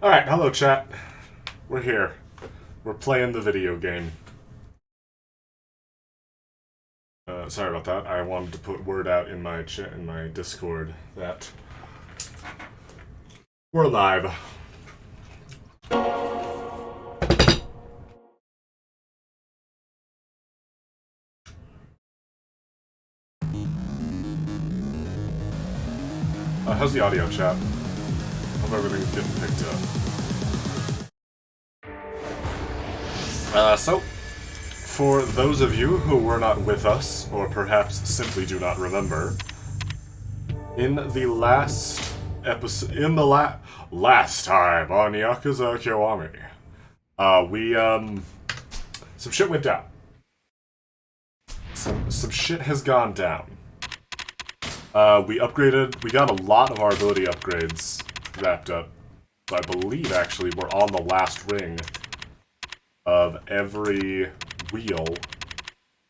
Alright, hello chat. We're here. We're playing the video game. Sorry about that. I wanted to put word out in my chat, in my Discord that we're live. How's the audio, chat? Hope everything's getting picked up. So, for those of you who were not with us, or perhaps simply do not remember, in the last episode, last time on Yakuza Kiwami, some shit went down. Some shit has gone down. We got a lot of our ability upgrades wrapped up. I believe, actually, we're on the last ring of every wheel.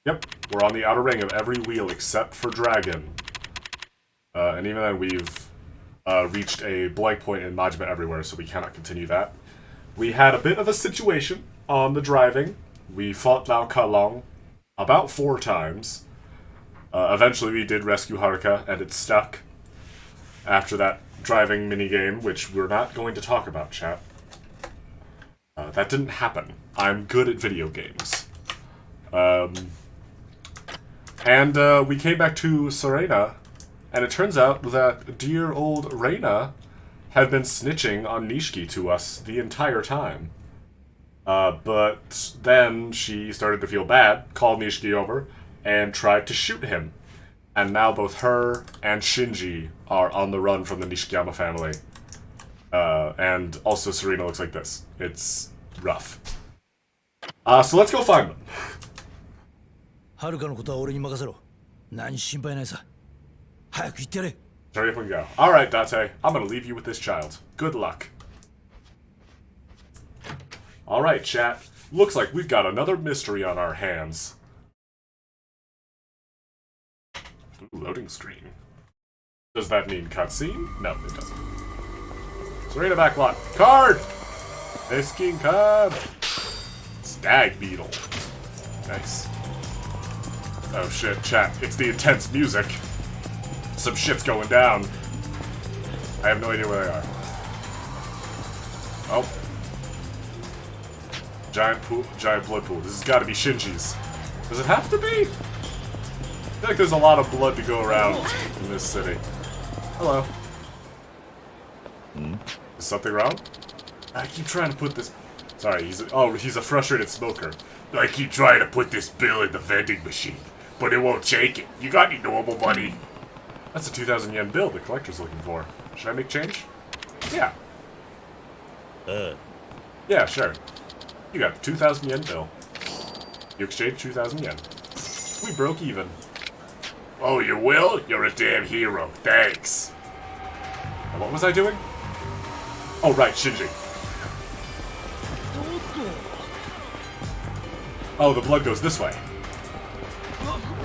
Yep, we're on the outer ring of every wheel except for Dragon. And even then, we've reached a blank point in Majima everywhere, so we cannot continue that. We had a bit of a situation on the driving. We fought Lao Kalong about 4 times. Eventually we did rescue Haruka, and it stuck after that driving minigame, which we're not going to talk about, chat. That didn't happen. I'm good at video games. We came back to Serena, and it turns out that dear old Reina had been snitching on Nishiki to us the entire time. But then she started to feel bad, called Nishiki over, and tried to shoot him. And now both her and Shinji are on the run from the Nishikiyama family. And also Serena looks like this. It's rough. So let's go find them. Hurry up and go. Alright, Date. I'm gonna leave you with this child. Good luck. Alright, chat. Looks like we've got another mystery on our hands. Ooh, loading screen. Does that mean cutscene? No, it doesn't. Serena backlot. Card! Esking card! Stag beetle. Nice. Oh shit, chat. It's the intense music. Some shit's going down. I have no idea where they are. Oh. Giant pool, giant blood pool. This has got to be Shinji's. Does it have to be? I feel like there's a lot of blood to go around in this city. Hello. Is something wrong? I keep trying to put this... Sorry, he's a frustrated smoker. I keep trying to put this bill in the vending machine, but it won't take it. You got any normal money? That's a 2,000 yen bill the collector's looking for. Should I make change? Yeah. Yeah, sure. You got a 2,000 yen bill. You exchanged 2,000 yen. We broke even. Oh, you will? You're a damn hero. Thanks. And what was I doing? Oh, right, Shinji. Oh, the blood goes this way.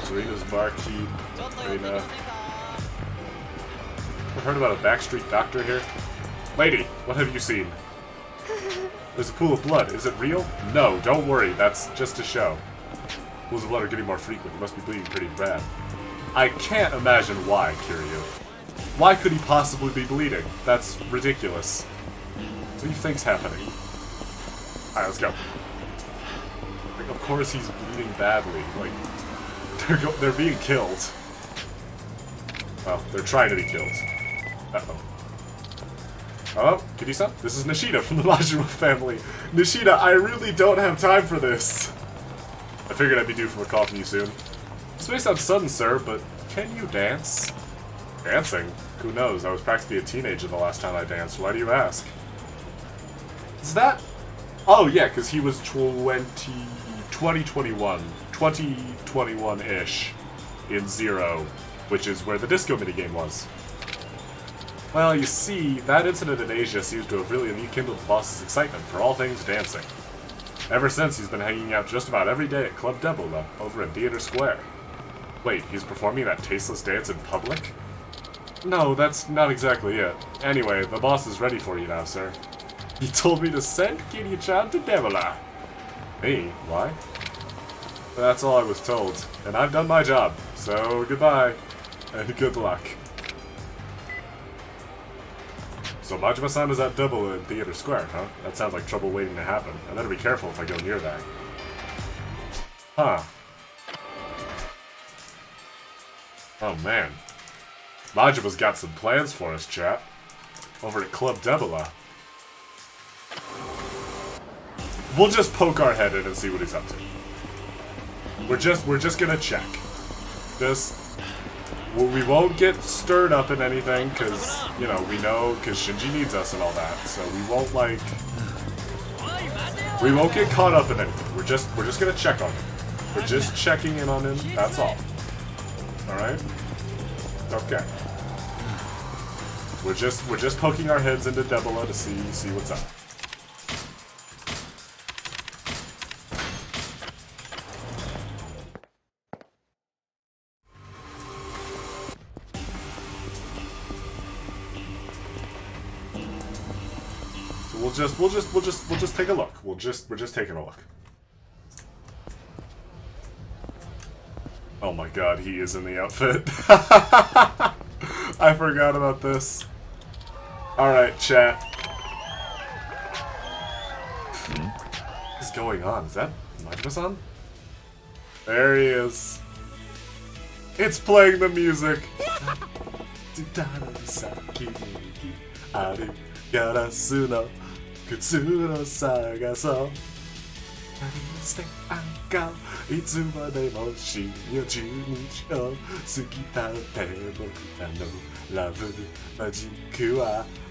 Serena's barkeep. Serena. Ever heard about a backstreet doctor here? Lady, what have you seen? There's a pool of blood. Is it real? No, don't worry. That's just a show. Pools of blood are getting more frequent. You must be bleeding pretty bad. I can't imagine why, Kiryu. Why could he possibly be bleeding? That's ridiculous. What do you think's happening? Alright, let's go. Like, of course he's bleeding badly. Like, they're being killed. Well, they're trying to be killed. Uh-oh. Oh, Kiri-san? This is Nishida from the Majima family. Nishida, I really don't have time for this. I figured I'd be due from a call from you soon. This may sound sudden, sir, but can you dance? Dancing? Who knows? I was practically a teenager the last time I danced. Why do you ask? Is that... Oh, yeah, because he was 2021-ish in Zero, which is where the disco minigame was. Well, you see, that incident in Asia seems to have really rekindled the boss's excitement for all things dancing. Ever since, he's been hanging out just about every day at Club Debula, over in Theater Square. Wait, he's performing that tasteless dance in public? No, that's not exactly it. Anyway, the boss is ready for you now, sir. He told me to send Kiryu-chan to Devila. Me? Why? That's all I was told. And I've done my job. So, goodbye. And good luck. So Majima-san is at Double in Theater Square, huh? That sounds like trouble waiting to happen. I better be careful if I go near that. Huh. Oh man. Majima's got some plans for us, chat. Over at Club Debula. We'll just poke our head in and see what he's up to. We're just gonna check. We won't get stirred up in anything, because, you know, we know, because Shinji needs us and all that, so we won't, like... We won't get caught up in anything. We're just gonna check on him. We're just checking in on him, that's all. Alright? Okay. We're just poking our heads into Debula to see what's up. We'll just take a look. We're just taking a look. Oh my god, he is in the outfit. I forgot about this. Alright, chat. What is going on? Is that Majima-san? There he is. It's playing the music.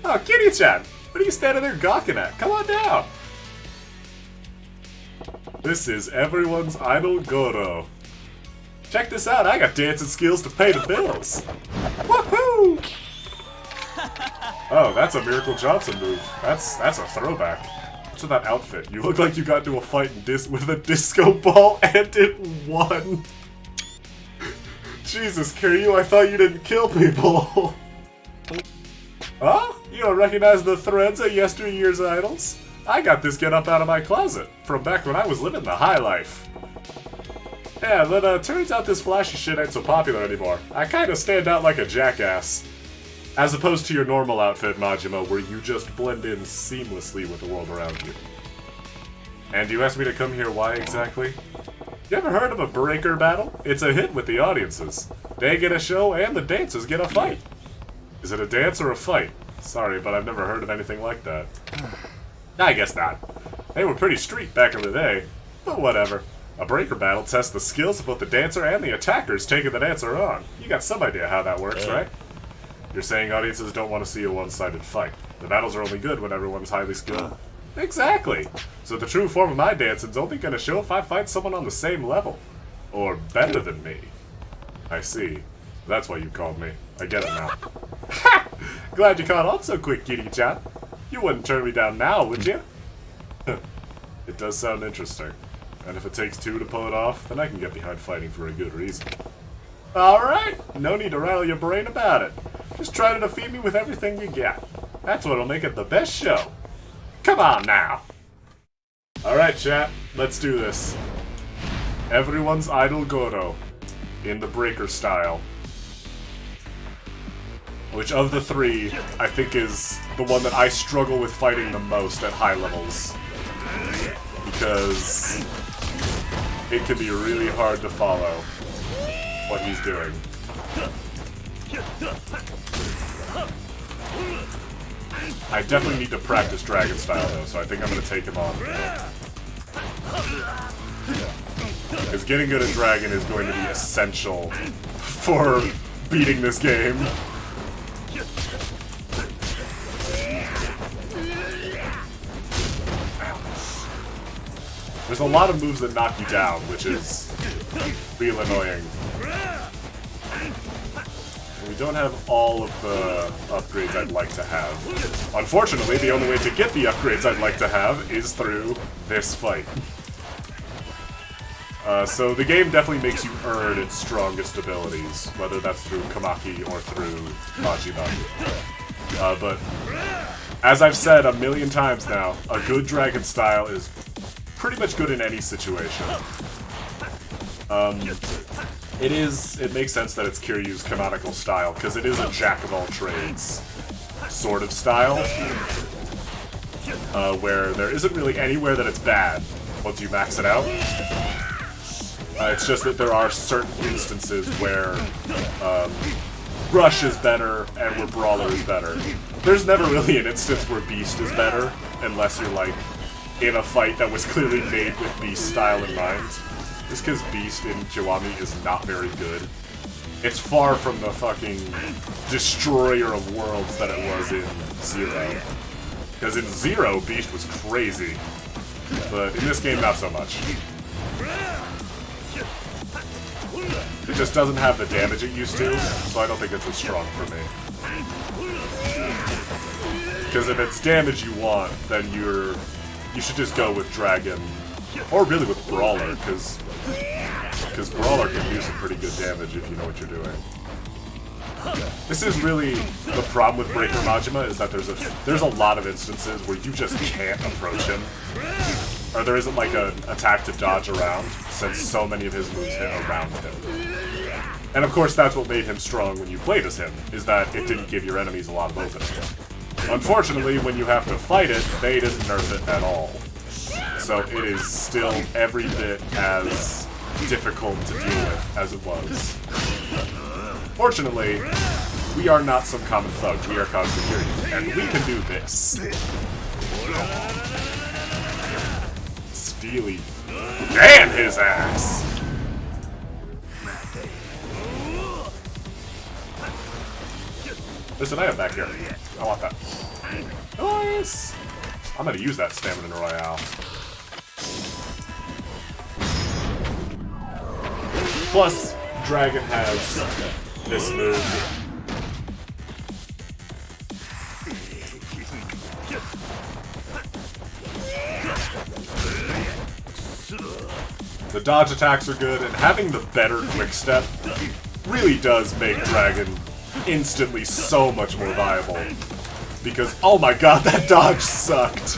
Oh, Kitty-chan! What are you standing there gawking at? Come on down! This is everyone's idol Goro. Check this out, I got dancing skills to pay the bills. Woohoo! Oh, that's a Miracle Johnson move. That's a throwback. What's with that outfit? You look like you got into a fight with a disco ball and it won. Jesus, Kiryu, I thought you didn't kill people. Huh? You don't recognize the threads of yesteryear's idols? I got this get up out of my closet from back when I was living the high life. Yeah, but turns out this flashy shit ain't so popular anymore. I kinda stand out like a jackass. As opposed to your normal outfit, Majima, where you just blend in seamlessly with the world around you. And you asked me to come here, why exactly? You ever heard of a breaker battle? It's a hit with the audiences. They get a show and the dancers get a fight. Is it a dance or a fight? Sorry, but I've never heard of anything like that. I guess not. They were pretty street back in the day, but whatever. A breaker battle tests the skills of both the dancer and the attackers taking the dancer on. You got some idea how that works, right? You're saying audiences don't want to see a one-sided fight. The battles are only good when everyone's highly skilled. Exactly! So the true form of my dancing's only gonna show if I fight someone on the same level. Or better than me. I see. That's why you called me. I get it now. Ha! Glad you caught on so quick, Kitty-chan. You wouldn't turn me down now, would you? It does sound interesting. And if it takes two to pull it off, then I can get behind fighting for a good reason. Alright! No need to rattle your brain about it. Just try to defeat me with everything you got. That's what'll make it the best show. Come on now! Alright, chat. Let's do this. Everyone's idol Goro. In the breaker style. Which of the three, I think is the one that I struggle with fighting the most at high levels. Because it can be really hard to follow what he's doing. I definitely need to practice Dragon Style though, so I think I'm going to take him on. Because getting good at Dragon is going to be essential for beating this game. There's a lot of moves that knock you down, which is real annoying. We don't have all of the upgrades I'd like to have. Unfortunately, the only way to get the upgrades I'd like to have is through this fight. So the game definitely makes you earn its strongest abilities, whether that's through Kamaki or through Majima. But As I've said a million times now, a good dragon style is pretty much good in any situation. It makes sense that it's Kiryu's canonical style, because it is a jack-of-all-trades sort of style, where there isn't really anywhere that it's bad once you max it out. It's just that there are certain instances where Rush is better and where Brawler is better. There's never really an instance where Beast is better, unless you're, like, in a fight that was clearly made with Beast style in mind. Just because Beast in Kiwami is not very good. It's far from the fucking destroyer of worlds that it was in Zero. Because in Zero, Beast was crazy. But in this game, not so much. It just doesn't have the damage it used to, so I don't think it's as strong for me. Because if it's damage you want, then you should just go with Dragon, or really with Brawler, because Brawler can do some pretty good damage if you know what you're doing. This is really the problem with Breaker Majima, is that there's a lot of instances where you just can't approach him. Or there isn't like an attack to dodge around, since so many of his moves hit around him. And of course that's what made him strong when you played as him, is that it didn't give your enemies a lot of opening. Unfortunately, when you have to fight it, they didn't nerf it at all. So it is still every bit as difficult to deal with as it was. Fortunately, we are not some common thugs, we are Cosmogirians, and we can do this. Steely. Damn his ass! Listen, I have back here. I want that. Nice! I'm gonna use that Stamina Royale. Plus, Dragon has this move. The dodge attacks are good, and having the better quickstep really does make Dragon instantly so much more viable. Because, oh my god, that dodge sucked!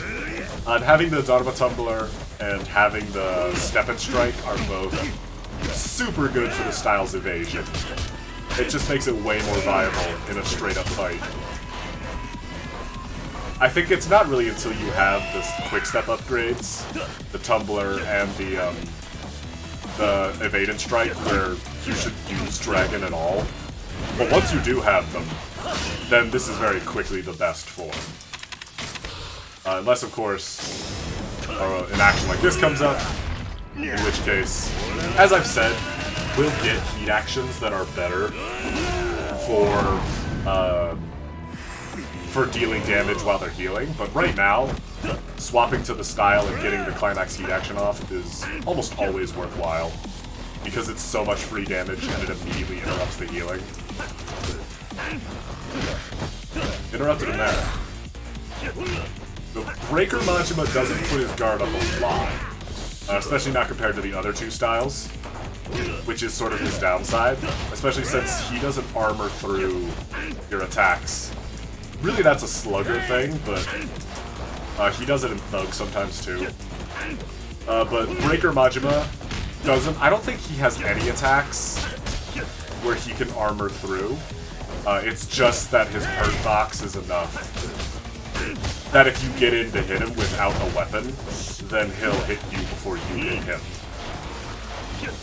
And having the Dharma Tumbler and having the Step and Strike are both super good for the style's evasion. It just makes it way more viable in a straight-up fight. I think it's not really until you have the quick-step upgrades, the Tumbler and the Evade and Strike, where you should use Dragon at all. But once you do have them, then this is very quickly the best form. Unless, of course, an action like this comes up, in which case, as I've said, we'll get heat actions that are better for dealing damage while they're healing, but right now, swapping to the style and getting the Climax heat action off is almost always worthwhile, because it's so much free damage and it immediately interrupts the healing. Interrupted him there. The Breaker Majima doesn't put his guard up a lot, especially not compared to the other two styles, which is sort of his downside, especially since he doesn't armor through your attacks. Really, that's a slugger thing, but he does it in Thug sometimes too. But Breaker Majima doesn't. I don't think he has any attacks where he can armor through. It's just that his hurt box is enough that if you get in to hit him without a weapon, then he'll hit you before you hit him.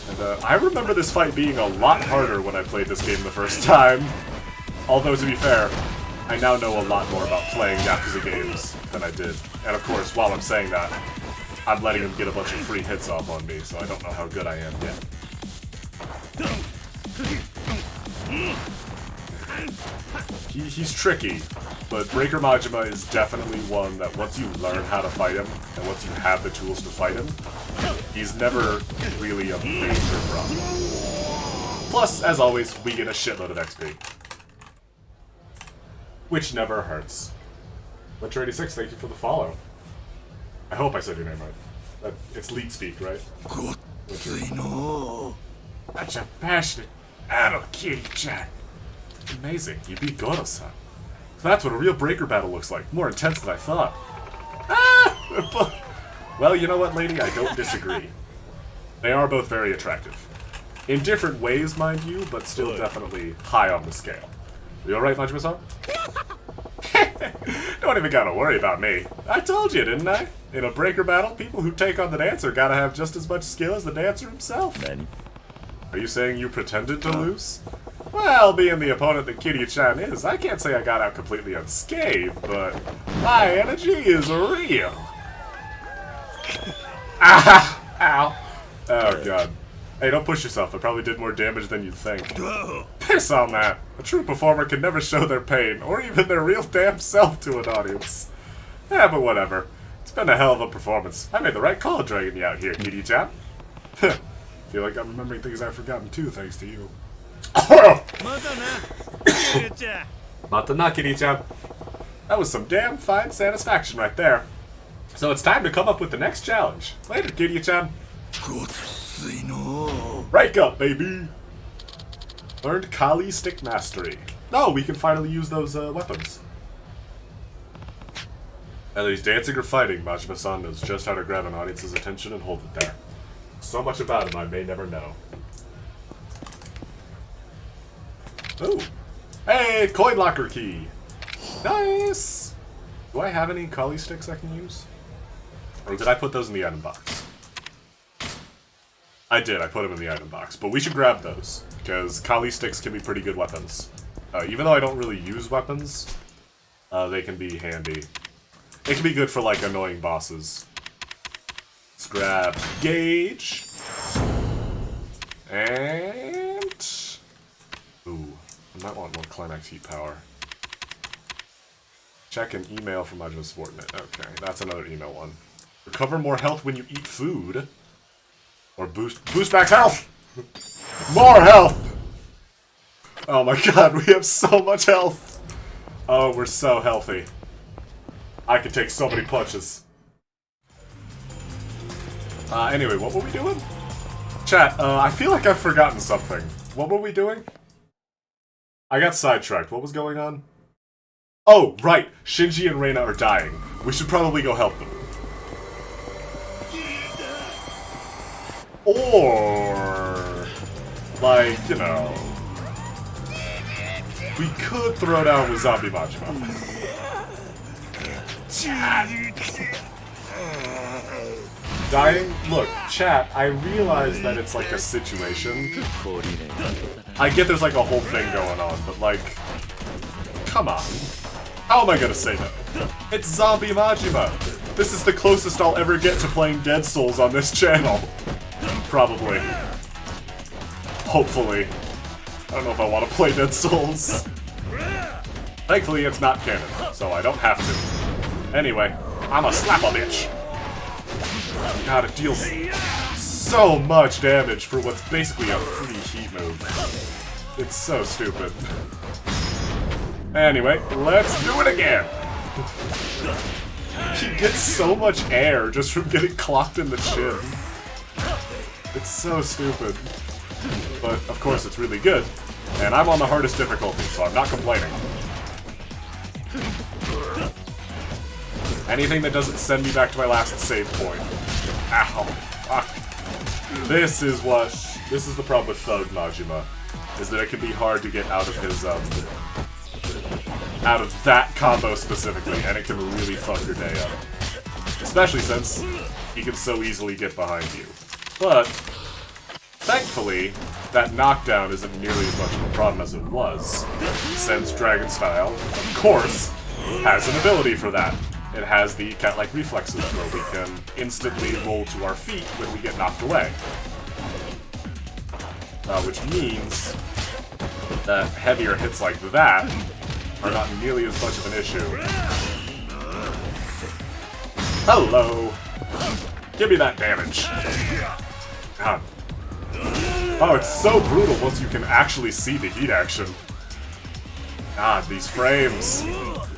And I remember this fight being a lot harder when I played this game the first time. Although, to be fair, I now know a lot more about playing Yakuza games than I did. And of course, while I'm saying that, I'm letting him get a bunch of free hits off on me, so I don't know how good I am yet. He's tricky, but Breaker Majima is definitely one that once you learn how to fight him, and once you have the tools to fight him, he's never really a major problem. Plus, as always, we get a shitload of XP. Which never hurts. Butcher86, thank you for the follow. I hope I said your name right. It's lead speak, right? That's a passionate adult kitty chat. Amazing, you beat Goro-san. That's what a real breaker battle looks like. More intense than I thought. Ah! Well, you know what, lady? I don't disagree. They are both very attractive. In different ways, mind you, but still definitely high on the scale. You alright, Majima-san? Don't even gotta worry about me. I told you, didn't I? In a breaker battle, people who take on the dancer gotta have just as much skill as the dancer himself. Are you saying you pretended to lose? Well, being the opponent that Kiryu-chan is, I can't say I got out completely unscathed, but my energy is real. Ah! Ow. Oh, God. Hey, don't push yourself. I probably did more damage than you'd think. Piss on that. A true performer can never show their pain, or even their real damn self to an audience. Yeah, but whatever. It's been a hell of a performance. I made the right call dragging you out here, Kiryu-chan. Feel like I'm remembering things I've forgotten too, thanks to you. Mata na, Kiryu-chan. That was some damn fine satisfaction right there. So it's time to come up with the next challenge. Later, Kiryu-chan. Break up, baby! Learned Kali Stick Mastery. Oh, we can finally use those weapons. Whether he's dancing or fighting, Majima-san knows just how to grab an audience's attention and hold it there. So much about him I may never know. Ooh. Hey, coin locker key! Nice! Do I have any Kali sticks I can use? Or did I put those in the item box? I did, I put them in the item box. But we should grab those, because Kali sticks can be pretty good weapons. Even though I don't really use weapons, they can be handy. It can be good for, like, annoying bosses. Let's grab Gauge. And... ooh, I might want more Climax Heat Power. Check an email from Majima Subordinate. Okay, that's another email one. Recover more health when you eat food. Or boost max health! More health! Oh my god, we have so much health! Oh, we're so healthy. I could take so many punches. Anyway, what were we doing? Chat, I feel like I've forgotten something. What were we doing? I got sidetracked. What was going on? Oh, right! Shinji and Reina are dying. We should probably go help them. Or, like, you know, we could throw down with Zombie Majima. Dying? Look, chat, I realize that it's like a situation. I get there's like a whole thing going on, but like, come on. How am I gonna say no? It's Zombie Majima! This is the closest I'll ever get to playing Dead Souls on this channel. Probably. Hopefully. I don't know if I want to play Dead Souls. Thankfully, it's not canon, so I don't have to. Anyway, I'm a slap-a-bitch. God, it deals so much damage for what's basically a free heat move. It's so stupid. Anyway, let's do it again! He gets so much air just from getting clocked in the chin. It's so stupid. But, of course, it's really good. And I'm on the hardest difficulty, so I'm not complaining. Anything that doesn't send me back to my last save point. Ow. Fuck. This is the problem with Thug Majima. Is that it can be hard to get out of his, out of that combo specifically, and it can really fuck your day up. Especially since he can so easily get behind you. But, thankfully, that knockdown isn't nearly as much of a problem as it was, since Dragon Style, of course, has an ability for that. It has the cat-like reflexes where we can instantly roll to our feet when we get knocked away. Which means that heavier hits like that are not nearly as much of an issue. Hello! Give me that damage. God. Oh, it's so brutal once you can actually see the heat action. God, these frames.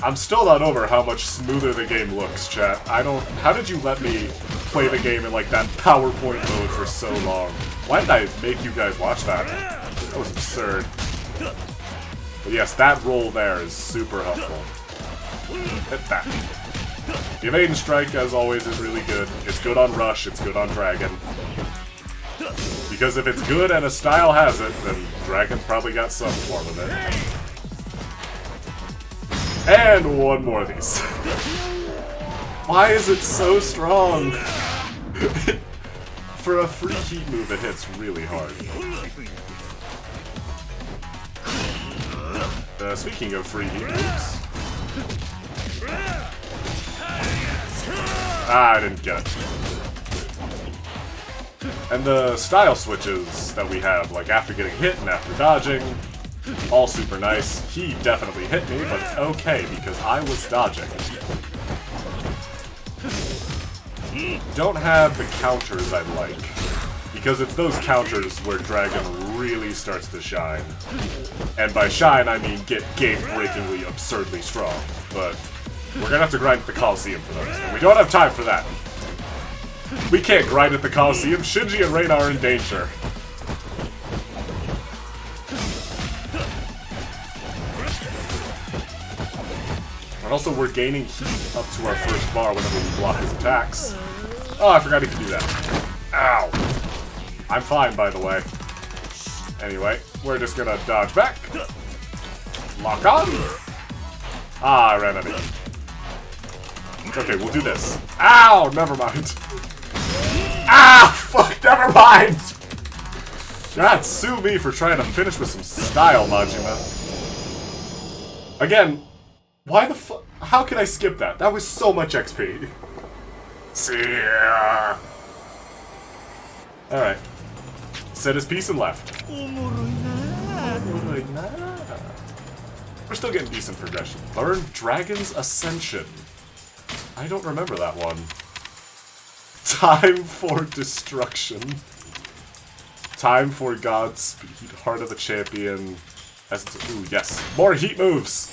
I'm still not over how much smoother the game looks, chat. How did you let me play the game in, like, that PowerPoint mode for so long? Why did I make you guys watch that? That was absurd. But yes, that roll there is super helpful. Hit that. The evade strike, as always, is really good. It's good on Rush, it's good on Dragon. Because if it's good and a style has it, then Dragon's probably got some form of it. And one more of these. Why is it so strong? For a free heat move, it hits really hard. Speaking of free heat moves... I didn't get it. And the style switches that we have, like after getting hit and after dodging, all super nice. He definitely hit me, but it's okay because I was dodging. Don't have the counters I like, because it's those counters where Dragon really starts to shine. And by shine, I mean get game-breakingly absurdly strong, but we're gonna have to grind at the Coliseum for those, and we don't have time for that. We can't grind at the Coliseum. Shinji and Reina are in danger. And also, we're gaining heat up to our first bar whenever we block his attacks. Oh, I forgot he could do that. Ow. I'm fine, by the way. Anyway, we're just gonna dodge back. Lock on. Ah, I ran out of heat. Okay, we'll do this. Ow! Never mind. Ah! Fuck, never mind! God, sue me for trying to finish with some style, Majima. Again, why the fuck? How can I skip that? That was so much XP. See ya! Alright. Said his piece and left. We're still getting decent progression. Learn Dragon's Ascension. I don't remember that one. Time for Destruction. Time for Godspeed. Heart of the Champion. Ooh, yes. More heat moves!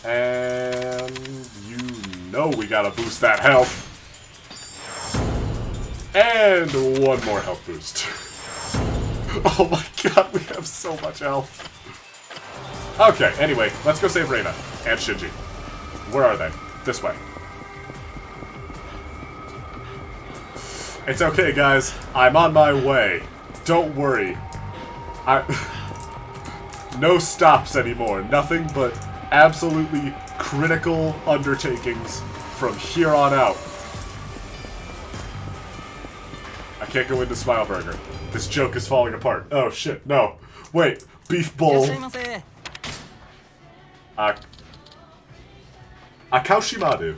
And you know we gotta boost that health. And one more health boost. Oh my god, we have so much health. Okay, anyway, let's go save Reina and Shinji. Where are they? This way. It's okay, guys. I'm on my way. Don't worry. No stops anymore. Nothing but absolutely critical undertakings from here on out. I can't go into Smileburger. This joke is falling apart. Oh shit, no. Wait, beef bowl. Akaoshimadu.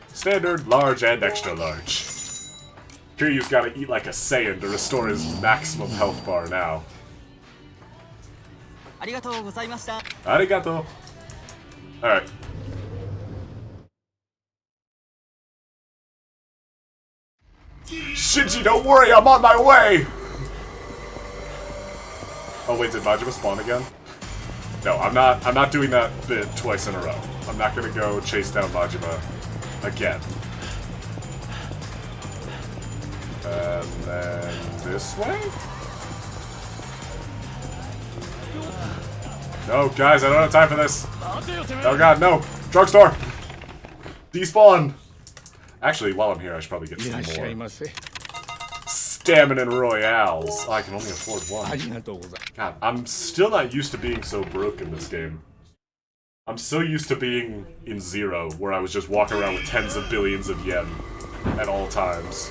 Standard, large, and extra large. Kiryu's gotta eat like a Saiyan to restore his maximum health bar now. Arigato. Alright. Shinji, don't worry, I'm on my way! Oh wait, did Majima spawn again? No, I'm not doing that bit twice in a row. I'm not gonna go chase down Majima again. And then this way? No, guys, I don't have time for this. Oh god, no! Drugstore! Despawn! Actually, while I'm here, I should probably get some more. Stamina Royales. Oh, I can only afford one. God, I'm still not used to being so broke in this game. I'm so used to being in Zero, where I was just walking around with tens of billions of yen at all times.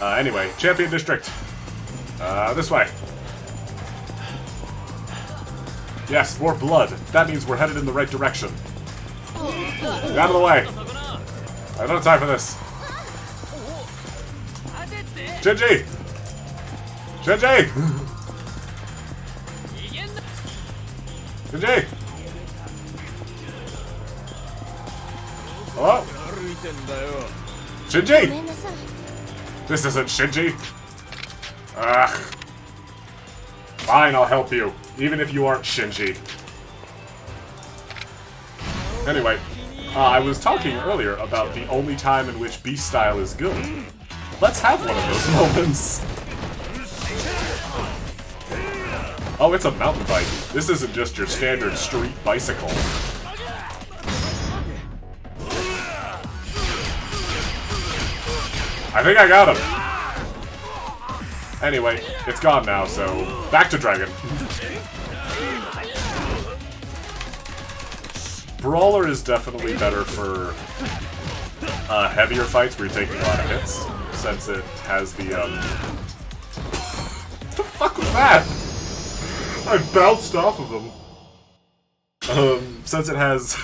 Anyway, Champion District. This way. Yes, more blood. That means we're headed in the right direction. Get out of the way. I don't have time for this. Shinji! Shinji! Shinji! Hello? Shinji! This isn't Shinji. Ugh. Fine, I'll help you. Even if you aren't Shinji. Anyway, I was talking earlier about the only time in which Beast Style is good. Let's have one of those moments. Oh, it's a mountain bike. This isn't just your standard street bicycle. I think I got him. Anyway, it's gone now, so back to Dragon. Brawler is definitely better for heavier fights where you're taking a lot of hits, since it has the, What the fuck was that? I bounced off of him. Since it has...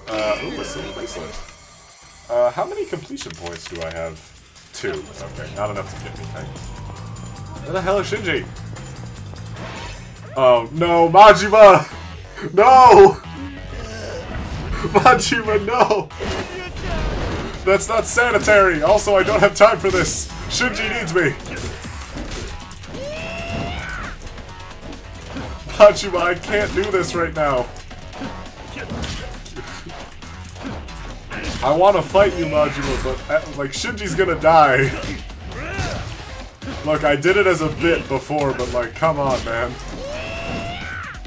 ooh, a silver bracelet. How many completion points do I have? 2. Okay, not enough to get me, thanks. Where the hell is Shinji? Oh, no, Majima! No! Majima, no! That's not sanitary! Also, I don't have time for this! Shinji needs me! Majima, I can't do this right now! I want to fight you, Majima, but, like, Shinji's gonna die. Look, I did it as a bit before, but, like, come on, man.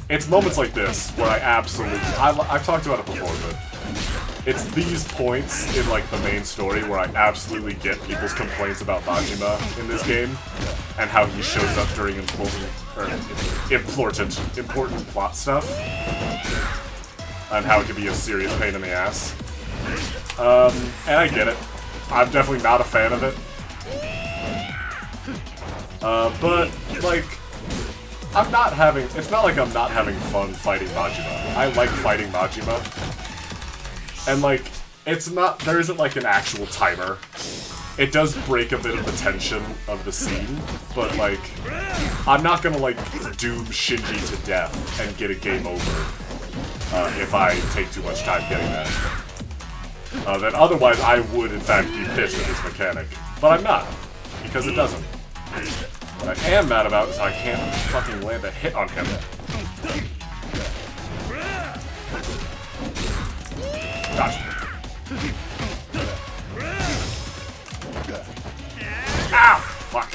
It's moments like this where I absolutely... I've talked about it before, but it's these points in, like, the main story where I absolutely get people's complaints about Majima in this game and how he shows up during important plot stuff and how it can be a serious pain in the ass. And I get it. I'm definitely not a fan of it. But, like... it's not like I'm not having fun fighting Majima. I like fighting Majima. And, like, there isn't, like, an actual timer. It does break a bit of the tension of the scene, but, like, I'm not gonna, like, doom Shinji to death and get a game over if I take too much time getting that. Then otherwise I would, in fact, be pissed at this mechanic. But I'm not, because it doesn't. What I am mad about is I can't fucking land a hit on him. Gotcha. Ow! Fuck.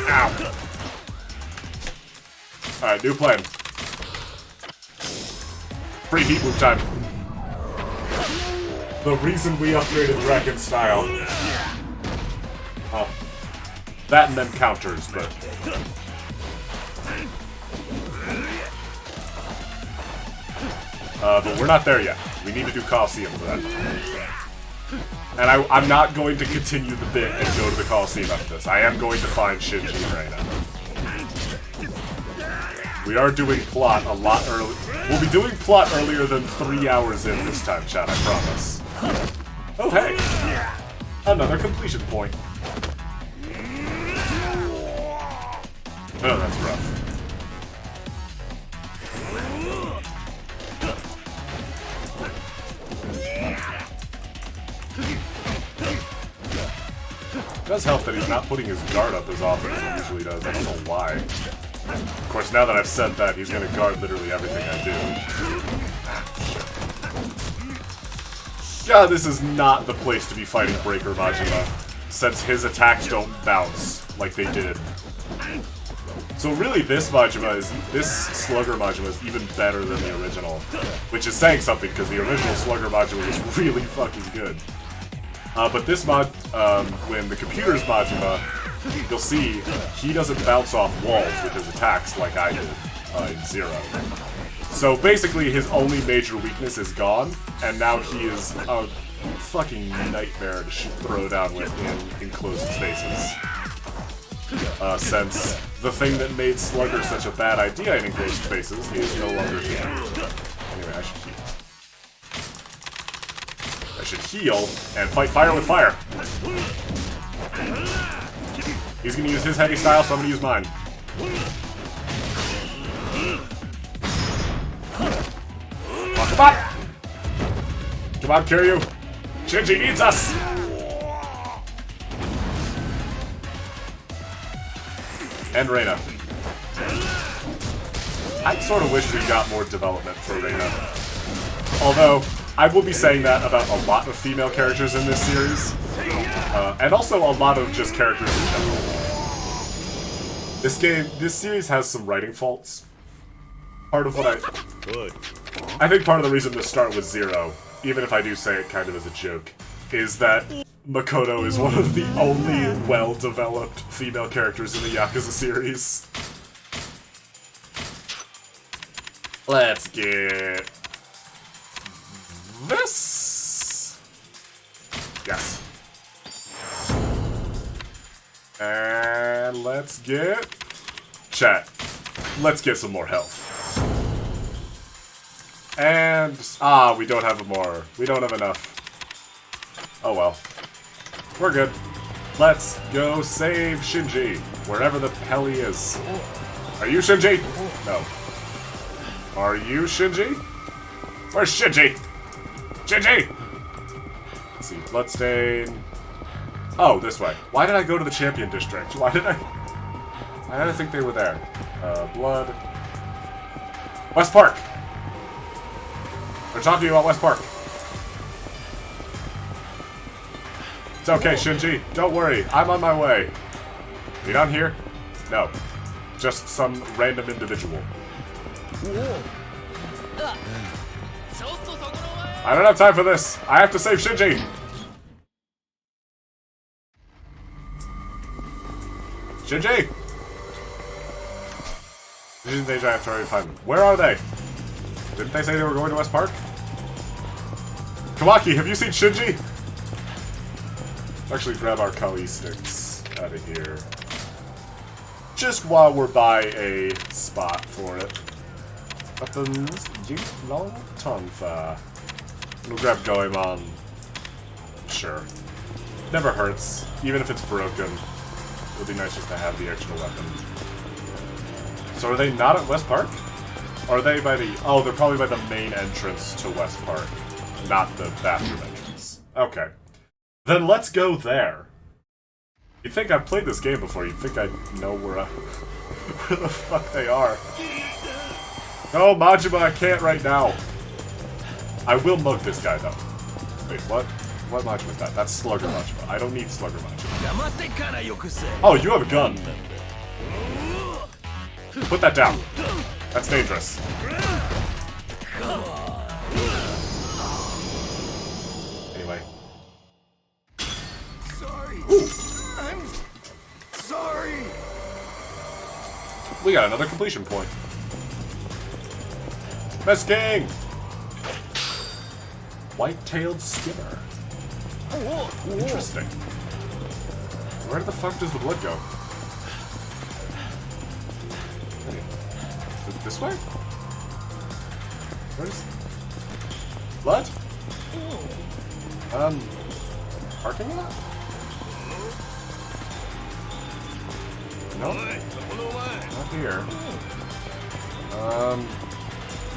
Ow. Alright, new plan. Free heat move time. The reason we upgraded Dragon Style. Oh. That and then counters, but... but we're not there yet. We need to do Coliseum for that. And I'm not going to continue the bit and go to the Coliseum after this. I am going to find Shinji and Reina. We are doing plot a lot early. We'll be doing plot earlier than 3 hours in this time, chat, I promise. Oh, hey! Another completion point. Oh, that's rough. It does help that he's not putting his guard up as often as he usually does. I don't know why. Of course, now that I've said that, he's gonna guard literally everything I do. God, this is not the place to be fighting Breaker Majima, since his attacks don't bounce like they did. So really, this Slugger Majima is even better than the original, which is saying something, because the original Slugger Majima was really fucking good. But this mod, when the computer's Majima, you'll see he doesn't bounce off walls with his attacks like I did in Zero. So basically, his only major weakness is gone, and now he is a fucking nightmare to throw down with in enclosed spaces. Since the thing that made Slugger such a bad idea in enclosed spaces is no longer here. Anyway, I should heal. I should heal and fight fire with fire. He's gonna use his heavy style, so I'm gonna use mine. Come on! Come on, Kiryu! Shinji needs us! And Reina. I sort of wish we got more development for Reina. Although, I will be saying that about a lot of female characters in this series. And also a lot of just characters in general. This series has some writing faults. Part of what I think part of the reason to start with 0, even if I do say it kind of as a joke, is that Makoto is one of the only well-developed female characters in the Yakuza series. Let's get this. Yes. And let's get... Chat. Let's get some more health. And... we don't have more. We don't have enough. Oh well. We're good. Let's go save Shinji. Wherever the hell he is. Are you Shinji? No. Are you Shinji? Where's Shinji? Shinji! Let's see. Bloodstain... Oh, this way. Why did I go to the Champion District? Why did I think they were there. Blood. West Park! They're talking to you about West Park. It's okay, Shinji. Don't worry. I'm on my way. Are you down here? No. Just some random individual. I don't have time for this. I have to save Shinji. Shinji! Where are they? Didn't they say they were going to West Park? Kawaki, have you seen Shinji? Let's actually grab our Kali sticks out of here. Just while we're by a spot for it. Weapons, long tonfa. We'll grab Goemon. Sure. Never hurts, even if it's broken. It would be nice just to have the extra weapon. So are they not at West Park? Or are they by the... Oh, they're probably by the main entrance to West Park. Not the bathroom entrance. Okay. Then let's go there. You'd think I've played this game before. You'd think I know where the fuck they are. No, Majima, I can't right now. I will mug this guy, though. Wait, what? What Majima is that? That's Slugger Majima. I don't need Slugger Majima. Oh, you have a gun. Put that down. That's dangerous. Anyway. Sorry. I'm sorry. We got another completion point. Best gang! White-tailed skimmer. Interesting. Where the fuck does the blood go? Is it this way? Where's... Blood? Parking lot? No? Not here.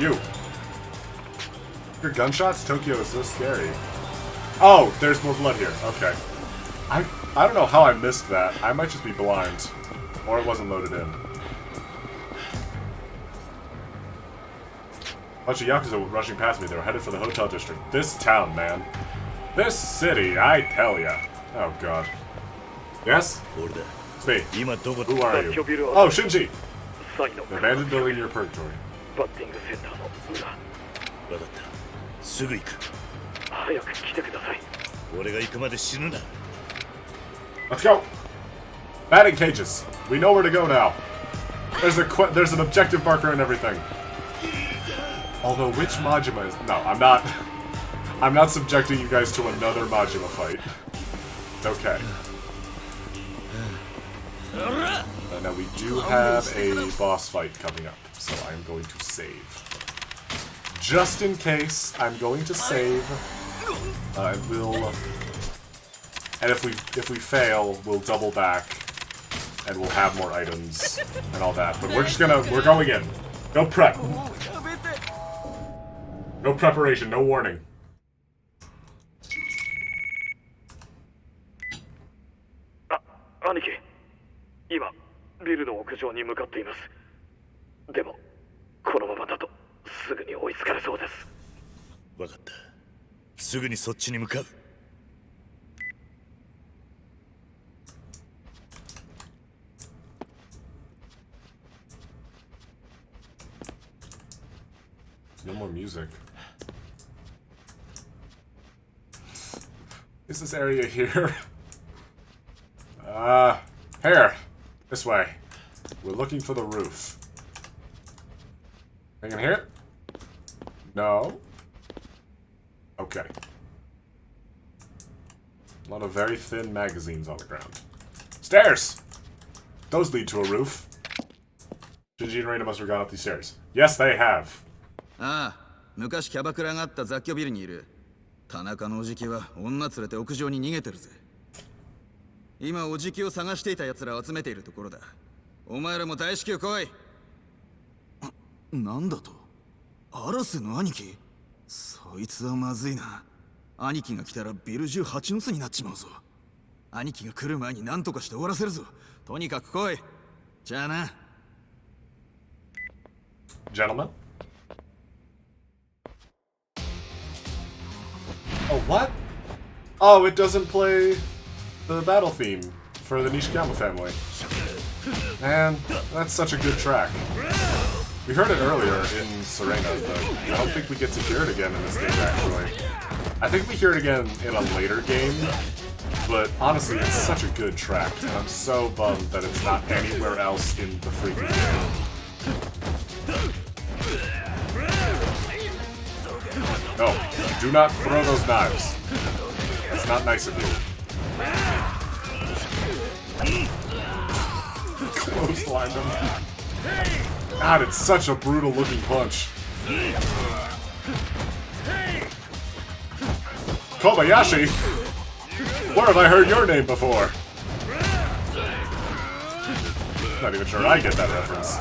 You. Your gunshots? Tokyo is so scary. Oh, there's more blood here. Okay. I don't know how I missed that. I might just be blind. Or it wasn't loaded in. Bunch of Yakuza were rushing past me. They were headed for the hotel district. This town, man. This city, I tell ya. Oh, God. Yes? It's me. Who are you? Oh, Shinji! The abandoned building near Purgatory. Let's go! Batting cages. We know where to go now. There's an objective marker and everything. Although, which Majima is... No, I'm not... I'm not subjecting you guys to another Majima fight. It's okay. Now we do have a boss fight coming up, so I'm going to save. Just in case, I'm going to save. And if we fail, we'll double back, and we'll have more items and all that. But we're going in. No prep. No preparation. No warning. わかった。すぐにそっちに向かう。No more music. Is this area here? Here. This way. We're looking for the roof. Anything in here? No. Okay. A lot of very thin magazines on the ground. Stairs! Those lead to a roof. Shinji and Reina must have gone up these stairs. Yes, they have. ああ、昔キャバクラがあった雑居ビルにいる田中のおじきは女連れて屋上に逃げてるぜ。今おじきを探していた奴らを集めているところだ。お前らも大至急来い。なんだと？荒瀬の兄貴？そいつはまずいな。兄貴が来たらビル中蜂の巣になっちまうぞ。兄貴が来る前に何とかして終わらせるぞ。とにかく来い。じゃあな。Gentlemen? Oh, what? Oh, it doesn't play the battle theme for the Nishiyama family. Man, that's such a good track. We heard it earlier in Serena, but I don't think we get to hear it again in this game, actually. I think we hear it again in a later game, but honestly, it's such a good track, and I'm so bummed that it's not anywhere else in the freaking game. No, do not throw those knives. It's not nice of you. Clotheslined him. God, it's such a brutal looking punch. Kobayashi? Where have I heard your name before? Not even sure I get that reference.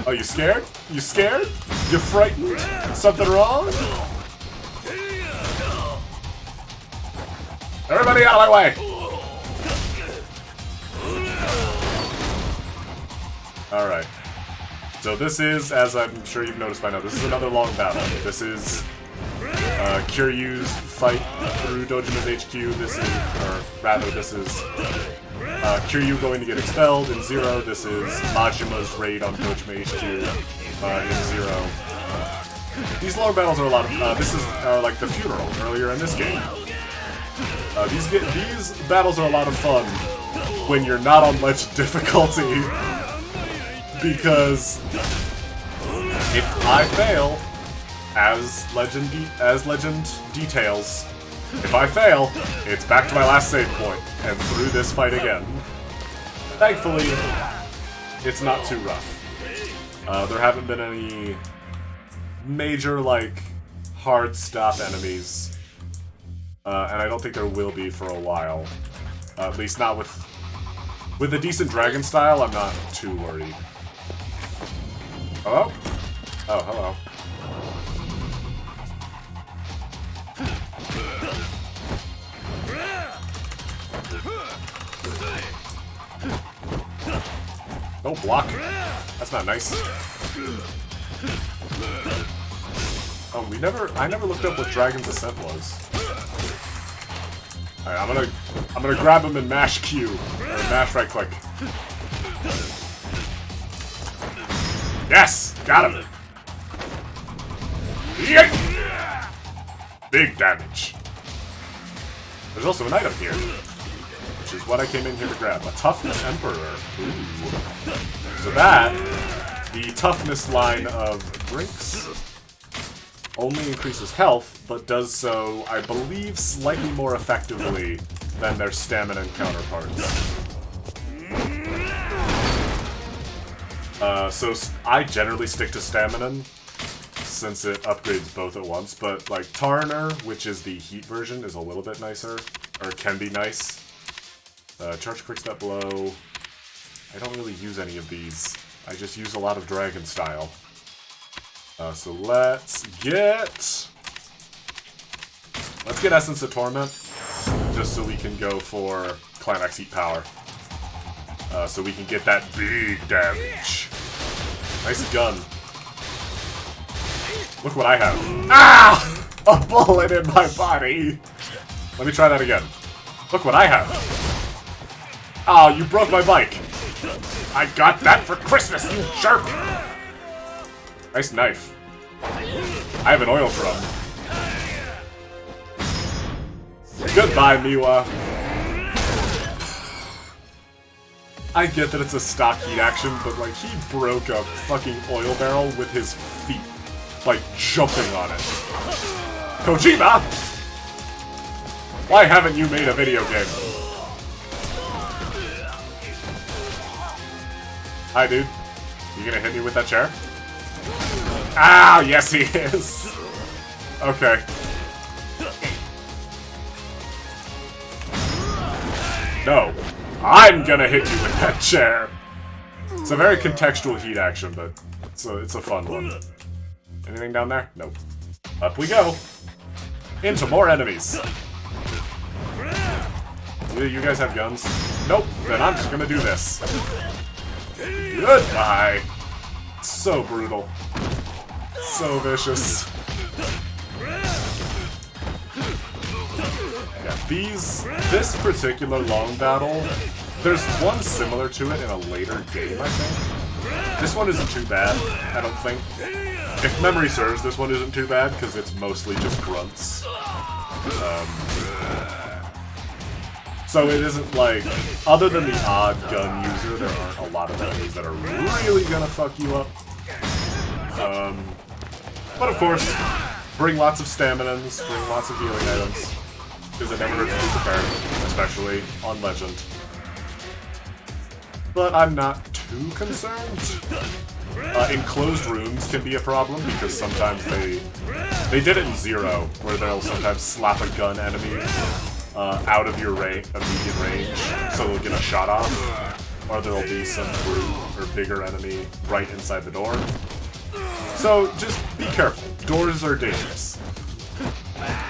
Oh, you scared? You scared? You frightened? Something wrong? Everybody out of my way! Alright. So this is, as I'm sure you've noticed by now, this is another long battle. This is Kiryu's fight through Dojima's HQ. This is, or rather, this is Kiryu going to get expelled in Zero. This is Majima's raid on Dojima HQ in Zero. These long battles are a lot of, this is like the funeral earlier in this game. These battles are a lot of fun when you're not on much difficulty, because if I fail, as legend details, if I fail, it's back to my last save point and through this fight again. Thankfully, it's not too rough. There haven't been any major, like, hard stop enemies. And I don't think there will be for a while. At least not with a decent dragon style, I'm not too worried. Hello? Oh, hello. Don't block. That's not nice. Oh, I never looked up what Dragon's Ascent was. Alright, I'm gonna grab him and mash Q. Or mash right click. Yes! Got him! Yeet! Big damage. There's also an item here, which is what I came in here to grab. A Toughness Emperor. Ooh. So that, the Toughness line of drinks, only increases health, but does so, I believe, slightly more effectively than their stamina counterparts. So I generally stick to stamina, since it upgrades both at once, but like Tarner, which is the heat version, is a little bit nicer, or can be nice. Charge quick step blow. I don't really use any of these. I just use a lot of dragon style. So let's get Essence of Torment, just so we can go for Climax Heat Power. So we can get that big damage. Nice gun. Look what I have. Ah! A bullet in my body! Let me try that again. Look what I have. Oh, you broke my bike. I got that for Christmas, you jerk! Nice knife. I have an oil drum. Goodbye, Miwa. I get that it's a stock heat action, but like he broke a fucking oil barrel with his feet, like jumping on it. Kojima! Why haven't you made a video game? Hi, dude. You gonna hit me with that chair? Ah, yes he is. Okay. No. I'm gonna hit you with that chair. It's a very contextual heat action, but it's a fun one. Anything down there? Nope. Up we go. Into more enemies. Either you guys have guns? Nope. Then I'm just gonna do this. Goodbye. So brutal. So vicious. Yeah, this particular long battle, there's one similar to it in a later game, I think. This one isn't too bad, I don't think. If memory serves, this one isn't too bad, because it's mostly just grunts. So it isn't like, other than the odd gun user, there aren't a lot of enemies that are really gonna fuck you up. But of course, bring lots of staminans, bring lots of healing items, because it never hurts to be prepared, especially on Legend. But I'm not too concerned. Enclosed rooms can be a problem, because sometimes they did it in Zero, where they'll sometimes slap a gun enemy out of your immediate range, so they'll get a shot off, or there'll be some brute or bigger enemy right inside the door. So just be careful. Doors are dangerous.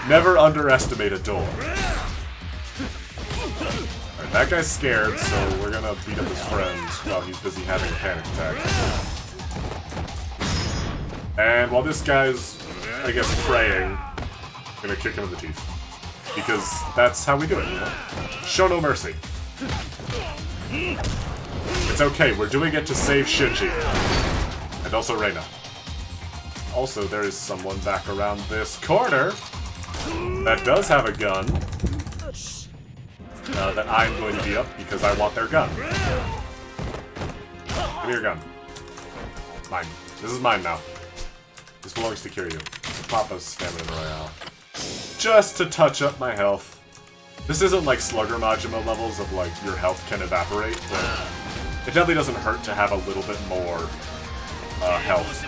Never underestimate a door. Alright, that guy's scared, so we're gonna beat up his friend while he's busy having a panic attack. And while this guy's, I guess, praying, I'm gonna kick him in the teeth. Because that's how we do it, you know? Show no mercy. It's okay, we're doing it to save Shinji. And also Reina. Also, there is someone back around this corner that does have a gun that I'm going to beat up because I want their gun. Give me your gun. Mine. This is mine now. This belongs to Kiryu. Papa's Stamina Royale. Just to touch up my health. This isn't like Slugger Majima levels of like your health can evaporate, but it definitely doesn't hurt to have a little bit more health.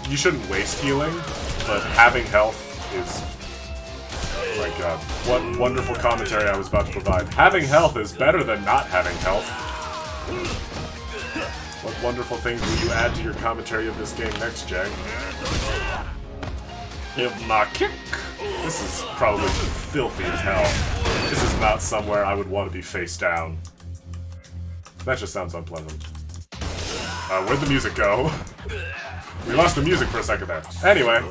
You shouldn't waste healing, but having health is like what wonderful commentary I was about to provide. Having health is better than not having health. What wonderful things will you add to your commentary of this game next, Jag? Give my kick! This is probably filthy as hell. This is not somewhere I would want to be face down. That just sounds unpleasant. Where'd the music go? We lost the music for a second there. Anyway,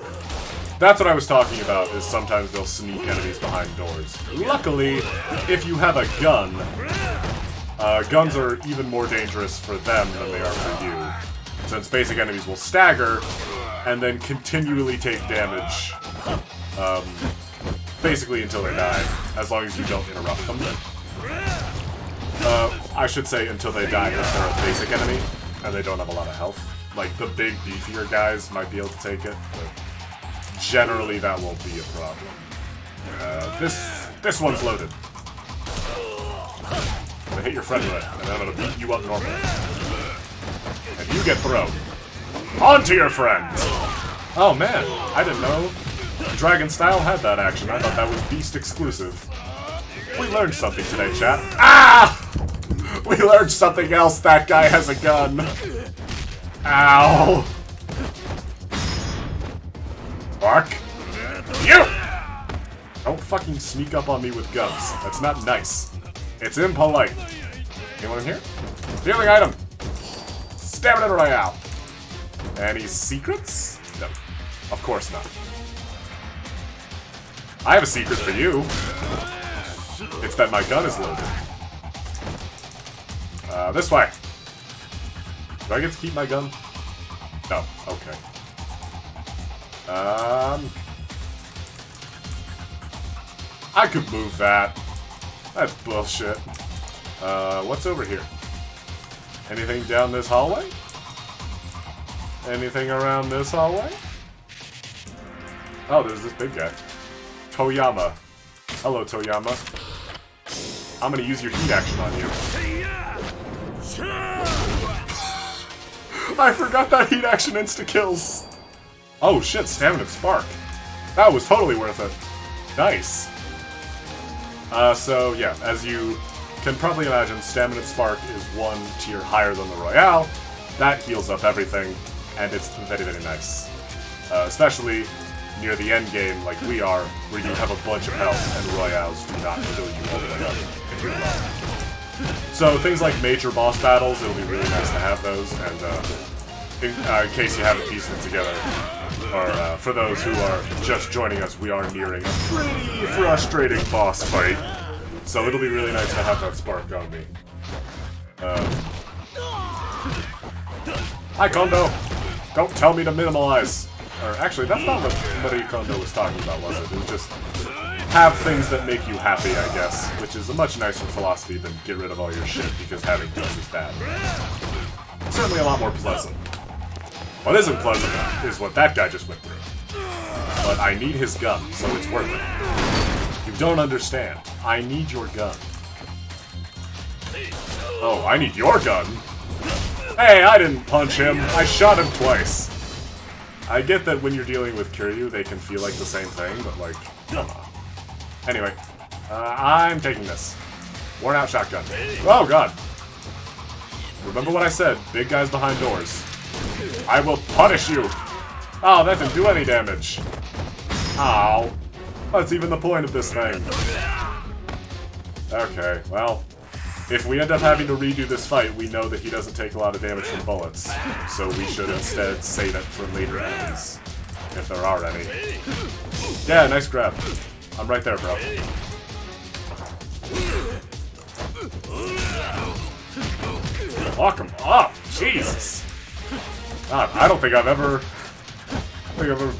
that's what I was talking about, is sometimes they'll sneak enemies behind doors. Luckily, if you have a gun, guns are even more dangerous for them than they are for you. Since basic enemies will stagger, and then continually take damage, basically until they die, as long as you don't interrupt them. I should say until they die if they're a basic enemy, and they don't have a lot of health. Like, the big, beefier guys might be able to take it, but generally that won't be a problem. This one's loaded. I'm gonna hit your friend with it, and then I'm gonna beat you up normally. And you get thrown. On to your friend! Oh man, I didn't know Dragon Style had that action. I thought that was Beast exclusive. We learned something today, chat. Ah! We learned something else. That guy has a gun. Ow! Bark! You! Don't fucking sneak up on me with guns. That's not nice. It's impolite. Anyone in here? Healing item! Stamina Royale! Any secrets? No. Of course not. I have a secret for you. It's that my gun is loaded. This way. Do I get to keep my gun? No. Okay. I could move that. That's bullshit. What's over here? Anything down this hallway? Anything around this hallway? Oh, there's this big guy. Toyama. Hello, Toyama. I'm gonna use your heat action on you. I forgot that heat action insta-kills. Oh shit, Stamina Spark. That was totally worth it. Nice. So yeah, as you can probably imagine, Stamina Spark is one tier higher than the Royale. That heals up everything, and it's very, very nice. Especially near the end game, like we are, where you have a bunch of health, and Royales do not fill you all the way up if you're low. So things like major boss battles, it'll be really nice to have those, and in case you haven't pieced it together, or for those who are just joining us, we are nearing a pretty frustrating boss fight. So it'll be really nice to have that spark on me. Hi, Kondo! Don't tell me to minimalize! Or actually, that's not what Marie Kondo was talking about, was it? It was just have things that make you happy, I guess, which is a much nicer philosophy than get rid of all your shit because having guns is bad. Certainly a lot more pleasant. What isn't pleasant is what that guy just went through. But I need his gun, so it's worth it. You don't understand. I need your gun. Oh, I need your gun? Hey, I didn't punch him. I shot him twice. I get that when you're dealing with Kiryu, they can feel like the same thing, but like, come on. Anyway, I'm taking this. Worn out shotgun. Oh god. Remember what I said, big guys behind doors. I will punish you! Oh, that didn't do any damage. Ow. That's even the point of this thing. Okay, well, if we end up having to redo this fight, we know that he doesn't take a lot of damage from bullets. So we should instead save it for later enemies. If there are any. Yeah, nice grab. I'm right there, bro. Lock him up! Jesus! God, I don't think I've ever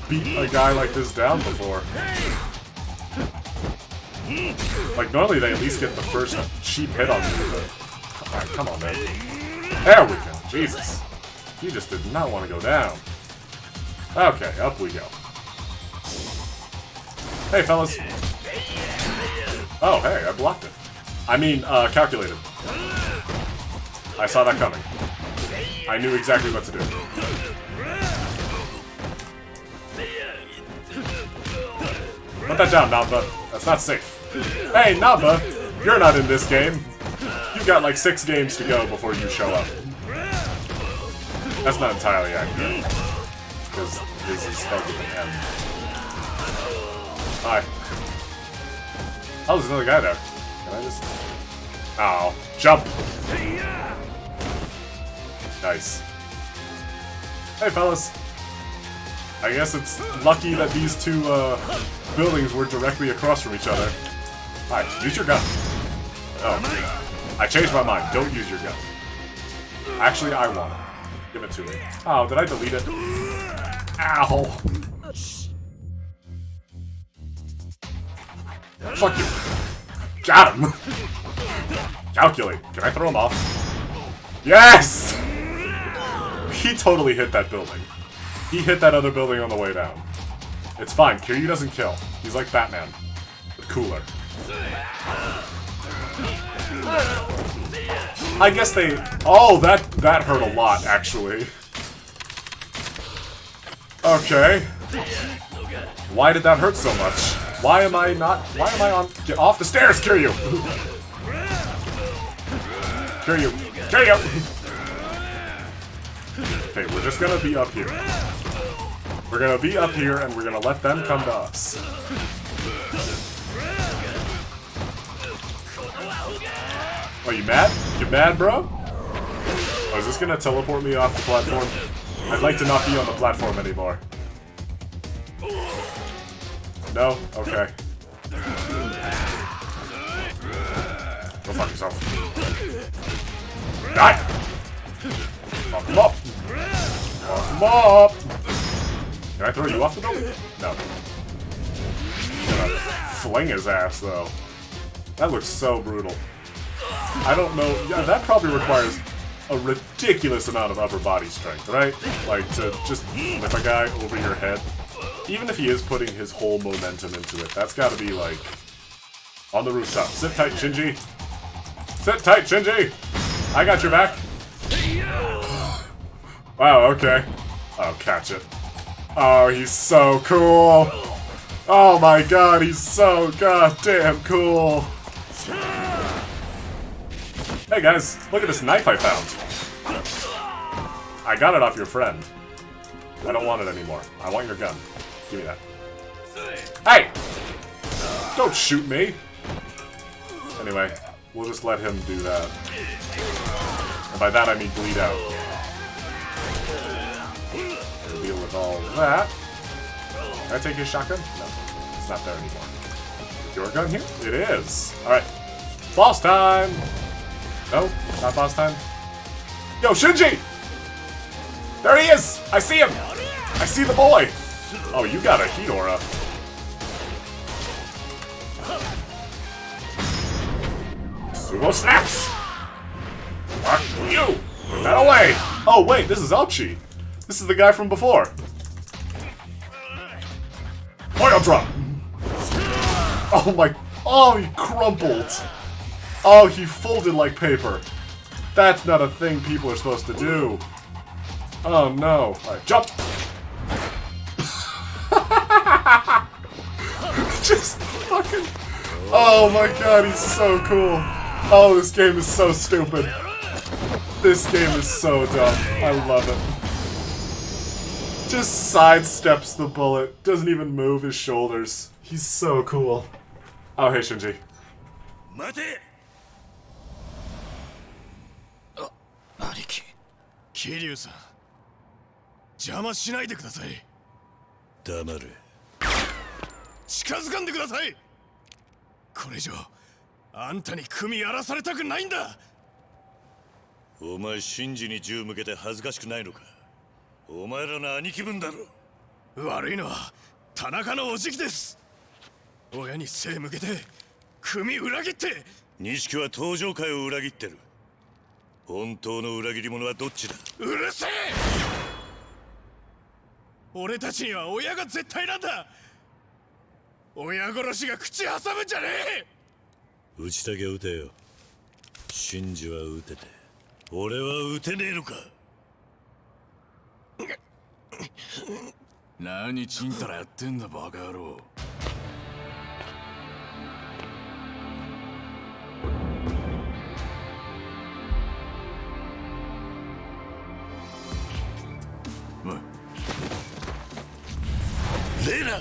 beat a guy like this down before. Like, normally they at least get the first cheap hit on me, but... Alright, come on, man. There we go. Jesus. He just did not want to go down. Okay, up we go. Hey, fellas. Oh, hey, I blocked it. I mean, calculated. I saw that coming. I knew exactly what to do. Put that down, Namba. That's not safe. Hey, Namba! You're not in this game. You've got like 6 games to go before you show up. That's not entirely accurate. Because this is spelled with an M. Hi. Oh, there's another guy there. Can I just... Oh, jump! Nice. Hey, fellas. I guess it's lucky that these two buildings were directly across from each other. Hi, use your gun. Oh, I changed my mind. Don't use your gun. Actually, I want it. Give it to me. Oh, did I delete it? Ow. Fuck you. Got him. Calculate. Can I throw him off? Yes! He totally hit that building. He hit that other building on the way down. It's fine. Kiryu doesn't kill. He's like Batman, but cooler. I guess they... Oh, that hurt a lot, actually. Okay. Why did that hurt so much? Why am I on... Get off the stairs, Kiryu! Kiryu! Kiryu! Okay, we're just gonna be up here. We're gonna be up here and we're gonna let them come to us. Oh, you mad? You mad, bro? Oh, is this gonna teleport me off the platform? I'd like to not be on the platform anymore. No? Okay. Go fuck yourself. Die! Fuck him up! Fuck him up! Can I throw you off the building? No. Gonna fling his ass, though. That looks so brutal. I don't know. Yeah, that probably requires a ridiculous amount of upper body strength, right? Like, to just flip a guy over your head. Even if he is putting his whole momentum into it, that's gotta be, like, on the rooftop. Sit tight, Shinji. Sit tight, Shinji! I got your back. Wow, okay. Oh, catch it. Oh, he's so cool. Oh my god, he's so goddamn cool. Hey guys, look at this knife I found. I got it off your friend. I don't want it anymore. I want your gun. Give me that. Hey! Don't shoot me! Anyway, we'll just let him do that. And by that I mean bleed out. We'll deal with all that. Can I take his shotgun? No. It's not there anymore. Your gun here? It is! Alright. Boss time! No? Not boss time? Yo, Shinji! There he is! I see him! I see the boy! Oh, you got a heat aura. Sumo snaps! Fuck you! Put that away! Oh, wait, this is Alchi. This is the guy from before. Oil drop! Oh my... Oh, he crumpled! Oh, he folded like paper. That's not a thing people are supposed to do. Oh no. Alright, jump! Just fucking... Oh my god, he's so cool. Oh, this game is so stupid. This game is so dumb. I love it. Just sidesteps the bullet. Doesn't even move his shoulders. He's so cool. Oh, hey, Shinji. 待て。兄貴、桐生さん、邪魔しないでください。黙れ。近づかんでください。これ以上あんたに組やらされたくないんだ。お前シンジに銃向けて恥ずかしくないのか。お前らの兄貴分だろ。悪いのは田中のおじきです。親に背向けて組裏切って。錦は登場会を裏切ってる。本当の裏切り者はどっちだ。うるせえ。俺たちには親が絶対なんだ。親殺しが口挟むんじゃねえ。打ちたきゃ撃てよ。シンジは撃てて俺は撃てねえのか。何ちんたらやってんだバカ野郎。レイナ、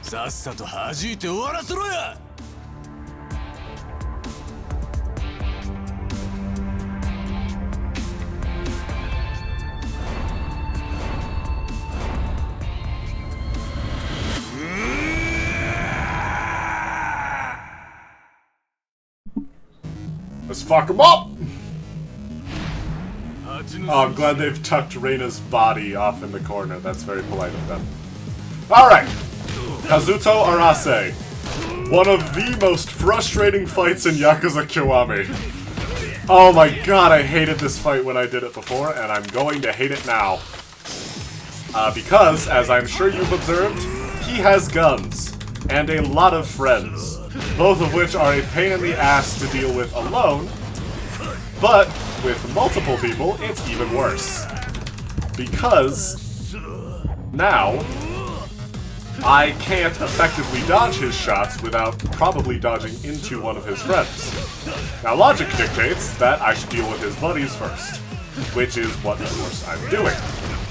さっさと弾いて終わらせろや。Let's fuck him up! Oh, I'm glad they've tucked Reina's body off in the corner. That's very polite of them. Alright! Kazuto Arase. One of the most frustrating fights in Yakuza Kiwami. Oh my god, I hated this fight when I did it before, and I'm going to hate it now. Because, as I'm sure you've observed, he has guns. And a lot of friends. Both of which are a pain in the ass to deal with alone. But with multiple people, it's even worse. Because now I can't effectively dodge his shots without probably dodging into one of his friends. Now logic dictates that I should deal with his buddies first, which is what of course I'm doing.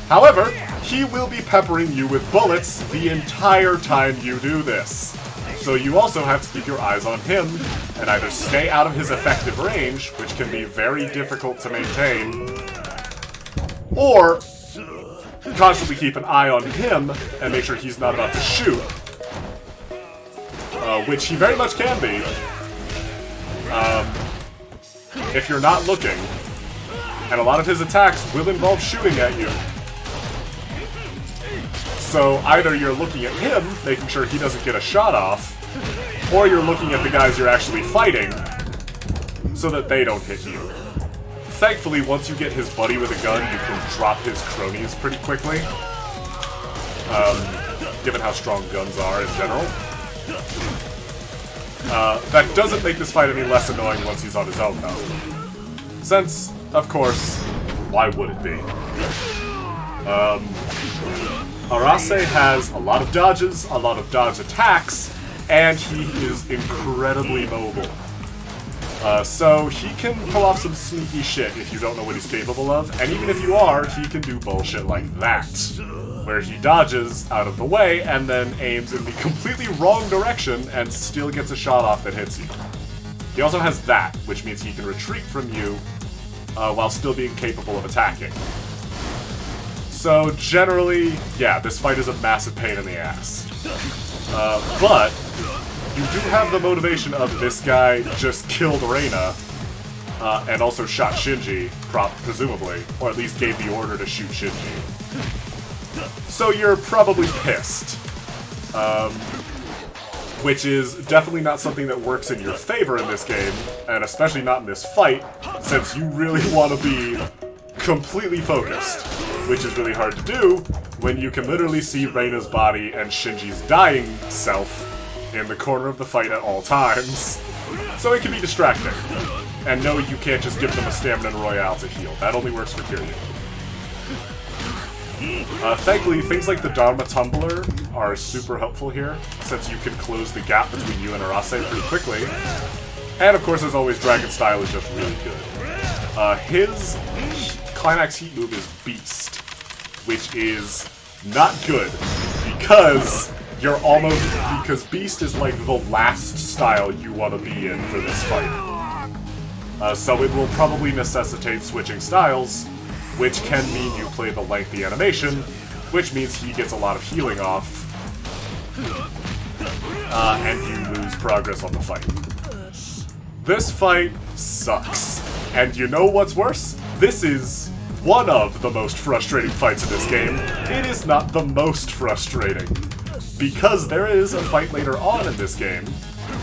However, he will be peppering you with bullets the entire time you do this. So you also have to keep your eyes on him, and either stay out of his effective range, which can be very difficult to maintain, or constantly keep an eye on him and make sure he's not about to shoot, which he very much can be. If you're not looking, and a lot of his attacks will involve shooting at you. So either you're looking at him, making sure he doesn't get a shot off, or you're looking at the guys you're actually fighting, so that they don't hit you. Thankfully, once you get his buddy with a gun, you can drop his cronies pretty quickly, given how strong guns are in general. That doesn't make this fight any less annoying once he's on his own, though. Since, of course, why would it be? Arase has a lot of dodges, a lot of dodge attacks, and he is incredibly mobile. So he can pull off some sneaky shit if you don't know what he's capable of, and even if you are, he can do bullshit like that, where he dodges out of the way and then aims in the completely wrong direction and still gets a shot off that hits you. He also has that, which means he can retreat from you while still being capable of attacking. So generally, yeah, this fight is a massive pain in the ass. But you do have the motivation of this guy just killed Reina, and also shot Shinji, presumably, or at least gave the order to shoot Shinji. So you're probably pissed. Which is definitely not something that works in your favor in this game, and especially not in this fight, since you really want to be completely focused, which is really hard to do when you can literally see Reina's body and Shinji's dying self in the corner of the fight at all times. So it can be distracting. And no, you can't just give them a stamina royale to heal. That only works for Kiryu. Thankfully, things like the Dharma Tumbler are super helpful here, since you can close the gap between you and Arase pretty quickly. And of course, as always, Dragon Style is just really good. His climax heat move is Beast, which is not good, because because Beast is like the last style you want to be in for this fight. So it will probably necessitate switching styles, which can mean you play the lengthy animation, which means he gets a lot of healing off, and you lose progress on the fight. This fight sucks. And you know what's worse? This is one of the most frustrating fights in this game. It is not the most frustrating, because there is a fight later on in this game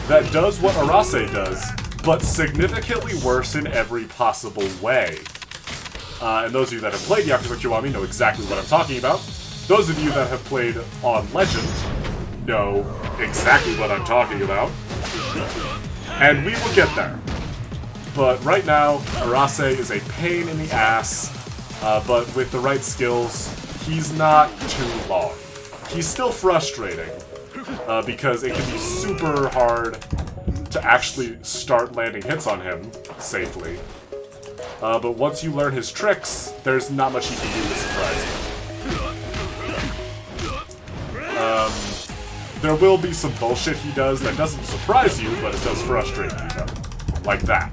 that does what Arase does, but significantly worse in every possible way. And those of you that have played Yakuza Kiwami know exactly what I'm talking about. Those of you that have played on Legend know exactly what I'm talking about. And we will get there. But right now, Arase is a pain in the ass, but with the right skills, he's not too long. He's still frustrating, because it can be super hard to actually start landing hits on him safely. But once you learn his tricks, there's not much he can do to surprise you. There will be some bullshit he does that doesn't surprise you, but it does frustrate you, though. Like that.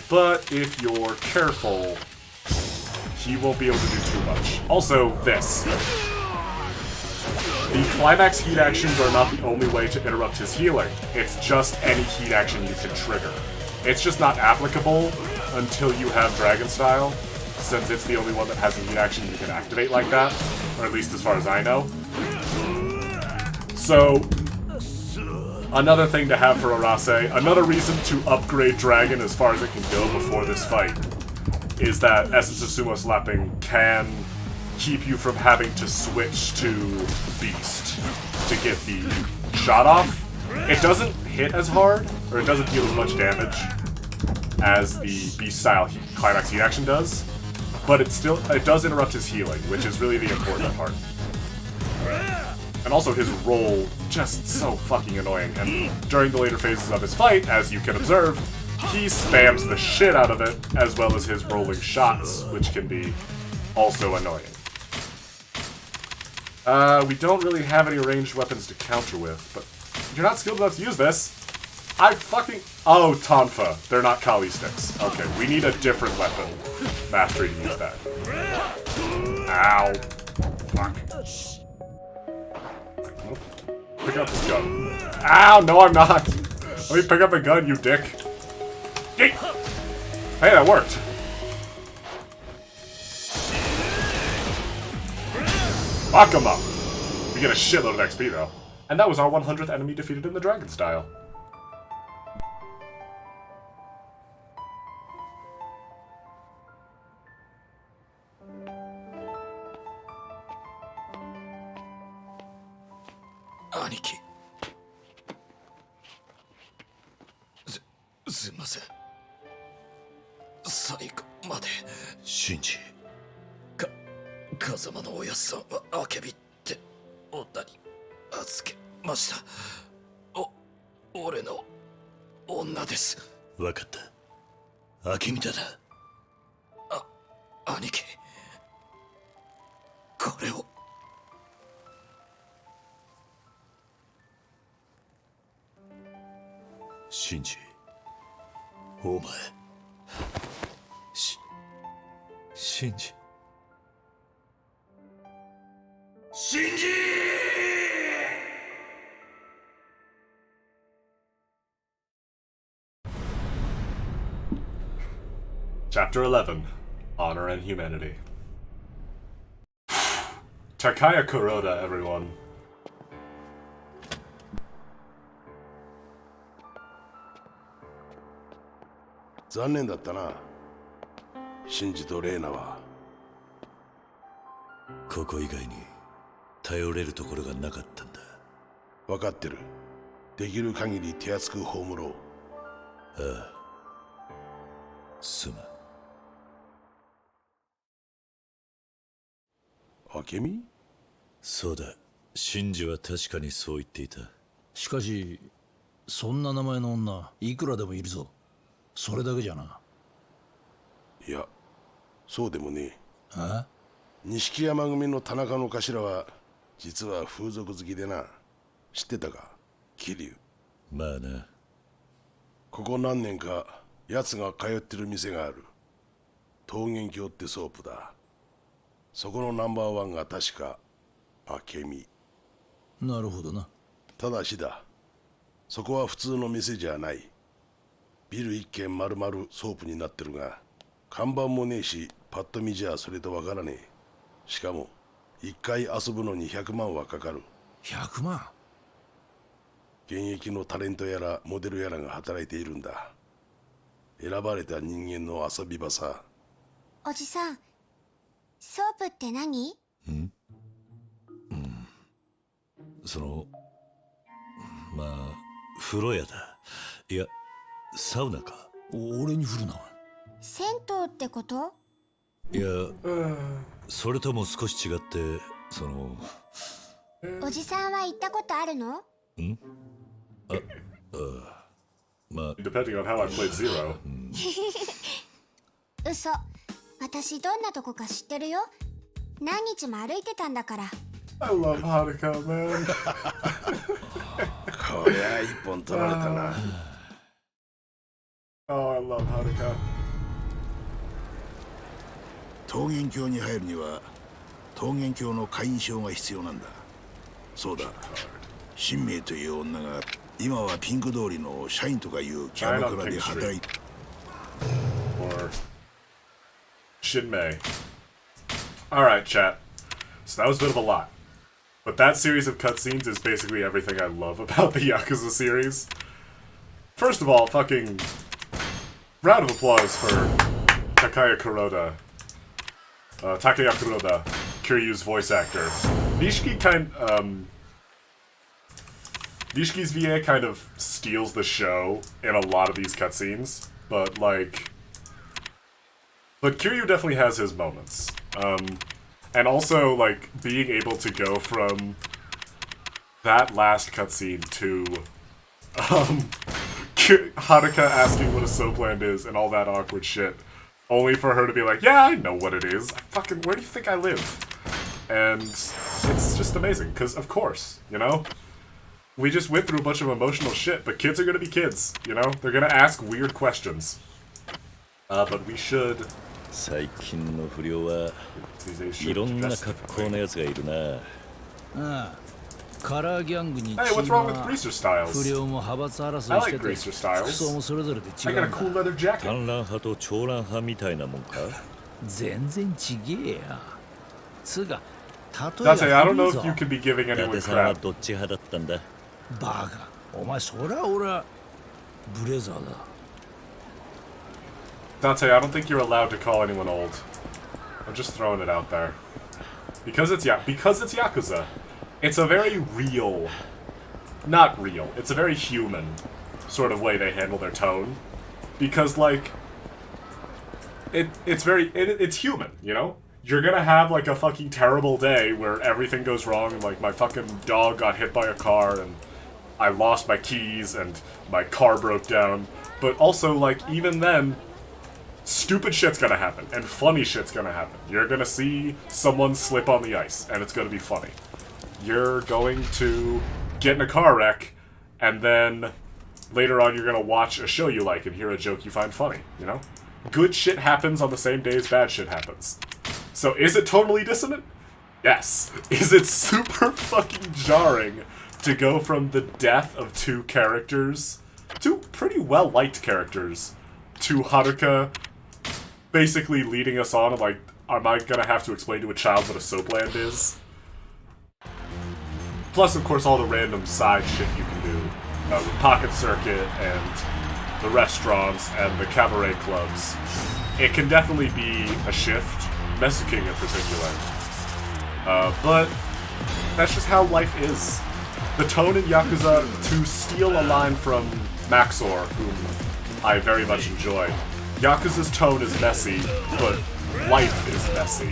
But if you're careful, he won't be able to do too much. Also, this. The climax heat actions are not the only way to interrupt his healing. It's just any heat action you can trigger. It's just not applicable until you have Dragon Style, since it's the only one that has a heat action you can activate like that, or at least as far as I know. So, another thing to have for Arase, another reason to upgrade Dragon as far as it can go before this fight, is that Essence of Sumo Slapping can keep you from having to switch to Beast to get the shot off. It doesn't hit as hard, or it doesn't deal as much damage as the Beast style climax heat action does, but it does interrupt his healing, which is really the important part. And also his roll, just so fucking annoying, and during the later phases of his fight, as you can observe, he spams the shit out of it, as well as his rolling shots, which can be also annoying. We don't really have any ranged weapons to counter with, but you're not skilled enough to use this. I fucking... Oh, Tonfa. They're not Kali sticks. Okay, we need a different weapon. Mastery to use that. Ow. Fuck. Pick up this gun. Ow, no I'm not. Let me pick up a gun, you dick. Yeet. Hey, that worked. Fuck him up. We get a shitload of XP though. And that was our 100th enemy defeated in the dragon style. Aniki. すいません。最後まで。シンジ。風間のおやっさんはアケビって女に預けました。俺の女です。わかった。アケミだな。兄貴。これを。シンジ。お前。シンジ。シンジChapter 11 Honor and Humanity. Takaya Kuroda, everyone. 残念だったな。シンジとレイナは。ここ以外に頼れるところがなかったんだ。分かってる。できる限り手厚く葬ろう。ああ。すまん。明美？そうだ。シンジは確かにそう言っていた。しかし、そんな名前の女、いくらでもいるぞ。それだけじゃな。いや、そうでもねえ。あ？錦山組の田中の頭は、実は風俗好きでな。知ってたか？桐生。まあな。ここ何年か、奴が通ってる店がある。桃源郷ってソープだ。そこのナンバーワンが確か、明美。なるほどな。ただしだ。そこは普通の店じゃない。ビル一軒丸々ソープになってるが、看板もねえし、パッと見じゃそれとわからねえ。しかも、一回遊ぶのに100万はかかる。100万？現役のタレントやらモデルやらが働いているんだ。選ばれた人間の遊び場さ。おじさん、ソープって何？まあ、風呂屋だ。いや、サウナか。俺に振るな。銭湯ってこと？いや、それとも少し違って、おじさんは行ったことあるの？まあ、Depending on how I played Zero. 嘘。私どんなとこか知ってるよ。何日も歩いてたんだから。I love Haruka, man. こりゃ一本取られたな。Oh, I love Haruka. 桃源郷に入るには桃源郷の会員証が必要なんだ。そうだ。新明という女が今はピンク通りの社員とかいうキャバクラで働いて。Or Shinmei. Alright, chat. So that was a bit of a lot. But that series of cutscenes is basically everything I love about the Yakuza series. First of all, fucking round of applause for Takaya Kuroda. Takaya Kuroda, Kiryu's voice actor. Nishiki's VA kind of steals the show in a lot of these cutscenes, but Kiryu definitely has his moments. And also, like, being able to go from that last cutscene to, Haruka asking what a soapland is and all that awkward shit, only for her to be like, yeah, I know what it is. Where do you think I live? And it's just amazing, because of course, you know? We just went through a bunch of emotional shit, but kids are gonna be kids, you know? They're gonna ask weird questions. But we should... 最近の不良はいろんな格好のやつがいるな。ああ、カラーギャングに Hey, what's wrong with Greaser 不 Styles? 良も派閥争 I いして like て Greaser 服装 Styles. もそれぞれで違 I う got a ん cool だ leather jacket. 反乱派と長乱派みたいなもんか。全然ちげえやつうか例 Dante, え I ば don't 古 know いぞ if you could be giving 伊 anyone 達さんは crap. どっち派だったんだ。バカお前そりゃ俺はブレザーだ Dante, I don't think you're allowed to call anyone old. I'm just throwing it out there. Because it's Yakuza, it's a very real... Not real, it's a very human sort of way they handle their tone. Because, like... It's human, you know? You're gonna have, like, a fucking terrible day where everything goes wrong and, like, my fucking dog got hit by a car and I lost my keys and my car broke down. But also, like, even then... Stupid shit's gonna happen, and funny shit's gonna happen. You're gonna see someone slip on the ice, and it's gonna be funny. You're going to get in a car wreck, and then later on you're gonna watch a show you like and hear a joke you find funny, you know? Good shit happens on the same days bad shit happens. So is it totally dissonant? Yes. Is it super fucking jarring to go from the death of two characters, two pretty well-liked characters, to Haruka basically leading us on, like, am I gonna have to explain to a child what a soapland is? Plus, of course, all the random side shit you can do with Pocket Circuit and the restaurants and the cabaret clubs. It can definitely be a shift, Mesa King in particular. But that's just how life is. The tone in Yakuza, to steal a line from Maxor, whom I very much enjoy, Yakuza's tone is messy, but life is messy.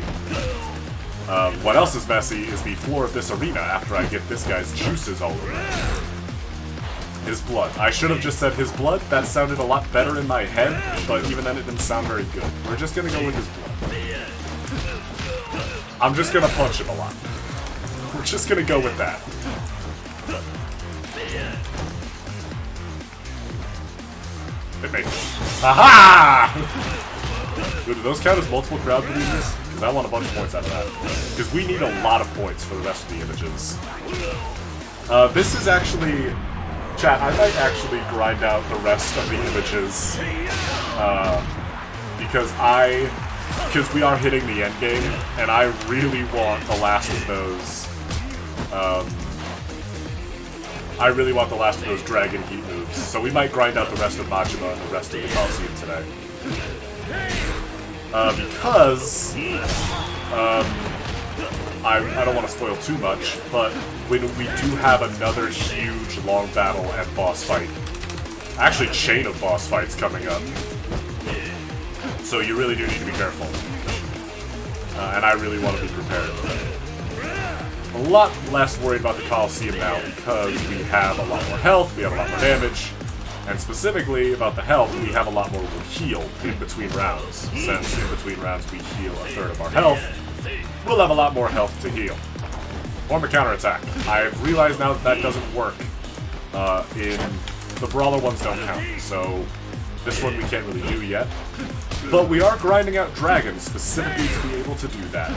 What else is messy is the floor of this arena after I get this guy's juices all over it. His blood. I should have just said his blood. That sounded a lot better in my head, but even then it didn't sound very good. We're just gonna go with his blood. I'm just gonna punch him a lot. We're just gonna go with that. It makes it. Aha! Dude, do those count as multiple crowd producers? Because I want a bunch of points out of that. Because we need a lot of points for the rest of the images. This is actually... Chat, I might actually grind out the rest of the images. Because we are hitting the end game, and I really want the last of those... I really want the last of those Dragon Heat moves, so we might grind out the rest of Majima and the rest of the Coliseum today. Because... I don't want to spoil too much, but when we do have another huge long battle and boss fight, actually chain of boss fights coming up, so you really do need to be careful. And I really want to be prepared. A lot less worried about the Coliseum now because we have a lot more health, we have a lot more damage, and specifically about the health, we have a lot more heal in between rounds. Since in between rounds we heal a third of our health, we'll have a lot more health to heal. Form a counterattack. I've realized now that doesn't work. In the brawler ones don't count, so this one we can't really do yet. But we are grinding out dragons specifically to be able to do that.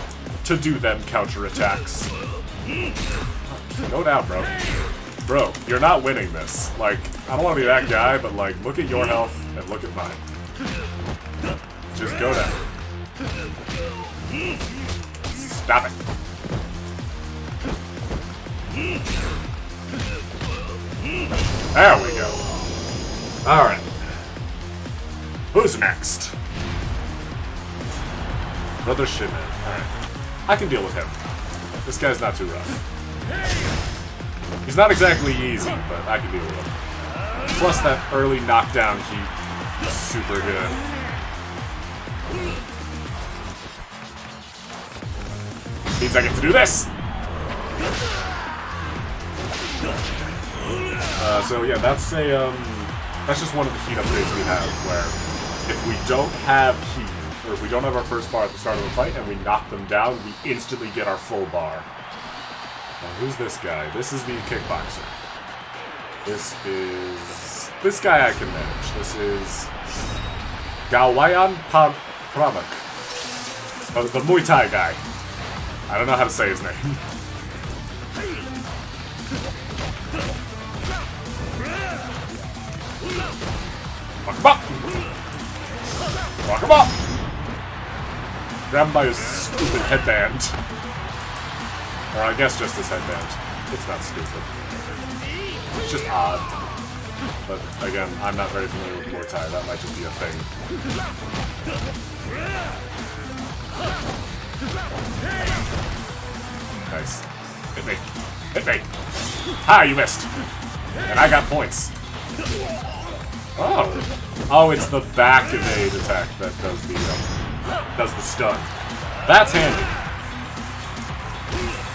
To do them counterattacks. Go down, bro. Bro, you're not winning this. Like, I don't want to be that guy, but like, look at your health and look at mine. Just go down. Stop it. There we go. Alright. Who's next? Brother Shimon. Alright. I can deal with him. This guy's not too rough. He's not exactly easy, but I can deal with him. Plus that early knockdown heat is super good. Means I get to do this! So yeah, that's just one of the heat upgrades we have, where if we don't have heat, or if we don't have our first bar at the start of the fight and we knock them down, we instantly get our full bar. Now, who's this guy? This is the kickboxer. This guy I can manage. This is Gawayan Pramak. The Muay Thai guy. I don't know how to say his name. Fuck him up! Fuck him up! Grab him by his stupid headband. Or I guess just his headband. It's not stupid. It's just odd. But again, I'm not very familiar with Muay Thai. That might just be a thing. Nice. Hit me. Hit me. Ha! You missed. And I got points. Oh. Oh, it's the back evade attack that does the stun. That's handy.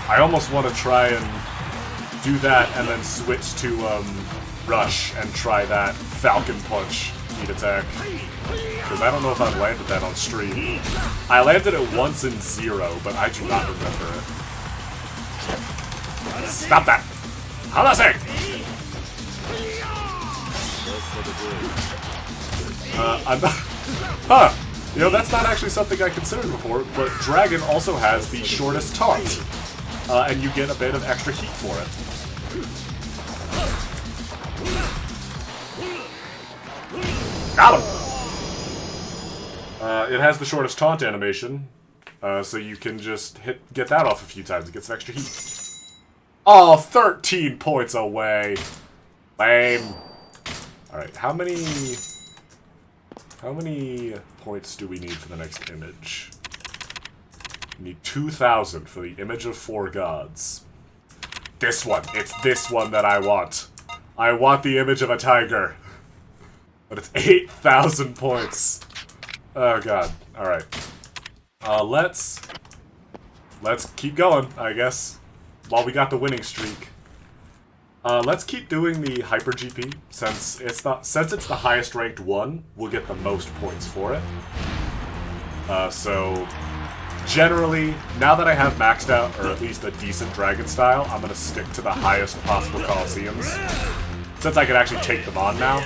I almost want to try and do that and then switch to rush and try that Falcon Punch heat attack. Because I don't know if I've landed that on stream. I landed it once in 0, but I do not remember it. Stop that! Hanase! I'm not... Huh! You know, that's not actually something I considered before, but Dragon also has the shortest taunt. And you get a bit of extra heat for it. Got him! It has the shortest taunt animation, so you can just get that off a few times to get some extra heat. Oh, 13 points away! Lame. Alright, how many points do we need for the next image? We need 2,000 for the image of 4 gods. This one! It's this one that I want! I want the image of a tiger! But it's 8,000 points! Oh god. Alright. Let's keep going, I guess. While we got the winning streak. Let's keep doing the Hyper GP, since it's the highest ranked one, we'll get the most points for it. So generally, now that I have maxed out, or at least a decent dragon style, I'm gonna stick to the highest possible Colosseums, since I can actually take them on now.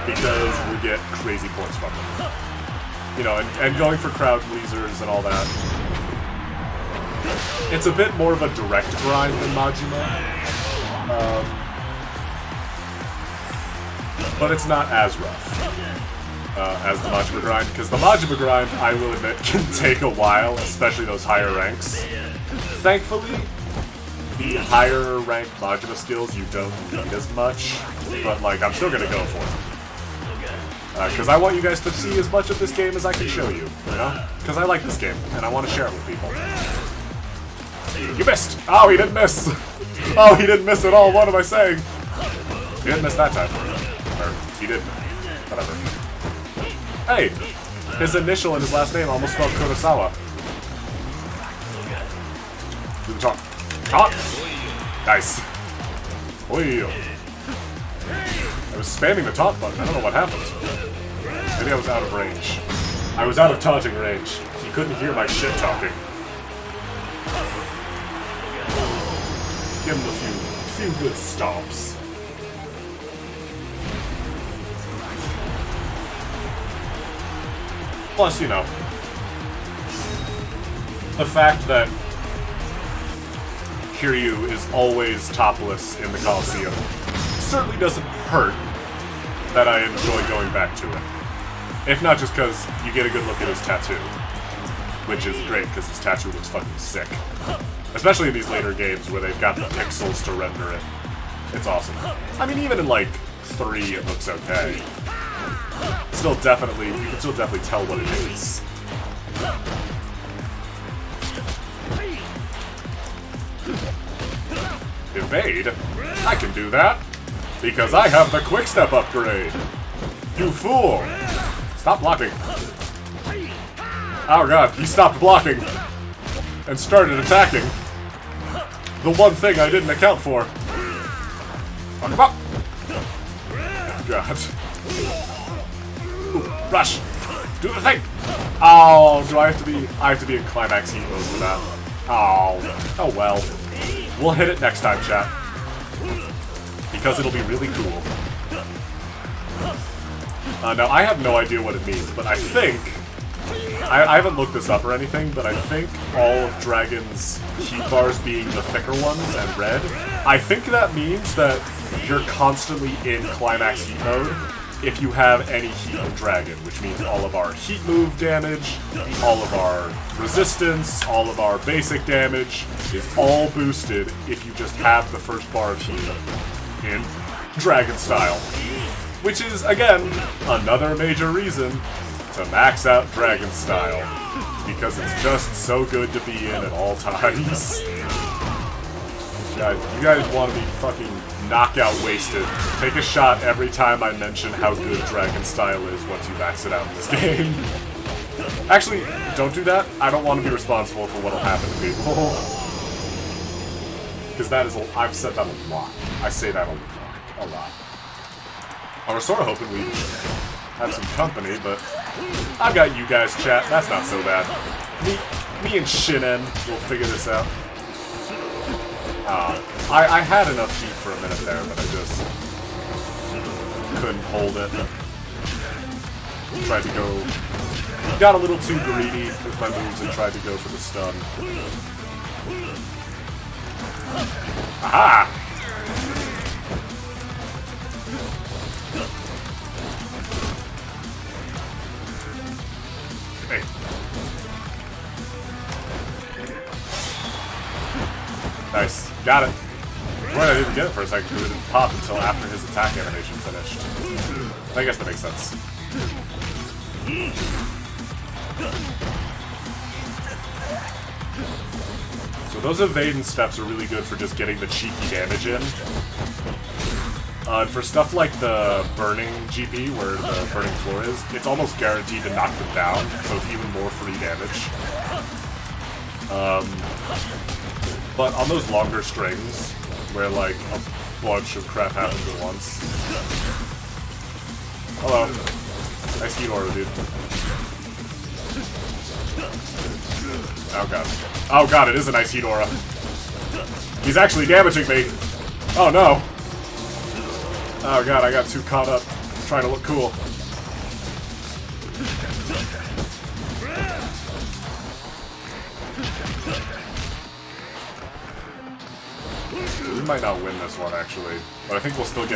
Because we get crazy points from them. You know, and going for crowd pleasers and all that. It's a bit more of a direct grind than Majima. But it's not as rough as the Majima grind, because the Majima grind, I will admit, can take a while, especially those higher ranks. Thankfully, the higher ranked Majima skills you don't need as much, but like, I'm still gonna go for them. Because I want you guys to see as much of this game as I can show you, you know? Because I like this game, and I want to share it with people. You missed! Oh, he didn't miss! Oh, he didn't miss at all, what am I saying? He didn't miss that time. Or, he did. Whatever. Hey! His initial and his last name almost spelled Kurosawa. Do the talk. Talk! Nice. Oi. I was spamming the taunt button, I don't know what happened. Maybe I was out of range. I was out of taunting range. He couldn't hear my shit talking. Give him a few good stomps. Plus, you know, the fact that Kiryu is always topless in the Coliseum certainly doesn't hurt that I enjoy going back to it. If not just because you get a good look at his tattoo. Which is great, because his tattoo looks fucking sick. Especially in these later games where they've got the pixels to render it. It's awesome. I mean, even in, like, 3 it looks okay. Still definitely, you can still definitely tell what it is. Evade? I can do that! Because I have the quick step upgrade! You fool! Stop blocking. Oh god, he stopped blocking. And started attacking. The one thing I didn't account for. Fuck him up! Oh god. Ooh, rush! Do the thing! Oh, do I have to be in climax heat mode for that? Oh. Oh well. We'll hit it next time, chat. Because it'll be really cool. Now, I have no idea what it means, but I think... I haven't looked this up or anything, but I think all of Dragon's heat bars being the thicker ones and red, I think that means that you're constantly in climax heat mode if you have any heat in Dragon, which means all of our heat move damage, all of our resistance, all of our basic damage is all boosted if you just have the first bar of heat in Dragon style. Which is, again, another major reason to max out Dragon style. It's because it's just so good to be in at all times. You guys want to be fucking knockout wasted. Take a shot every time I mention how good Dragon style is once you max it out in this game. Actually, don't do that. I don't want to be responsible for what'll happen to people. Because that is I've said that a lot. I say that a lot. I was sort of hoping we'd have some company, but I've got you guys, chat. That's not so bad. Me and Shinen will figure this out. I had enough heat for a minute there, but I just couldn't hold it. Tried to go... Got a little too greedy with my moves and tried to go for the stun. Aha! Hey. Nice. Got it. Right, I didn't get it for a second because it didn't pop until after his attack animation finished. I guess that makes sense. So those evading steps are really good for just getting the cheeky damage in. For stuff like the burning GP, where the burning floor is, it's almost guaranteed to knock them down, so it's even more free damage. But on those longer strings, where like a bunch of crap happens at once. Hello. Nice heat aura, dude. Oh god. Oh god, it is a nice heat aura. He's actually damaging me. Oh no. Oh god, I got too caught up trying to look cool. We might not win this one, actually, but I think we'll still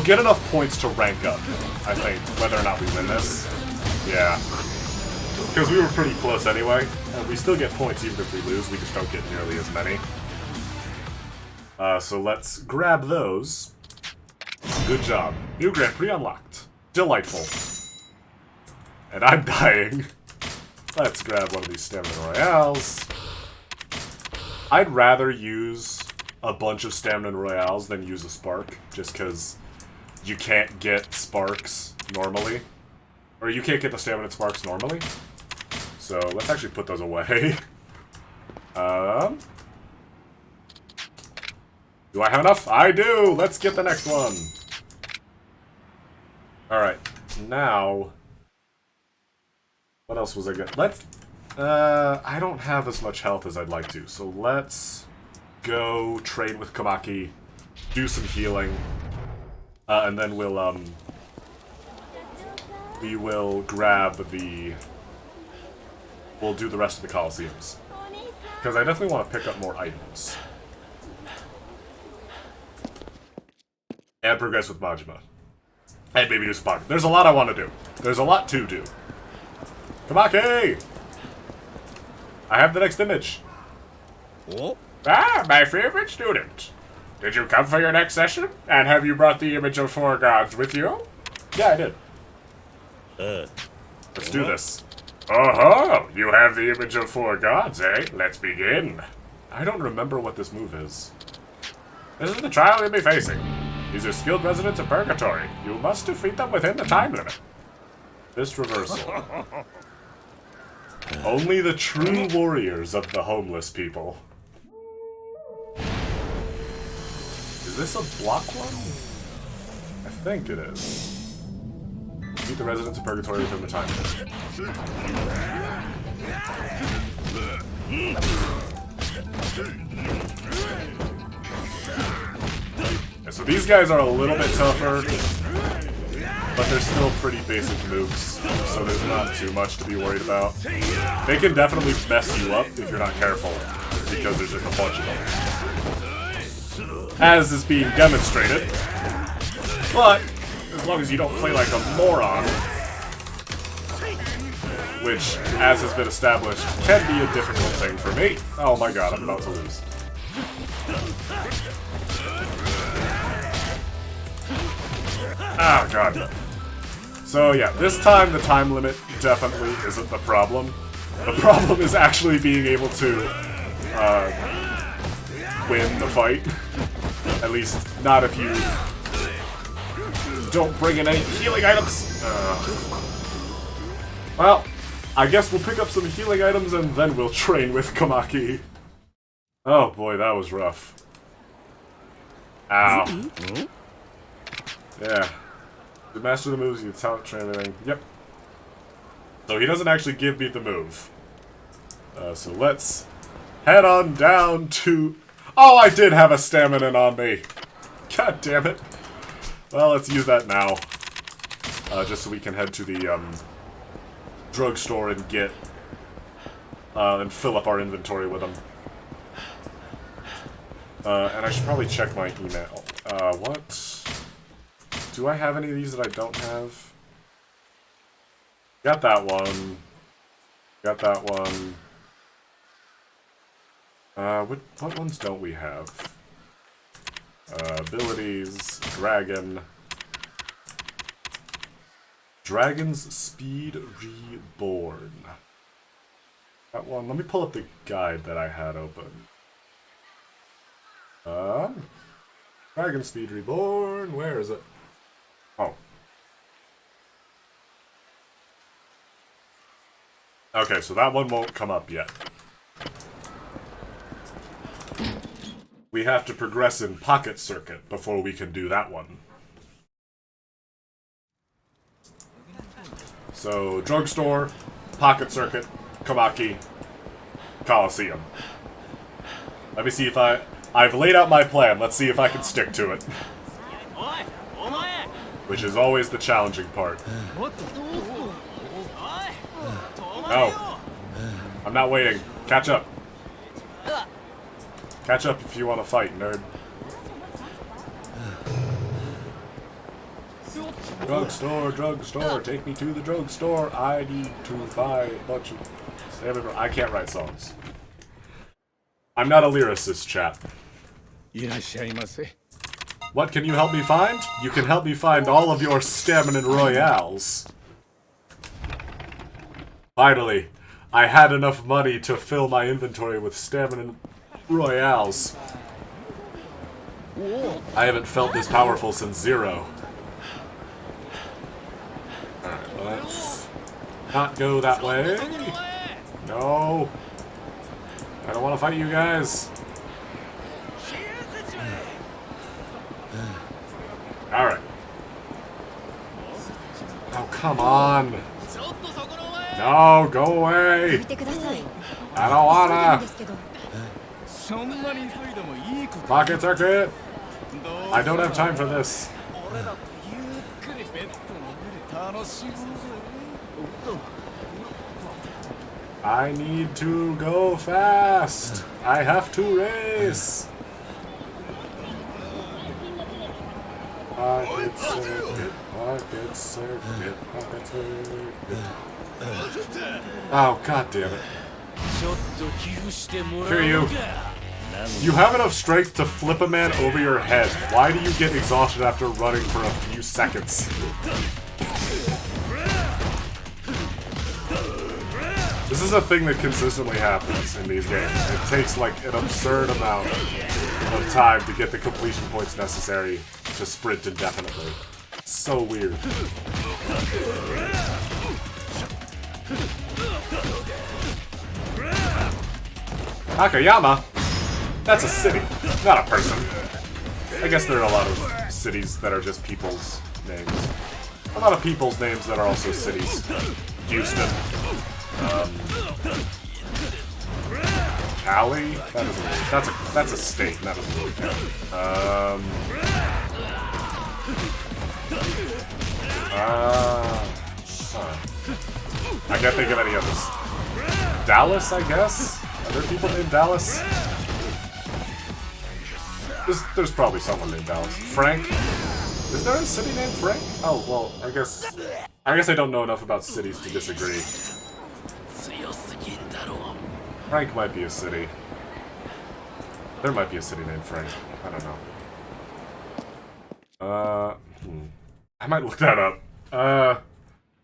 get enough points to rank up, I think, whether or not we win this. Yeah. Because we were pretty close anyway, and we still get points even if we lose, we just don't get nearly as many. So let's grab those. Good job. New Grand Prix unlocked. Delightful. And I'm dying. Let's grab one of these Stamina Royales. I'd rather use a bunch of Stamina Royales than use a Spark, just because you can't get Sparks normally. Or you can't get the Stamina Sparks normally. So let's actually put those away. Do I have enough? I do! Let's get the next one! Alright, now... What else was I gonna... I don't have as much health as I'd like to, so let's go train with Kamaki, do some healing, and then we'll, we will grab the... We'll do the rest of the Colosseums. Because I definitely want to pick up more items. And progress with Majima. And maybe do some pocket. There's a lot I want to do. There's a lot to do. Kamaki! I have the next image. Oh? Ah, my favorite student. Did you come for your next session? And have you brought the image of 4 gods with you? Yeah, I did. Let's do this. Oh-ho! You have the image of 4 gods, eh? Let's begin. I don't remember what this move is. This is the trial you'll be facing. These are skilled residents of Purgatory. You must defeat them within the time limit. This reversal. Only the true warriors of the homeless people. Is this a block one? I think it is. Defeat the residents of Purgatory within the time limit. Yeah, so these guys are a little bit tougher, but they're still pretty basic moves, so there's not too much to be worried about. They can definitely mess you up if you're not careful, because there's just a bunch of them. As is being demonstrated. But, as long as you don't play like a moron, which, as has been established, can be a difficult thing for me. Oh my god, I'm about to lose. Oh god. So yeah, this time the time limit definitely isn't the problem. The problem is actually being able to win the fight. At least not if you don't bring in any healing items. Well, I guess we'll pick up some healing items and then we'll train with Kamaki. Oh boy, that was rough. Ow. Yeah. To master the moves, you talent train everything. Yep. So he doesn't actually give me the move. So let's head on down to... Oh, I did have a stamina on me. God damn it. Well, let's use that now. Just so we can head to the drugstore and get... and fill up our inventory with them. And I should probably check my email. What? Do I have any of these that I don't have? Got that one. Got that one. What ones don't we have? Abilities, Dragon. Dragon's Speed Reborn. That one. Let me pull up the guide that I had open. Dragon Speed Reborn. Where is it? Oh. Okay, so that one won't come up yet. We have to progress in Pocket Circuit before we can do that one. So, Drugstore, Pocket Circuit, Kamaki, Coliseum. Let me see if I've laid out my plan. Let's see if I can stick to it. Which is always the challenging part. No. I'm not waiting. Catch up. Catch up if you want to fight, nerd. Drugstore, drugstore, take me to the drugstore. I need to buy a bunch of... I can't write songs. I'm not a lyricist, chat. What can you help me find? You can help me find all of your stamina royales. Finally, I had enough money to fill my inventory with stamina royales. I haven't felt this powerful since 0. Alright, let's not go that way. No. I don't want to fight you guys. Alright. Oh, come on. No, go away. I don't wanna. Pocket Circuit. I don't have time for this. I need to go fast. I have to race. Pocket Circuit, Pocket Circuit, Pocket Circuit. Oh, god damn it. Here you. You have enough strength to flip a man over your head. Why do you get exhausted after running for a few seconds? This is a thing that consistently happens in these games. It takes like an absurd amount of time to get the completion points necessary to sprint indefinitely. It's so weird. Akayama? That's a city, not a person. I guess there are a lot of cities that are just people's names. A lot of people's names that are also cities. Houston. Cali? That doesn't really, that's a state, that doesn't really count. I can't think of any others. Dallas, I guess? Are there people named Dallas? There's probably someone named Dallas. Frank? Is there a city named Frank? Oh, well, I guess I don't know enough about cities to disagree. Frank might be a city. There might be a city named Frank. I don't know. I might look that up.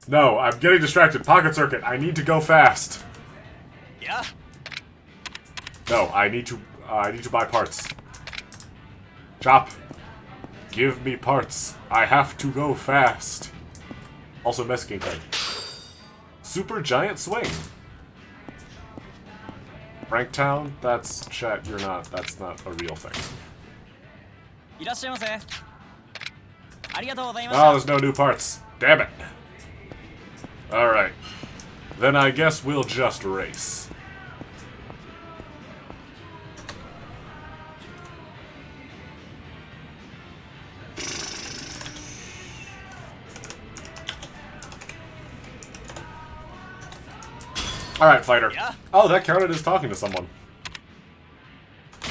No, I'm getting distracted. Pocket circuit. I need to go fast. Yeah. No, I need to buy parts. Chop. Give me parts. I have to go fast. Also, Mexican card. Super giant swing. Franktown? That's chat. That's not a real thing. Oh, there's no new parts. Damn it. Alright. Then I guess we'll just race. Alright, fighter. Yeah? Oh, that counted as talking to someone.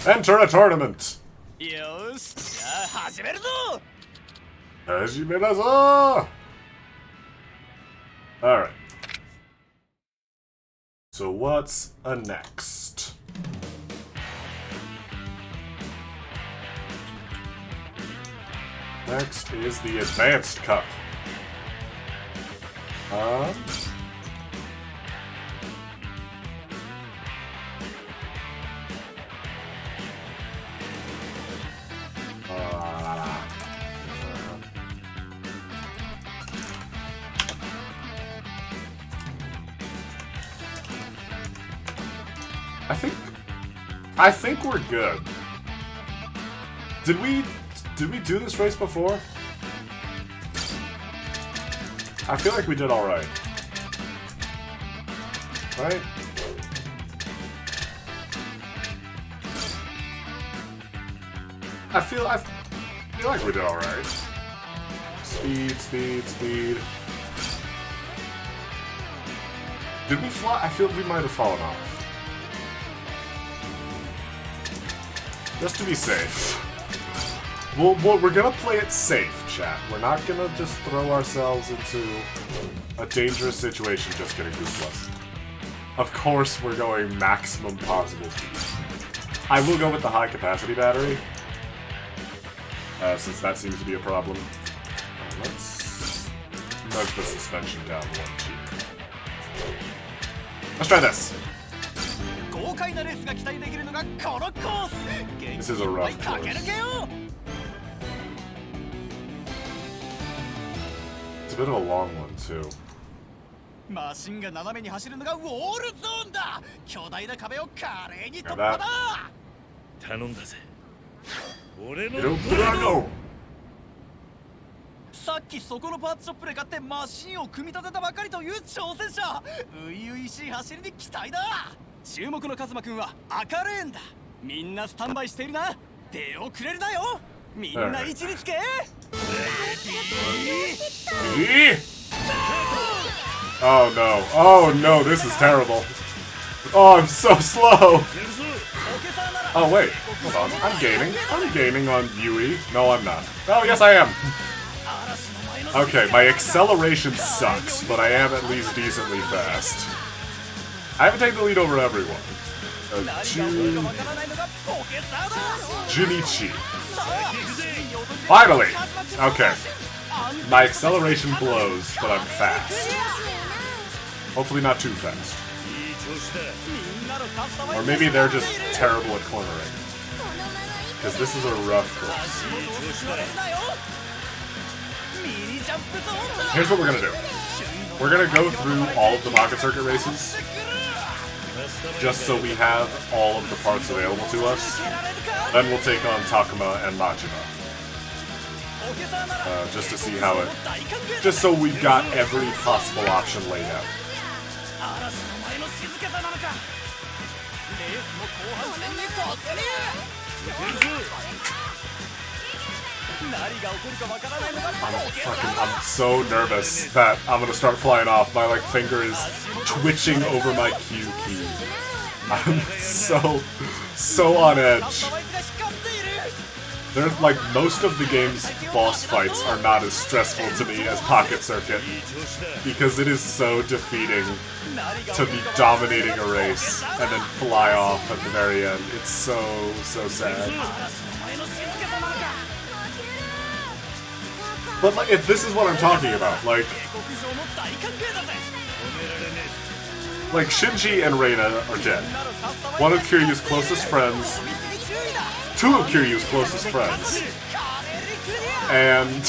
Enter a tournament! Alright. So what's next? Next is the Advanced Cup. I think we're good. Did we do this race before? I feel like we did all right. Right? I feel like we did all right. Speed, speed, speed. Did we fly? I feel we might have fallen off. Just to be safe. We're gonna play it safe, chat. We're not gonna just throw ourselves into a dangerous situation just getting Goosebumps. Of course we're going maximum possible speed. I will go with the high capacity battery. Since that seems to be a problem. Let's nudge the suspension down one cheek. Let's try this. This is a rough course. It's a bit of a long one, too. Grab さっきそこのパーツショップで買ってマシンを組み立てたばかりという挑戦者。初々しい走りに期待だ。注目のカズマくんは赤レーンだ。みんなスタンバイしているな。出遅れるなよ。みんな位置につけ。Oh no. Oh no, this is terrible. Oh, I'm so slow. Oh wait, hold on. I'm gaining on Yui. No, I'm not. Oh, yes I am. Okay, my acceleration sucks, but I am at least decently fast. I haven't taken the lead over everyone. Junichi. Finally! Okay. My acceleration blows, but I'm fast. Hopefully not too fast. Or maybe they're just terrible at cornering. Because this is a rough course. Here's what we're gonna do. We're gonna go through all of the Pocket Circuit races, just so we have all of the parts available to us. Then we'll take on Takuma and Majima. Just to see how it... Just so we've got every possible option laid out. I'm so nervous that I'm gonna start flying off. My like finger is twitching over my Q key. I'm so on edge. There's like most of the game's boss fights are not as stressful to me as Pocket Circuit because it is so defeating to be dominating a race and then fly off at the very end. It's so sad. But like, if this is what I'm talking about, like Shinji and Reina are dead. One of Kiryu's closest friends, two of Kiryu's closest friends, and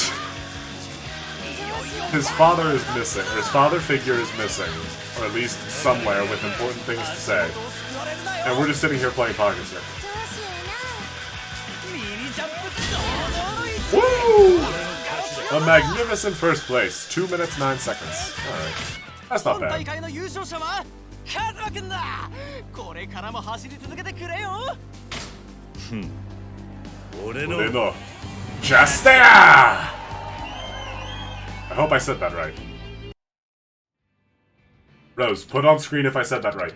his father is missing, or his father figure is missing, or at least somewhere with important things to say. And we're just sitting here playing Pocket Circuit. Woo! A magnificent first place. 2 minutes 9 seconds. Alright. That's not bad. Ureno. Justia! I hope I said that right. Rose, put on screen if I said that right.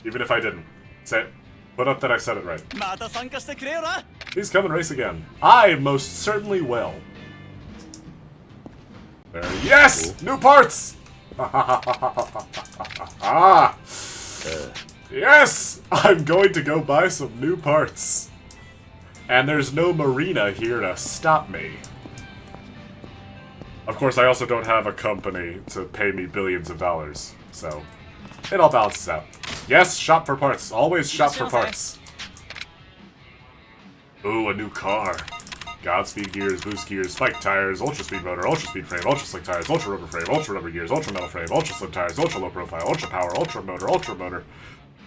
Even if I didn't. Say it. Put up that I said it right. Please come and race again. I most certainly will. There. Yes! New parts! Yes! I'm going to go buy some new parts. And there's no marina here to stop me. Of course, I also don't have a company to pay me billions of dollars, so it all balances out. Yes, shop for parts. Always shop for parts. Ooh, a new car. Godspeed gears, boost gears, spike tires, ultra speed motor, ultra speed frame, ultra slick tires, ultra rubber frame, ultra rubber gears, ultra metal frame, ultra slim tires, ultra low profile, ultra power, ultra motor,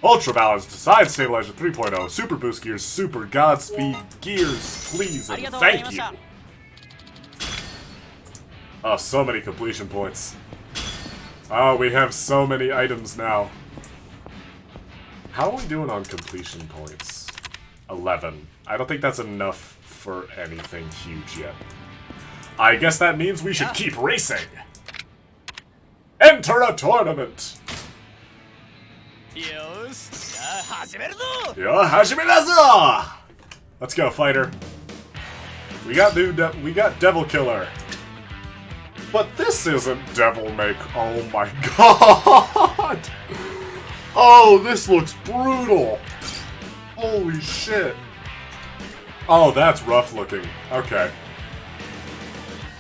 ultra balanced, side stabilizer 3.0, super boost gears, super Godspeed gears, please and thank you. Oh, so many completion points. Oh, we have so many items now. How are we doing on completion points? 11. I don't think that's enough for anything huge yet. I guess that means we should keep racing. Enter a tournament. Let's go, fighter. We got Devil Killer. But this isn't Devil May. Oh my god! Oh, this looks brutal. Holy shit. Oh, that's rough looking. Okay.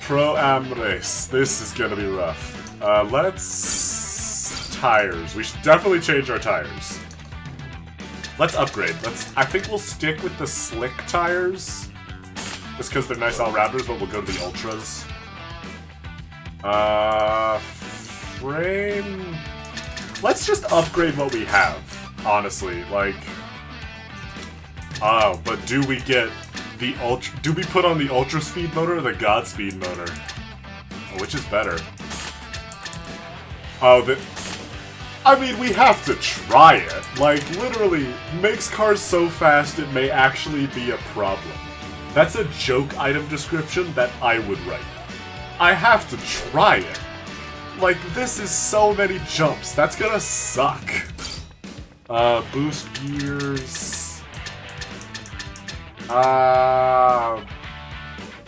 Pro-Am race. This is gonna be rough. Let's... Tires. We should definitely change our tires. Let's upgrade. I think we'll stick with the slick tires. Just because they're nice all-rounders, but we'll go to the ultras. Frame... Let's just upgrade what we have, honestly. Like... Oh, but do we get the ultra... Do we put on the ultra speed motor or the Godspeed motor? Oh, which is better? Oh, I mean, we have to try it. Like, literally, makes cars so fast it may actually be a problem. That's a joke item description that I would write. I have to try it. Like, this is so many jumps. That's gonna suck. Boost gears...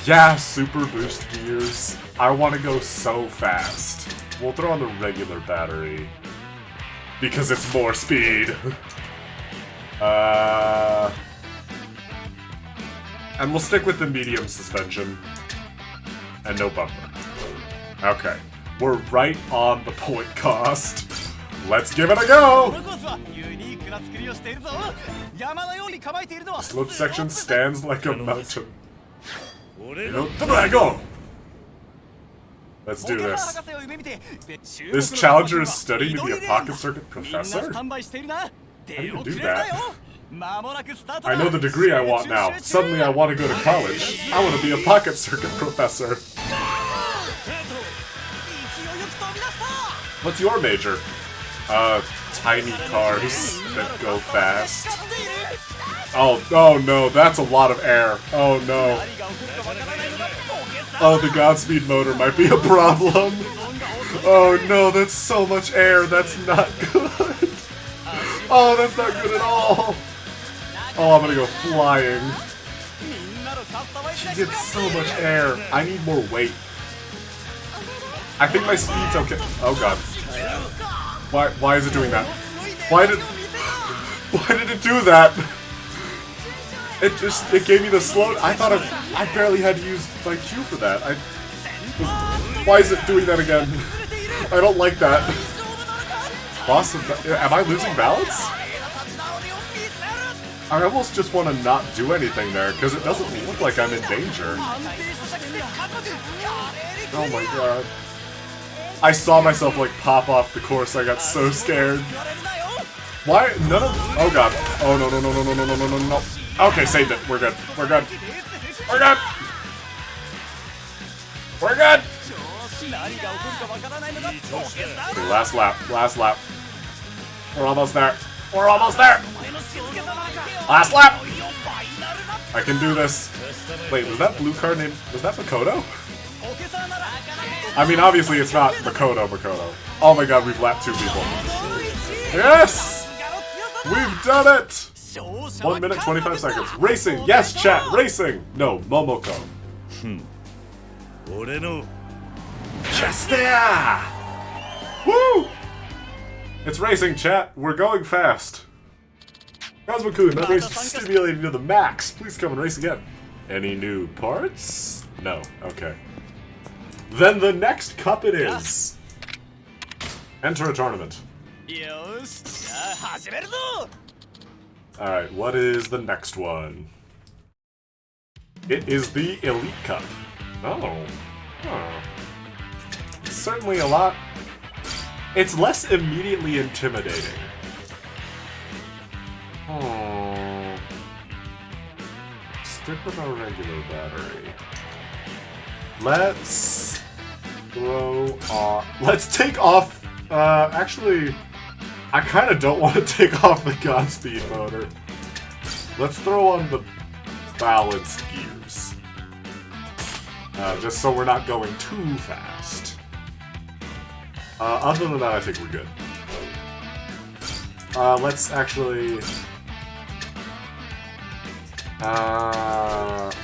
Yeah, super boost gears. I want to go so fast. We'll throw on the regular battery. Because it's more speed. And we'll stick with the medium suspension. And no bumper. Okay. We're right on the point cost. Let's give it a go! The slope section stands like a mountain. Go! Let's do this. This challenger is studying to be a pocket circuit professor? How do you do that? I know the degree I want now. Suddenly I want to go to college. I want to be a pocket circuit professor. What's your major? Tiny cars that go fast. Oh no, that's a lot of air. Oh no. Oh, the Godspeed motor might be a problem. Oh no, that's so much air. That's not good. Oh, that's not good at all. Oh, I'm gonna go flying. She gets so much air. I need more weight. I think my speed's okay. Oh god. Why is it doing that? Why did it do that? It gave me the slow. I thought I barely had to use my Q for that. Why is it doing that again? I don't like that. Am I losing balance? I almost just want to not do anything there because it doesn't look like I'm in danger. Oh my god. I saw myself like pop off the course. I got so scared. Why? None of. Oh god. Oh no. No. Okay, saved it. We're good. We're good. We're good. We're good. Okay, last lap. Last lap. We're almost there. We're almost there. Last lap. I can do this. Wait, was that blue car named? Was that Makoto? I mean, obviously it's not Makoto. Oh my god, we've lapped 2 people. Yes! We've done it! 1 minute, 25 seconds. Racing! Yes, chat! Racing! No, Momoko. Yes, there! Woo! It's racing, chat. We're going fast. Cosmo-kun, that race is stimulating to the max. Please come and race again. Any new parts? No. Okay. Then the next cup it is. Enter a tournament. Alright, what is the next one? It is the Elite Cup. Oh. Huh. It's certainly a lot. It's less immediately intimidating. Oh. Stick with our regular battery. Let's throw off. Let's take off. Actually, I kind of don't want to take off the Godspeed motor. Let's throw on the balanced gears. Just so we're not going too fast. Other than that, I think we're good. Let's actually.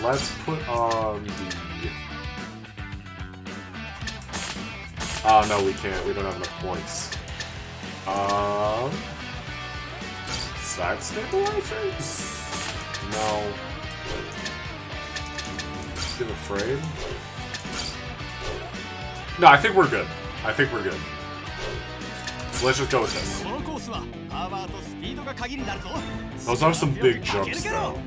Let's put on the. Oh no, we can't. We don't have enough points. Side stabilizers? No. Give a frame? No, I think we're good. I think we're good. So let's just go with this. Those are some big jumps, though.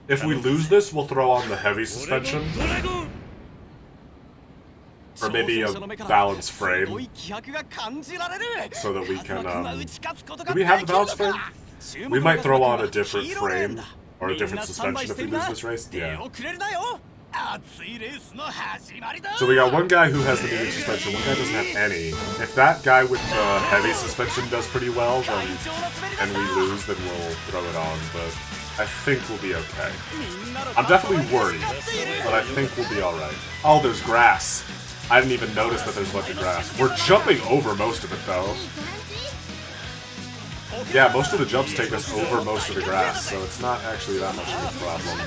If we lose this, we'll throw on the heavy suspension. Or maybe a balanced frame. So that we can, do we have the balanced frame? We might throw on a different frame. Or a different suspension if we lose this race. Yeah. So we got one guy who has the medium suspension, one guy doesn't have any. If that guy with the heavy suspension does pretty well, then, and we lose, then we'll throw it on, but I think we'll be okay. I'm definitely worried, but I think we'll be alright. Oh, there's grass. I didn't even notice that there's a bunch of grass. We're jumping over most of it, though. Yeah, most of the jumps take us over most of the grass, so it's not actually that much of a problem.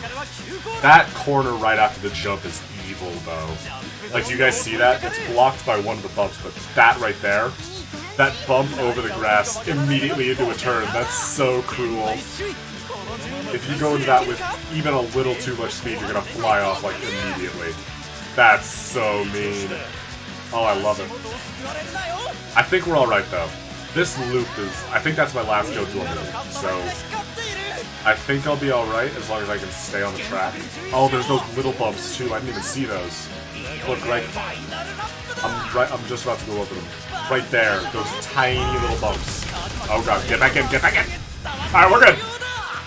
That corner right after the jump is evil, though. Like, do you guys see that? It's blocked by one of the bumps, but that right there, that bump over the grass immediately into a turn, that's so cruel. If you go into that with even a little too much speed, you're gonna fly off, like, immediately. That's so mean. Oh, I love it. I think we're alright, though. This loop is... I think that's my last go-to on the loop, so... I think I'll be alright as long as I can stay on the track. Oh, there's those little bumps, too. I didn't even see those. Look, right... I'm just about to go over them. Right there. Those tiny little bumps. Oh, God. Get back in. Get back in! Alright, we're good!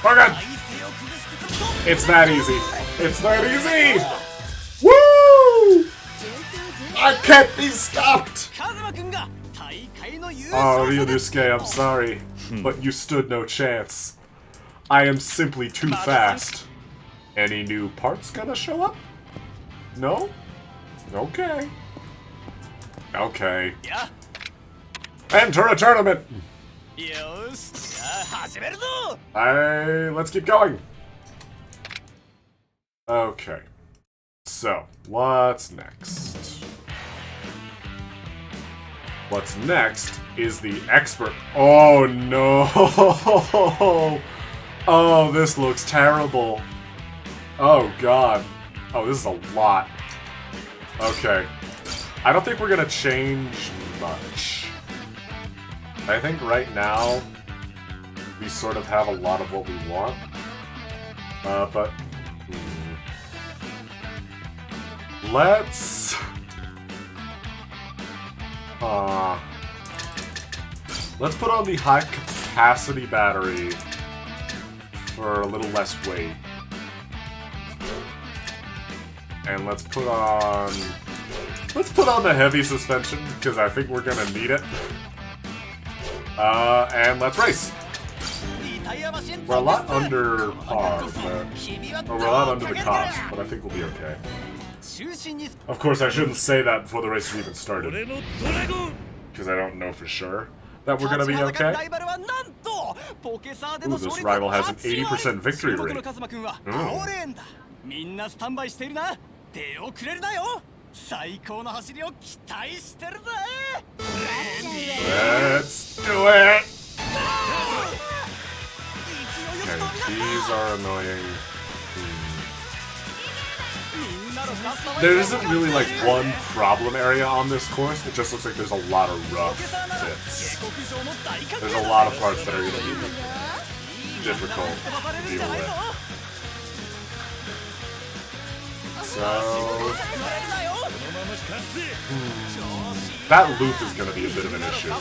We're good! It's that easy. It's that easy! Woo! I can't be stopped! Oh, Ryunosuke, I'm sorry, but you stood no chance. I am simply too fast. Any new parts gonna show up? No? Okay. Okay. Enter a tournament! Let's keep going. Okay. So, what's next? What's next is the expert. Oh no! Oh, this looks terrible. Oh god. Oh, this is a lot. Okay. I don't think we're gonna change much. I think right now we sort of have a lot of what we want. But let's put on the high capacity battery for a little less weight. And let's put on the heavy suspension because I think we're gonna need it. And let's race. We're a lot under par, or we're a lot under the cost, but I think we'll be okay. Of course, I shouldn't say that before the race even started, because I don't know for sure that we're gonna be okay. Ooh, this rival has an 80% victory rate. Ooh. Let's do it! Okay, these are annoying. There isn't really like one problem area on this course, it just looks like there's a lot of rough bits. There's a lot of parts that are going to be difficult to deal with. So... that loop is going to be a bit of an issue.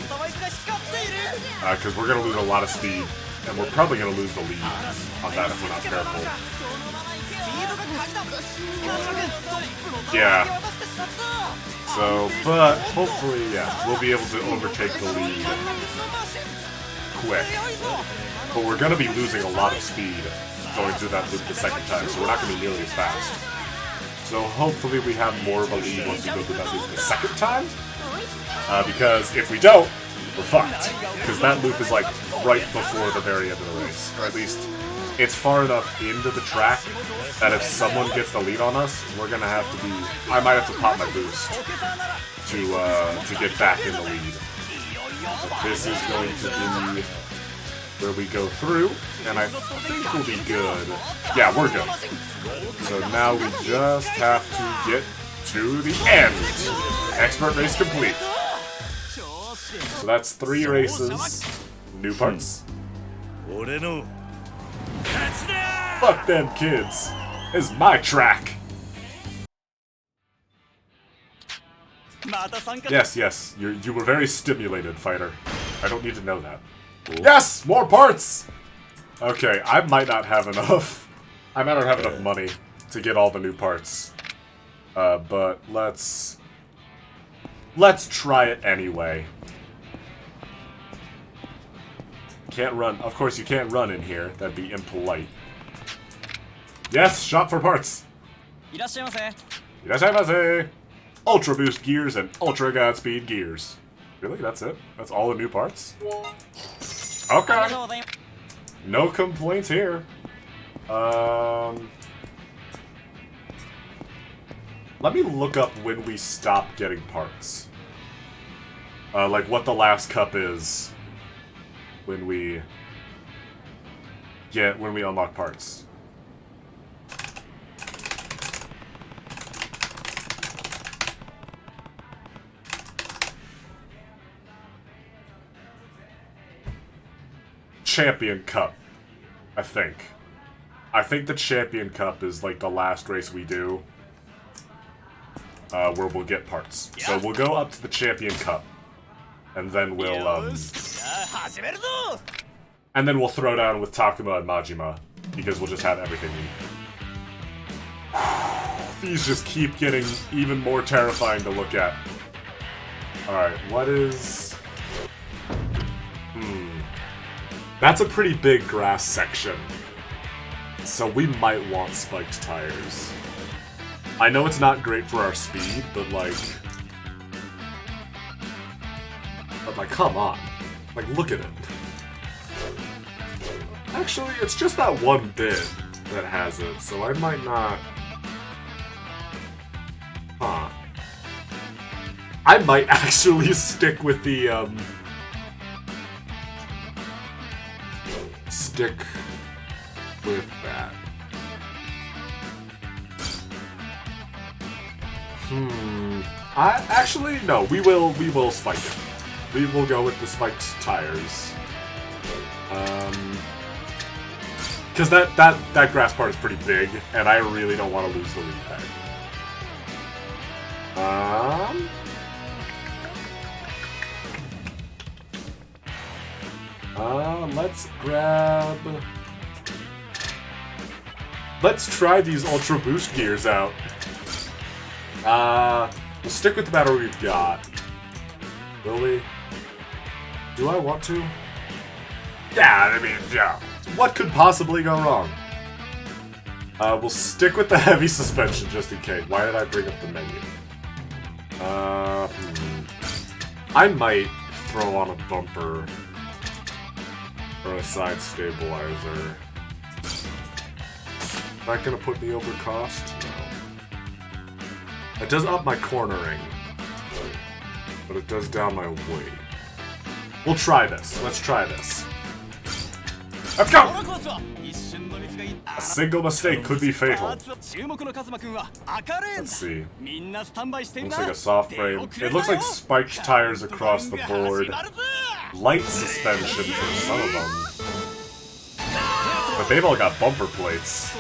Because we're going to lose a lot of speed, and we're probably going to lose the lead on that if we're not careful. Yeah. So, but hopefully, yeah, we'll be able to overtake the lead quick. But we're going to be losing a lot of speed going through that loop the second time, so we're not going to be nearly as fast. So hopefully we have more of a lead once we go through that loop the second time. Because if we don't, we're fucked. Because that loop is like right before the very end of the race. Or at least it's far enough into the track that if someone gets the lead on us, we're gonna have to be... I might have to pop my boost to get back in the lead. So this is going to be where we go through, and I think we'll be good. Yeah, we're good. So now we just have to get to the end. Expert race complete. So that's 3 races. New parts. Fuck them kids. It's my track. Yes, yes. You were very stimulated, fighter. I don't need to know that. Yes! More parts! Okay, I might not have enough. I might not have enough money to get all the new parts. But let's try it anyway. Can't run. Of course you can't run in here. That'd be impolite. Yes, shop for parts. Irashaimase. Ultra boost gears and ultra godspeed gears. Really? That's it? That's all the new parts? Okay. No complaints here. Let me look up when we stop getting parts. Like what the last cup is when we unlock parts. Champion Cup, I think. I think the Champion Cup is like the last race we do where we'll get parts. So we'll go up to the Champion Cup, and then we'll throw down with Takuma and Majima because we'll just have everything we need. These just keep getting even more terrifying to look at. Alright, what is... That's a pretty big grass section. So we might want spiked tires. I know it's not great for our speed, but like, come on. Like, look at it. Actually, it's just that one bit that has it, so I might not... Huh. I might actually stick with the, stick with that. Actually, no, we will spike it. We will go with the spiked tires. Because that grass part is pretty big, and I really don't want to lose the lead there. Let's grab... Let's try these Ultra Boost gears out. We'll stick with the battery we've got. Will we? Do I want to? Yeah, I mean, yeah. What could possibly go wrong? We'll stick with the heavy suspension just in case. Why did I bring up the menu? I might throw on a bumper or a side stabilizer. Is that gonna put me over cost? No. It does up my cornering, but it does down my weight. We'll try this. Let's try this. Let's go! A single mistake could be fatal. Let's see. Looks like a soft frame. It looks like spiked tires across the board. Light suspension for some of them. But they've all got bumper plates.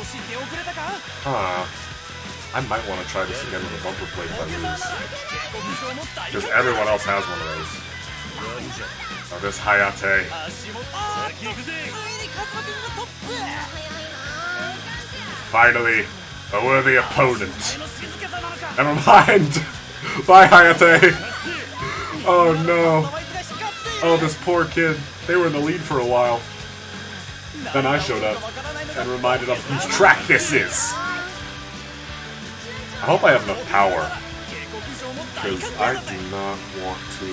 Huh. I might want to try this again with a bumper plate if I lose. Because everyone else has one of those. Oh, this Hayate. Finally, a worthy opponent. Never mind. Bye, Hayate. Oh no. Oh, this poor kid. They were in the lead for a while. Then I showed up and reminded them whose track this is. I hope I have enough power. Because I do not want to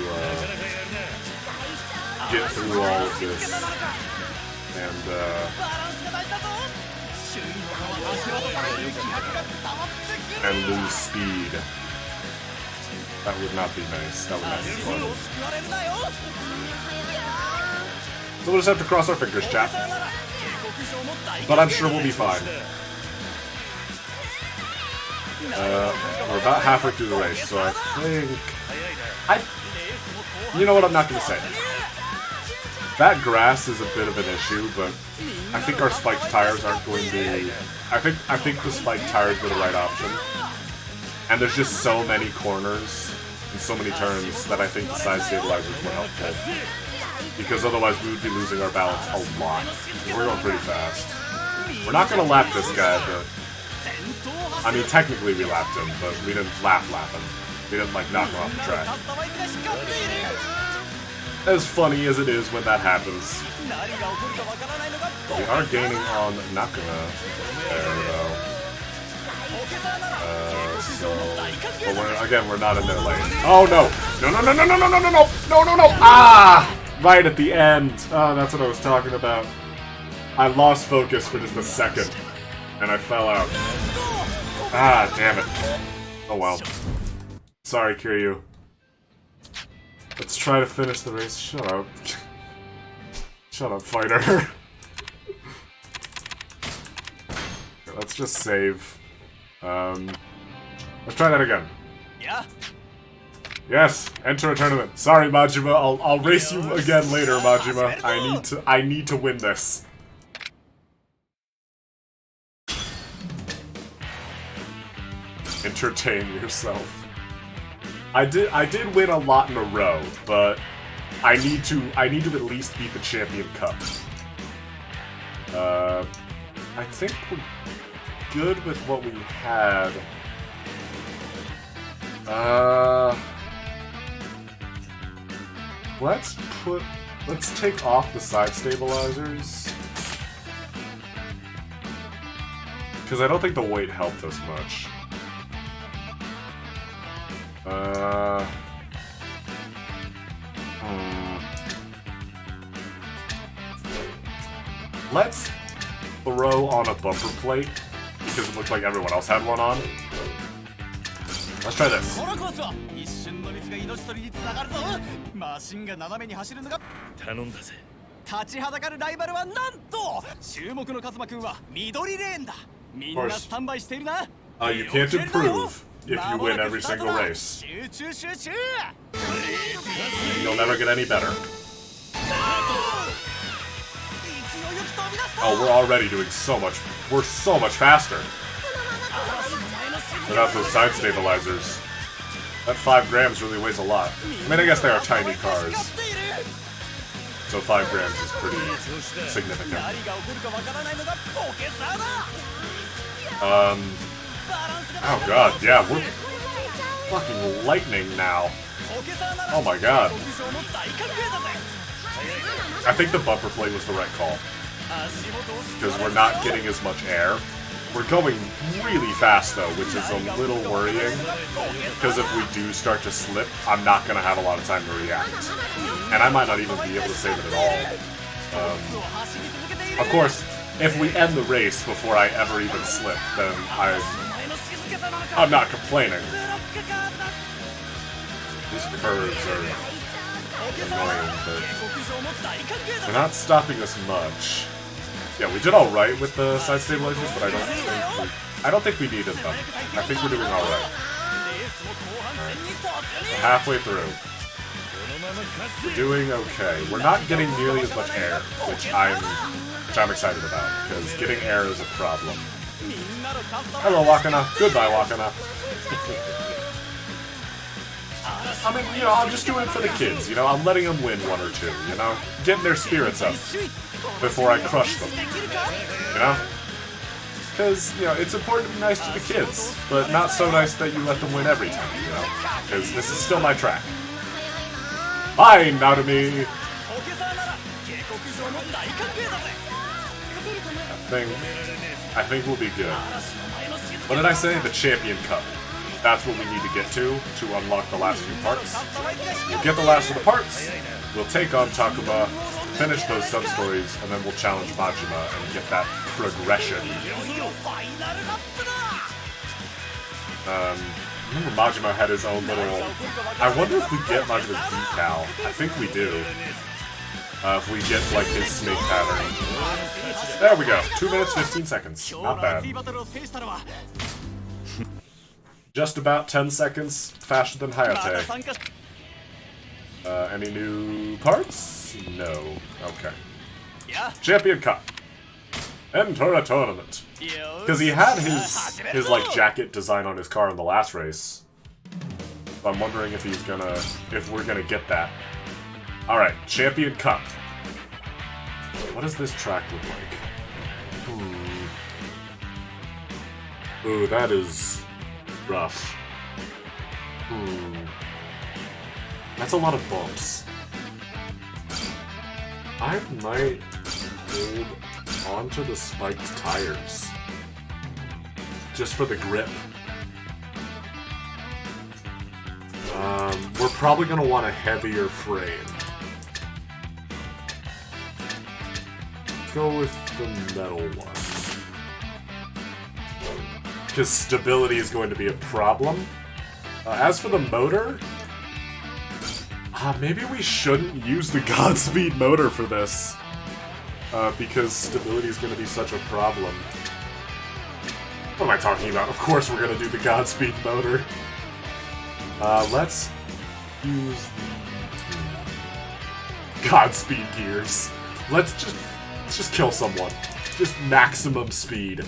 get through all of this and lose speed. That would not be nice. That would not be fun. So we'll just have to cross our fingers, chat. But I'm sure we'll be fine. We're about halfway through the race, so I think... You know what, I'm not going to say. That grass is a bit of an issue, but I think our spiked tires aren't going to be... I think the spiked tires were the right option. And there's just so many corners and so many turns that I think the side stabilizers were helpful. Because otherwise we would be losing our balance a lot. We're going pretty fast. We're not going to lap this guy, but... I mean, technically we lapped him, but we didn't lap him. We didn't, like, knock him off the track. As funny as it is when that happens. We are gaining on Nakuna there, though. But we're not in their lane. Oh, no! No! Ah! Right at the end. Oh, that's what I was talking about. I lost focus for just a second, and I fell out. Ah, damn it. Oh well. Sorry, Kiryu. Let's try to finish the race. Shut up. Shut up, fighter. Let's just save. Let's try that again. Yeah. Yes, enter a tournament. Sorry, Majima. I'll race you again later, Majima. I need to win this. Entertain yourself. I did win a lot in a row, but I need to at least beat the Champion Cup. I think we're good with what we had. Let's take off the side stabilizers. Because I don't think the weight helped us much. Let's throw on a bumper plate, because it looks like everyone else had one on. Let's try this. 一瞬のミスが命取りにつながるぞ。マシンが斜めに走るのが頼んだぜ。立ちはだかるライバルはなんと注目のカズマくんは緑レーンだ。みんなスタンバイしているな。You can't improve if you win every single race. 集中集中。 You'll never get any better. Oh, we're already doing so much. We're so much faster. Without those side stabilizers. That 5 grams really weighs a lot. I mean, I guess they are tiny cars. So 5 grams is pretty significant. Oh god, yeah, we're fucking lightning now. Oh my god. I think the bumper plate was the right call. Because we're not getting as much air. We're going really fast though, which is a little worrying. Because if we do start to slip, I'm not going to have a lot of time to react. And I might not even be able to save it at all. Of course, if we end the race before I ever even slip, then I'm not complaining. These curves are annoying, but they're not stopping us much. Yeah, we did all right with the side stabilizers, but I don't think we needed them. I think we're doing all right. We're halfway through. We're doing okay. We're not getting nearly as much air, which I'm excited about, because getting air is a problem. Hello, Wakana. Goodbye, Wakana. I mean, you know, I'm just doing it for the kids, you know? I'm letting them win 1 or 2, you know? Getting their spirits up before I crush them, you know? Because, you know, it's important to be nice to the kids, but not so nice that you let them win every time, you know? Because this is still my track. Bye, Narumi! I think we'll be good. What did I say? The Champion Cup. That's what we need to get to unlock the last few parts. We'll get the last of the parts, we'll take on Takuma, finish those sub-stories, and then we'll challenge Majima and get that progression. Remember Majima had his own little... I wonder if we get Majima's decal. I think we do. If we get, like, his snake pattern. There we go. 2 minutes, 15 seconds. Not bad. Just about 10 seconds faster than Hayate. Any new parts? No. Okay. Champion Cup. Enter a tournament. Because he had his like jacket design on his car in the last race. So I'm wondering if we're gonna get that. Alright, Champion Cup. What does this track look like? Ooh, that is rough. That's a lot of bumps. I might hold onto the spiked tires. Just for the grip. We're probably gonna want a heavier frame. Go with the metal one. Because stability is going to be a problem. As for the motor, maybe we shouldn't use the Godspeed motor for this. Because stability is going to be such a problem. What am I talking about? Of course we're going to do the Godspeed motor. Let's use the Godspeed gears. Let's just kill someone. Just maximum speed.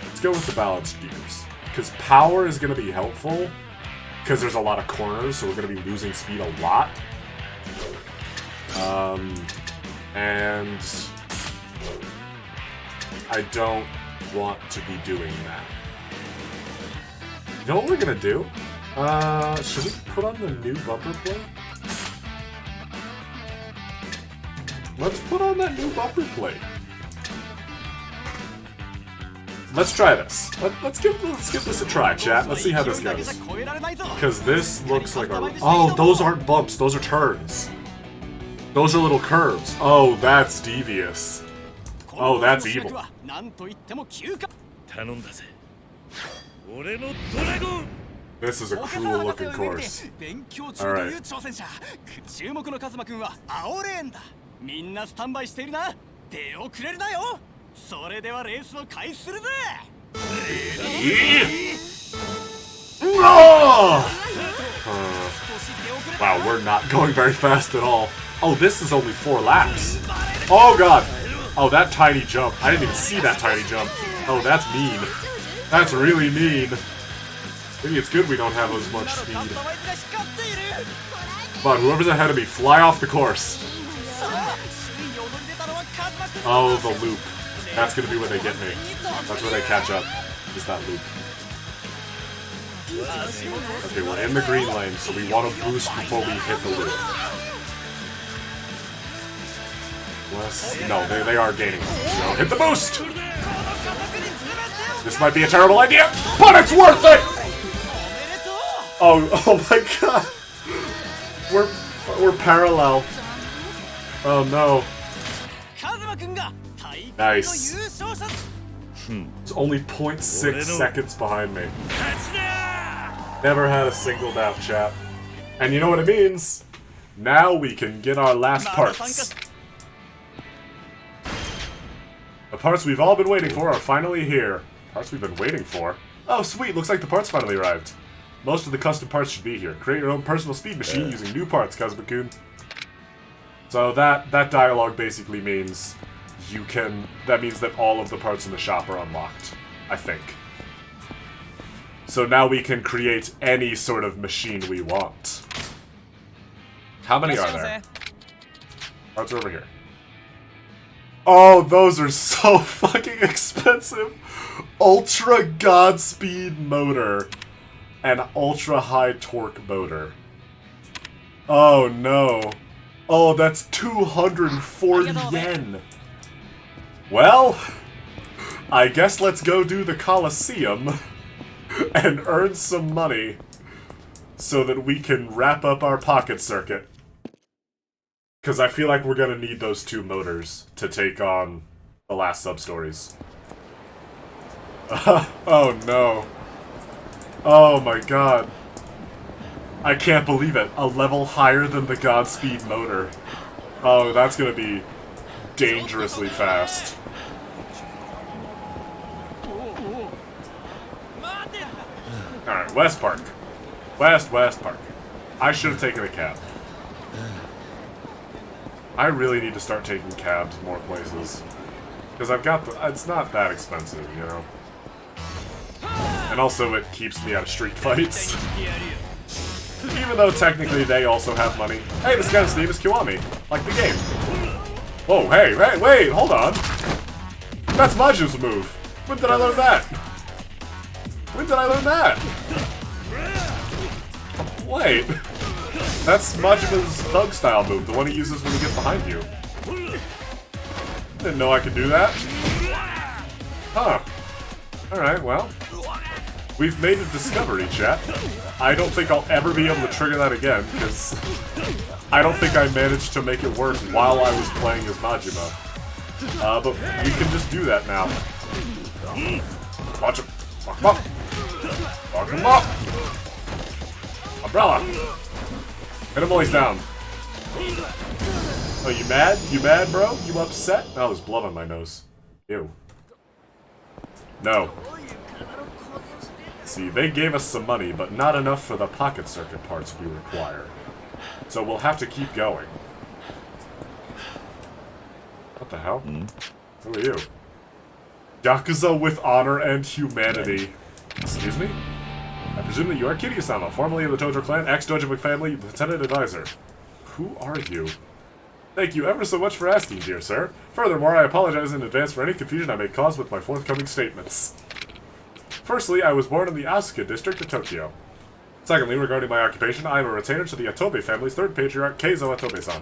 Let's go with the balanced gears. Because power is going to be helpful. Because there's a lot of corners, so we're going to be losing speed a lot. And I don't want to be doing that. You know what we're going to do? Should we put on the new bumper plate? Let's put on that new bumper plate. Let's try this. Let's give this a try, chat. Let's see how this goes. Because this looks like a... Oh, those aren't bumps. Those are turns. Those are little curves. Oh, that's devious. Oh, that's evil. This is a cruel looking course. Alright. 注目のカズマくんは青レーンだ。みんなスタンバイしているな。出遅れるなよ。それではレースを開始するぜ。Wow, we're not going very fast at all. Oh, this is only 4 laps. Oh god. Oh, that tiny jump. I didn't even see that tiny jump. Oh, that's mean. That's really mean. Maybe it's good we don't have as much speed. But whoever's ahead of me, fly off the course. Oh, the loop. That's gonna be where they get me. That's where they catch up, is that loop. Okay, we're in the green lane, so we want to boost before we hit the loop. No, they are gaining. So hit the boost! This might be a terrible idea, but it's worth it! Oh my god. We're parallel. Oh no. Nice. It's only 0.6 seconds behind me. Never had a single doubt, chat. And you know what it means? Now we can get our last parts. The parts we've all been waiting for are finally here. Parts we've been waiting for? Oh sweet, looks like the parts finally arrived. Most of the custom parts should be here. Create your own personal speed machine using new parts, Kazuma-kun. So that dialogue basically means that means that all of the parts in the shop are unlocked, I think. So now we can create any sort of machine we want. How many are there? Parts are over here. Oh, those are so fucking expensive. Ultra Godspeed motor. And ultra high torque motor. Oh no. Oh, that's 240 yen. Well, I guess let's go do the Coliseum and earn some money so that we can wrap up our pocket circuit. Because I feel like we're gonna need those 2 motors to take on the last sub-stories. Oh no. Oh my god. I can't believe it. A level higher than the Godspeed motor. Oh, that's gonna be dangerously fast. Alright, West Park. West Park. I should have taken a cab. I really need to start taking cabs more places. Because I've got the... It's not that expensive, you know? And also it keeps me out of street fights. Even though technically they also have money. Hey, this guy's name is Kiwami. Like the game. Whoa, hey, wait, hold on. That's Maju's move. When did I learn that? When did I learn that? Wait. That's Majima's thug style move, the one he uses when he gets behind you. Didn't know I could do that. Huh. Alright, well. We've made a discovery, chat. I don't think I'll ever be able to trigger that again, because I don't think I managed to make it work while I was playing as Majima. But we can just do that now. Watch him. Fuck him up. Fuck him up. Umbrella. Hit him while he's down. Oh, you mad? You mad, bro? You upset? Oh, there's blood on my nose. Ew. No. See, they gave us some money, but not enough for the pocket circuit parts we require. So we'll have to keep going. What the hell? Who are you? Yakuza with honor and humanity. Excuse me? I presume that you are Kiryu-sama, formerly of the Tojo clan, ex-Dojo family, lieutenant advisor. Who are you? Thank you ever so much for asking, dear sir. Furthermore, I apologize in advance for any confusion I may cause with my forthcoming statements. Firstly, I was born in the Asuka district of Tokyo. Secondly, regarding my occupation, I am a retainer to the Atobe family's third patriarch, Keizo Atobe-san.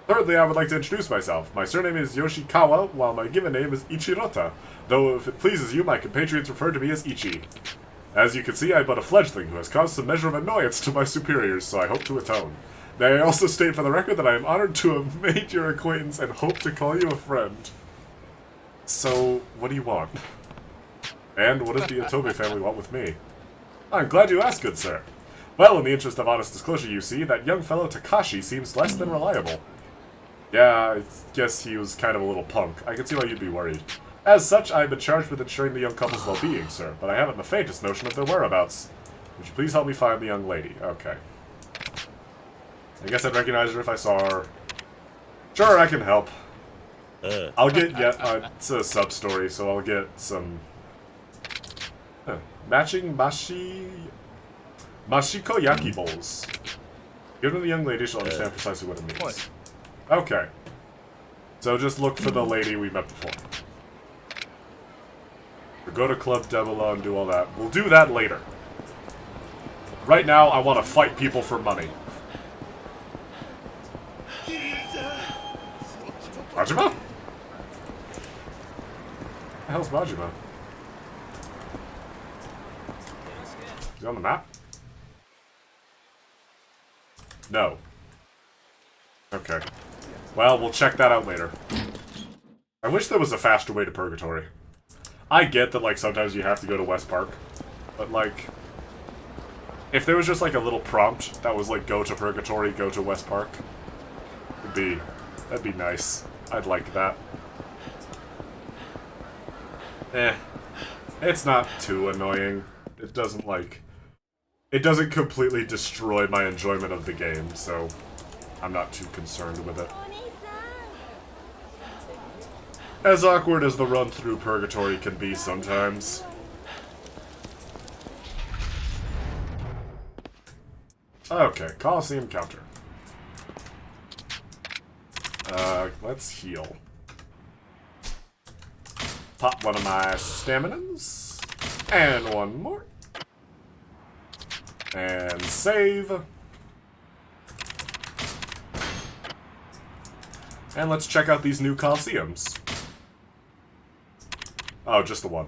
Thirdly, I would like to introduce myself. My surname is Yoshikawa, while my given name is Ichirota, though if it pleases you, my compatriots refer to me as Ichi. As you can see, I am but a fledgling who has caused some measure of annoyance to my superiors, so I hope to atone. May I also state for the record that I am honored to have made your acquaintance and hope to call you a friend. So, what do you want? And what does the Atobe family want with me? I'm glad you asked, good sir. Well, in the interest of honest disclosure, you see, that young fellow Takashi seems less than reliable. Yeah, I guess he was kind of a little punk. I can see why you'd be worried. As such, I have been charged with ensuring the young couple's well-being, sir, but I haven't the faintest notion of their whereabouts. Would you please help me find the young lady? Okay. I guess I'd recognize her if I saw her. Sure, I can help. I'll get, it's a sub-story, so I'll get some... matching Mashiko Yaki Bowls. Given to the young lady, she'll understand precisely what it means. Okay. So just look for the lady we met before. Or go to Club Debula and do all that. We'll do that later. Right now, I want to fight people for money. Majima? What the hell's Majima? Is he on the map? No. Okay. Well, we'll check that out later. I wish there was a faster way to Purgatory. I get that, like, sometimes you have to go to West Park. But, like... if there was just, like, a little prompt that was, like, go to Purgatory, go to West Park. That'd be nice. I'd like that. It's not too annoying. It doesn't, like... it doesn't completely destroy my enjoyment of the game, so... I'm not too concerned with it. As awkward as the run through Purgatory can be sometimes. Okay, Coliseum counter. Let's heal. Pop one of my staminans. And one more. And save. And let's check out these new Coliseums. Oh, just the one.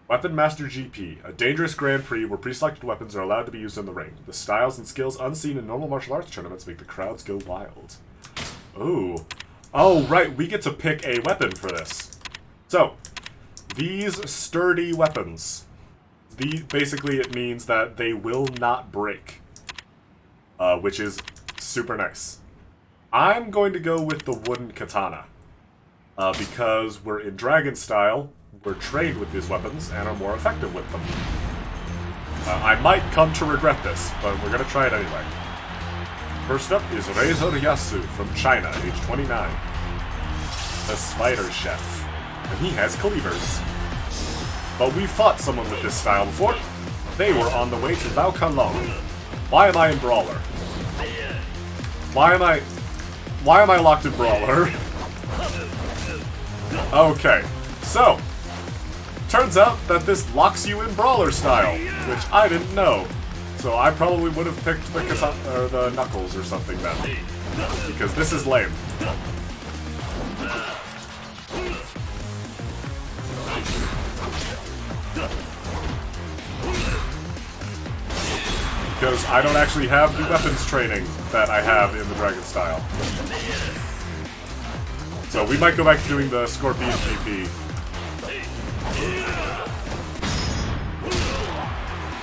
Weapon Master GP, a dangerous Grand Prix where pre-selected weapons are allowed to be used in the ring. The styles and skills unseen in normal martial arts tournaments make the crowds go wild. Ooh. Oh, right, we get to pick a weapon for this. So, these sturdy weapons. Basically, it means that they will not break. Which is super nice. I'm going to go with the wooden katana. Because we're in dragon style, we're trained with these weapons, and are more effective with them. I might come to regret this, but we're gonna try it anyway. First up is Razor Yasu from China, age 29. The Spider Chef. And he has cleavers. But we fought someone with this style before. They were on the way to Lao Kalong. Why am I in Brawler? Why am I locked in Brawler? Okay, so turns out that this locks you in Brawler style, which I didn't know. So I probably would have picked the Knuckles or something then, because this is lame. Because I don't actually have the weapons training that I have in the Dragon style. So we might go back to doing the Scorpion GP.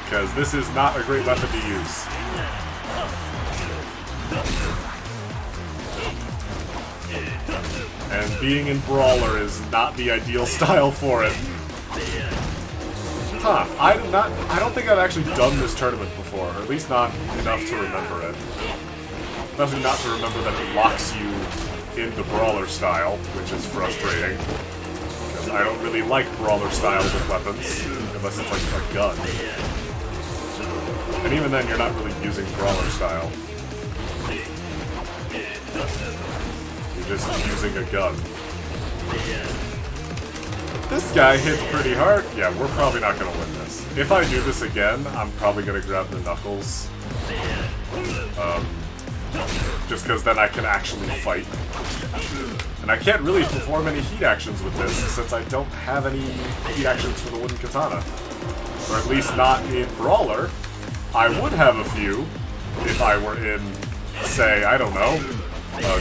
Because this is not a great weapon to use. And being in Brawler is not the ideal style for it. Huh, I don't think I've actually done this tournament before, or at least not enough to remember it. Especially not to remember that it locks you into Brawler style, which is frustrating. Because I don't really like Brawler style with weapons, unless it's like a gun. And even then, you're not really using Brawler style. You're just using a gun. This guy hits pretty hard. Yeah, we're probably not gonna win this. If I do this again, I'm probably gonna grab the knuckles. Just because then I can actually fight. And I can't really perform any heat actions with this, since I don't have any heat actions for the wooden katana. Or at least not in Brawler. I would have a few if I were in, say, I don't know,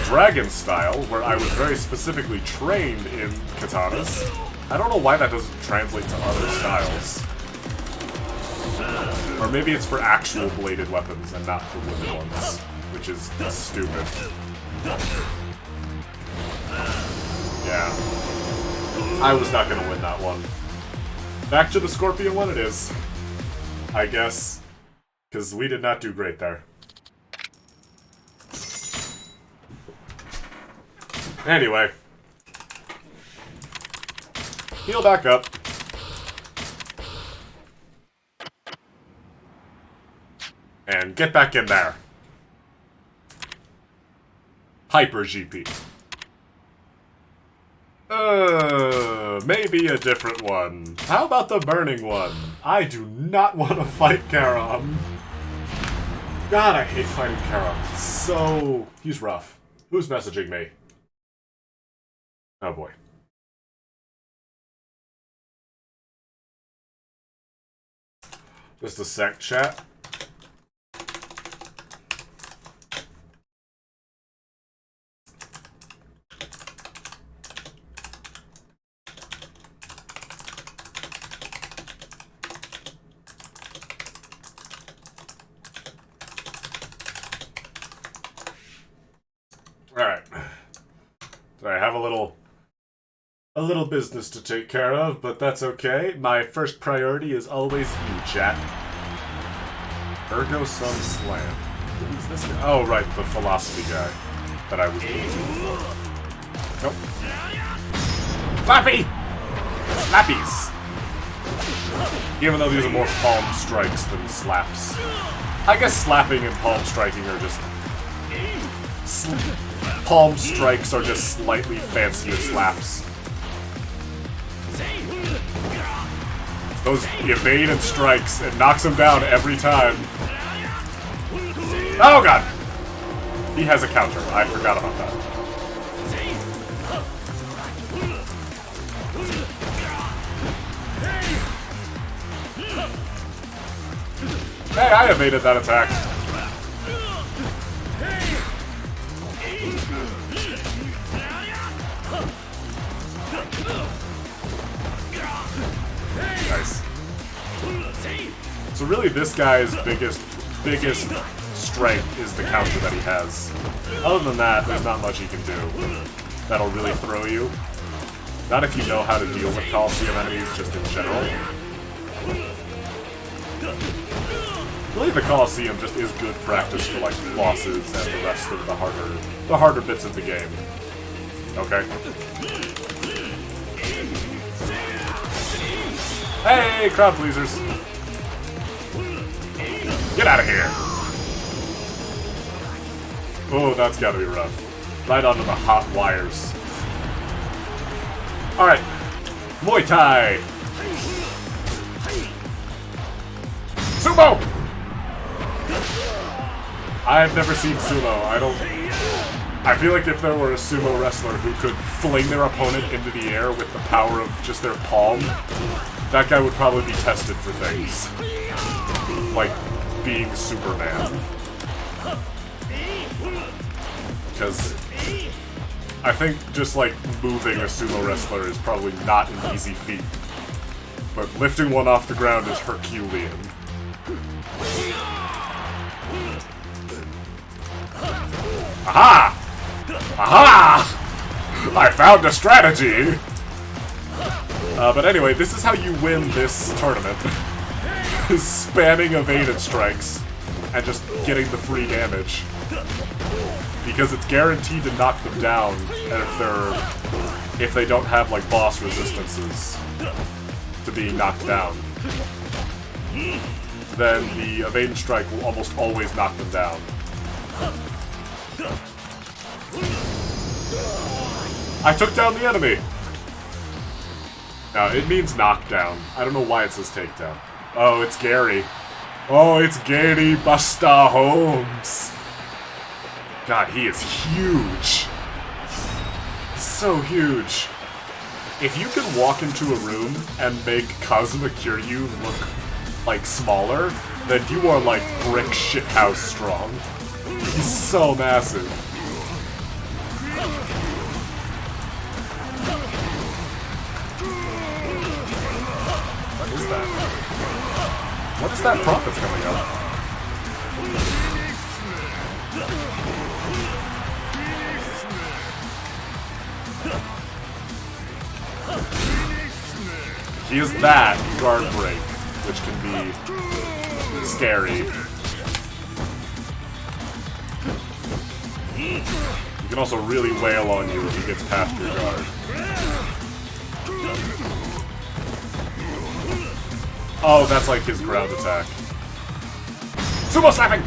Dragon style, where I was very specifically trained in katanas. I don't know why that doesn't translate to other styles. Or maybe it's for actual bladed weapons and not for wooden ones, which is stupid. Yeah. I was not gonna win that one. Back to the Scorpion one it is. I guess. Because we did not do great there. Anyway. Heal back up. And get back in there. Hyper GP. Maybe a different one. How about the burning one? I do not want to fight Karam. God, I hate fighting Karam. He's rough. Who's messaging me? Oh boy. Just a sec, chat. Alright. So I have a little business to take care of, but that's okay. My first priority is always you, chat. Ergo Sum Slam. Who is this guy? Oh, right, the philosophy guy that I was doing. Nope. Slappy! Slappies! Even though these are more palm strikes than slaps. I guess slapping and palm striking are just... palm strikes are just slightly fancier slaps. Those evade and strikes, it knocks him down every time. Oh god! He has a counter, I forgot about that. Hey, I evaded that attack. Nice. So really this guy's biggest strength is the counter that he has. Other than that, there's not much he can do that'll really throw you. Not if you know how to deal with Coliseum enemies just in general. Really the Coliseum just is good practice for like bosses and the rest of the harder bits of the game. Okay. Hey, crowd pleasers! Get out of here! Oh, that's gotta be rough. Right onto the hot wires. Alright. Muay Thai! Sumo! I've never seen sumo. I feel like if there were a sumo wrestler who could fling their opponent into the air with the power of just their palm, that guy would probably be tested for things. Like being Superman. Because I think just like moving a sumo wrestler is probably not an easy feat. But lifting one off the ground is Herculean. Aha! Aha! I found a strategy! But anyway, this is how you win this tournament. Spamming evaded strikes and just getting the free damage. Because it's guaranteed to knock them down, and if they don't have like boss resistances to being knocked down, then the evade strike will almost always knock them down. I took down the enemy! No, it means knockdown. I don't know why it says takedown. Oh, it's Gary. Oh, it's Gary Buster Holmes. God, he is huge. So huge. If you can walk into a room and make Kazuma Kiryu look, like, smaller, then you are, like, brick shithouse strong. He's so massive. What is that? What is that prop that's coming up? He is that guard break, which can be scary. He can also really wail on you if he gets past your guard. Oh, that's like his ground attack. Sumo slapping!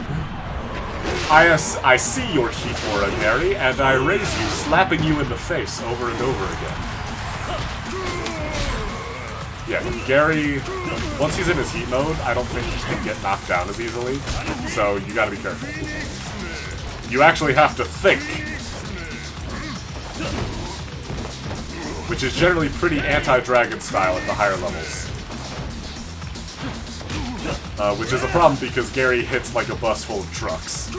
I see your heat aura, Gary, and I raise you, slapping you in the face over and over again. Yeah, Gary, once he's in his heat mode, I don't think he can get knocked down as easily, so you gotta be careful. You actually have to think, which is generally pretty anti-dragon style at the higher levels. Which is a problem because Gary hits like a bus full of trucks.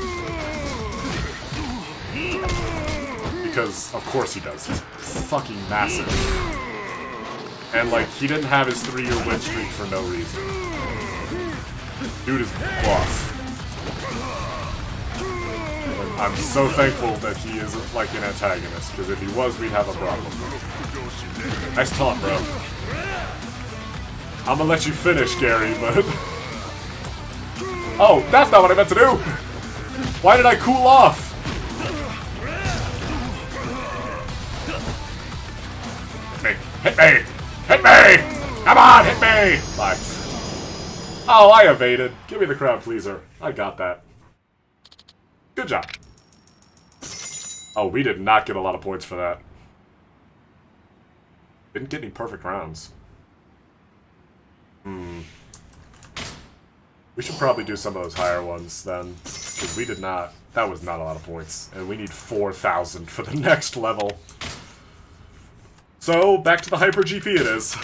Because, of course he does. He's fucking massive. And, like, he didn't have his 3-year win streak for no reason. Dude is buff. And I'm so thankful that he isn't, like, an antagonist, because if he was, we'd have a problem. Nice taunt, bro. I'm gonna let you finish, Gary, but... Oh, that's not what I meant to do! Why did I cool off? Hit me! Hit me! Come on, hit me! Bye. Oh, I evaded. Give me the crowd pleaser. I got that. Good job. Oh, we did not get a lot of points for that. Didn't get any perfect rounds. We should probably do some of those higher ones then. Because we did not. That was not a lot of points. And we need 4,000 for the next level. So, back to the Hyper GP it is.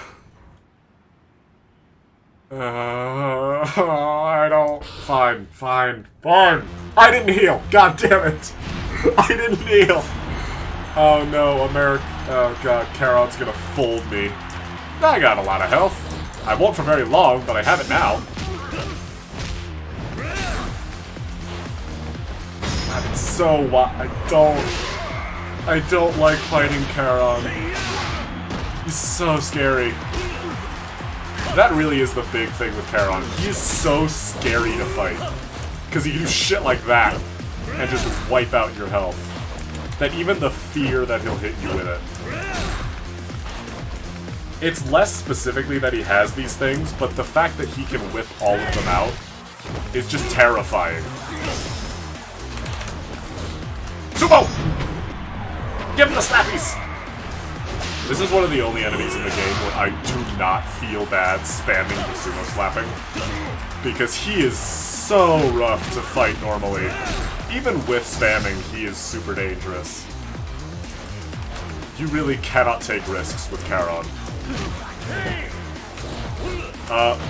I don't... Fine. I didn't heal! God damn it! I didn't heal! Oh no, oh god, Charon's gonna fold me. I got a lot of health. I won't for very long, but I have it now. God, it's so I don't like fighting Charon. He's so scary. That really is the big thing with Charon. He is so scary to fight. Because he can do shit like that and just wipe out your health. That even the fear that he'll hit you with it. It's less specifically that he has these things, but the fact that he can whip all of them out is just terrifying. Sumo! Give him the slappies! This is one of the only enemies in the game where I do not feel bad spamming the sumo slapping. Because he is so rough to fight normally. Even with spamming, he is super dangerous. You really cannot take risks with Charon.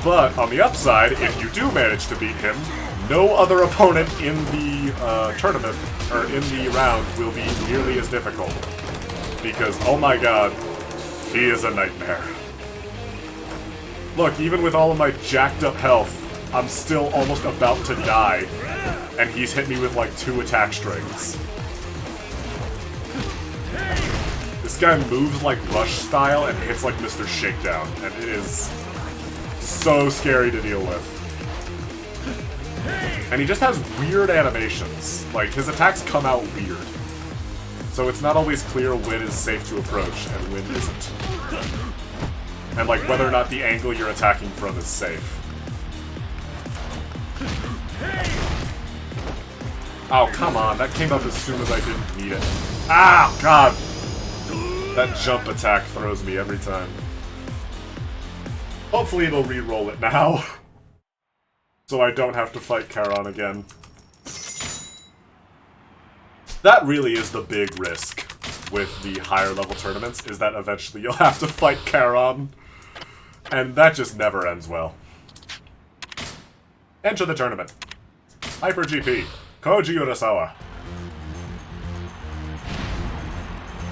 But on the upside, if you do manage to beat him, no other opponent in the tournament, or in the round, will be nearly as difficult. Because, oh my god, he is a nightmare. Look, even with all of my jacked up health, I'm still almost about to die. And he's hit me with like 2 attack strings. This guy moves like Rush style and hits like Mr. Shakedown, and it is so scary to deal with. And he just has weird animations. Like, his attacks come out weird. So it's not always clear when is safe to approach and when isn't. And like whether or not the angle you're attacking from is safe. Oh, come on, that came up as soon as I didn't need it. Ah, god! That jump attack throws me every time. Hopefully it'll re-roll it now. So I don't have to fight Charon again. That really is the big risk with the higher level tournaments, is that eventually you'll have to fight Charon. And that just never ends well. Enter the tournament. Hyper GP. Koji Urasawa.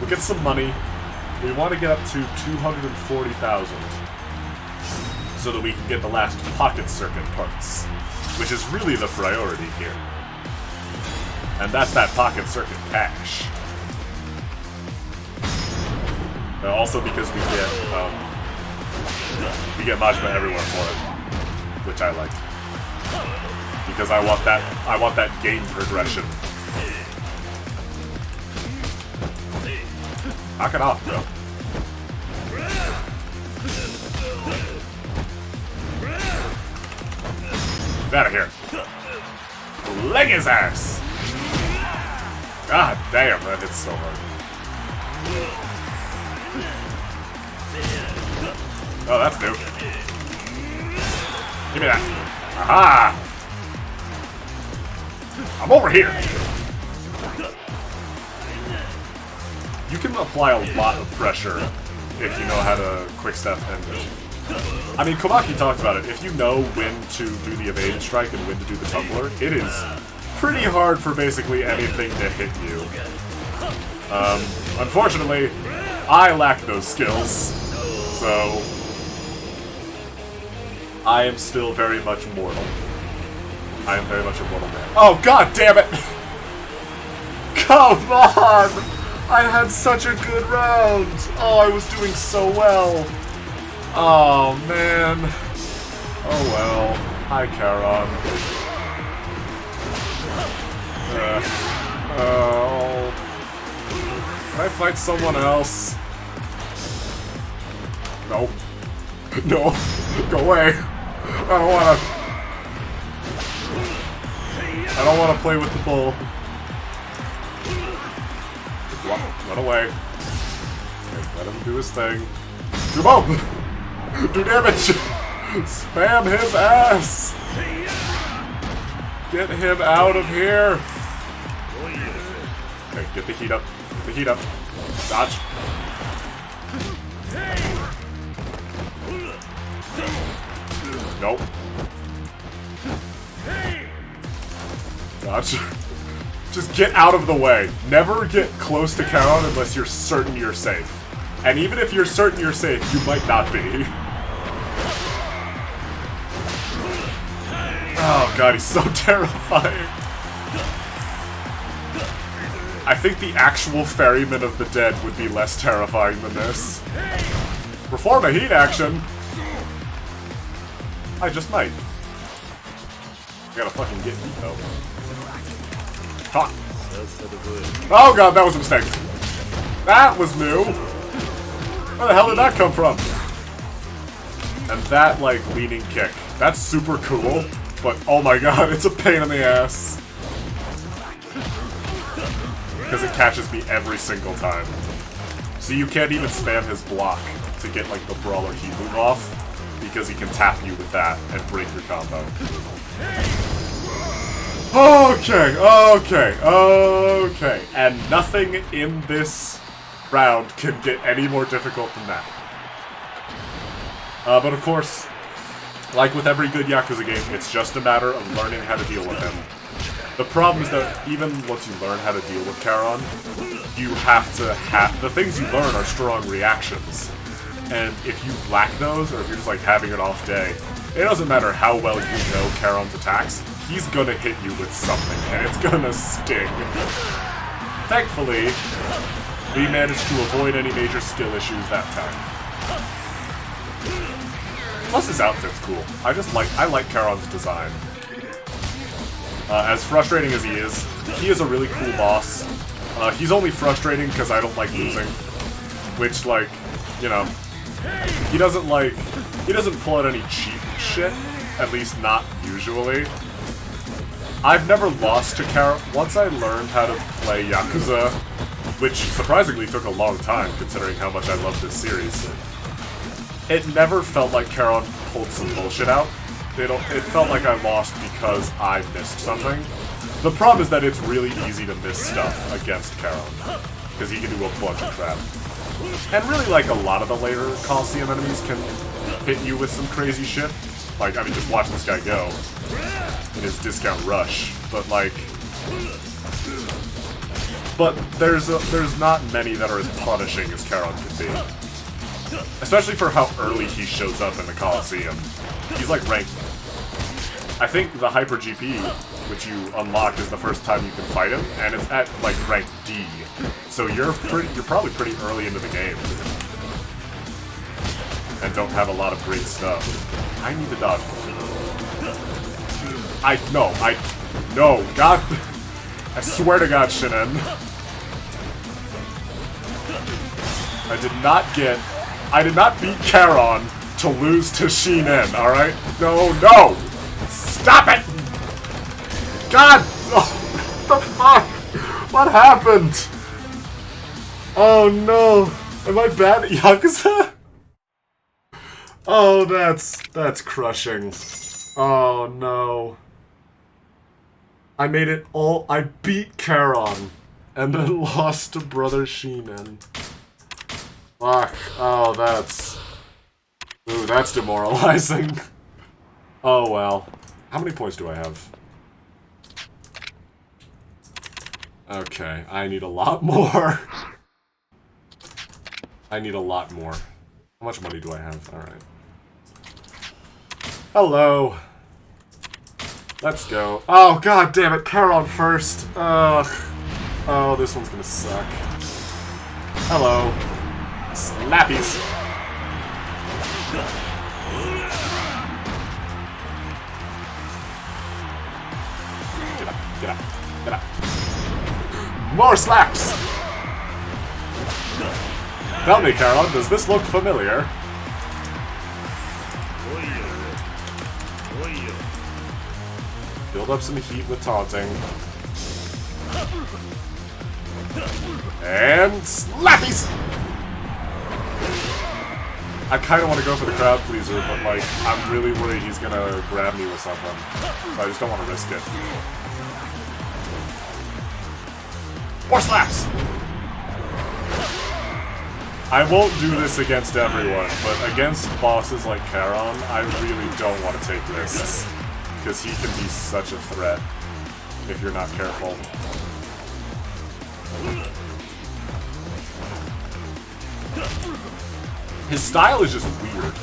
We'll get some money. We want to get up to 240,000. So that we can get the last pocket circuit parts. Which is really the priority here. And that's that pocket circuit cash. Also because we get Majima everywhere for it. Which I like. Because I want that game progression. Knock it off, bro. Get out of here. Leg his ass! God damn, that hits so hard. Oh, that's new. Give me that. Aha! I'm over here! You can apply a lot of pressure if you know how to quick step and... I mean, Komaki talked about it. If you know when to do the evasion strike and when to do the tumbler, it is pretty hard for basically anything to hit you. Unfortunately, I lack those skills, so I am still very much mortal. I am very much a mortal man. Oh, god damn it! Come on! I had such a good round! Oh, I was doing so well! Oh, man. Oh, well. Hi, Charon. Oh. Can I fight someone else? No. No. Go away. I don't wanna play with the bull. Run away. Okay, let him do his thing. Come do damage! Spam his ass! Get him out of here! Okay, get the heat up. Get the heat up. Dodge. Nope. Dodge. Just get out of the way. Never get close to Charon unless you're certain you're safe. And even if you're certain you're safe, you might not be. Oh god, he's so terrifying. I think the actual Ferryman of the Dead would be less terrifying than this. Perform a heat action. I just might. I gotta fucking get heat though. Ha! Oh god, that was a mistake. That was new. Where the hell did that come from? And that, like, leaning kick. That's super cool, but oh my god, it's a pain in the ass. Because it catches me every single time. So you can't even spam his block to get, like, the brawler heat move off, because he can tap you with that and break your combo. Okay. And nothing in this round can get any more difficult than that. But of course, like with every good Yakuza game, it's just a matter of learning how to deal with him. The problem is that even once you learn how to deal with Charon, you have to the things you learn are strong reactions. And if you lack those, or if you're just like having an off day, it doesn't matter how well you know Charon's attacks, he's gonna hit you with something, and it's gonna sting. Thankfully, we managed to avoid any major skill issues that time. Plus his outfit's cool. I like Charon's design. As frustrating as he is a really cool boss. He's only frustrating because I don't like losing. Which, like, you know, he doesn't pull out any cheap shit. At least not usually. I've never lost to Charon. Once I learned how to play Yakuza, which surprisingly took a long time considering how much I love this series. it never felt like Charon pulled some bullshit out. It felt like I lost because I missed something. The problem is that it's really easy to miss stuff against Charon, because he can do a bunch of crap. And really, like, a lot of the later Coliseum enemies can hit you with some crazy shit. Like, I mean, just watch this guy go in his discount rush. But, like... But there's not many that are as punishing as Charon can be. Especially for how early he shows up in the Coliseum. He's, like, ranked... I think the Hyper GP, which you unlock, is the first time you can fight him, and it's at, like, rank D. So you're probably pretty early into the game. And don't have a lot of great stuff. I need to dodge. No, God, I swear to God, Shinin. I did not beat Charon to lose to Shinin, alright? No! Stop it! God! Oh, what the fuck? What happened? Oh no! Am I bad at Yakuza? Oh, that's crushing. Oh no. I made it all. I beat Charon and then lost to Brother Shinin. Fuck. Oh, that's... Ooh, that's demoralizing. Oh well. How many points do I have? Okay, I need a lot more. I need a lot more. How much money do I have? Alright. Hello. Let's go. Oh, god damn it. Charon first. Ugh. Oh, this one's gonna suck. Hello. Slappies. Get up. More slaps! Tell me, Charon, does this look familiar? Build up some heat with taunting. And slappies! I kind of want to go for the crowd pleaser, but like, I'm really worried he's gonna grab me with something. So I just don't want to risk it. More slaps! I won't do this against everyone, but against bosses like Charon, I really don't want to take risks. Because he can be such a threat if you're not careful. His style is just weird.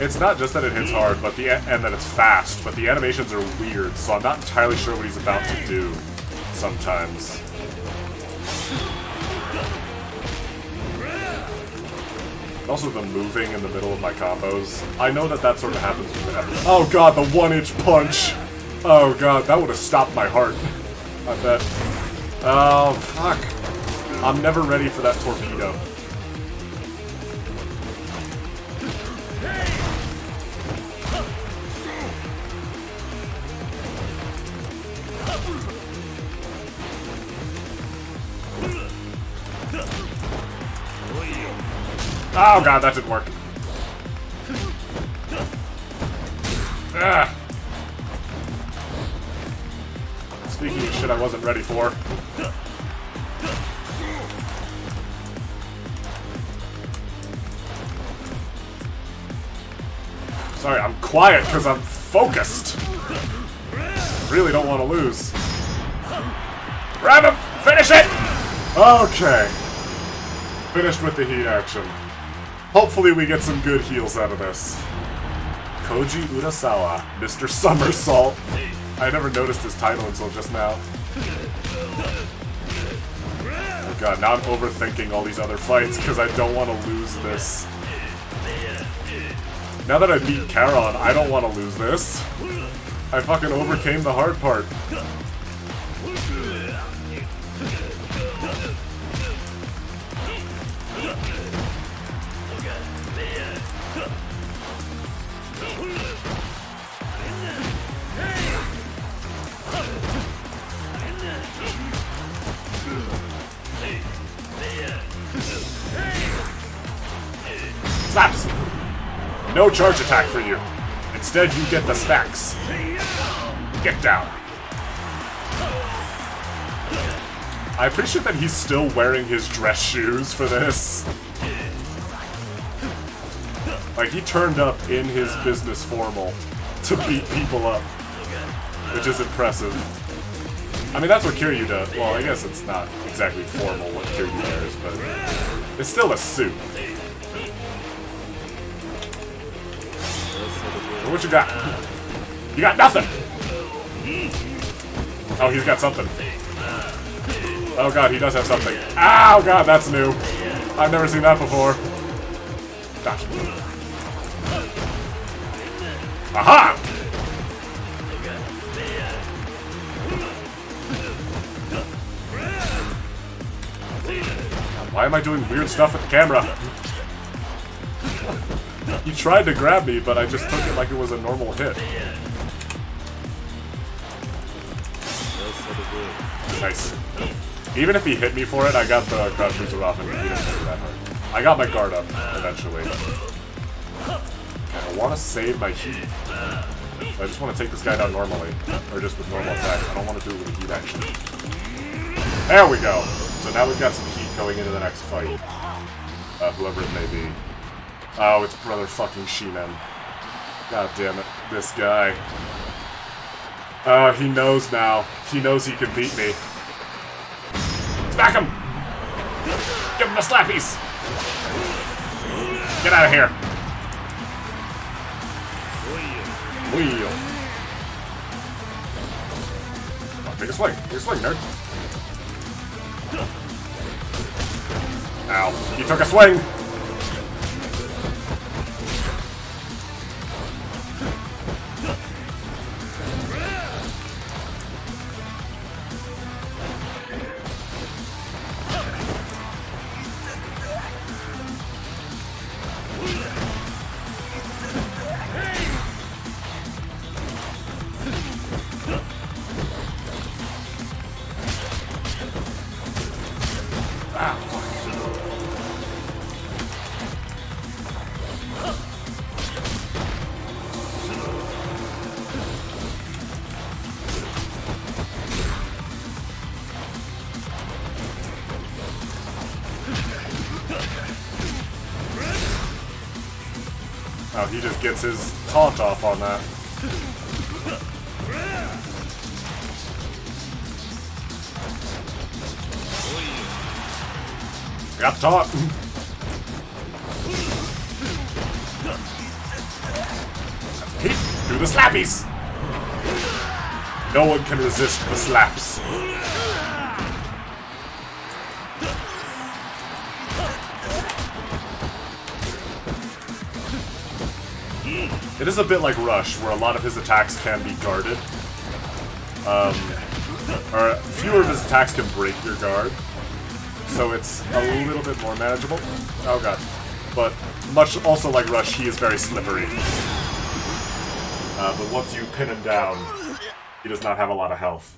It's not just that it hits hard, but and that it's fast, but the animations are weird, so I'm not entirely sure what he's about to do sometimes. Also the moving in the middle of my combos. I know that sort of happens with everyone. Oh god, the 1-inch punch! Oh god, that would have stopped my heart. I bet. Oh, fuck. I'm never ready for that torpedo. Oh god, that didn't work. Ah. Speaking of shit I wasn't ready for. Sorry, I'm quiet because I'm focused. Really don't want to lose. Grab him! Finish it! Okay. Finished with the heat action. Hopefully we get some good heals out of this. Koji Urasawa, Mr. Somersault. I never noticed his title until just now. Oh god, now I'm overthinking all these other fights because I don't want to lose this. Now that I beat Charon, I don't want to lose this. I fucking overcame the hard part. Slaps! No charge attack for you. Instead, you get the smacks. Get down. I appreciate that he's still wearing his dress shoes for this. Like, he turned up in his business formal to beat people up, which is impressive. I mean, that's what Kiryu does. Well, I guess it's not exactly formal what Kiryu wears, but it's still a suit. What you got? You got nothing! Oh, he's got something. Oh god, he does have something. Oh god, that's new. I've never seen that before. Gotcha. Aha! Why am I doing weird stuff with the camera? He tried to grab me, but I just took it like it was a normal hit. Nice. Even if he hit me for it, I got the crouch freezer off and he didn't hit me that hard. I got my guard up, eventually. I want to save my heat. I just want to take this guy down normally. Or just with normal attacks. I don't want to do it with heat action. There we go! So now we've got some heat going into the next fight. Whoever it may be. Oh, it's brother fucking Shinen. God damn it. This guy. He knows now. He knows he can beat me. Smack him! Give him the slappies! Get out of here! Wheel. Oh, take a swing. Take a swing, nerd. Ow. He took a swing! Oh, he just gets his taunt off on that. I got the taunt. Do the slappies! No one can resist the slaps. It is a bit like Rush, where a lot of his attacks can be guarded. Or fewer of his attacks can break your guard. So it's a little bit more manageable. Oh god. But much also like Rush, he is very slippery. But once you pin him down, he does not have a lot of health.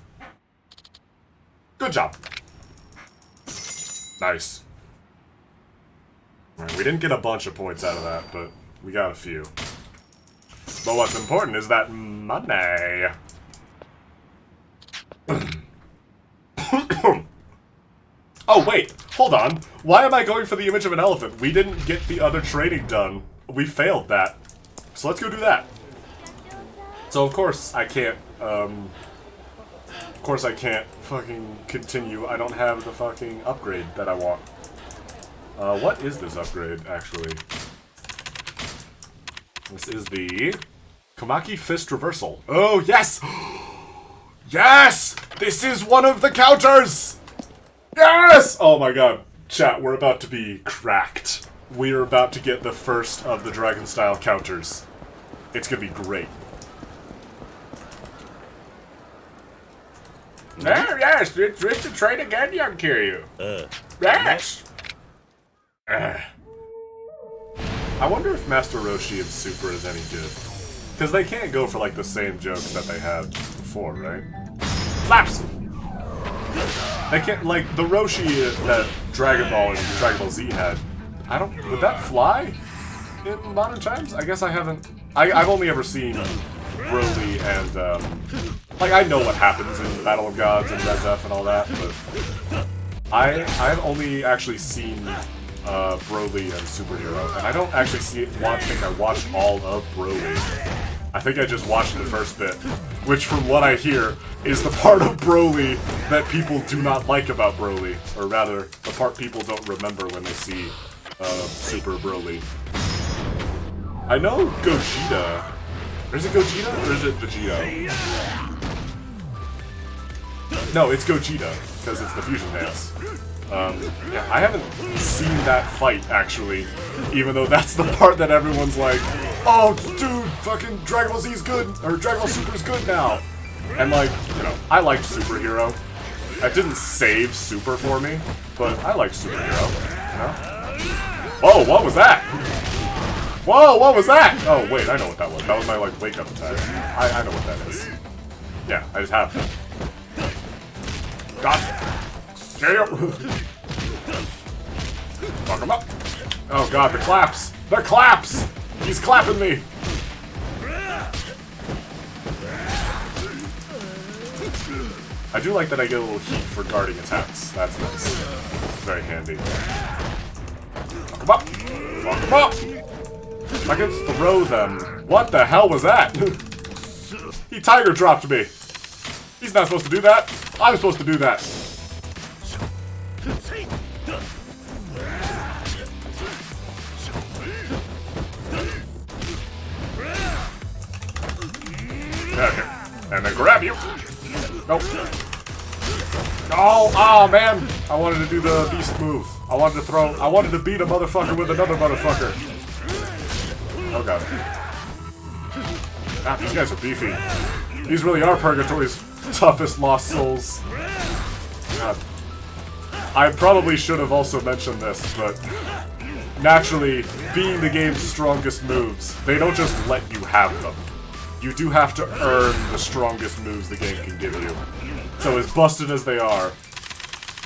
Good job. Nice. Right, we didn't get a bunch of points out of that, but we got a few. But what's important is that money. Oh wait, hold on. Why am I going for the image of an elephant? We didn't get the other training done. We failed that. So let's go do that. So of course I can't, fucking continue. I don't have the fucking upgrade that I want. What is this upgrade, actually? This is the Komaki Fist Reversal. Oh, yes! Yes! This is one of the counters! Yes! Oh my god. Chat, we're about to be cracked. We're about to get the first of the Dragon-style counters. It's gonna be great. There, yes! It's to train again, young Kiryu. Yes! I wonder if Master Roshi and Super is any good. Because they can't go for, like, the same jokes that they had before, right? Slaps! They can't, like, the Roshi that Dragon Ball and Dragon Ball Z had, would that fly? in modern times? I guess I haven't... I've only ever seen Broly and, like, I know what happens in Battle of Gods and Res F and all that, but I've only actually seen Broly and Superhero, and I don't actually think I watched all of Broly. I think I just watched the first bit, which from what I hear is the part of Broly that people do not like about Broly, or rather, the part people don't remember when they see Super Broly. I know Gogeta. Is it Gogeta or is it Vegito? No, it's Gogeta, because it's the fusion dance. Yeah, I haven't seen that fight, actually, even though that's the part that everyone's like, oh, dude, fucking Dragon Ball Z is good, or Dragon Ball Super is good now. And, like, you know, I liked Superhero. It didn't save Super for me, but I liked Superhero, you know? Oh, what was that? Whoa, what was that? Oh, wait, I know what that was. That was my, like, wake-up attack. I know what that is. Yeah, I just have to. Gotcha. Damn. Fuck him up. Oh god, the claps! The claps! He's clapping me! I do like that I get a little heat for guarding attacks. That's nice. Very handy. Fuck him up! Fuck him up! I can throw them. What the hell was that? He tiger dropped me. He's not supposed to do that. I'm supposed to do that. Okay. And then grab you. Nope. Oh man. I wanted to do the beast move. I wanted to beat a motherfucker with another motherfucker. Oh god. Ah, these guys are beefy. These really are Purgatory's toughest lost souls. God. I probably should have also mentioned this, but naturally, being the game's strongest moves, they don't just let you have them. You do have to earn the strongest moves the game can give you. So as busted as they are,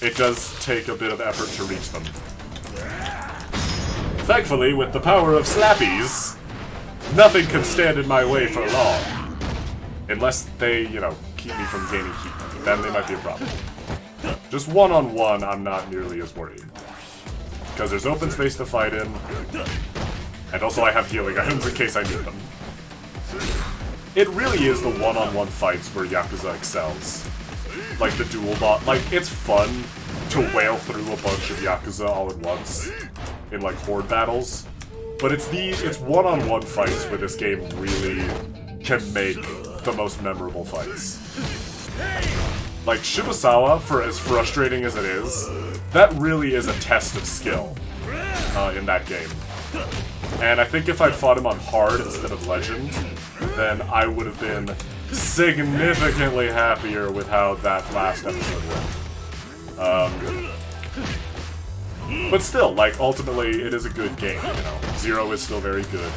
it does take a bit of effort to reach them. Thankfully, with the power of Slappies, nothing can stand in my way for long. Unless they, you know, keep me from gaining heat. Then they might be a problem. Just one-on-one, I'm not nearly as worried. Because there's open space to fight in. And also I have healing items in case I need them. It really is the one-on-one fights where Yakuza excels. Like the dual bot. Like, it's fun to whale through a bunch of Yakuza all at once. In, like, horde battles. But it's one-on-one fights where this game really can make the most memorable fights. Like, Shibusawa, for as frustrating as it is, that really is a test of skill in that game. And I think if I'd fought him on hard instead of legend, then I would have been significantly happier with how that last episode went. But still, like, ultimately, it is a good game, you know. Zero is still very good.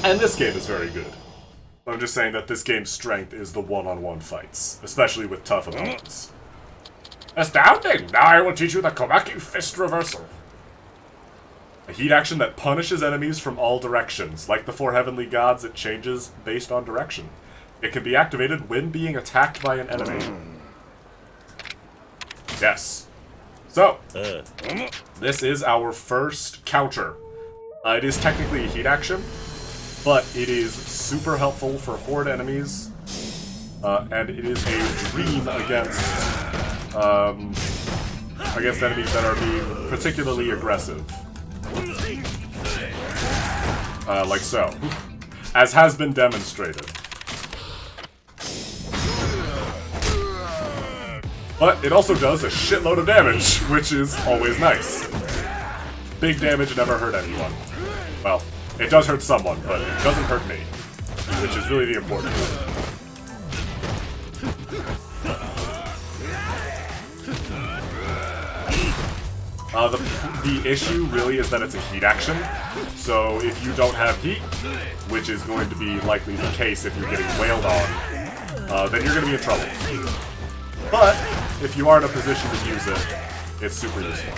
And this game is very good. I'm just saying that this game's strength is the one-on-one fights, especially with tough opponents. Astounding! Now I will teach you the Komaki Fist Reversal. A heat action that punishes enemies from all directions. Like the four heavenly gods, it changes based on direction. It can be activated when being attacked by an enemy. Yes. So, this is our first counter. It is technically a heat action, but it is super helpful for horde enemies, and it is a dream against enemies that are being particularly aggressive. Like so. As has been demonstrated. But it also does a shitload of damage, which is always nice. Big damage never hurt anyone. Well, it does hurt someone, but it doesn't hurt me. Which is really the important thing. The issue really is that it's a heat action, so if you don't have heat, which is going to be likely the case if you're getting wailed on, then you're going to be in trouble. But, if you are in a position to use it, it's super useful.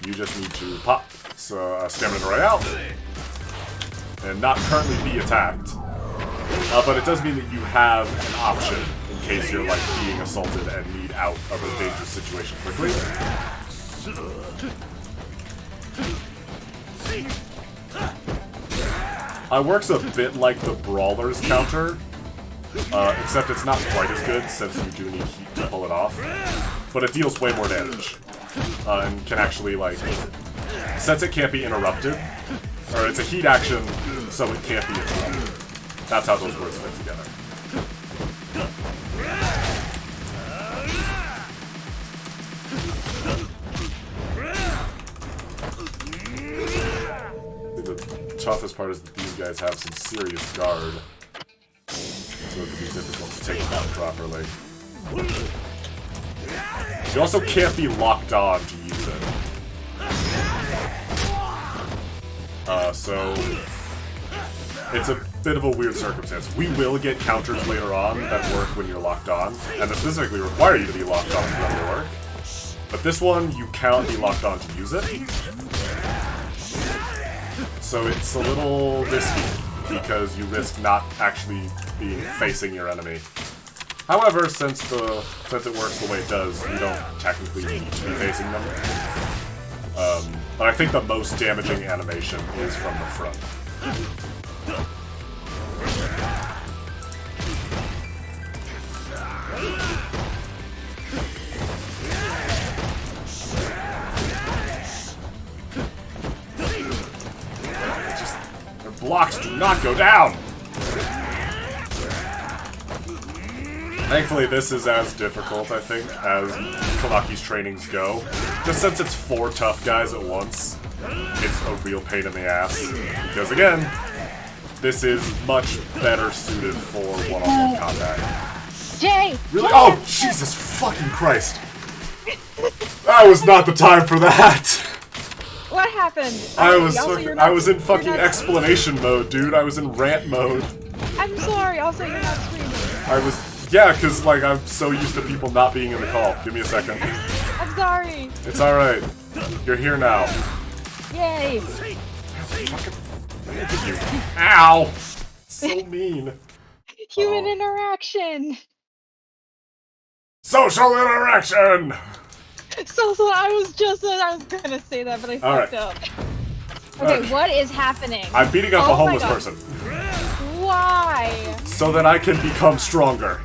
You just need to pop Stamina Royale and not currently be attacked. But it does mean that you have an option in case you're like being assaulted and need out of a dangerous situation quickly. It works a bit like the Brawler's counter, except it's not quite as good since you do need heat to pull it off. But it deals way more damage, and can actually, like, since it can't be interrupted, or it's a heat action, so it can't be interrupted. That's how those words fit together. The toughest part is that these guys have some serious guard, so it can be difficult to take them out properly. You also can't be locked on to use it. So it's a bit of a weird circumstance. We will get counters later on that work when you're locked on, and that specifically require you to be locked on for them to work. But this one, you cannot be locked on to use it. So it's a little risky, because you risk not actually being facing your enemy. However, since it works the way it does, you don't technically need to be facing them. But I think the most damaging animation is from the front. Their blocks do not go down! Thankfully, this is as difficult, I think, as Kawaki's trainings go. Just since it's 4 tough guys at once, it's a real pain in the ass. Because again, this is much better suited for one-on-one combat. Jay! Really? Oh, Jesus fucking Christ! That was not the time for that! What happened? I was in fucking explanation mode, dude. I was in rant mode. I'm sorry, also you're not screaming. Yeah, because, like, I'm so used to people not being in the call. Give me a second. I'm sorry. It's alright. You're here now. Yay. Ow! So mean. Human interaction. Social interaction! So I was gonna say that, but I fucked up. Okay, what is happening? I'm beating up a homeless person. Why? So that I can become stronger.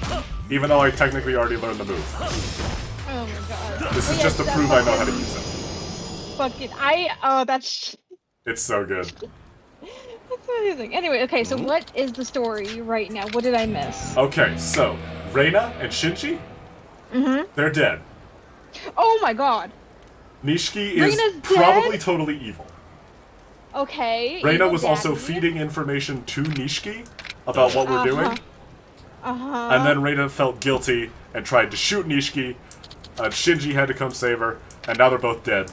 Even though I technically already learned the move. Oh my god. This is just to prove I know how to use it. Fucking, that's... It's so good. That's amazing. Anyway, okay, so what is the story right now? What did I miss? Okay, so, Reina and Shinji? They're dead. Oh my god. Nishiki is probably totally evil. Okay. Reina was also feeding information to Nishiki about what we're doing. And then Reina felt guilty and tried to shoot Nishiki. Shinji had to come save her, and now they're both dead.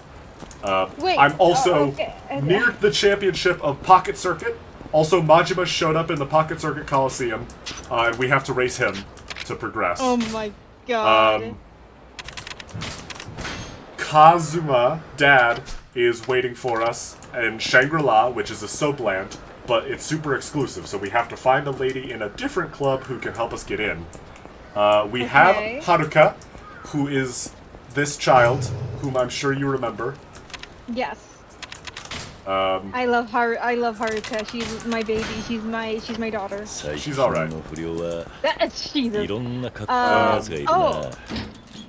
Wait, I'm also near the championship of Pocket Circuit. Also, Majima showed up in the Pocket Circuit Coliseum, and we have to race him to progress. Oh my god. Kazuma, Dad, is waiting for us in Shangri-La, which is a soap land, but it's super exclusive, so we have to find a lady in a different club who can help us get in. We have Haruka, who is this child, whom I'm sure you remember. Yes. I love Haruka. She's my baby. She's my daughter. She's alright. Jesus.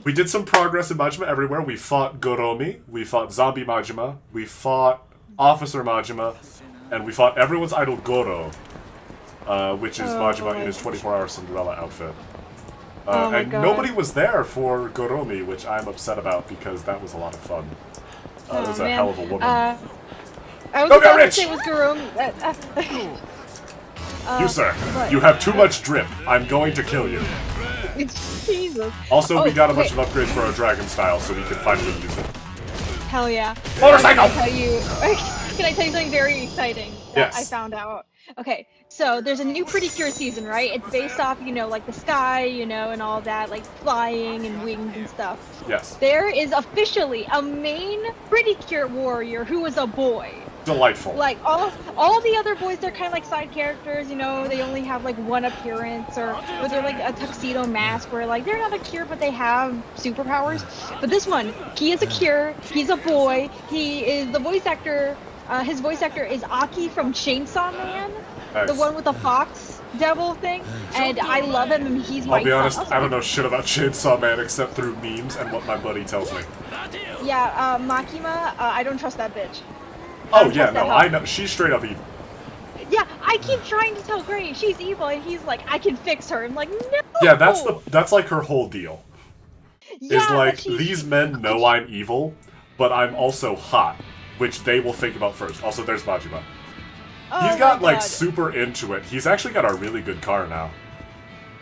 We did some progress in Majima Everywhere. We fought Goromi, we fought Zombie Majima, we fought Officer Majima, and we fought everyone's idol Goro, which is Majima in his 24-hour Cinderella outfit. And nobody was there for Goromi, which I'm upset about because that was a lot of fun. It was a hell of a woman. I was about to say it was Goromi. You, sir, you have too much drip. I'm going to kill you. Jesus. Also, we got a bunch of upgrades for our dragon style, so we can finally use it. Hell yeah. Motorcycle! Can I tell you something very exciting that I found out? Okay, so there's a new Pretty Cure season, right? It's based off, you know, like the sky, you know, and all that, like flying and wings and stuff. Yes. There is officially a main Pretty Cure warrior who is a boy. Delightful. Like all the other boys, they're kind of like side characters, you know. They only have like one appearance, or they're like a tuxedo mask, where like they're not a cure, but they have superpowers. But this one, he is a cure. He's a boy. He is the voice actor. His voice actor is Aki from Chainsaw Man, the one with the fox devil thing, and I love him. And he's my. I'll be honest, I don't know shit about Chainsaw Man except through memes and what my buddy tells me. Yeah, Makima. I don't trust that bitch. Oh yeah, no, I know. She's straight up evil. Yeah, I keep trying to tell Gray she's evil, and he's like, I can fix her. I'm like, no. Yeah, that's like her whole deal. Yeah, is like, these men know I'm evil, but I'm also hot, which they will think about first. Also, there's Majima. Oh, he's got like super into it. He's actually got a really good car now.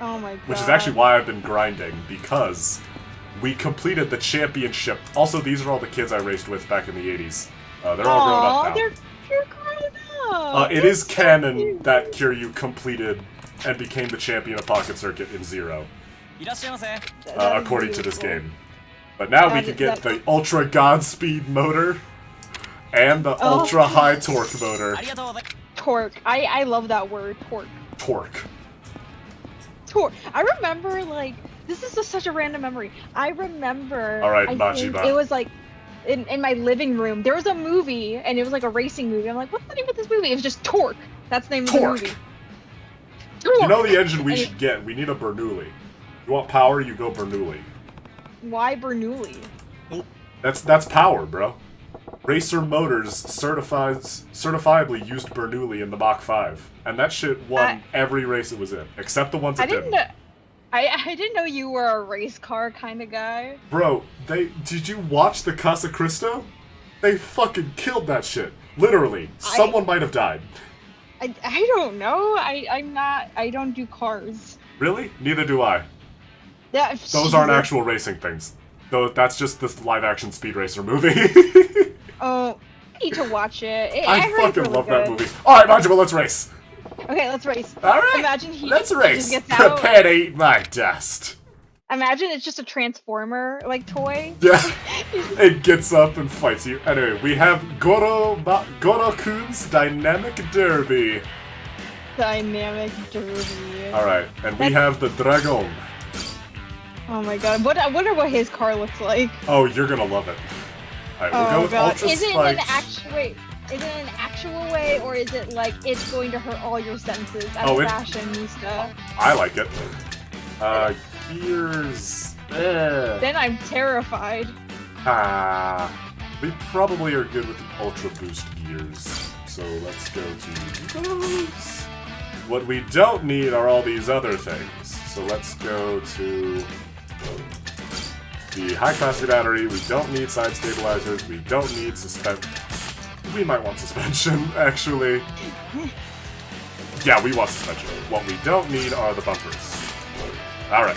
Oh my god. Which is actually why I've been grinding, because we completed the championship. Also, these are all the kids I raced with back in the 80s. They're all grown up now. They're grown up. It is canon that Kiryu completed and became the champion of Pocket Circuit in Zero. According to this game. But now we can get the Ultra Godspeed motor and the Ultra High Torque motor. Torque. I love that word, torque. Torque. Torque. I remember, like, this is just such a random memory. I remember. Alright, I Majima. think it was like in my living room. There was a movie, and it was like a racing movie. I'm like, what's the name of this movie? It was just Torque. That's the name of the movie. Torque. You know the engine we should get? We need a Bernoulli. You want power, you go Bernoulli. Why Bernoulli? That's power, bro. Racer Motors certifiably used Bernoulli in the Mach 5. And that shit won every race it was in, except the ones it didn't. I didn't know you were a race car kind of guy. Bro, did you watch the Casa Cristo? They fucking killed that shit. Literally. Someone might have died. I don't know. I don't do cars. Really? Neither do I. Yeah, those aren't actual racing things. Though that's just this live-action Speed Racer movie. Oh, I need to watch it. I fucking love that movie. Alright, Majima, let's race. Okay, let's race. Alright, Imagine let's race. Just gets out. Prepare to eat my dust. Imagine it's just a Transformer, like, toy. Yeah. It gets up and fights you. Anyway, we have Goro-kun's Dynamic Derby. Dynamic Derby. Alright, and we have the Dragon. Oh my god, I wonder what his car looks like. Oh, you're gonna love it. Alright, we'll go with Ultra Is it Spike. in an actual is it in an actual way, or is it like it's going to hurt all your senses as a fashionista? I like it. Gears. Then I'm terrified. We probably are good with the Ultra Boost gears. So let's go to those. What we don't need are all these other things. So let's go to the high capacity battery. We don't need side stabilizers. We don't need we might want suspension, actually. Yeah, we want suspension. What we don't need are the bumpers. Alright.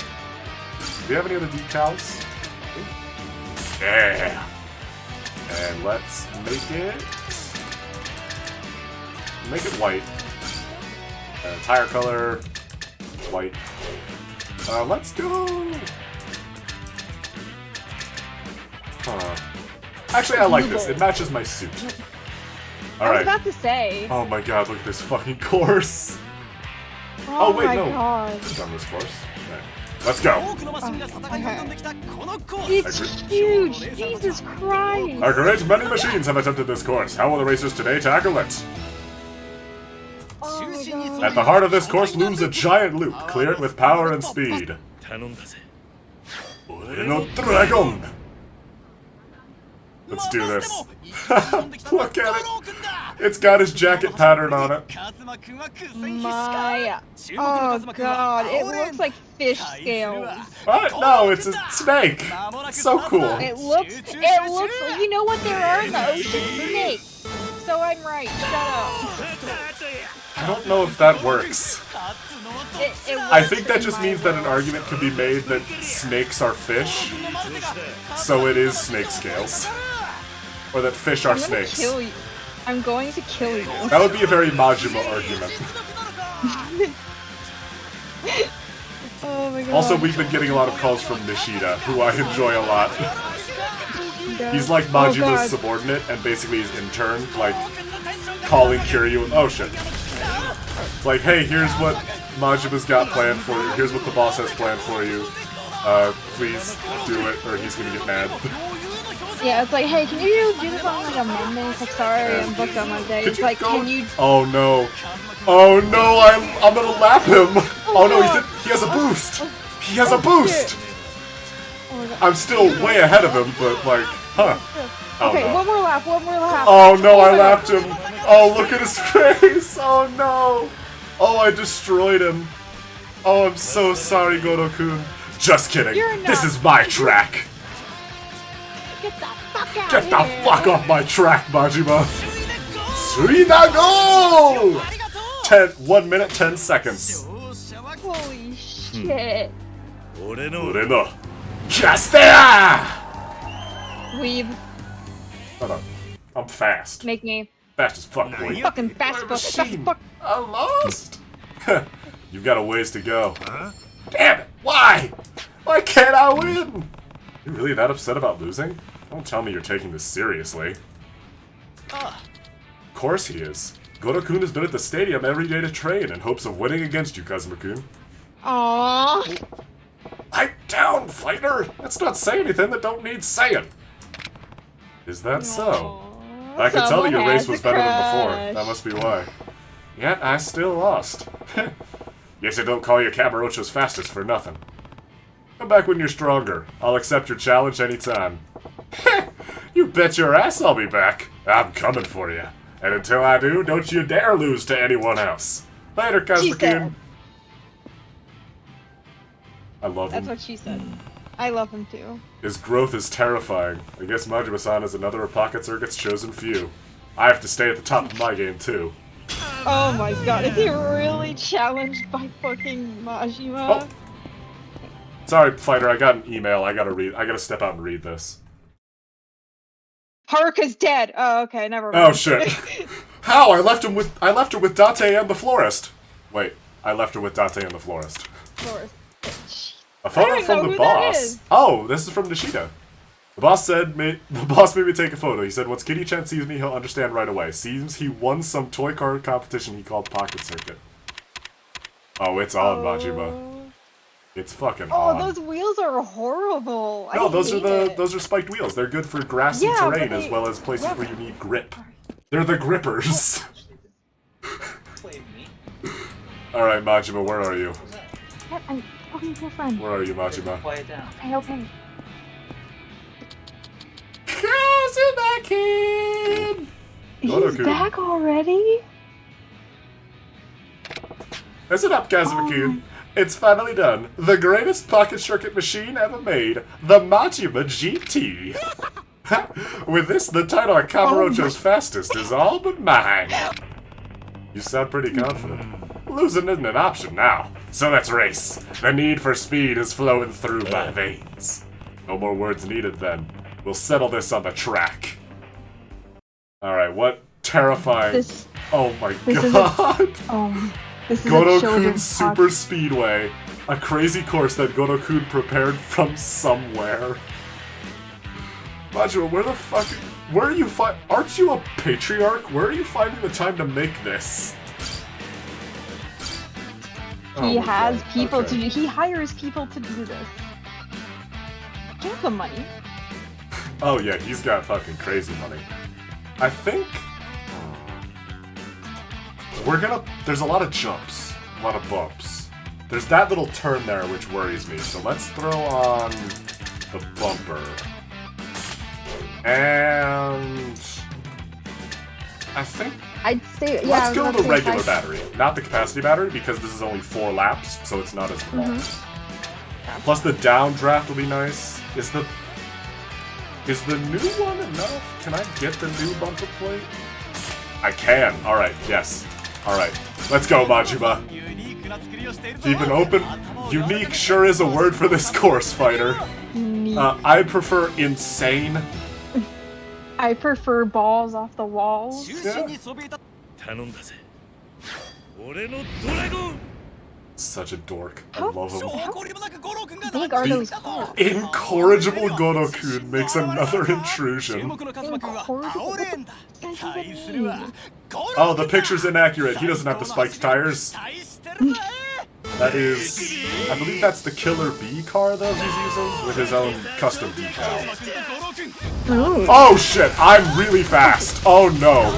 Do we have any other decals? Yeah! And let's make it white. Tire color, white. Let's go! Huh. Actually, I like this. It matches my suit. Alright. I was about to say. Oh my god, look at this fucking course! Oh wait, no. God. I've done this course. Right. Let's go! It's huge! Jesus Christ! A great many machines have attempted this course. How will the racers today tackle it? Oh, at the heart of this course looms a giant loop. Clear it with power and speed. Oreno Dragon! Let's do this. Look at it! It's got his jacket pattern on it. Oh god, it looks like fish scales. What? No, it's a snake. It's so cool. It looks, you know what there are in the ocean? Snakes. So I'm right, shut up. I don't know if that works. I think that just means that an argument could be made that snakes are fish, so it is snake scales. Or that fish are snakes. Kill you. I'm going to kill you. That would be a very Majima argument. Oh my god. Also, we've been getting a lot of calls from Nishida, who I enjoy a lot. He's like Majima's subordinate, and basically his intern, like, calling Kiryu. Oh shit. It's like, hey, here's what Majima's got planned for you. Here's what the boss has planned for you. Please do it, or he's gonna get mad. Yeah, it's like, hey, can you do this on like a Monday? It's like, sorry, I'm booked on Monday. It's like, can you... Oh no. Oh no, I'm gonna lap him! Oh no, he has a boost! He has a boost! I'm still way ahead of him, but like, huh. Oh, okay, no. one more lap, one more lap. Oh no, I lapped him! Oh, look at his face! Oh no! Oh, I destroyed him! Oh, I'm so sorry, Godo-kun. Just kidding. This is my track! Get the fuck out Get the fuck off my track, Majima! Suinago! 1 minute, 10 seconds. Holy shit. Ureno. Castea! Weeb. Hold on. I'm fast. Make me. Fast as fuck, boy. Fucking fast as fuck. I lost! You've got a ways to go. Damn it! Why? Why can't I win? You really that upset about losing? Don't tell me you're taking this seriously. Of course he is. Godo-kun has been at the stadium every day to train in hopes of winning against you, Kazuma-kun. Aww. Pipe down, fighter! Let's not say anything that don't need saying. Is that so? I could tell that your race was better than before. That must be why. Yet I still lost. Guess I don't call you Kamurocho's fastest for nothing. Come back when you're stronger. I'll accept your challenge anytime. You bet your ass I'll be back. I'm coming for you. And until I do, don't you dare lose to anyone else. Later, Kazuma-kun. I love him. That's what she said. I love him too. His growth is terrifying. I guess Majima-san is another of Pocket Circuit's chosen few. I have to stay at the top of my game, too. Oh my god, is he really challenged by fucking Majima? Oh. Sorry, fighter, I got an email. I gotta step out and read this. Haruka's dead! Oh, okay, never mind. Oh shit. How? I left her with Date and the florist. Wait, I left her with Date and the florist. Florist. A photo from the boss. Oh, this is from Nishida. The boss made me take a photo. He said, once Kitty-chan sees me, he'll understand right away. Seems he won some toy car competition he called Pocket Circuit. Oh, it's on, Majima. It's fucking on. Oh, those wheels are horrible. No, those are spiked wheels. They're good for grassy terrain as well as places where you need grip. They're the grippers. Alright, Majima, where are you? I'm talking to a friend. Where are you, Majima? Quiet down. Okay. Kazuma-kun! He's back already? Listen up, Kazuma-kun. It's finally done. The greatest Pocket Circuit machine ever made. The Majima GT. With this, the title of Kamurocho's fastest is all but mine. You sound pretty confident. Losing isn't an option now. So let's race. The need for speed is flowing through my veins. No more words needed then. We'll settle this on the track. Alright, what terrifying... Oh my god! Godo-kun Super Speedway. A crazy course that Godo-kun prepared from somewhere. Majima, where the fuck... Where are you Aren't you a patriarch? Where are you finding the time to make this? He has people to do. He hires people to do this. Give the money. Oh yeah, he's got fucking crazy money. I think there's a lot of jumps, a lot of bumps. There's that little turn there which worries me, so let's throw on the bumper. And I think I'd say let's go with the regular battery, not the capacity battery, because this is only 4 laps, so it's not as long. Plus the downdraft will be nice. Is the new one enough? Can I get the new bumper plate? I can. Alright, yes. Alright. Let's go, Majima. Keep it open. Unique sure is a word for this course, fighter. I prefer insane. I prefer balls off the walls. 中心にそびえ立頼んだぜ俺のドラゴン Such a dork. I How- love him. 誇りもなく五郎君が Big are those balls? Incorrigible Goro-kun makes another 注 intrusion. 目のカズマ君は青レーンだ対するは Oh, the picture's inaccurate. He doesn't have the spiked tires. 期待してるぜ That is... I believe that's the Killer B car, though, he's using, with his own custom decal. 五郎君 Ooh. Oh, shit! I'm really fast! Oh, no.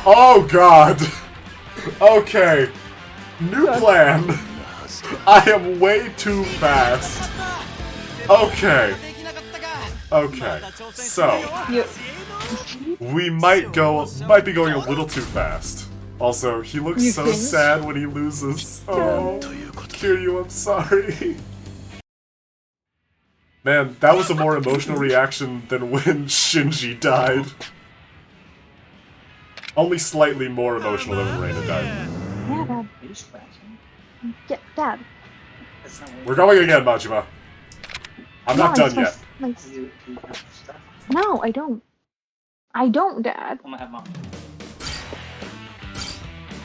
Oh, God. Okay. New plan. I am way too fast. Okay. Okay. So, You, we might be going a little too fast. Also, he looks You so think? sad when he loses. Oh, Kiryu, I'm sorry. Man, that was a more emotional reaction than when Shinji died. Only slightly more emotional than when Reina died. yeah, Dad. Yeah, Dad. We're going again, Majima. I'm not No, done yet. No, I don't. I don't, Dad.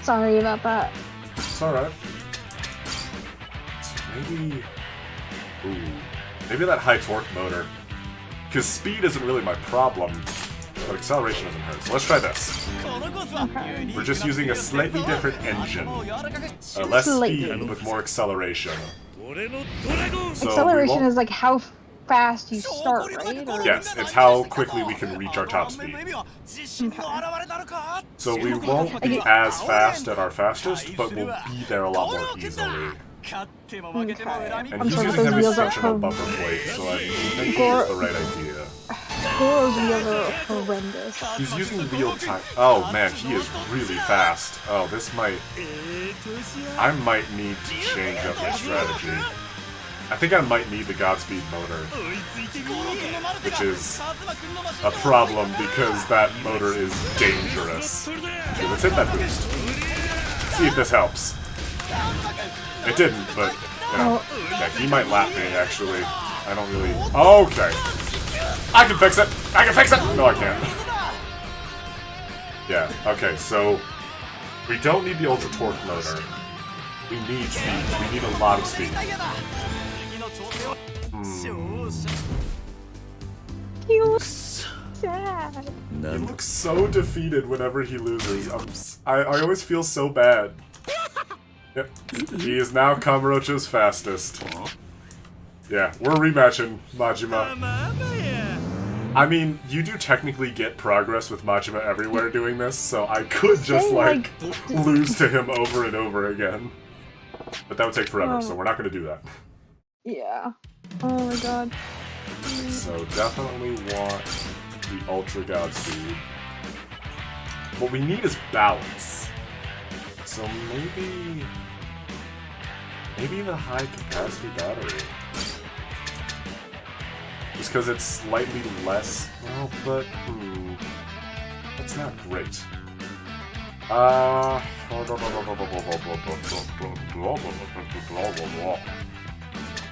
Sorry about that. It's alright. Maybe... Ooh. Maybe that high torque motor. Because speed isn't really my problem, but acceleration isn't hurt. So let's try this. We're just using a slightly different engine. Less speed with more acceleration. 俺のドラゴン So we Acceleration won't- is like how fast you start, right? Or- Yes, it's how quickly we can reach our top speed. 自信の表れなのか So we won't be as fast at our fastest, but we'll be there a lot more easily. 勝っても負けても恨み And I'm he's sorry, using those heavy wheels are suspension on bumper plate, so I think it's the right idea. Goro's wheels are horrendous. He's using wheel time. Oh man, he is really fast. Oh, this might... I might need to change up my strategy. I think I might need the Godspeed motor, which is a problem because that motor is dangerous. Okay, let's hit that boost. See if this helps. It didn't, but, you know, yeah, he might lap me, actually. I don't really... Okay. I can fix it! I can fix it! No, I can't. Yeah, okay, so... We don't need the Ultra Torque motor. We need speed. We need a lot of speed. He looks sad. He looks so defeated whenever he loses. I always feel so bad. Yep. He is now Kamurocho's fastest. Yeah, we're rematching Majima. I mean, you do technically get progress with Majima everywhere doing this, so I could just, like, lose to him over and over again. But that would take forever, so we're not gonna do that. Yeah. Oh my god. So definitely want the Ultra Godspeed. What we need is balance. So maybe the high capacity battery. Just because it's slightly less, well, but that's not great.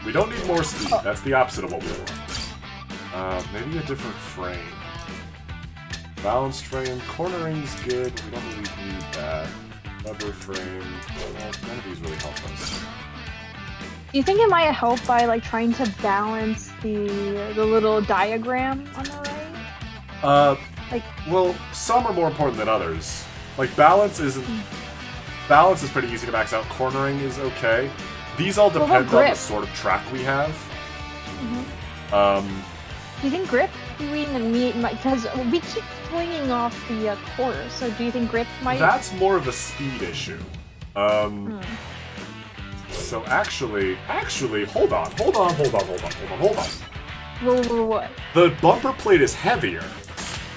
We don't need more speed. That's the opposite of what we want. Maybe a different frame. Balanced frame. Cornering's good. We don't really need that. Rubber frame. Well, none of these really help us. Do you think it might help by like trying to balance the little diagram on the right? Like, Well, some are more important than others. Like, balance is pretty easy to max out. Cornering is okay. These all about depend on the grip? sort of track we have. do you think grip because we keep swinging off the course, so do you think grip might? That's more of a speed issue. So actually, hold on. What? The bumper plate is heavier.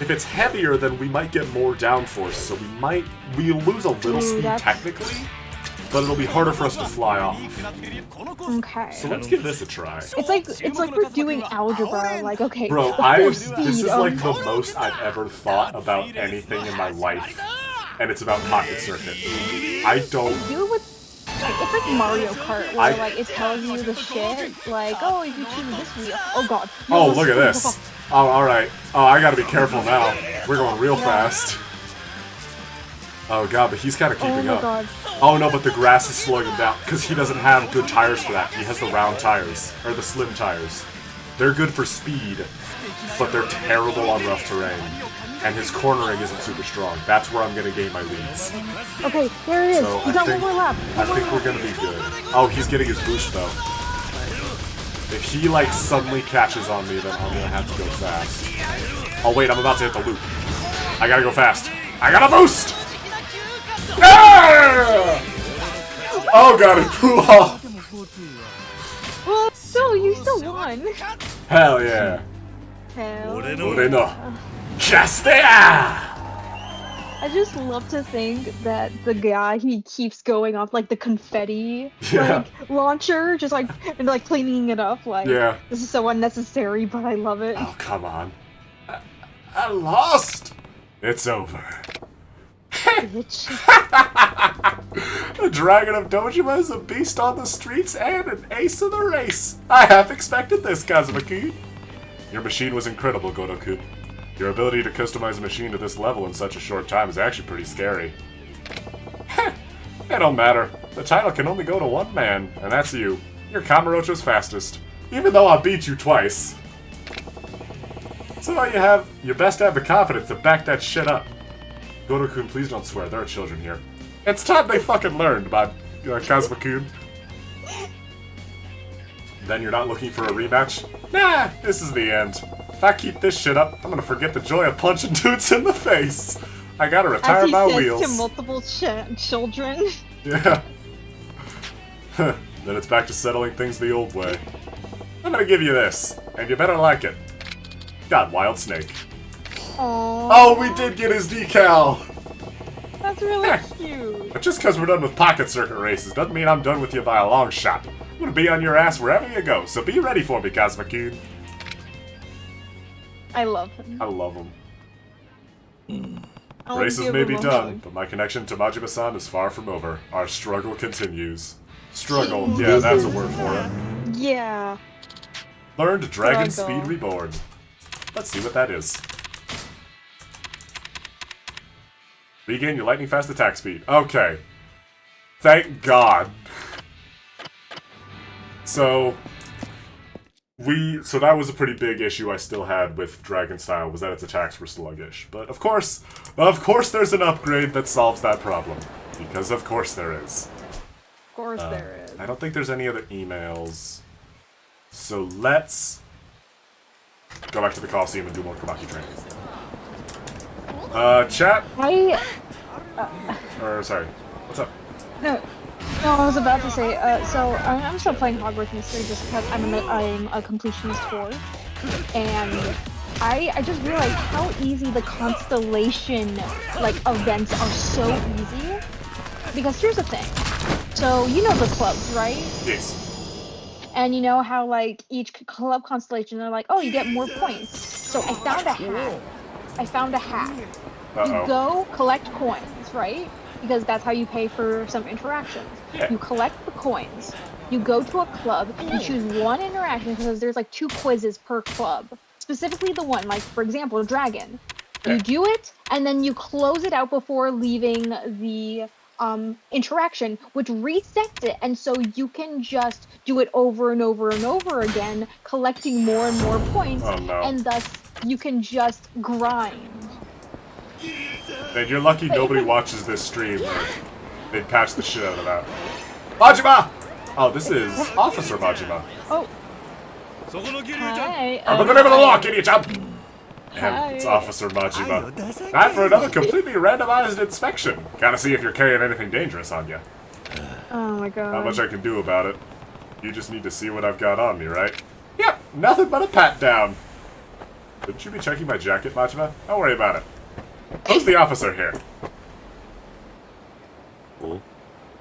If it's heavier, then we might get more downforce, so we'll lose a little speed that's- technically, but it'll be harder for us to fly off. Okay. So let's give this a try. It's like we're doing algebra. Like, okay, Bro, force this speed, is like the most I've ever thought about anything in my life, and it's about Pocket Circuit. I don't... do it with. It's like Mario Kart, where like it tells you the shit. Like, oh, if you choose this wheel, oh god. Oh, look at this. Oh, alright. Oh, I gotta be careful now. We're going real fast. Oh god, but he's kind of keeping up. God. Oh no, but the grass is slowing him down because he doesn't have good tires for that. He has the round tires, or the slim tires. They're good for speed, but they're terrible on rough terrain. And his cornering isn't super strong. That's where I'm gonna gain my leads. Okay, there it is. So He's got one more lap. I think we're gonna be good. Oh, he's getting his boost though. If he like suddenly catches on me, then I'm gonna have to go fast. Oh wait, I'm about to hit the loop. I gotta go fast. I got a boost! Ah! Oh god, it flew off. Well, still, you still won. Hell yeah. Hell. Moreno. Castea! I just love to think that the guy, he keeps going off like the confetti Yeah. like launcher, just like and like cleaning it up. Like, Yeah. this is so unnecessary, but I love it. Oh, come on. I lost! It's over. Bitch. The Dragon of Dojima is a beast on the streets and an ace in the race. I half expected this, Kazuma-kun. Your machine was incredible, Godoku. Your ability to customize a machine to this level in such a short time is actually pretty scary. It don't matter. The title can only go to one man, and that's you. You're Kamurocho's fastest. Even though I beat you twice. So you best have the confidence to back that shit up. Godo-kun, please don't swear. There are children here. It's time they fucking learned about Kazuma-kun. Then you're not looking for a rematch? Nah, this is the end. If I keep this shit up, I'm gonna forget the joy of punching dudes in the face. I gotta retire my As he wheels. says to multiple children. Yeah. Then it's back to settling things the old way. I'm gonna give you this, and you better like it. God, Wild Snake. Aww. Oh, we did get his decal! That's really cute. But just because we're done with pocket circuit races doesn't mean I'm done with you by a long shot. I'm gonna be on your ass wherever you go, so be ready for me, Kazuma-kun. I love him. I love him. I'll Races give may him be a done, hug. but my connection to Majima-san is far from over. Our struggle continues. Struggle, Jeez. yeah, that's a word for it. Yeah. Learned Dragon Struggle. Speed Reborn. Let's see what that is. Regain your lightning fast attack speed. Okay. Thank God. So that was a pretty big issue I still had with Dragon Style, was that its attacks were sluggish. But of course there's an upgrade that solves that problem. Because of course there is. Of course there is. I don't think there's any other emails. So let's go back to the Coliseum and do more Kamaki training. Chat? Or, sorry. What's up? No, I was about to say, so I'm still playing Hogwarts Mystery just because I'm a completionist for, and I just realized how easy the Constellation, like, events are so easy, because here's the thing, so you know the clubs, right? Yes. And you know how, like, each club constellation, they're like, oh, you get more points, so I found a hack. You go collect coins, right? Because that's how you pay for some interactions. Yeah. You collect the coins, you go to a club, you choose one interaction because there's like 2 quizzes per club. Specifically the one, like for example, Dragon. Yeah. You do it, and then you close it out before leaving the interaction, which resets it, and so you can just do it over and over and over again, collecting more and more points, and thus you can just grind. Man, you're lucky nobody watches this stream. They'd patch the shit out of that. Majima! Oh, this is Officer Majima. Oh. Hi. I'm the name of the law, Kiryu-chan! Hi. And it's Officer Majima. Time for another completely randomized inspection. Gotta see if you're carrying anything dangerous on you. Oh my god. Not much I can do about it. You just need to see what I've got on me, right? Yep, nothing but a pat down. Shouldn't you be checking my jacket, Majima? Don't worry about it. Who's the officer here? Oh?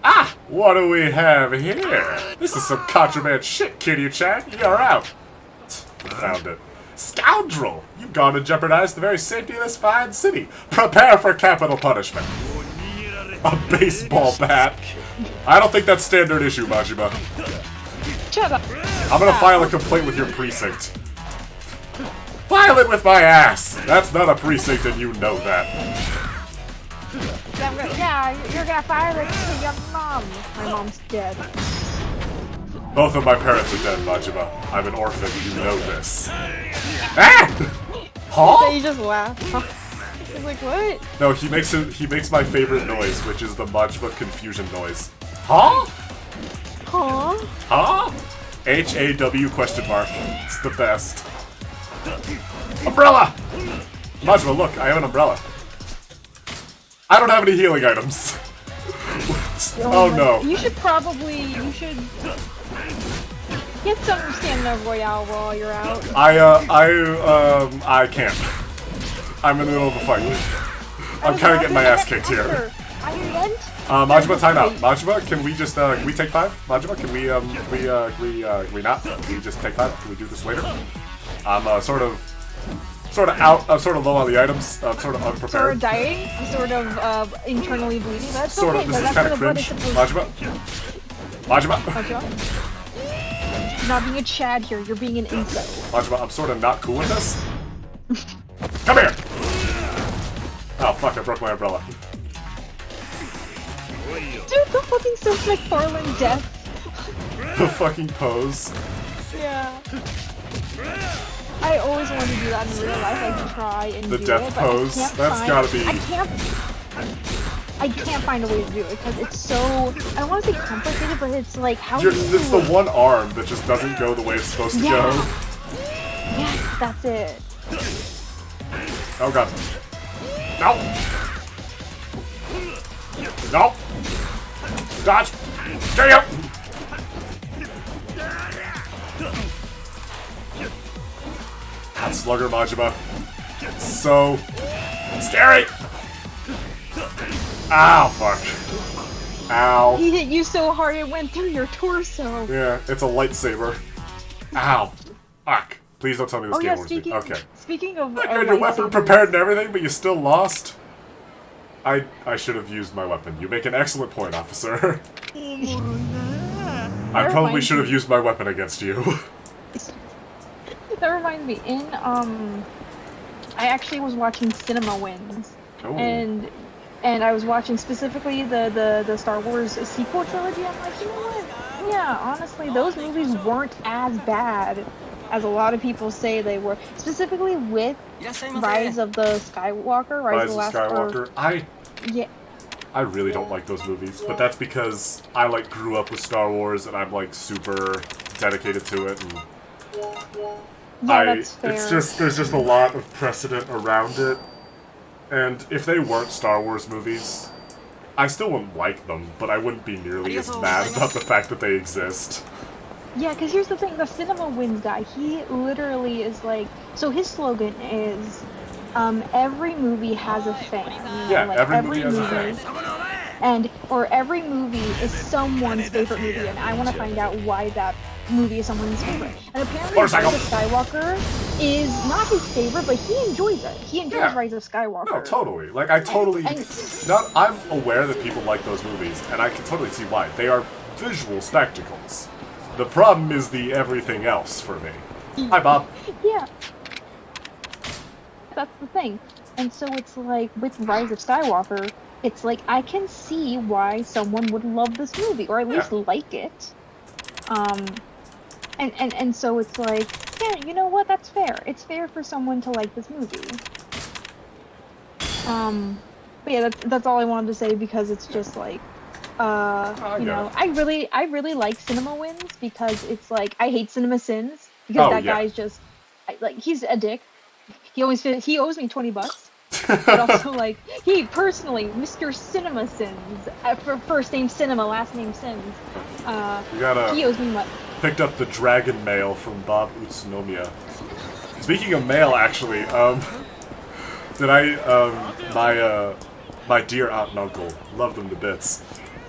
Ah! What do we have here? This is some contraband shit, Kiryu-chan. You're out. Found it. Scoundrel! You've gone to jeopardize the very safety of this fine city. Prepare for capital punishment. A baseball bat. I don't think that's standard issue, Majima. Shut up. I'm gonna file a complaint with your precinct. File it with my ass! That's not a precinct and you know that. Yeah, you're gonna fire it to your mom. My mom's dead. Both of my parents are dead, Majima. I'm an orphan, you know this. Ah! So Huh? you just laugh. He's like, what? No, he makes my favorite noise, which is the Majima confusion noise. Huh? Huh? Huh? H-A-W question mark. It's the best. Umbrella! Majima, look, I have an umbrella. I don't have any healing items. Oh no. You should get some stamina royale while you're out. I can't. I'm in the middle of a fight. I'm kind of getting my ass kicked here. Majima, time out. Majima, can we just, can we take 5? Majima, can we not? Can we just take 5? Can we do this later? I'm, sort of out. I'm sort of low on the items. I'm sort of unprepared. Sort of dying. I'm sort of, internally bleeding. That's sort okay, of, this is that's kind of what cringe. it's supposed Majima? You're not being a Chad here, you're being an incel. Majima, I'm sort of not cool with this. Come here! Oh fuck, I broke my umbrella. Dude, the fucking Seth MacFarlane death. The fucking pose. Yeah. I always want to do that in real life. I try and The do death it, but pose? I can't That's gotta be... I can't find a way to do it because it's so, I don't want to say complicated, but it's like, how do you... It's the one arm that just doesn't go the way it's supposed to go. Yes, that's it. Oh god. No! No! Dodge! Get up! God, Slugger Majima. So scary! Ow, fuck. Ow. He hit you so hard it went through your torso. Yeah, it's a lightsaber. Ow. Fuck. Please don't tell me this game wars me. Okay. Speaking of You had your weapon prepared and everything, but you still lost? I should have used my weapon. You make an excellent point, officer. I probably should have used my weapon against you. That reminds me, I actually was watching Cinema Wins. Oh. And I was watching specifically the Star Wars sequel trilogy. I'm like, you know what? Yeah, honestly, those movies weren't as bad as a lot of people say they were. Specifically with Rise of the Skywalker, Rise of Skywalker. Yeah. I really don't like those movies, but that's because I like grew up with Star Wars and I'm like super dedicated to it. And that's fair. It's just there's just a lot of precedent around it. And if they weren't Star Wars movies, I still wouldn't like them, but I wouldn't be nearly as mad about the fact that they exist. Yeah, because here's the thing, the Cinema Wins guy, he literally is like, so his slogan is, every movie has a fan. You know, Yeah, like, every movie has a fan. Or every movie is someone's favorite movie, and I want to find out why that movie is someone's favorite. And apparently Rise of Skywalker is not his favorite, but he enjoys it. He enjoys Rise of Skywalker. No, totally. Like, I'm aware that people like those movies, and I can totally see why. They are visual spectacles. The problem is the everything else for me. Hi, Bob. Yeah. That's the thing. And so it's like, with Rise of Skywalker, it's like, I can see why someone would love this movie, or at least like it. And so it's like, yeah, you know what, that's fair. It's fair for someone to like this movie. But yeah, that's all I wanted to say, because it's just like, you know, I really like Cinema Wins, because it's like, I hate Cinema Sins, because that guy's just, like, he's a dick. He owes me $20. But also, like, he personally, Mr. Cinema Sins, for first name Cinema, last name Sins, he owes me money. Picked up the dragon mail from Bob Utsunomiya. Speaking of mail, actually, did my dear aunt and uncle, love them to bits.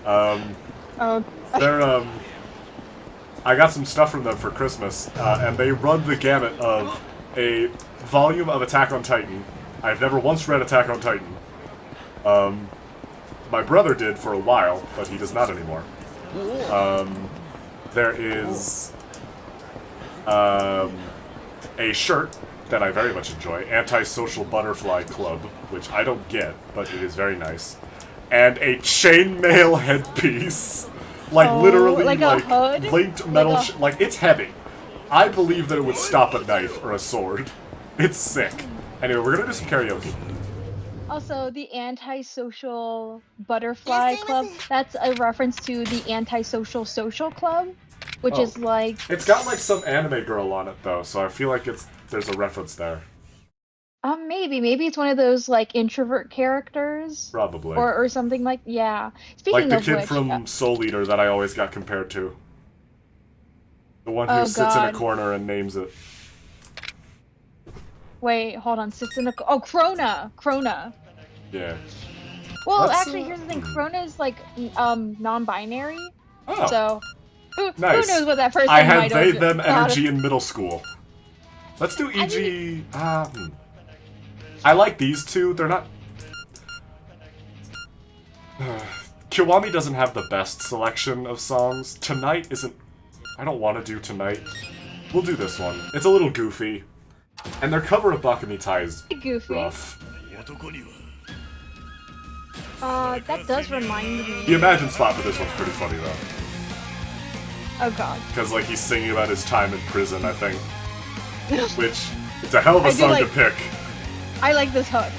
I got some stuff from them for Christmas, and they run the gamut of a volume of Attack on Titan. I've never once read Attack on Titan. My brother did for a while, but he does not anymore. There is a shirt that I very much enjoy. Antisocial Butterfly Club, which I don't get, but it is very nice. And a chainmail headpiece. Like, literally, like a hood? linked metal... Like, it's heavy. I believe that it would stop a knife or a sword. It's sick. Anyway, we're gonna do some karaoke. Also, the Antisocial Butterfly Club, that's a reference to the Antisocial Social Club, which is like... It's got, like, some anime girl on it, though, so I feel like there's a reference there. Maybe it's one of those, like, introvert characters. Probably. Or something like, yeah. Speaking like the of kid which, from Soul Eater that I always got compared to. The one who sits in a corner and names it. Wait, hold on. Sits in a... Oh, Krona. Yeah. Well, actually, here's the thing. Krona is, like, non-binary. Oh. So, who Nice. knows what that person I had might they, have them thought energy in middle school. Let's do EG... I like these two. They're not... Kiwami doesn't have the best selection of songs. Tonight isn't... I don't want to do Tonight. We'll do this one. It's a little goofy. And their cover of Bakamitai is rough. That does remind me... The Imagine spot for this one's pretty funny, though. Oh god. Because, like, he's singing about his time in prison, I think. Which, it's a hell of a song to pick. I like this hook.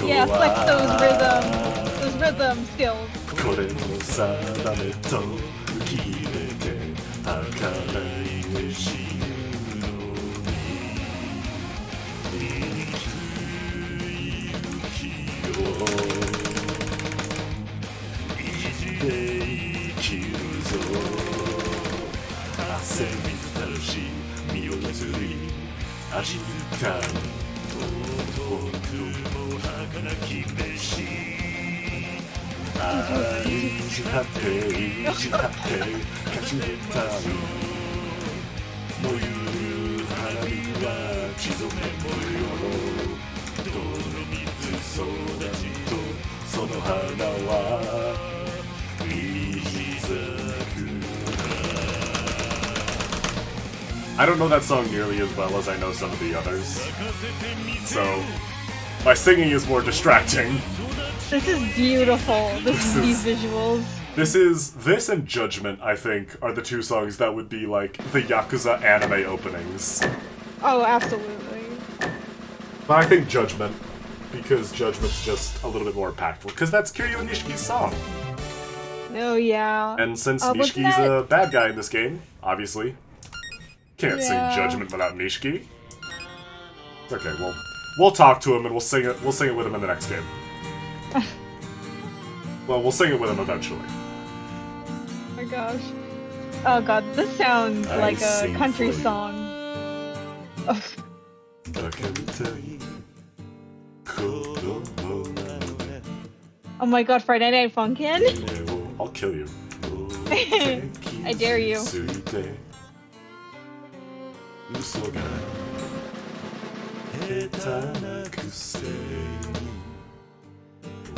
Yeah, flex those rhythm skills. I don't know that song nearly as well as I know some of the others. So, my singing is more distracting. This is beautiful. These visuals. This and Judgment, I think, are the two songs that would be like the Yakuza anime openings. Oh, absolutely. But I think Judgment, because Judgment's just a little bit more impactful, because that's Kiryu Nishiki's song. Oh, yeah. And since Nishiki's a bad guy in this game, obviously, can't sing Judgment without Nishiki. It's okay, we'll talk to him and we'll sing it with him in the next game. Well, we'll sing it with him eventually. Oh my gosh. Oh god, this sounds like a country song. Oh. Oh my god, Friday Night Funkin'? I'll kill you. I dare you. 嘘が下手なくせに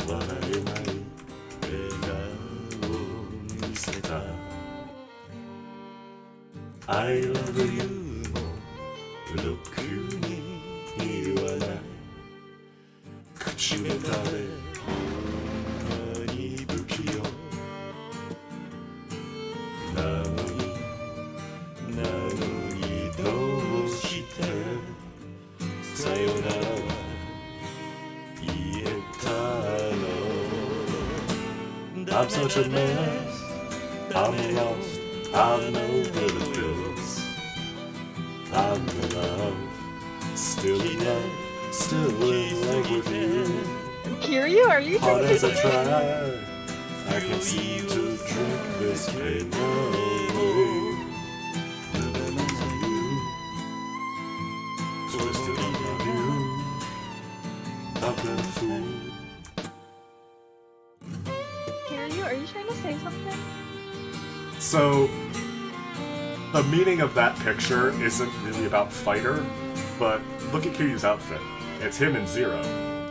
笑えない笑顔を見せた I love you もろくに言わない口下手でほんまに不器用なのにどうしてさよならは言えたの I'm such a mess I'm lost I know where it goes I'm in love Still in love Still in love with you Kiryu, are you Hard as I try I can't seem to drink this pain away Twisted under you, I've been a fool. Kiryu, are you trying to say something? So, the meaning of that picture isn't really about Fighter, but look at Kiryu's outfit. It's him in Zero.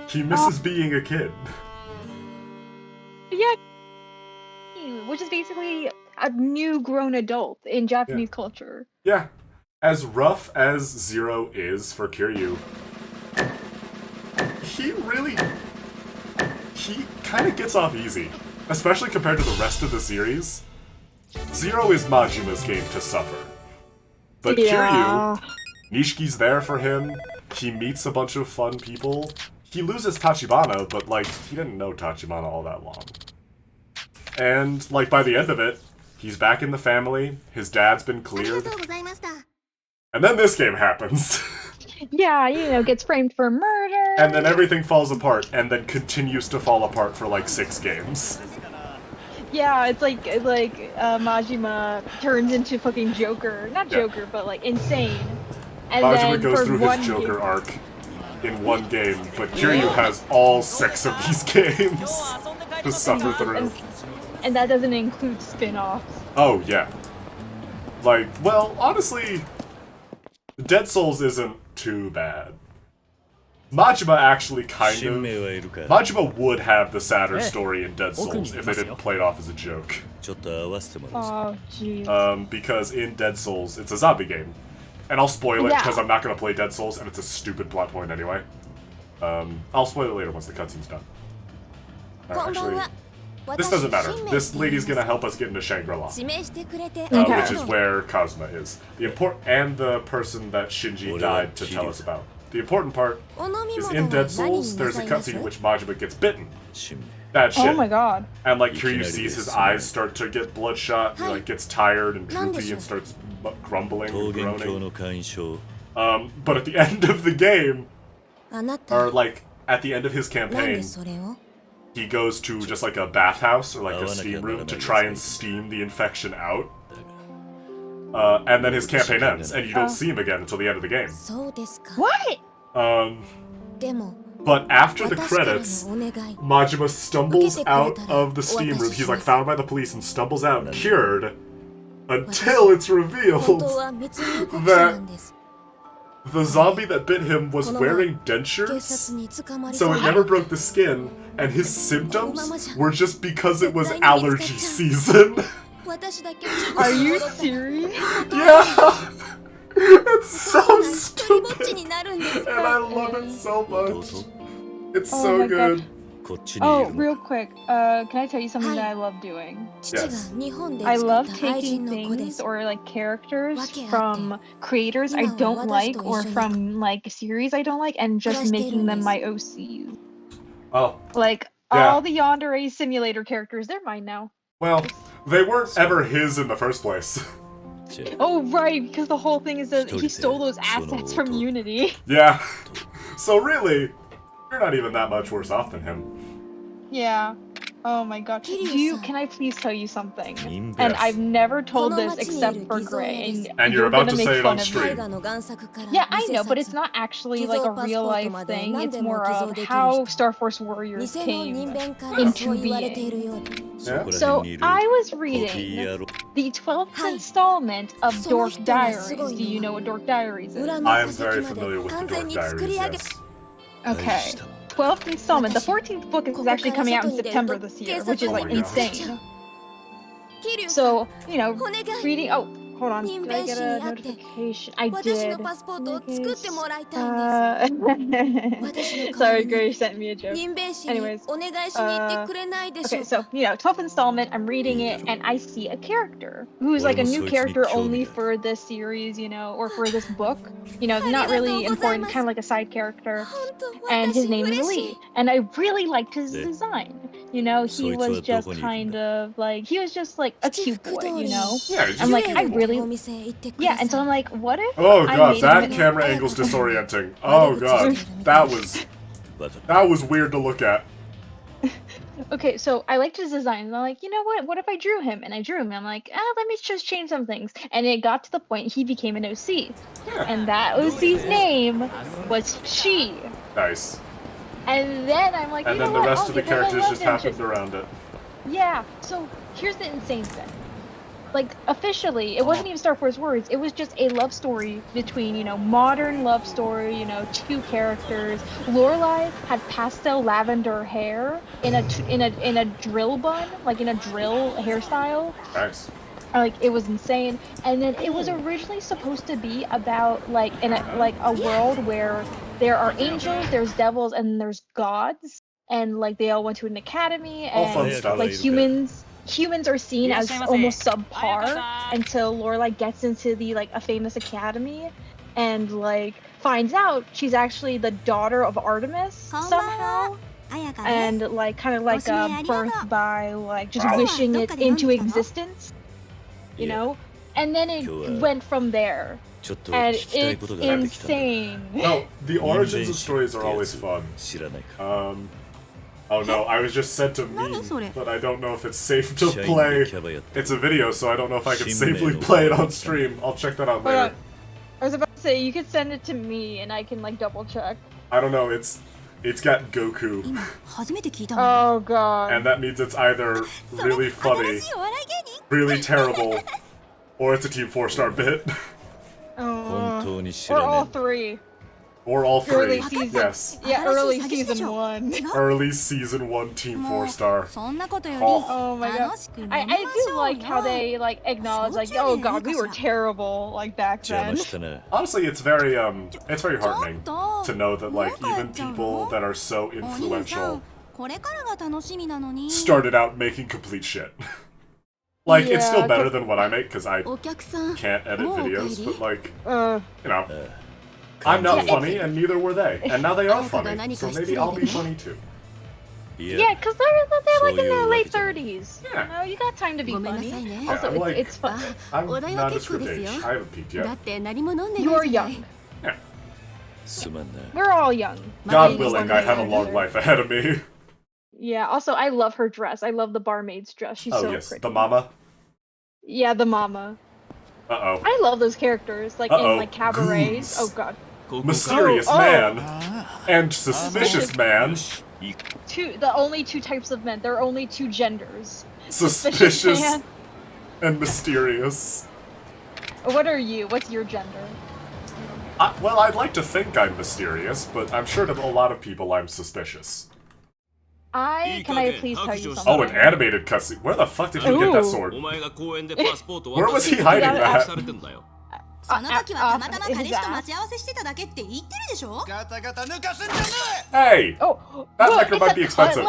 He misses being a kid. Yeah. 16, which is basically a new grown adult in Japanese culture. Yeah. As rough as Zero is for Kiryu, he kind of gets off easy, especially compared to the rest of the series. Zero is Majima's game to suffer. But Kiryu, Nishiki's there for him, he meets a bunch of fun people. He loses Tachibana, but, like, he didn't know Tachibana all that long. And, like, by the end of it, he's back in the family, his dad's been cleared. And then this game happens. Yeah, you know, gets framed for murder. And then everything falls apart, and then continues to fall apart for, like, 6 games. Yeah, it's like Majima turns into fucking Joker. Not Joker, but, like, insane. And Majima then goes for through his Joker arc in one game, but Kiryu has all 6 of these games to suffer through. And that doesn't include spin-offs. Oh, yeah. Like, well, honestly, Dead Souls isn't too bad. Majima actually kind of... Majima would have the sadder story in Dead Souls if they didn't play it off as a joke. Oh, jeez. Because in Dead Souls, it's a zombie game. And I'll spoil it because I'm not going to play Dead Souls, and it's a stupid plot point anyway. I'll spoil it later once the cutscene's done. Actually, this doesn't matter. This lady's going to help us get into Shangri-La, which is where Kazuma is. And the person that Shinji died to tell us about. The important part is in Dead Souls, there's a cutscene in which Majima gets bitten. Bad shit. Oh my god. And like Kiryu sees his eyes start to get bloodshot, he like gets tired and droopy and starts grumbling and groaning. But at the end of the game, or like at the end of his campaign, he goes to just like a bathhouse or like a steam room to try and steam the infection out. And then his campaign ends, and you don't see him again until the end of the game. What? But after the credits, Majima stumbles out of the steam room. He's like found by the police and stumbles out, cured, until it's revealed that the zombie that bit him was wearing dentures, so it never broke the skin, and his symptoms were just because it was allergy season. Are you serious? Yeah! It's so stupid! And I love it so much. It's so good. Oh, real quick, can I tell you something that I love doing? Yes. I love taking things or like characters from creators I don't like or from like series I don't like and just making them my OCs. Oh. Like all the Yandere Simulator characters, they're mine now. Well, they weren't ever his in the first place. Oh right, because the whole thing is that he stole those assets from Unity. Yeah. So really, you're not even that much worse off than him. Yeah. Oh my god. Can I please tell you something? And I've never told this except for Gray. And you're about to say it on stream. Yeah, I know, but it's not actually like a real life thing. It's more of how Star Force Warriors came into being. Yeah? So I was reading the 12th installment of Dork Diaries. Do you know what Dork Diaries is? I am very familiar with the Dork Diaries, yes. Okay. 12th installment. The 14th book is actually coming out in September this year, which is like insane. So, you know, reading. Oh, hold on. Did I get a notification? I did. Sorry, Grace sent me a joke. Anyways, okay, so, you know, 12th installment, I'm reading it, and I see a character who's like a new character only for this series, you know, or for this book. You know, not really important, kind of like a side character. And his name is Lee. And I really liked his design. You know, he was just kind of like, he was just like a cute boy, you know? Yeah, I'm like, I really... Yeah, and so I'm like, what if oh I god, made that him... camera angle's disorienting. Oh god, that was weird to look at. Okay, so I liked his design, and I'm like, you know what if I drew him? And I drew him, and I'm like, let me just change some things. And it got to the point he became an OC. And that OC's name was She. Nice. And then I'm like, and you know then the what? rest of the characters just happened around it. Yeah, so here's the insane thing. like officially, it wasn't even Star Wars words. It was just a love story between, you know, modern love story, you know, two characters. Lorelai had pastel lavender hair in a drill bun, like in a drill hairstyle. Nice. Like it was insane. And then it was originally supposed to be about like like a world where there are angels, there's devils, and there's gods, and like they all went to an academy, All fun and stuff. like humans are seen as almost subpar until Lorelai gets into the like a famous academy and like finds out she's actually the daughter of Artemis somehow. And like kind of like birthed by like just wishing it into existence, you know? And then it went from there. And it's insane. No, the origins of stories are always fun. Oh no, I was just sent a meme, but I don't know if it's safe to play. It's a video, so I don't know if I can safely play it on stream. I'll check that out later. I was about to say, you could send it to me and I can like double check. I don't know, it's got Goku. Oh god. And that means it's either really funny, really terrible, or it's a Team 4-star bit. Or all three. Or all three, Early season. yes. Yeah, early season 1. Early season 1 Team 4-star. Oh my god. I do like how they like acknowledge like, oh god, we were terrible like back then. Honestly, it's very heartening to know that like even people that are so influential started out making complete shit. Like, it's still better than what I make, because I can't edit videos, but like, you know, I'm not funny, and neither were they. And now they are funny, so maybe I'll be funny too. Yeah, because they're like in their late 30s. Yeah. You know, you got time to be funny. Yeah, Also, I'm like, it's fun. I'm not a script age. I haven't peaked yet. You're young. Yeah. We're all young. God willing, I have a long life ahead of me. Yeah, also, I love her dress. I love the barmaid's dress. She's so yes, pretty. the mama. Yeah, the mama. Uh-oh. I love those characters, like in like cabarets. Goose. Oh god. Mysterious man and suspicious man. The only two types of men. There are only two genders. Suspicious man. and mysterious. What are you? What's your gender? Well, I'd like to think I'm mysterious, but I'm sure to a lot of people I'm suspicious. Can I please tell you something? Oh, an animated cutscene. Where the fuck did he get that sword? Where was he hiding that? Hey! Oh, that look, liquor might be expensive.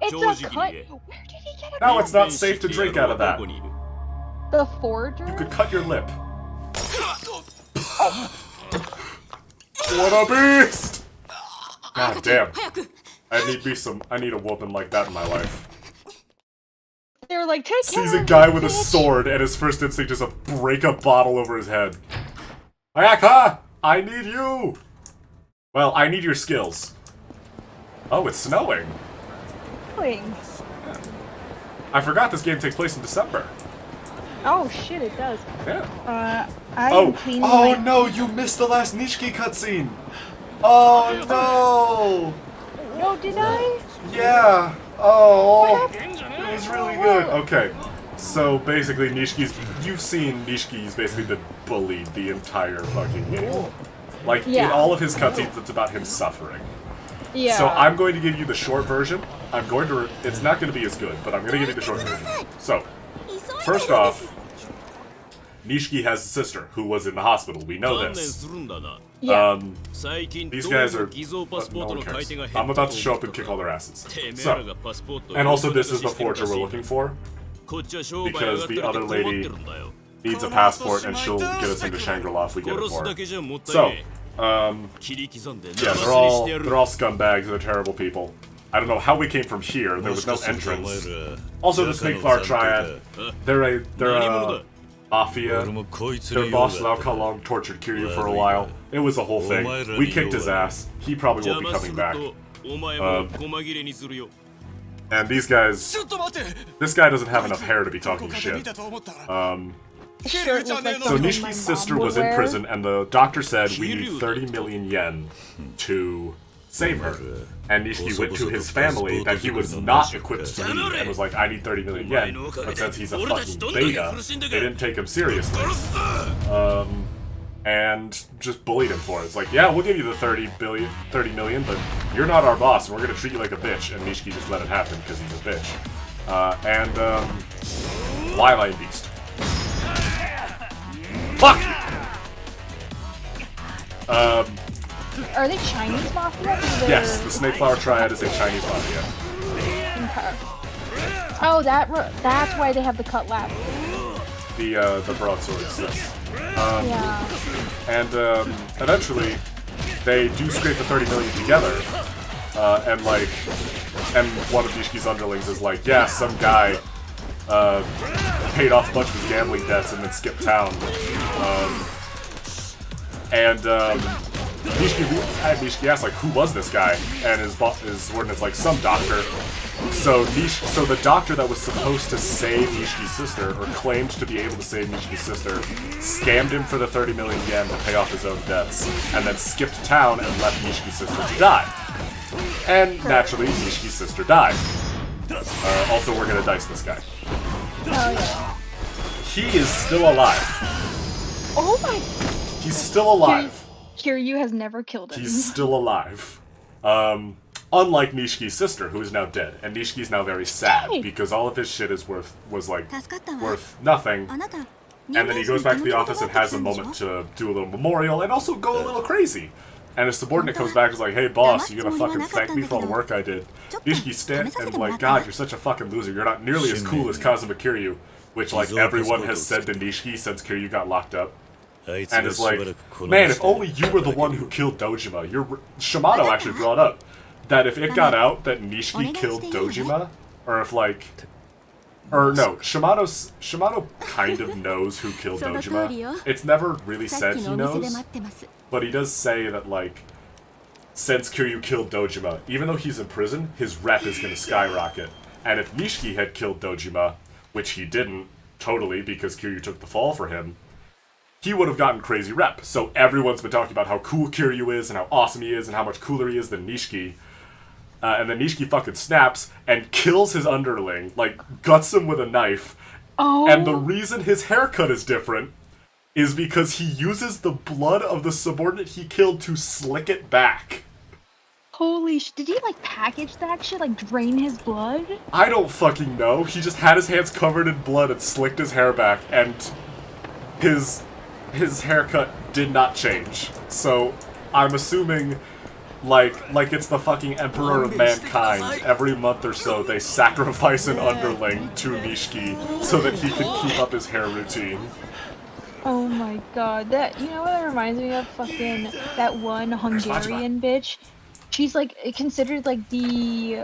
It's a cut. Where did he get it? No, it's not safe to drink out of that. The forger? You could cut your lip. What a beast! God damn. I need a whooping like that in my life. They're like, take care Sees a guy with a sword, and his first instinct is to break a bottle over his head. Ayaka! I need you! Well, I need your skills. Oh, it's snowing. I forgot this game takes place in December. Oh shit, it does. Yeah. I'm cleaning Oh no, you missed the last Nishiki cutscene! Oh no! No, did I? Yeah! Oh! It was really good. Okay. So basically, you've seen Nishiki's basically been bullied the entire fucking game. Like, in all of his cutscenes, it's about him suffering. Yeah. So I'm going to give you the short version. It's not going to be as good, but I'm going to give you the short version. So, first off, Nishiki has a sister who was in the hospital. We know this. These guys are... no one cares. I'm about to show up and kick all their asses. So, and also this is the forger we're looking for, because the other lady needs a passport and she'll get us into Shangri-La if we get it for her. So, yeah, they're all scumbags, they're terrible people. I don't know how we came from here, there was no entrance. Also, the Snake Flower Triad, they're a mafia. Their boss, Lao Kalong, tortured Kiryu for a while. It was a whole thing. We kicked his ass. He probably won't be coming back. And these guys... This guy doesn't have enough hair to be talking shit. So Nishiki's sister was in prison, and the doctor said we need 30 million yen to save her. And Nishiki went to his family that he was not equipped to lead and was like, I need 30 million yen. But since he's a fucking beta, they didn't take him seriously. And just bullied him for it. It's like, yeah, we'll give you the 30 million, but you're not our boss, and we're gonna treat you like a bitch. And Nishiki just let it happen because he's a bitch. Wildlife Beast. Fuck you! Are they Chinese mafia? Yes, the Snake Flower Triad is a Chinese mafia. Okay. Oh, that's why they have the cutlass. The broadswords, yes. Yeah. And eventually, they do scrape the 30 million together, and one of Nishiki's underlings is like, yeah, some guy paid off a bunch of his gambling debts and then skipped town. Nishiki asks, like, who was this guy? And his subordinate's like, some doctor. So the doctor that was supposed to save Nishiki's sister, or claimed to be able to save Nishiki's sister, scammed him for the 30 million yen to pay off his own debts, and then skipped town and left Nishiki's sister to die. And naturally, Nishiki's sister died. Also, we're gonna dice this guy. Oh, yeah. He is still alive. Oh my... He's still alive. Kiryu has never killed him. He's still alive. Unlike Nishiki's sister, who is now dead. And Nishiki's now very sad, because all of his shit is worth nothing. And then he goes back to the office and has a moment to do a little memorial, and also go a little crazy. And his subordinate comes back and is like, hey boss, you gonna fucking thank me for all the work I did? Nishiki stands and like, God, you're such a fucking loser. You're not nearly as cool as Kazuma Kiryu, which like everyone has said to Nishiki since Kiryu got locked up. And is like, man, if only you were the one who killed Dojima. Shimano actually brought up that if it got out that Nishiki killed Dojima, or if like... Or no, Shimano kind of knows who killed Dojima. It's never really said he knows, but he does say that, like, since Kiryu killed Dojima, even though he's in prison, his rep is going to skyrocket. And if Nishiki had killed Dojima, which he didn't, totally, because Kiryu took the fall for him, he would have gotten crazy rep. So everyone's been talking about how cool Kiryu is, and how awesome he is, and how much cooler he is than Nishiki. And then Nishiki fucking snaps and kills his underling, like, guts him with a knife. Oh. And the reason his haircut is different is because he uses the blood of the subordinate he killed to slick it back. Holy sh... Did he, like, package that shit? Like, drain his blood? I don't fucking know. He just had his hands covered in blood and slicked his hair back, and his haircut did not change. So, I'm assuming... Like it's the fucking Emperor of Mankind. Every month or so, they sacrifice an underling to Nishiki so that he can keep up his hair routine. Oh my god, you know what that reminds me of? Fucking that one Hungarian bitch. She's like considered like the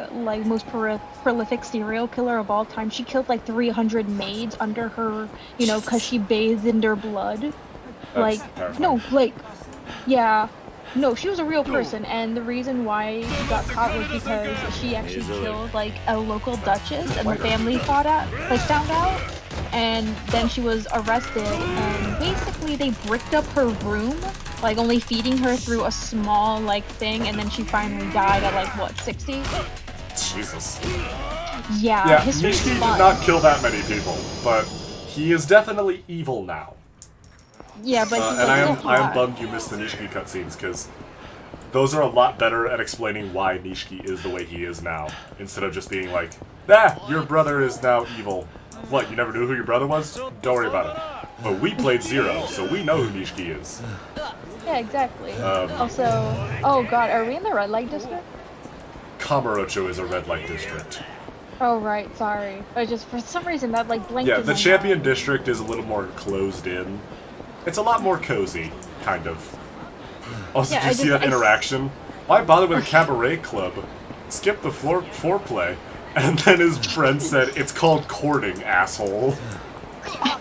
most prolific serial killer of all time. She killed like 300 maids under her, cause she bathed in their blood. Yeah. No, she was a real person, and the reason why she got caught was because she actually killed, like, a local duchess, and the family found out, and then she was arrested, and basically they bricked up her room, like, only feeding her through a small, like, thing, and then she finally died at, like, what, 60? Jesus. Yeah, Nishiki did not kill that many people, but he is definitely evil now. Yeah, but and I am bummed you missed the Nishiki cutscenes, because those are a lot better at explaining why Nishiki is the way he is now, instead of just being like, your brother is now evil. What, you never knew who your brother was? Don't worry about it. But we played Zero, so we know who Nishiki is. Yeah, exactly. Also, oh god, are we in the red light district? Kamurocho is a red light district. Oh right, sorry. I just, for some reason, that like blinked. Yeah, the Champion District is a little more closed in. It's a lot more cozy, kind of. Also, did you see that interaction? Why bother with a cabaret club? Skip the foreplay. And then his friend said, it's called courting, asshole. I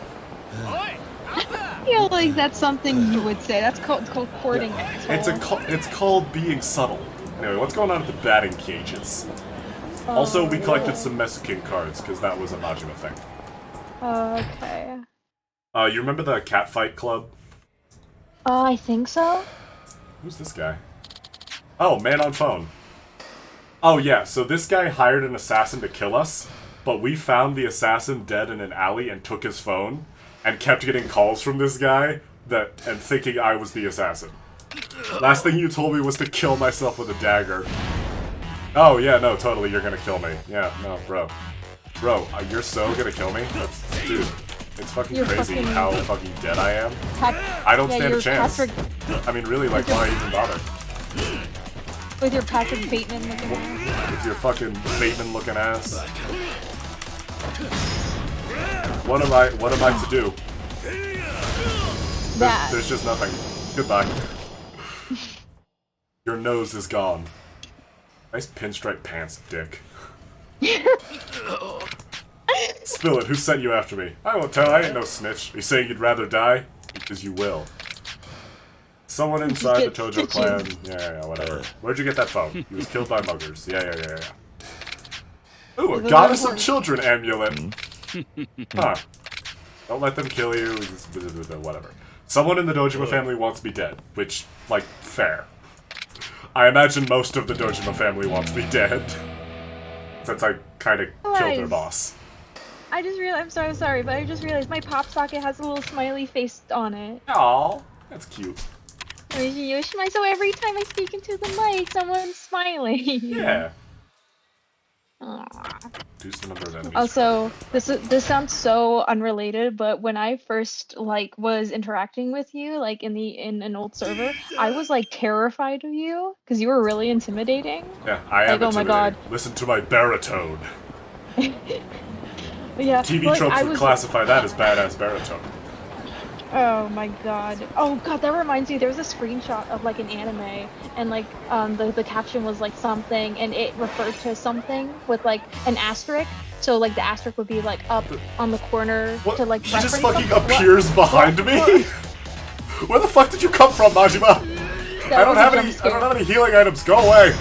feel like that's something you would say. That's called courting, asshole. It's called being subtle. Anyway, what's going on at the batting cages? Also, we collected some Mexican cards, because that was a Majima thing. Okay. You remember the Catfight Club? I think so. Who's this guy? Oh, man on phone. Oh yeah, so this guy hired an assassin to kill us, but we found the assassin dead in an alley and took his phone, and kept getting calls from this guy and thinking I was the assassin. Last thing you told me was to kill myself with a dagger. Oh yeah, no, totally, you're gonna kill me. Yeah, no, bro. Bro, you're so gonna kill me? Dude, it's fucking crazy how fucking dead I am. I don't stand a chance. I mean, really, like, why even bother? With your Patrick Bateman looking ass. With your fucking Bateman looking ass. What am I to do? There's just nothing. Goodbye. Your nose is gone. Nice pinstripe pants, dick. Spill it, who sent you after me? I won't tell, I ain't no snitch. You saying you'd rather die? Because you will. Someone inside the Tojo clan. Yeah, whatever. Where'd you get that phone? He was killed by muggers. Yeah. Ooh, a goddess of children amulet. Huh. Don't let them kill you. Whatever. Someone in the Dojima family wants me dead. Which, like, fair. I imagine most of the Dojima family wants me dead. Since I kind of killed their boss. I just realized, I'm sorry, but I just realized my pop socket has a little smiley face on it. Aww, that's cute. So every time I speak into the mic, someone's smiling. Yeah. Aww. Reduce the number of enemies. Also, this sounds so unrelated, but when I first was interacting with you, in an old server, I was terrified of you because you were really intimidating. Yeah, I am intimidating. Oh my god. Listen to my baritone. Yeah. TV tropes would classify that as badass baritone. Oh my god. Oh god, that reminds me, there was a screenshot of an anime, and the caption was something, and it referred to something with an asterisk. So the asterisk would be up on the corner what? to He just fucking appears behind me? Where the fuck did you come from, Majima? I don't have any healing items. Go away.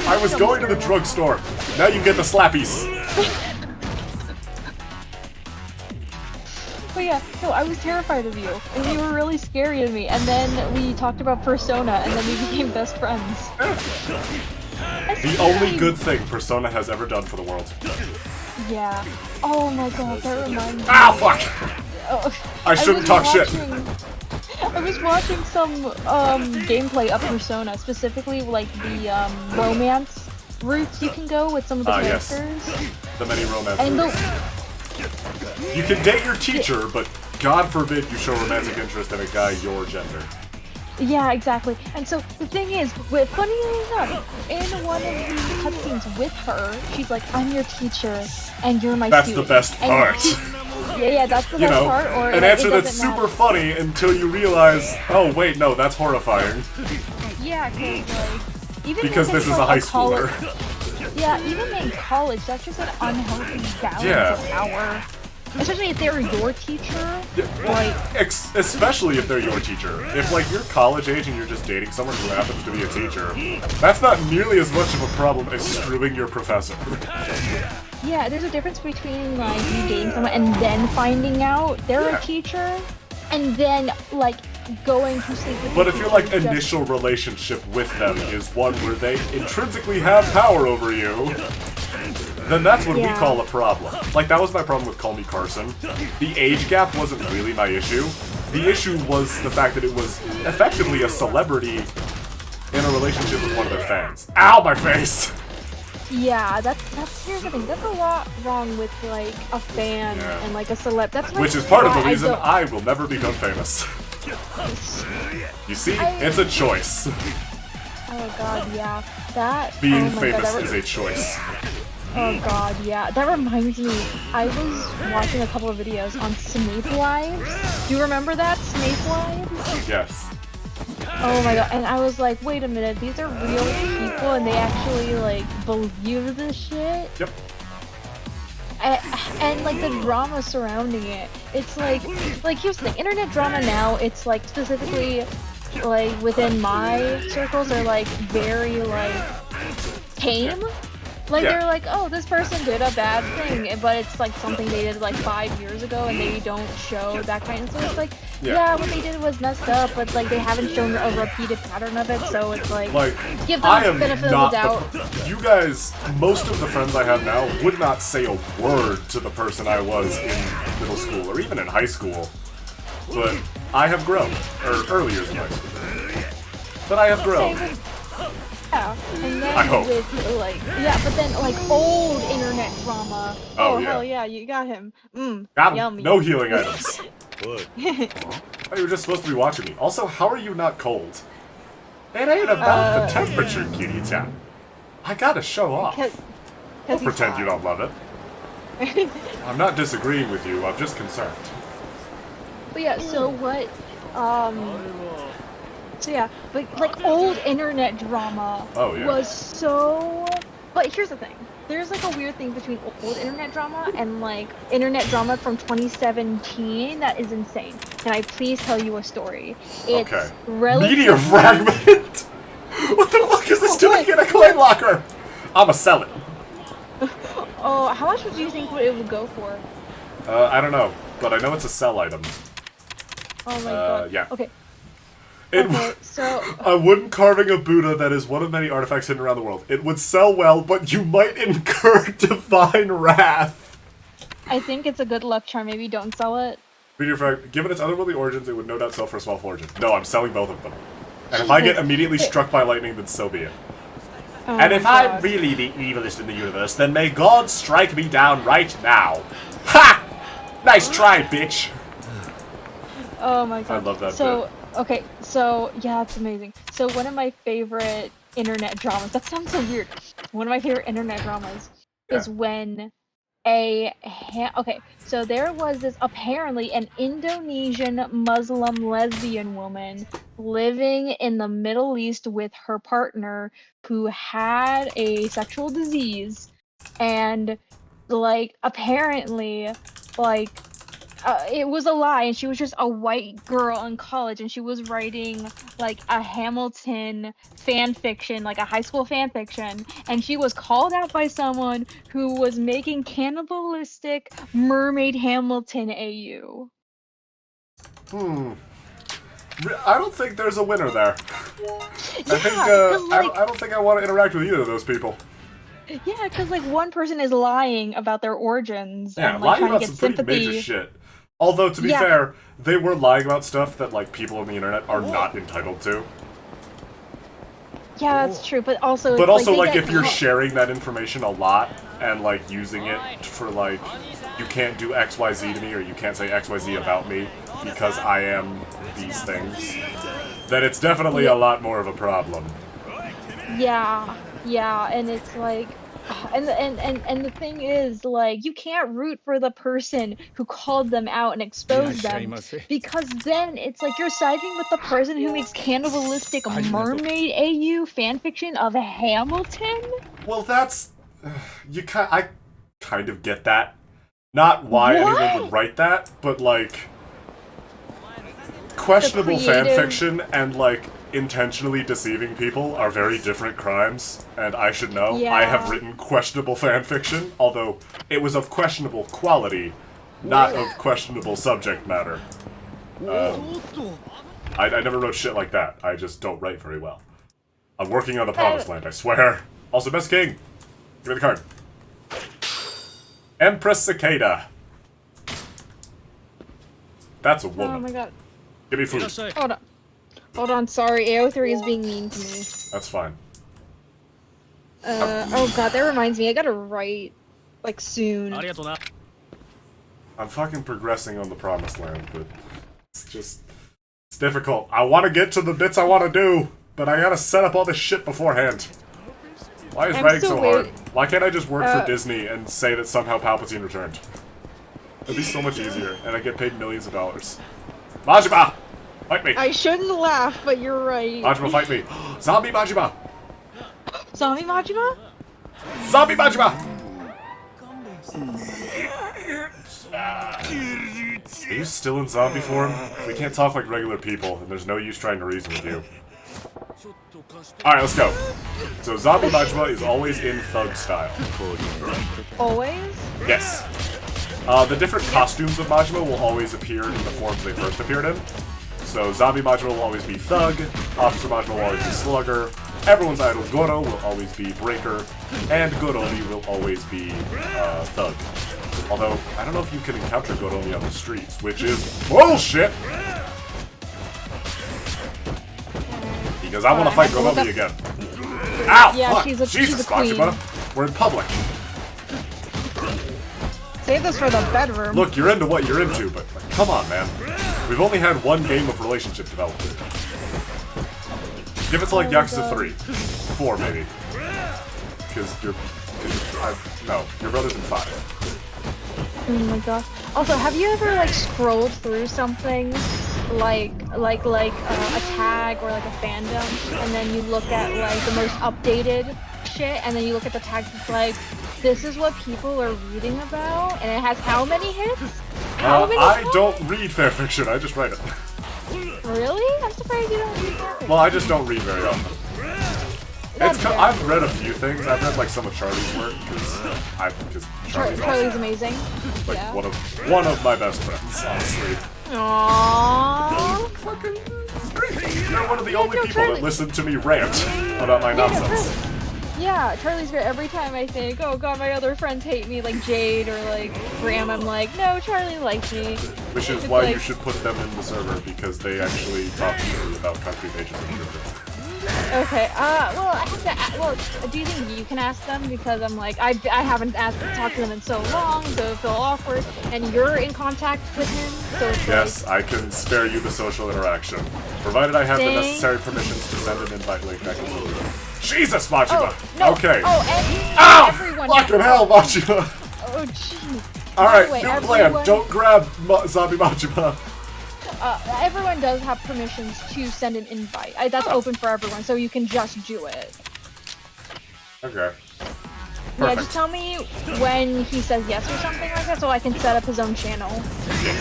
I was going to the drugstore. Now you get the slappies. But yeah, no, I was terrified of you, and you were really scary to me, and then we talked about Persona, and then we became best friends. The only good thing Persona has ever done for the world. Yeah. Oh my god, that reminds me. Ah, fuck! Oh, I shouldn't talk shit. I was watching some gameplay of Persona, specifically the romance routes you can go with some of the characters. Yes. The many romance routes. You can date your teacher, but God forbid you show romantic interest in a guy your gender. Yeah, exactly. And so the thing is, funny enough, in one of the cutscenes with her, she's like, "I'm your teacher, and you're my student." That's the best part. Yeah, that's the best part. Or an answer that's super funny until you realize, oh wait, no, that's horrifying. Yeah, because this is a high schooler. Yeah, even in college, that's just an unhealthy balance of power. Especially if they're your teacher. Especially if they're your teacher. If you're college age and you're just dating someone who happens to be a teacher, that's not nearly as much of a problem as screwing your professor. Yeah, there's a difference between you dating someone and then finding out they're a teacher, and then going to sleep with. But if your initial relationship with them is one where they intrinsically have power over you, then that's what we call a problem. That was my problem with Call Me Carson. The age gap wasn't really my issue. The issue was the fact that it was effectively a celebrity in a relationship with one of their fans. Ow, my face! Yeah, that's here's the thing. That's a lot wrong with a fan and a celeb. That's which is part of the reason I will never become famous. You see, it's a choice. Oh god, yeah. That being famous is a choice. Oh god, yeah. That reminds me, I was watching a couple of videos on Snape Lives. Do you remember that? Snape Lives? Yes. Oh my god, and I was like, wait a minute, these are real people and they actually believe this shit? Yep. And the drama surrounding it, it's here's the thing, internet drama now, it's specifically within my circles are very tame. Like, Yeah. they're like, oh, this person did a bad thing, but it's like something they did like 5 years ago, and they don't show that kind of stuff. It's like, yeah, what they did was messed up, but like they haven't shown a repeated pattern of it, so it's like give them I the am benefit not of the doubt. you guys, most of the friends I have now would not say a word to the person I was in middle school or even in high school. But I have grown, or early years in high school. But I have grown. Yeah, and then I hope. with like, yeah, but then like old internet drama. Oh, yeah. Hell yeah, you got him. Got him. Yummy. No healing items. Oh, you were just supposed to be watching me. Also, how are you not cold? It ain't about the temperature, Kitty-chan. I gotta show off. Don't pretend you don't love it. I'm not disagreeing with you, I'm just concerned. But yeah, so what, so yeah, but like old internet drama was so, but here's the thing. There's like a weird thing between old internet drama and like internet drama from 2017 that is insane. Can I please tell you a story? It's Meteor fragment? What the fuck is this doing in a coin locker? I'ma sell it. Oh, how much do you think it would go for? I don't know, but I know it's a sell item. Oh my god. Yeah. Okay. So a wooden carving of Buddha that is one of many artifacts hidden around the world. It would sell well, but you might incur divine wrath. I think it's a good luck charm. Maybe don't sell it. Given its otherworldly origins, it would no doubt sell for a small fortune. No, I'm selling both of them. And if I get immediately struck by lightning, then so be it. Oh and if I'm really the evilest in the universe, then may God strike me down right now. Ha! Nice try, bitch. Oh my god. I love that So, bit. okay, so, yeah, it's amazing. So one of my favorite internet dramas, that sounds so weird. One of my favorite internet dramas is when okay, so there was this, apparently, an Indonesian Muslim lesbian woman living in the Middle East with her partner who had a sexual disease, and, like, apparently, like, it was a lie, and she was just a white girl in college, and she was writing like a Hamilton fan fiction, like a high school fan fiction, and she was called out by someone who was making cannibalistic mermaid Hamilton AU. I don't think there's a winner there. Yeah, I think I don't think I want to interact with either of those people. Yeah, because like one person is lying about their origins and like lying trying to about get some sympathy. pretty major shit. Although, to be fair, they were lying about stuff that, like, people on the internet are not entitled to. Yeah, that's true, but also... But also, like, if you're sharing that information a lot, and, like, using it for, like, you can't do XYZ to me, or you can't say XYZ about me, because I am these things, then it's definitely a lot more of a problem. Yeah, and it's like... And the thing is, like, you can't root for the person who called them out and exposed them, because then it's like you're siding with the person who makes cannibalistic mermaid AU fanfiction of Hamilton? Well, that's... I kind of get that. Not why anyone would write that, but, like... Questionable fanfiction and, like, intentionally deceiving people are very different crimes, and I should know. Yeah. I have written questionable fanfiction, although it was of questionable quality, not of questionable subject matter. I never wrote shit like that. I just don't write very well. I'm working on the Promised Land, I swear. Also, Best King, give me the card. Empress Cicada. That's a woman. Oh my god. Give me food. Hold on, sorry, AO3 is being mean to me. That's fine. Oh god, that reminds me, I gotta write, like, soon. I'm fucking progressing on the Promised Land, but it's difficult. I want to get to the bits I want to do, but I gotta set up all this shit beforehand. Why is writing so hard? Why can't I just work for Disney and say that somehow Palpatine returned? It'd be so much easier, and I get paid millions of dollars. Majima! Fight me! I shouldn't laugh, but you're right. Majima, fight me! Zombie Majima! Zombie Majima? Zombie Majima! Are you still in zombie form? We can't talk like regular people, and there's no use trying to reason with you. Alright, let's go. So Zombie Majima is always in thug style. Always? Yes. The different costumes of Majima will always appear in the forms they first appeared in. So Zombie Majima will always be Thug, Officer Majima will always be Slugger, everyone's idol Goro will always be Breaker, and Goroni will always be Thug. Although, I don't know if you can encounter Goroni on the streets, which is bullshit! Because I want to fight Goroni again. Ow! Yeah, Fuck! she's Jesus, a queen. Majima! We're in public. Save this for the bedroom. Look, you're into what you're into, but like, come on, man. We've only had one game of relationship development. Give it to like Yakuza 3. 4 maybe. Because your brother's in 5. Oh my gosh. Also, have you ever like scrolled through something like a tag or like a fandom, and then you look at like the most updated shit, and then you look at the tags that's like, this is what people are reading about, and it has how many hits? How many I don't read fanfiction, I just write it. Really? I'm surprised you don't read fanfiction. Well, I just don't read very often. I've read a few things. I've read like some of Charlie's work because Charlie's Charlie's amazing. Like yeah. one of my best friends, honestly. Aww. Fucking great. You're one of the only people that listen to me rant about my nonsense. Yeah, Charlie's great. Every time I think, oh god, my other friends hate me, like Jade or like Graham, I'm like, no, Charlie likes me. Which is why you should put them in the server, because they actually talk to me about country pages and shit. Okay, well, I have to, well, do you think you can ask them? Because I'm like, I haven't talked to them in so long, so it feels awkward, and you're in contact with him, so it's yes, I can spare you the social interaction, provided I have the necessary permissions to send an invite link back into the room. Jesus, Majima! Oh, no. Okay. Oh, everyone. Fucking hell, Majima! Oh, jeez. Alright, new plan. Don't grab Zombie Majima. Everyone does have permissions to send an invite. That's open for everyone, so you can just do it. Okay. Perfect. Yeah, just tell me when he says yes or something like that, so I can set up his own channel. Yes.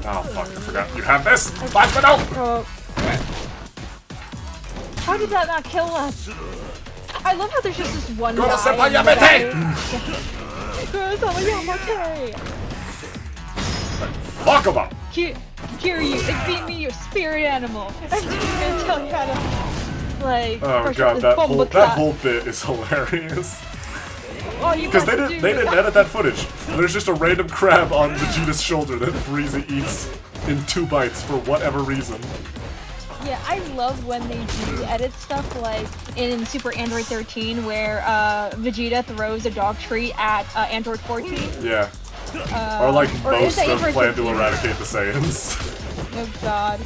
Oh, fuck, I forgot. You have this! Majima, How did that not kill us? I love how there's just this one Goro guy. senpai yamete! Goro senpai yamete! Fuck him up! Kiryu, it's being me, your spirit animal. I'm just gonna tell you how to, like, oh god, that whole bit is hilarious. Because they didn't edit that footage. There's just a random crab on Vegeta's shoulder that Frieza eats in 2 bites for whatever reason. Yeah, I love when they do edit stuff like in Super Android 13 where Vegeta throws a dog treat at Android 14. Yeah. Or like most of Plan to 15. Eradicate the Saiyans. Oh god.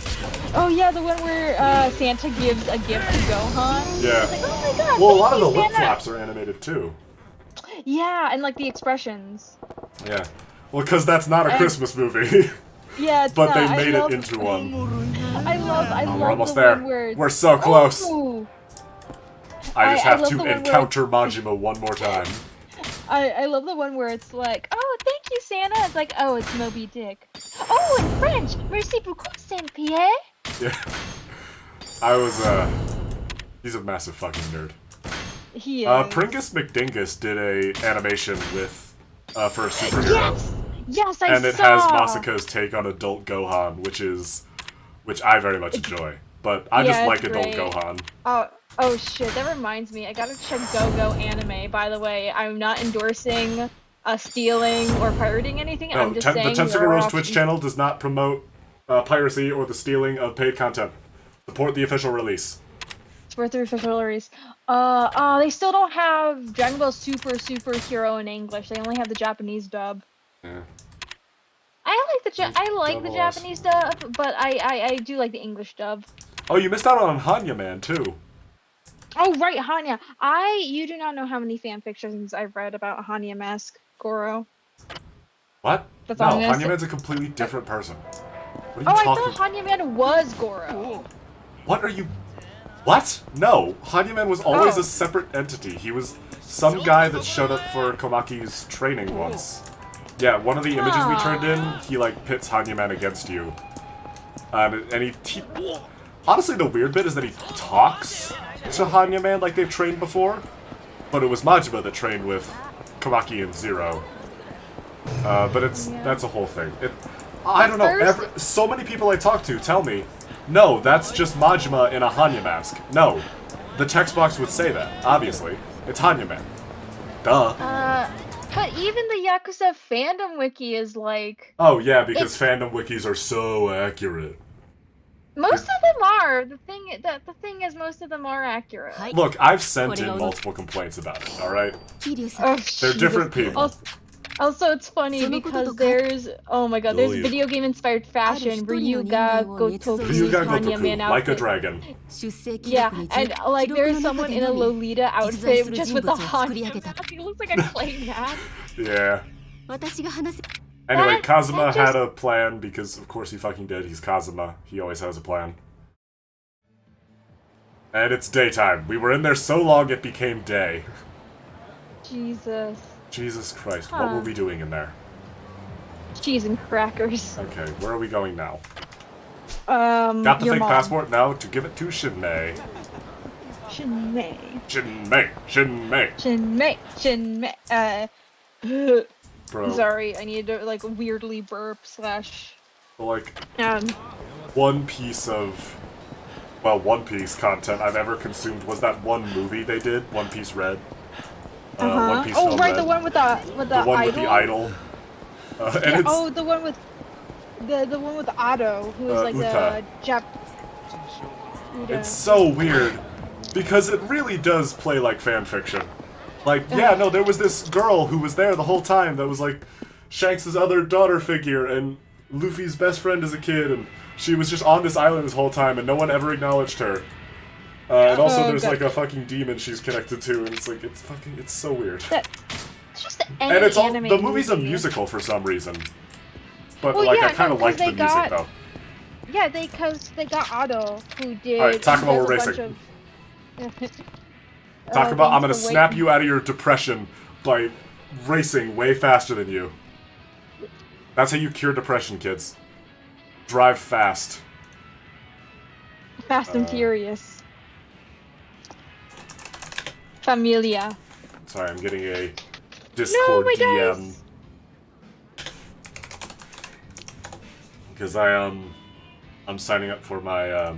Oh yeah, the one where Santa gives a gift to Gohan. Yeah. Like, oh my god, well, a lot of the Santa. lip flaps are animated too. Yeah, and like the expressions. Yeah. Well, because that's not a Christmas movie. Yeah, it's but not. they made it into one. I love we're almost the there. One where we're so close. Oh. I just have to encounter Majima one more time. I love the one where it's like, oh, thank you, Santa. It's like, oh, it's Moby Dick. Oh, in French, merci beaucoup, Saint-Pierre. Yeah. I was, he's a massive fucking nerd. He is. Pringus McDingus did a animation with, for a superhero. Yes, I saw. And it has Masaka's take on adult Gohan, which I very much enjoy. But I just like adult Gohan. Oh shit, that reminds me. I gotta check Go-Go Anime, by the way. I'm not endorsing stealing or pirating anything. No, I'm just saying the Tetsuga Rose Twitch channel does not promote piracy or the stealing of paid content. Support the official release. Support the official release. They still don't have Dragon Ball Super Hero in English. They only have the Japanese dub. Yeah. I like the Japanese dub, but I do like the English dub. Oh, you missed out on Hanya Man too. Oh right, Hanya. You do not know how many fan fictions I've read about Hanya Mask Goro. What? That's no, all I'm gonna Hanya say. Man's a completely different person. What are you I talking? thought Hanya Man was Goro. What are you? What? No, Hanya Man was always a separate entity. He was some guy that showed up for Komaki's training once. Yeah, one of the images we turned in, he like pits Hanya Man against you. And he Honestly, the weird bit is that he talks to Hanya Man like they've trained before, but it was Majima that trained with Kamaki and Zero. But that's a whole thing. I don't know. So many people I talk to tell me, no, that's just Majima in a Hanya mask. No, the text box would say that. Obviously, it's Hanya Man. Duh. But even the Yakuza fandom wiki is like. Oh yeah, because fandom wikis are so accurate. Most of them are. The thing is, most of them are accurate. Look, I've sent in multiple complaints about it. All right. They're different people. Also, it's funny because there's there's video game inspired fashion. Ryuga Gotoku Hanya Man outfit. Like a dragon. Yeah, and like there's someone in a Lolita outfit just with the Hanya mask. He looks like a clay mask. Yeah. Anyway, Kazuma had a plan because, of course, he fucking did. He's Kazuma. He always has a plan. And it's daytime. We were in there so long it became day. Jesus. Jesus Christ, what were we doing in there? Cheese and crackers. Okay, where are we going now? Got the fake passport now to give it to Shinmei. Shinmei. Bro. Sorry, I need to like weirdly burp / Like, one piece of, One Piece content I've ever consumed was that one movie they did, One Piece Red. One Piece oh right, Red. the one with the idol. With the idol. The one with the one with Otto, who is like Uta. the Jap. It's so weird because it really does play like fan fiction. Like, yeah, no, there was this girl who was there the whole time that was like Shanks' other daughter figure and Luffy's best friend as a kid, and she was just on this island this whole time and no one ever acknowledged her. And also there's like a fucking demon she's connected to, and it's like, it's so weird. It's just and it's all, the movie's a musical for some reason. But I kind of liked the music though. Yeah, because they got Otto, who did. Alright, talk about we're racing. Talk about I'm gonna snap you out of your depression by racing way faster than you. That's how you cure depression, kids. Drive fast. Fast and Furious. Familia. Sorry, I'm getting a Discord DM. Because I'm signing up for my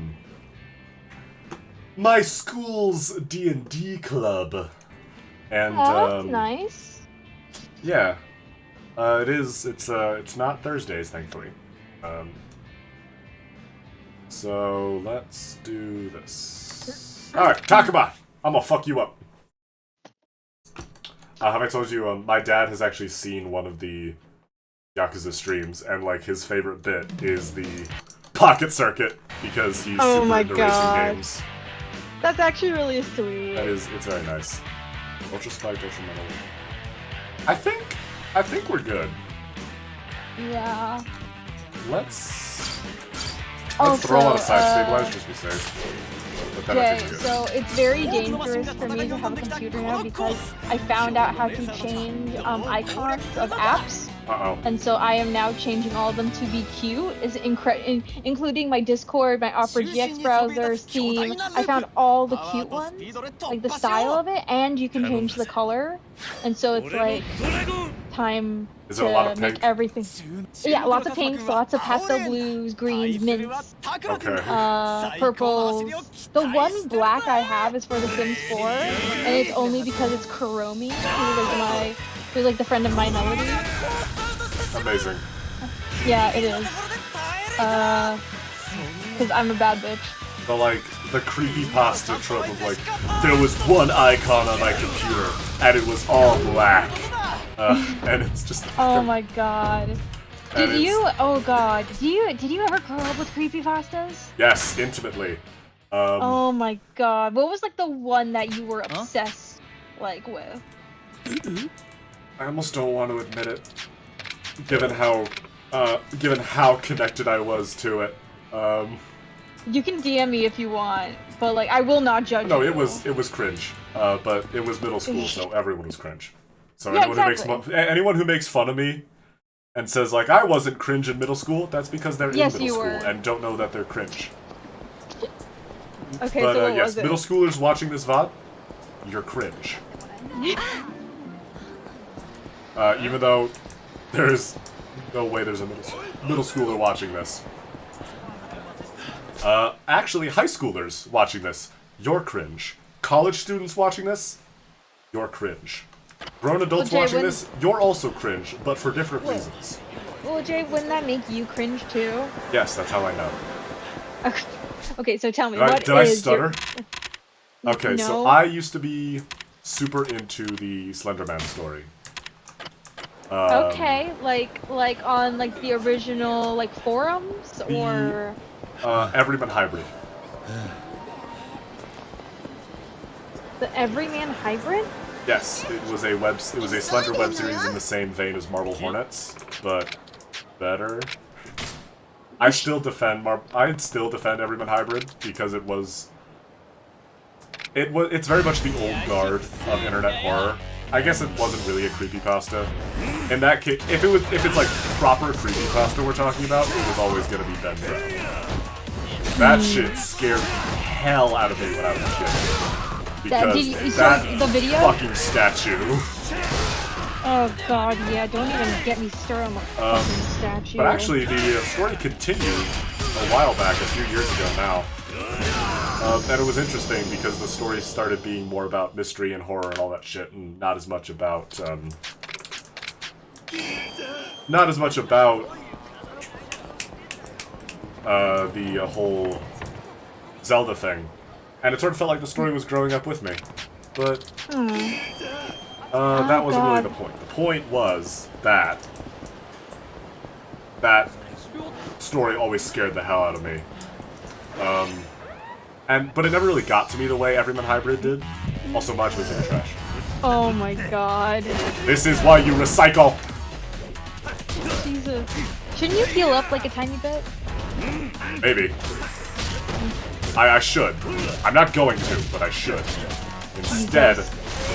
my school's D&D club. And that's nice. Yeah. It's not Thursdays, thankfully. So let's do this. Alright, Takuma! I'm gonna fuck you up. Have I told you, my dad has actually seen one of the Yakuza streams, and like his favorite bit is the pocket circuit because he's super into racing games. That's actually really sweet. It's very nice. Ultra spiked, ultra metal. I think we're good. Yeah. Let's throw on a side stabilizer just to be safe. Okay, so it's very dangerous for me to have a computer now because I found out how to change icons of apps. And so I am now changing all of them to be cute, including my Discord, my Opera GX browser, Steam. I found all the cute ones, like the style of it, and you can change the color. And so it's like time to make everything. Yeah, lots of pinks, lots of pastel blues, greens, mints, purples. The one black I have is for The Sims 4, and it's only because it's Kuromi, who's like the friend of my Melody. Amazing. Yeah, it is. Because I'm a bad bitch. The creepypasta trope of like, there was one icon on my computer, and it was all black. And it's just. Oh my god. Did you ever grow up with creepypastas? Yes, intimately. Oh my god. What was like the one that you were obsessed with? I almost don't want to admit it. Given how connected I was to it. You can DM me if you want, but like I will not judge you. No, it was cringe. But it was middle school, so everyone was cringe. So yeah, anyone who makes fun of me and says like I wasn't cringe in middle school, that's because they're in middle school and don't know that they're cringe. Okay, But so what yes, was it? middle schoolers watching this VOD, you're cringe. Even though there's no way there's a middle schooler watching this. Actually, high schoolers watching this, you're cringe. College students watching this, you're cringe. Grown adults Jay, watching this, you're also cringe, but for different reasons. Well, Jay, wouldn't that make you cringe too? Yes, that's how I know. Okay, so tell me, Did I stutter? Okay, No. so I used to be super into the Slender Man story. Okay, like on like the original like forums or Everyman Hybrid. the Everyman Hybrid? Yes, it was a Slender web series in the same vein as Marble Hornets, but better. I'd still defend Everyman Hybrid because it's very much the old guard of internet horror. I guess it wasn't really a creepypasta. In that case, if it's like proper creepypasta we're talking about, it was always gonna be Ben Brown. That shit scared the hell out of me when I was a kid. Because You saw the video? fucking statue. Oh god, yeah, don't even get me started on the fucking statue. But actually, the story continued a while back, a few years ago now. And it was interesting because the story started being more about mystery and horror and all that shit, and not as much about the whole Zelda thing. And it sort of felt like the story was growing up with me. But that wasn't really the point. The point was that that story always scared the hell out of me. But it never really got to me the way Everyman Hybrid did. Also, much was in the trash. Oh my god. This is why you recycle! Jesus. Shouldn't you heal up like a tiny bit? Maybe. I should. I'm not going to, but I should. Instead,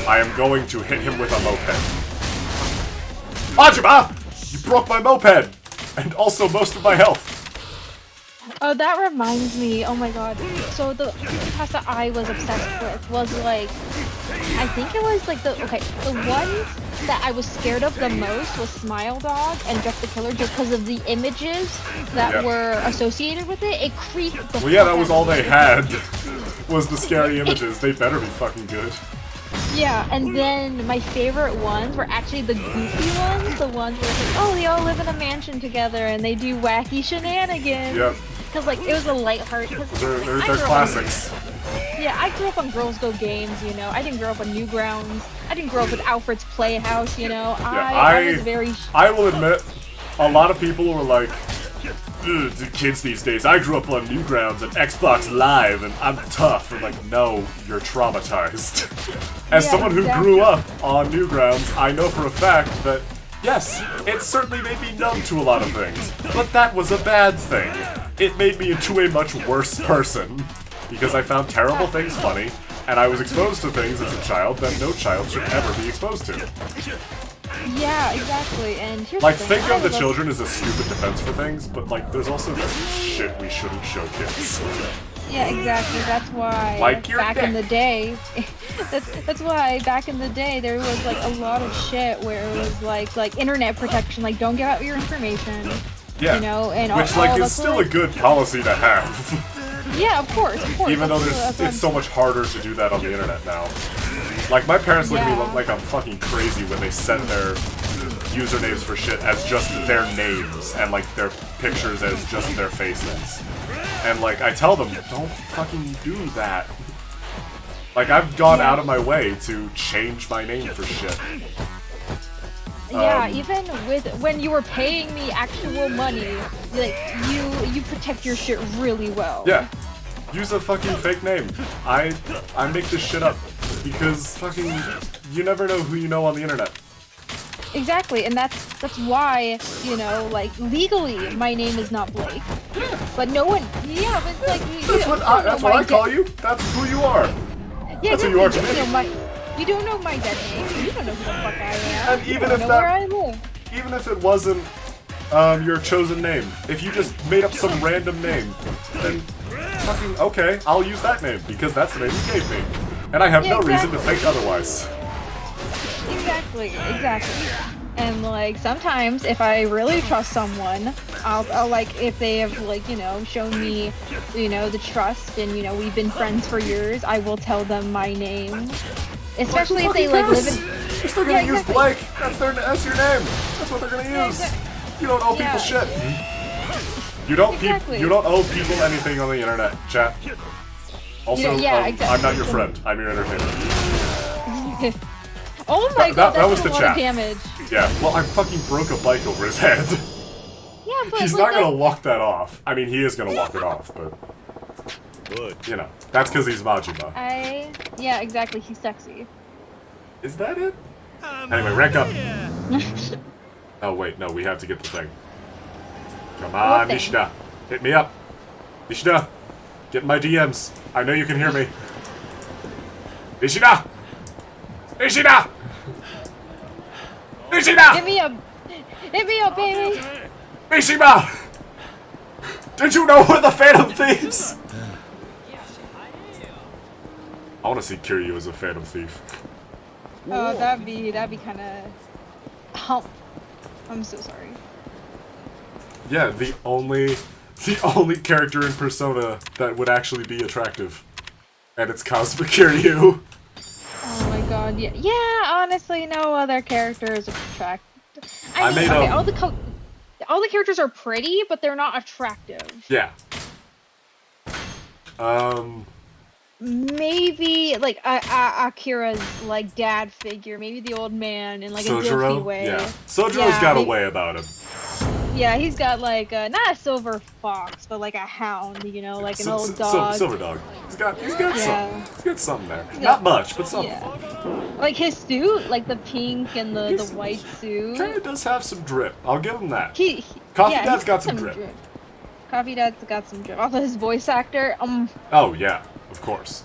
I am going to hit him with a moped. Majima! You broke my moped! And also most of my health! Oh, that reminds me. Oh my god. So the pasta I was obsessed with was like, I think it was like the ones that I was scared of the most was Smile Dog and Jeff the Killer, just because of the images that were associated with it. It creeped the Well, yeah, fuck that was out all of they me. had, was the scary images. They better be fucking good. Yeah, and then my favorite ones were actually the goofy ones, the ones where it's like, oh, they all live in a mansion together and they do wacky shenanigans. Yep. Because like it was a lighthearted. They're classics. Yeah, I grew up on Girls Go Games, you know. I didn't grow up on Newgrounds. I didn't grow up with Alfred's Playhouse, you know. I was very. I will admit, a lot of people were like, "Ugh, the kids these days. I grew up on Newgrounds and Xbox Live, and I'm tough." I'm like, no, you're traumatized. As someone who grew up on Newgrounds, I know for a fact that, yes, it certainly made me numb to a lot of things, but that was a bad thing. It made me into a much worse person, because I found terrible things funny, and I was exposed to things as a child that no child should ever be exposed to. Yeah, exactly. And here's Like, the thing, thinking of the I love- children is a stupid defense for things, but like, there's also just shit we shouldn't show kids. Yeah, exactly. That's why Like your back in the dick. day, that's why back in the day there was like a lot of shit where it was like internet protection, like don't give out your information. Yeah, You know, and which all like of is us still were a good policy to have. Yeah, of course. Even though That's it's so much harder to do that on the internet now. Like, my parents look at me Yeah. like I'm fucking crazy when they send their usernames for shit as just their names, and like their pictures as just their faces. And like, I tell them, don't fucking do that. Like, I've gone out of my way to change my name for shit. Yeah, even with when you were paying me actual money, like you protect your shit really well. Yeah. Use a fucking fake name. I make this shit up because fucking you never know who you know on the internet. Exactly, and that's why, you know, like legally my name is not Blake. But no one but like That's what I call you. That's who you are. Yeah, That's who you are to you me. know you don't know my dead name. You don't know who the fuck I am. And You even don't if know where I live. even if it wasn't your chosen name, if you just made up some random name, then fucking okay. I'll use that name because that's the name you gave me, and I have no reason to think otherwise. Exactly. And like sometimes, if I really trust someone, I'll like if they have like shown me the trust and we've been friends for years, I will tell them my name. Especially if they like live in. You're still gonna use Blake. That's your name. That's what they're gonna use. You don't owe people shit. You don't you don't owe people anything on the internet, chat. Also, I'm not your friend. I'm your entertainer. Oh my god, that was a the lot chat. of damage. Yeah, well, I fucking broke a bike over his head. Yeah, but he's not gonna walk that off. I mean, he is gonna walk it off, but that's because he's Majima. Yeah, exactly. He's sexy. Is that it? Anyway, rank up. Oh wait, no, we have to get the thing. Come on, Nishida, hit me up. Nishida, get in my DMs. I know you can hear me. Nishida. Nishida! Nishida! Hit me up, baby! Mishima! Did you know we're the Phantom Thieves? I want to see Kiryu as a Phantom Thief. Oh, that'd be kind of hump. I'm so sorry. Yeah, the only character in Persona that would actually be attractive, and it's Cosmic Kiryu. Oh my god, yeah. Honestly, no other characters are attractive. All the characters are pretty, but they're not attractive. Yeah. Maybe like Akira's like dad figure, maybe the old man in like a goofy way. Yeah, Sojiro's got a way about him. Yeah, he's got like not a silver fox, but like a hound, like an old dog. Silver dog. He's got something. He's got something there. Not much, but something. Yeah. Like his suit, like the pink and the white suit. Kinda does have some drip. I'll give him that. Coffee Dad's got some drip. Coffee Dad's got some drip. Also his voice actor, Oh yeah, of course.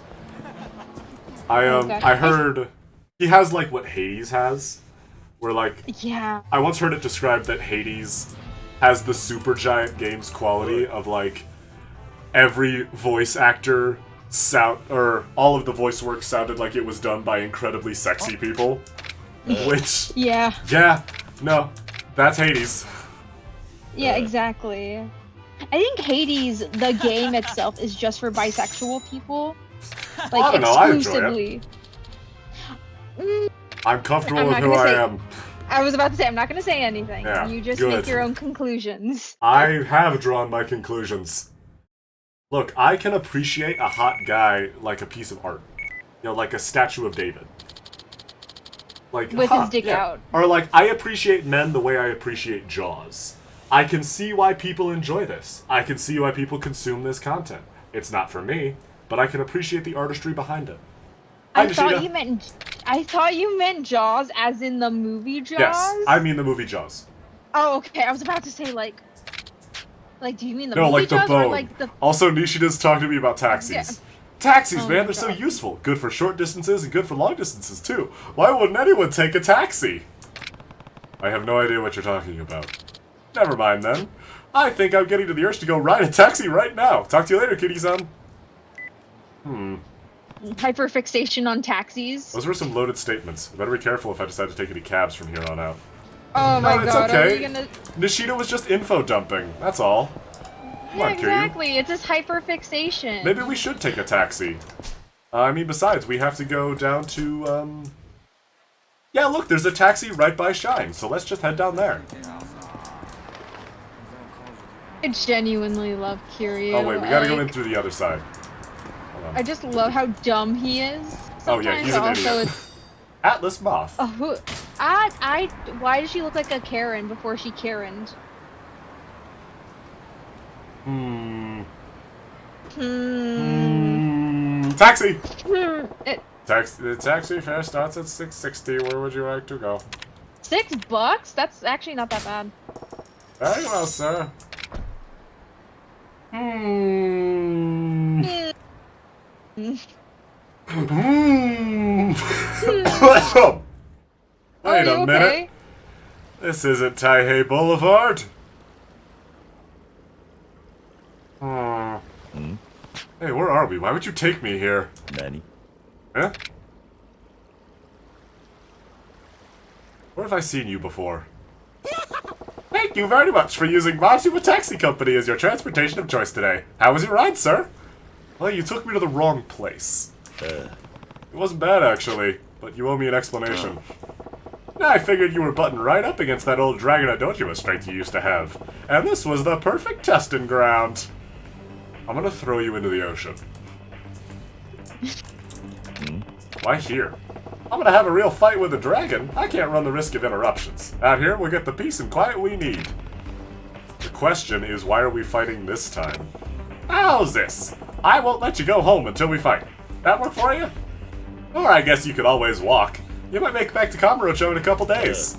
I heard he has like what Hades has, where like I once heard it described that Hades has the Supergiant Games quality of like every voice actor or all of the voice work sounded like it was done by incredibly sexy people. Which no, that's Hades. Yeah, exactly. I think Hades, the game itself, is just for bisexual people. Like I don't know, exclusively. I enjoy it. I'm comfortable with who I am. I was about to say, I'm not going to say anything. Yeah, you just make your own conclusions. I have drawn my conclusions. Look, I can appreciate a hot guy like a piece of art. Like a statue of David. Like with his dick out. Or like, I appreciate men the way I appreciate Jaws. I can see why people enjoy this. I can see why people consume this content. It's not for me, but I can appreciate the artistry behind it. I thought you meant Jaws as in the movie Jaws? Yes, I mean the movie Jaws. Oh, okay. I was about to say like do you mean the no, movie like Jaws the bone. or like the... Also, Nishida's talking to me about taxis. Yeah. Taxis, oh man, they're so useful. Good for short distances and good for long distances, too. Why wouldn't anyone take a taxi? I have no idea what you're talking about. Never mind, then. I think I'm getting to the urge to go ride a taxi right now. Talk to you later, kitty-san. Hyperfixation on taxis. Those were some loaded statements. I better be careful if I decide to take any cabs from here on out. Oh my god, okay. are you gonna... Nishida was just info dumping, that's all. Come on, exactly, Kiryu. it's just hyperfixation. Maybe we should take a taxi. I mean, besides, we have to go down to, Yeah, look, there's a taxi right by Shine, so let's just head down there. I genuinely love Kiryu. Oh wait, we gotta go in through the other side. Hold on. I just love how dumb he is. Sometimes. Oh yeah, he's an idiot. Atlas Moth. Oh, why does she look like a Karen before she Karened? Taxi! The taxi fare starts at $6.60. Where would you like to go? $6? That's actually not that bad. Very well, sir. Wait a minute. Okay? This isn't Taihei Boulevard. Hey, where are we? Why would you take me here? Nani? Huh? Where have I seen you before? Thank you very much for using Majima Taxi Company as your transportation of choice today. How was your ride, sir? Well, you took me to the wrong place. It wasn't bad, actually, but you owe me an explanation. I figured you were buttoned right up against that old Dragon Adojima strength you used to have, and this was the perfect testing ground. I'm gonna throw you into the ocean. Why here? I'm gonna have a real fight with a dragon. I can't run the risk of interruptions. Out here, we'll get the peace and quiet we need. The question is, why are we fighting this time? How's this? I won't let you go home until we fight. That work for you? Or I guess you could always walk. You might make it back to Kamurocho in a couple days.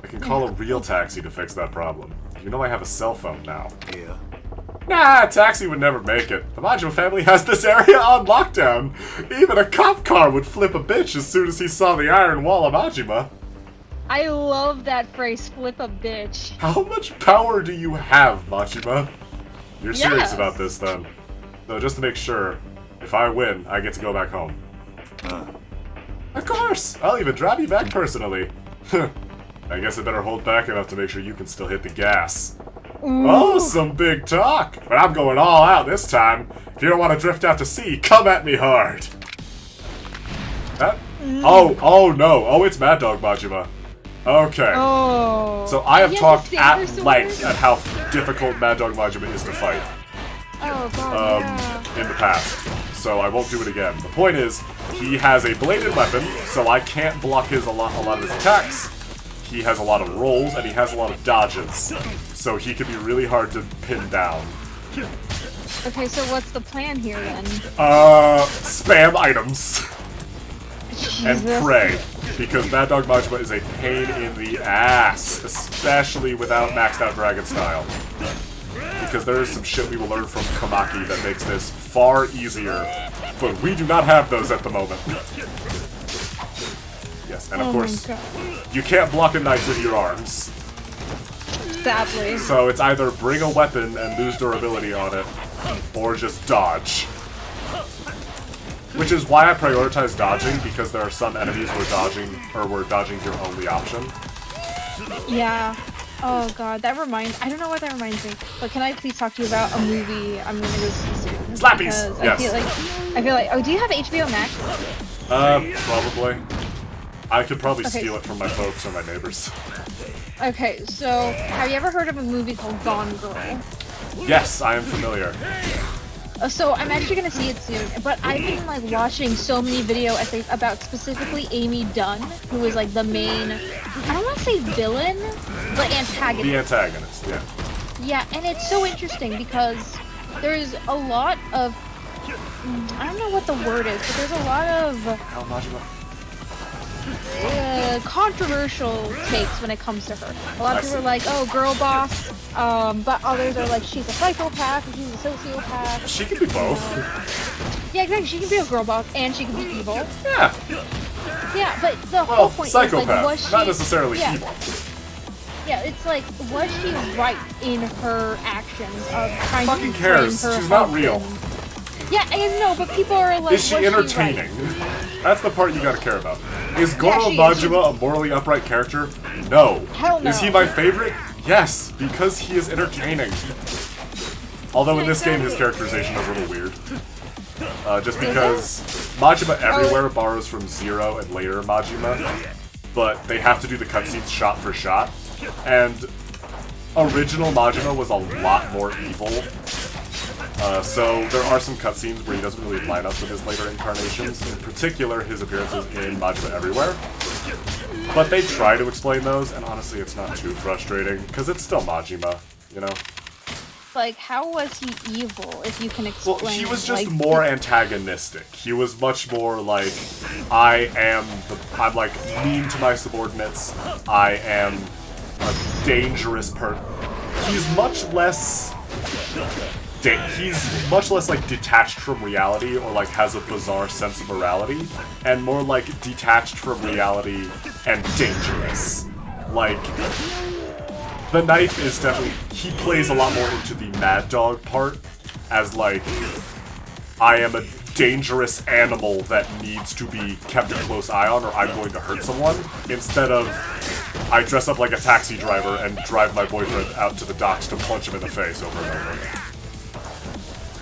I can call a real taxi to fix that problem. You know I have a cell phone now. Yeah. Nah, a taxi would never make it. The Majima family has this area on lockdown. Even a cop car would flip a bitch as soon as he saw the iron wall of Majima. I love that phrase, flip a bitch. How much power do you have, Majima? You're serious Yes. about this, then. So just to make sure, if I win, I get to go back home. Of course! I'll even drive you back personally. I guess I better hold back enough to make sure you can still hit the gas. Oh, some big talk! But I'm going all out this time. If you don't want to drift out to sea, come at me hard! That? Oh no. Oh, it's Mad Dog Majima. Okay. Oh. So I have He has a talked saber at sword? length at how difficult Mad Dog Majima is to fight Oh god, yeah. in the past. So I won't do it again. The point is, he has a bladed weapon, so I can't block a lot of his attacks. He has a lot of rolls, and he has a lot of dodges. So he can be really hard to pin down. Okay, so what's the plan here then? Spam items. And Jesus. pray. Because Mad Dog Majima is a pain in the ass, especially without maxed out dragon style. Because there is some shit we will learn from Kamaki that makes this far easier, but we do not have those at the moment. Yes, and of course, you can't block a knife with your arms. Sadly. So it's either bring a weapon and lose durability on it, or just dodge. Which is why I prioritize dodging, because there are some enemies where dodging's your only option. Yeah. Oh god, I don't know what that reminds me, but can I please talk to you about a movie I'm gonna go see soon? Slappies! Because Yes. I feel like, oh, do you have HBO Max? Probably. I could probably Okay. steal it from my folks or my neighbors. Okay, so have you ever heard of a movie called Gone Girl? Yes, I am familiar. So I'm actually gonna see it soon, but I've been like watching so many video essays about specifically Amy Dunn, who is like the main, I don't want to say villain, but antagonist. The antagonist, yeah. Yeah, and it's so interesting because there's a lot of, I don't know what the word is, but there's a lot of How Majima? controversial takes when it comes to her. A lot of people are like, oh, girl boss, but others are like, she's a psychopath and she's a sociopath. She can be both. Yeah, exactly. She can be a girl boss and she can be evil. Yeah. Yeah, but the whole Well, point psychopath, is like, was she not necessarily yeah. evil. Yeah, it's like, was she right in her actions of trying Fucking to cares. frame her She's not husband? real. Yeah, I know, but people are like, Is she was entertaining? right? That's the part you gotta care about. Is Goro she is. Majima a morally upright character? No. Hell no. Is he my favorite? Yes, because he is entertaining. Although in this game his characterization is a little weird. Just because Majima Everywhere borrows from Zero and later Majima, but they have to do the cutscenes shot for shot, and original Majima was a lot more evil. So there are some cutscenes where he doesn't really line up with his later incarnations, in particular his appearances in Majima Everywhere. But they try to explain those, and honestly it's not too frustrating, because it's still Majima, you know? Like, how was he evil, if you can explain? Well, he was just like, more antagonistic. He was much more like, I'm like mean to my subordinates. I am a dangerous person. He's much less like detached from reality, or like has a bizarre sense of morality, and more like detached from reality and dangerous. Like, the knife is definitely, he plays a lot more into the Mad Dog part, as like, I am a dangerous animal that needs to be kept a close eye on or I'm going to hurt someone, instead of I dress up like a taxi driver and drive my boyfriend out to the docks to punch him in the face over and over.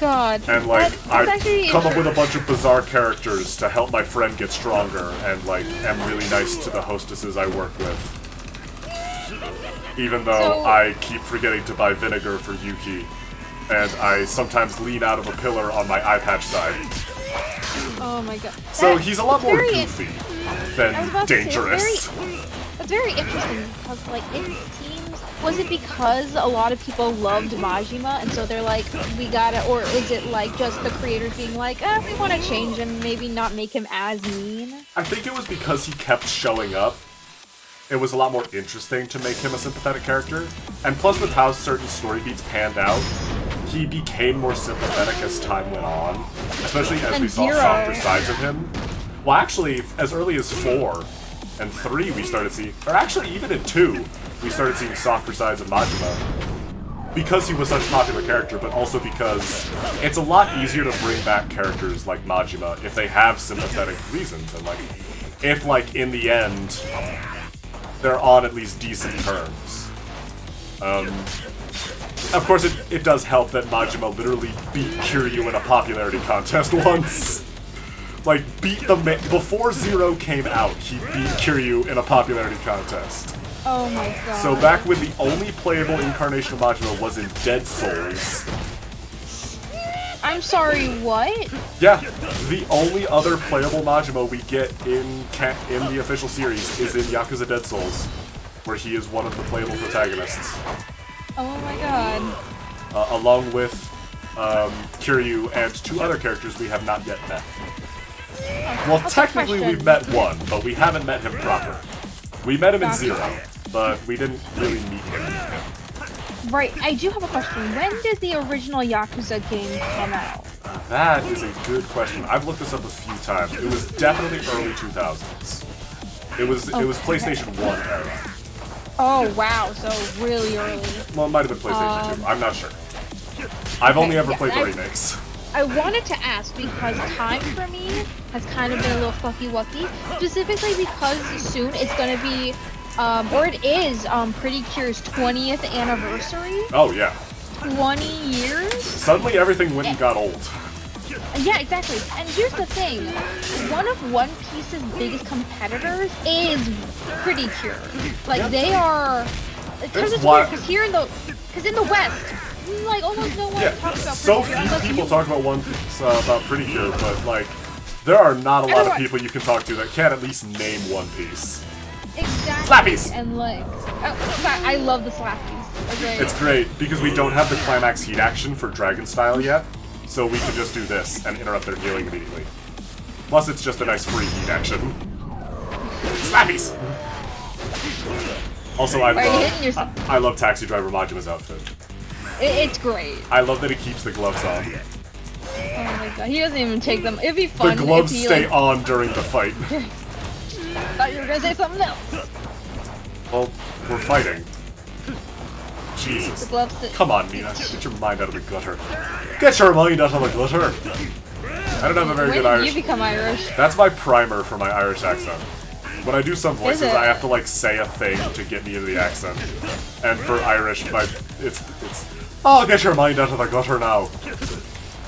God. And like, that's I come up with a bunch of bizarre characters to help my friend get stronger, and like, am really nice to the hostesses I work with. Even though I keep forgetting to buy vinegar for Yuki, and I sometimes lean out of a pillar on my eye patch side. Oh my god. So he's a lot more goofy than dangerous. That's very interesting, because like, it seems, was it because a lot of people loved Majima, and so they're like, we gotta, or is it like just the creators being like, we want to change him, maybe not make him as mean? I think it was because he kept showing up. It was a lot more interesting to make him a sympathetic character. And plus with how certain story beats panned out, he became more sympathetic as time went on. Especially as we saw softer sides of him. Well, actually, as early as 4 and 3 we started seeing, or actually even in 2, we started seeing softer sides of Majima. Because he was such a popular character, but also because it's a lot easier to bring back characters like Majima if they have sympathetic reasons. And like, if like, in the end, they're on at least decent terms. Of course, it does help that Majima literally beat Kiryu in a popularity contest once. Like, before Zero came out, he beat Kiryu in a popularity contest. Oh my god. So back when the only playable incarnation of Majima was in Dead Souls. I'm sorry, what? Yeah, the only other playable Majima we get in the official series is in Yakuza Dead Souls, where he is one of the playable protagonists. Oh my god. Along with Kiryu and 2 other characters we have not yet met. Well, technically we've met one, but we haven't met him proper. We met him in Zero, but we didn't really meet him. Right, I do have a question. When did the original Yakuza game come out? That is a good question. I've looked this up a few times. It was definitely early 2000s. It was PlayStation 1 era. Oh wow, so really early. Well, it might have been PlayStation 2. I'm not sure. I've only ever played the remakes. I wanted to ask because time for me has kind of been a little fucky-wucky, specifically because soon it's going to be, or it is, Pretty Cure's 20th anniversary. Oh, yeah. 20 years? Suddenly everything went and got old. Yeah, exactly. And here's the thing. One of One Piece's biggest competitors is Pretty Cure. Like, they are... Because here in the... Because in the West, like, almost no one talks about so Pretty Cure. few people talk about One Piece, about Pretty Cure, but, like, there are not a lot of people you can talk to that can't at least name One Piece. Exactly. Slappies! And, like... I love the slappies. Okay. It's great, because we don't have the climax heat action for Dragon Style yet, so we can just do this and interrupt their healing immediately. Plus, it's just a nice free heat action. Slappies! Also, I love Taxi Driver Majima's outfit. It's great. I love that he keeps the gloves on. Oh my god, he doesn't even take them. It'd be fun The gloves if he, stay on during the fight. Thought you were gonna say something else. Well, we're fighting. Jesus. Come on, Mina. Get your mind out of the gutter. Get your mind out of the gutter! I don't have a very good Irish. When did you become Irish? That's my primer for my Irish accent. When I do some voices, I have to, like, say a thing to get me into the accent. And for Irish, it's oh, get your mind out of the gutter now.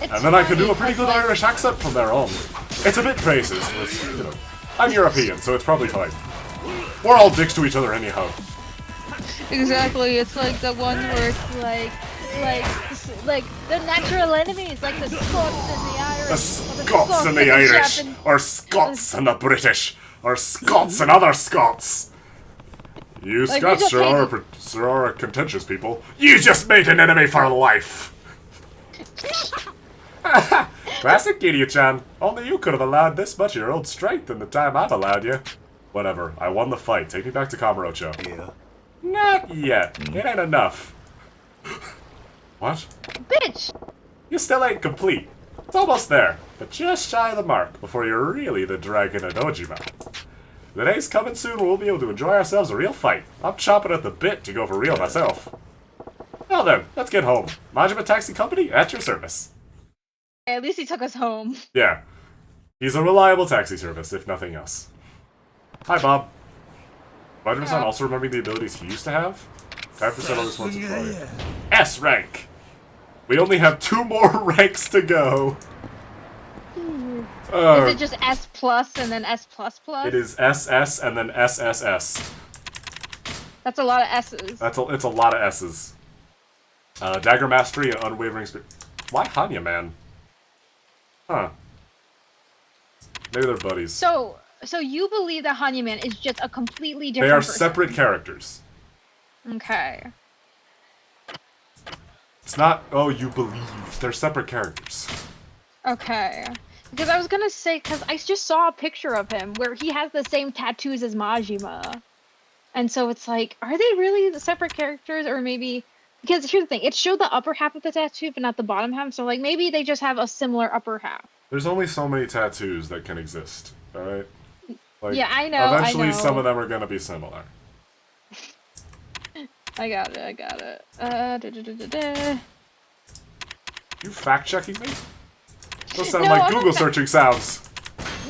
And then I can do a pretty good Irish accent from there on. It's a bit racist, but, you know, I'm European, so it's probably fine. We're all dicks to each other anyhow. Exactly, it's like the one where it's like the natural enemies, like the Scots and the Irish. The Scots and the Irish, or Scots and the British, or Scots and other Scots. You like, Scots sure are contentious people. You just made an enemy for life. Classic idiot-chan. Only you could have allowed this much of your old strength in the time I've allowed you. Whatever, I won the fight. Take me back to Kamurocho. Yeah. Not yet. It ain't enough. What? Bitch! You still ain't complete. It's almost there, but just shy of the mark before you're really the dragon of Dojima. The day's coming soon when we'll be able to enjoy ourselves a real fight. I'm chomping at the bit to go for real myself. Now then, let's get home. Majima Taxi Company, at your service. At least he took us home. Yeah. He's a reliable taxi service, if nothing else. Hi, Bob. Majima-san also remembering the abilities he used to have? Time for several this once and for all. S rank! We only have 2 more ranks to go. Is it just S plus and then S plus plus? It is SS and then SSS. That's a lot of S's. It's a lot of S's. Dagger Mastery and Unwavering Spirit. Why Hanya, man? Huh. Maybe they're buddies. So you believe that Hanya Man is just a completely different They are person. separate characters. Okay. It's not, oh, you believe. They're separate characters. Okay. Because I was gonna say, because I just saw a picture of him where he has the same tattoos as Majima. And so it's like, are they really the separate characters? Or maybe... Because here's the thing, it showed the upper half of the tattoo, but not the bottom half. So like, maybe they just have a similar upper half. There's only so many tattoos that can exist, alright? Like, Yeah, I know, eventually some of them are gonna be similar. I got it. You fact-checking me? Those sound No, like I'm not Google searching sounds.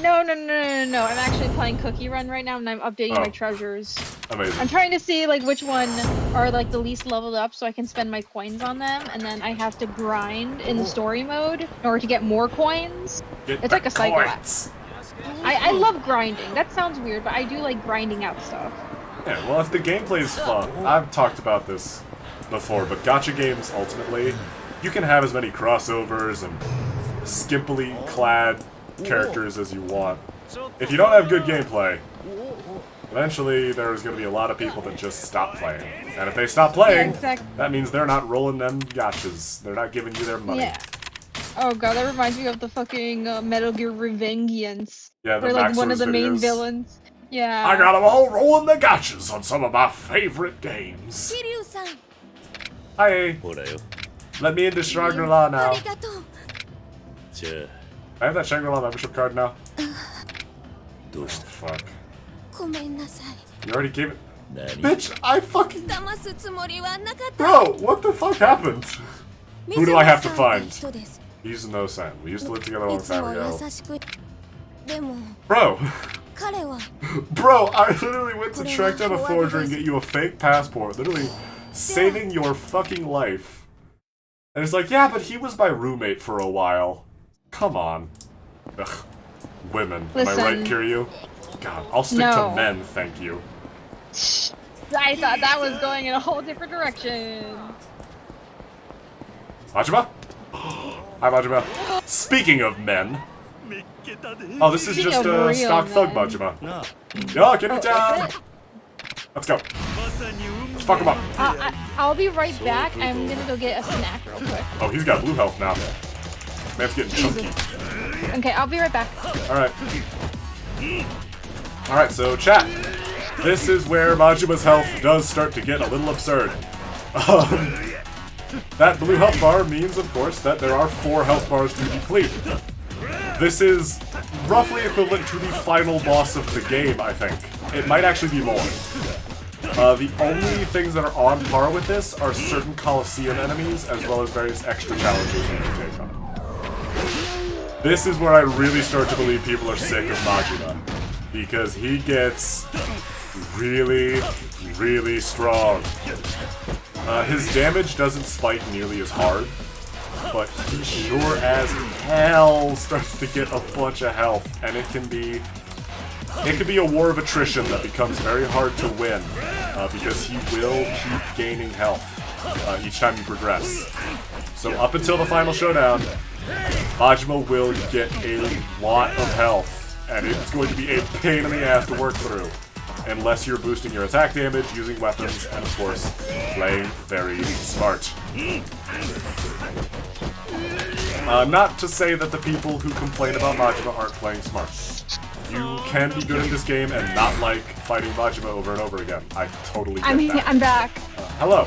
No. I'm actually playing Cookie Run right now, and I'm updating my treasures. Amazing. I'm trying to see like which one are like the least leveled up, so I can spend my coins on them, and then I have to grind in the story mode in order to get more coins. It's like a cycle. I love grinding. That sounds weird, but I do like grinding out stuff. Yeah, well, if the gameplay is fun, I've talked about this before, but gacha games, ultimately, you can have as many crossovers and skimpily clad characters as you want. If you don't have good gameplay, eventually there's going to be a lot of people that just stop playing. And if they stop playing, that means they're not rolling them gachas. They're not giving you their money. Yeah. Oh god, that reminds me of the fucking Metal Gear Revengeance. Yeah, the where like Max one of the main videos. villains. Yeah. I got them all rolling the gachas on some of my favorite games. Hi. Let me into Shangri-La now. I have that Shangri-La membership card now. Oh, fuck. You already gave it? Bitch, I fucking... Bro, what the fuck happened? Who do I have to find? He's no San. We used to live together a long time ago. Bro! Bro, I literally went to track down a forger and get you a fake passport. Literally saving your fucking life. And it's like, yeah, but he was my roommate for a while. Come on. Ugh. Women. Listen. Am I right, Kiryu? God, I'll stick to men, thank you. I thought that was going in a whole different direction. Majima? Hi, Majima. Speaking of men. Oh, this is just a stock thug Majima. Yo, get it down! Let's go. Let's fuck him up. I'll be right back. I'm gonna go get a snack real quick. Oh, he's got blue health now. Man's getting chunky. Okay, I'll be right back. Alright. Alright, so chat. This is where Majima's health does start to get a little absurd. That blue health bar means, of course, that there are 4 health bars to deplete. This is roughly equivalent to the final boss of the game, I think. It might actually be more. The only things that are on par with this are certain Colosseum enemies, as well as various extra challenges you can take on. This is where I really start to believe people are sick of Majima. Because he gets really, really strong. His damage doesn't spike nearly as hard, but he sure as hell starts to get a bunch of health, and it can be a war of attrition that becomes very hard to win, because he will keep gaining health each time you progress. So up until the final showdown, Majima will get a lot of health, and it's going to be a pain in the ass to work through. Unless you're boosting your attack damage, using weapons, and of course, playing very smart. Not to say that the people who complain about Majima aren't playing smart. You can be good in this game and not like fighting Majima over and over again. I totally get that. I'm back. Hello.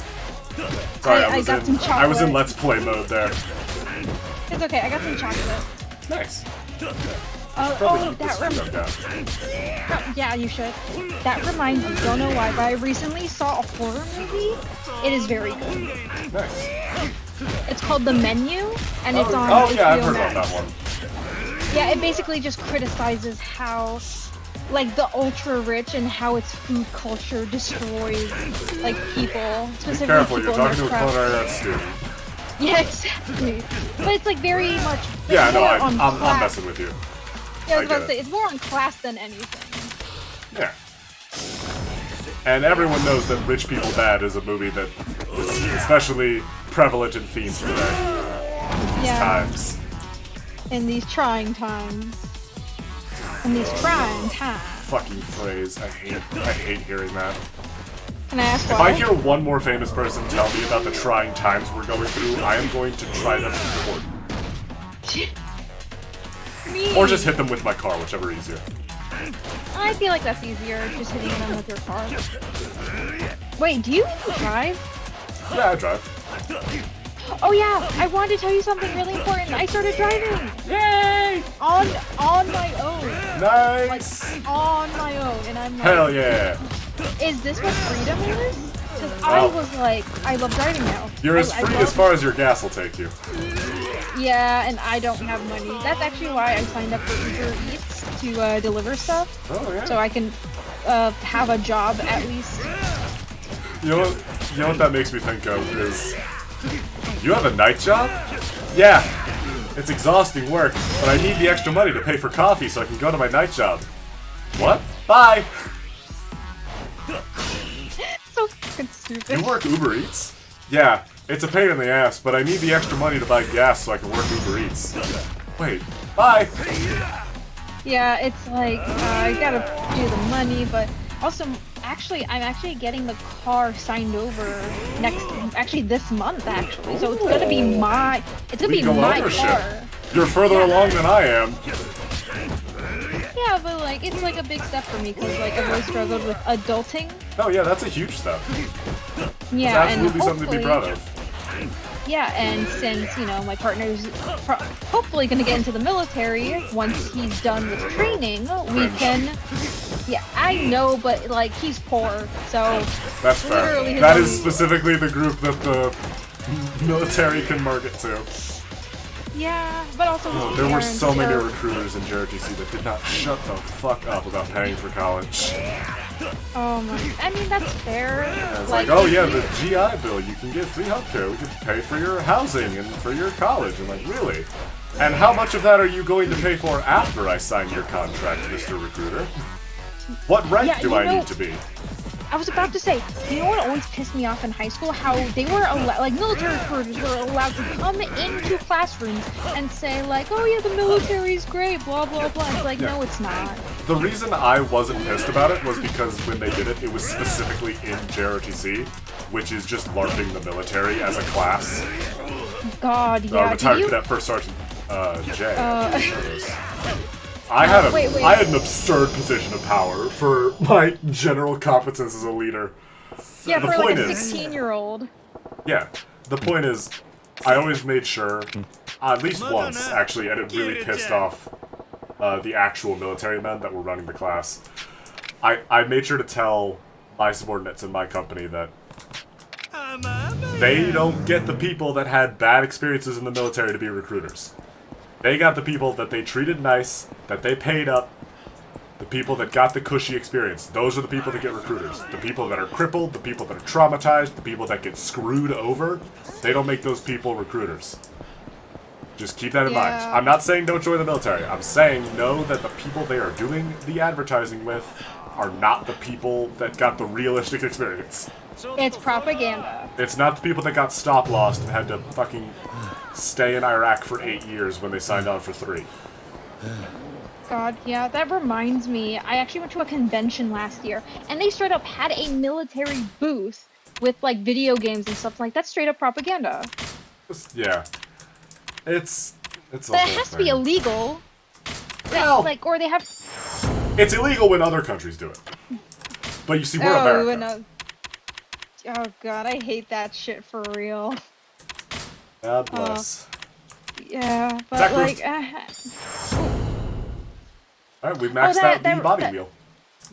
Sorry, I was in Let's Play mode there. It's okay, I got some chocolate. Nice. Yeah, you should. That reminds me, don't know why, but I recently saw a horror movie. It is very good. Nice. It's called The Menu, and it's on Oh yeah, I've HBO heard Max. about that one. Yeah, it basically just criticizes how, like, the ultra rich and how its food culture destroys, like, people. Be Specifically careful, people you're in talking to their a craft. culinary arts student. Yeah, exactly. But it's like very much. It's Yeah, no, more I'm on class. messing with you. Yeah, I was I about to get say it. it's more on class than anything. Yeah. And everyone knows that Rich People Bad is a movie that is especially prevalent in themes today. Yeah. Times. In these trying times. In these trying times. Fucking phrase. I hate hearing that. Can I ask If why? I hear one more famous person tell me about the trying times we're going through, I am going to try them in court. Me. Or just hit them with my car, whichever easier. I feel like that's easier, just hitting them with your car. Wait, do you even drive? Yeah, I drive. Oh yeah, I wanted to tell you something really important. I started driving! Yay! On my own. Nice! Like, on my own. And I'm like, Hell yeah! is this what freedom is? Because I Well, was like, I love driving now. You're as I free love- as far as your gas will take you. Yeah, and I don't have money. That's actually why I signed up for Uber Eats to deliver stuff. Oh yeah. So I can have a job at least. You know what that makes me think of is, you have a night job? Yeah, it's exhausting work, but I need the extra money to pay for coffee so I can go to my night job. What? Bye! So fucking stupid. You work Uber Eats? Yeah, it's a pain in the ass, but I need the extra money to buy gas so I can work Uber Eats. Wait, bye! Yeah, it's like, I gotta do the money, but also, I'm actually getting the car signed over this month, actually. So it's gonna be my Legal my ownership. car. You're further along than I am. Yeah, but like, it's like a big step for me, because like, I've always struggled with adulting. Oh yeah, that's a huge step. Yeah, It's absolutely and something to be proud of. Yeah, and since, my partner's hopefully going to get into the military, once he's done with training, we can... Yeah, I know, but, like, he's poor, so... That's fair. literally his That own- is specifically the group that the military can market to. Yeah, but also his There were parents so many are- recruiters in JRTC that did not shut the fuck up about paying for college. Oh my... I mean, that's fair. And it's like, oh yeah, the GI Bill, you can get free healthcare, we can pay for your housing and for your college. I'm like, really? And how much of that are you going to pay for after I sign your contract, Mr. Recruiter? What rank Yeah, do you I know- need to be? I was about to say, you know what always pissed me off in high school? How they were military recruiters were allowed to come into classrooms and say like, oh yeah, the military's great, blah blah blah. It's like, no, it's not. The reason I wasn't pissed about it was because when they did it, it was specifically in JRTC, which is just LARPing the military as a class. God, yeah. Retired Did you? Cadet First Sergeant Jay. I had wait. I had an absurd position of power for my general competence as a leader. Yeah, the for like point a is- 16-year-old. Yeah, the point is, I always made sure, at least once actually, and it really pissed off the actual military men that were running the class. I made sure to tell my subordinates in my company that they don't get the people that had bad experiences in the military to be recruiters. They got the people that they treated nice, that they paid up, the people that got the cushy experience. Those are the people that get recruiters. The people that are crippled, the people that are traumatized, the people that get screwed over, they don't make those people recruiters. Just keep that in mind. Yeah. I'm not saying don't join the military. I'm saying know that the people they are doing the advertising with are not the people that got the realistic experience. It's propaganda. It's not the people that got stop lost and had to fucking stay in Iraq for 8 years when they signed on for 3. God, yeah, that reminds me. I actually went to a convention last year, and they straight up had a military booth with like video games and stuff like that. Straight up propaganda. Yeah. It's a But whole it has to be thing. illegal. Well- Like, or they have. It's illegal when other countries do it. But you see, we're America. no. Oh god, I hate that shit for real. God bless. Yeah, but Zach, like, Alright, we maxed out the body that- wheel.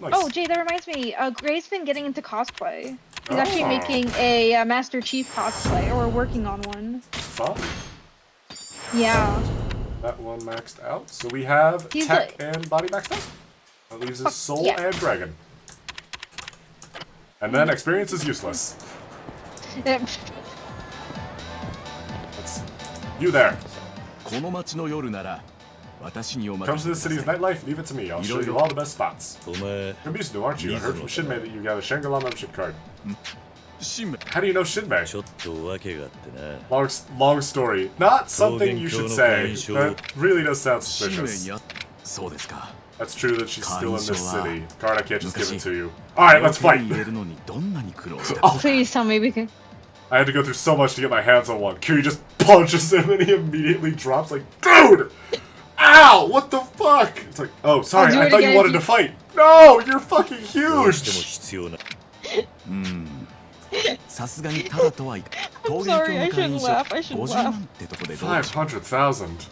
Nice. oh Jay, that reminds me. Gray's been getting into cosplay. He's actually Oh. making a Master Chief cosplay, or working on one. fun. Yeah. That one maxed out. So we have He's tech and body maxed out. That leaves his soul yeah. and dragon. And then experience is useless. That's you there. Comes to the city's nightlife, leave it to me. I'll show you all the best spots. You're Mizuno, aren't you? I heard from Shinmei that you got a Shangri-La membership card. How do you know Shinmei? Long story. Not something you should say. That really does sound suspicious. That's true that she's still in this city. Card, I can't just give it to you. Alright, let's fight! Please tell me we can. I had to go through so much to get my hands on one. Kiryu just punches him and he immediately drops like, dude! Ow! What the fuck? It's like, oh, sorry, I thought you wanted to fight. No! You're fucking huge! I'm sorry, I shouldn't laugh. I shouldn't laugh. 500,000.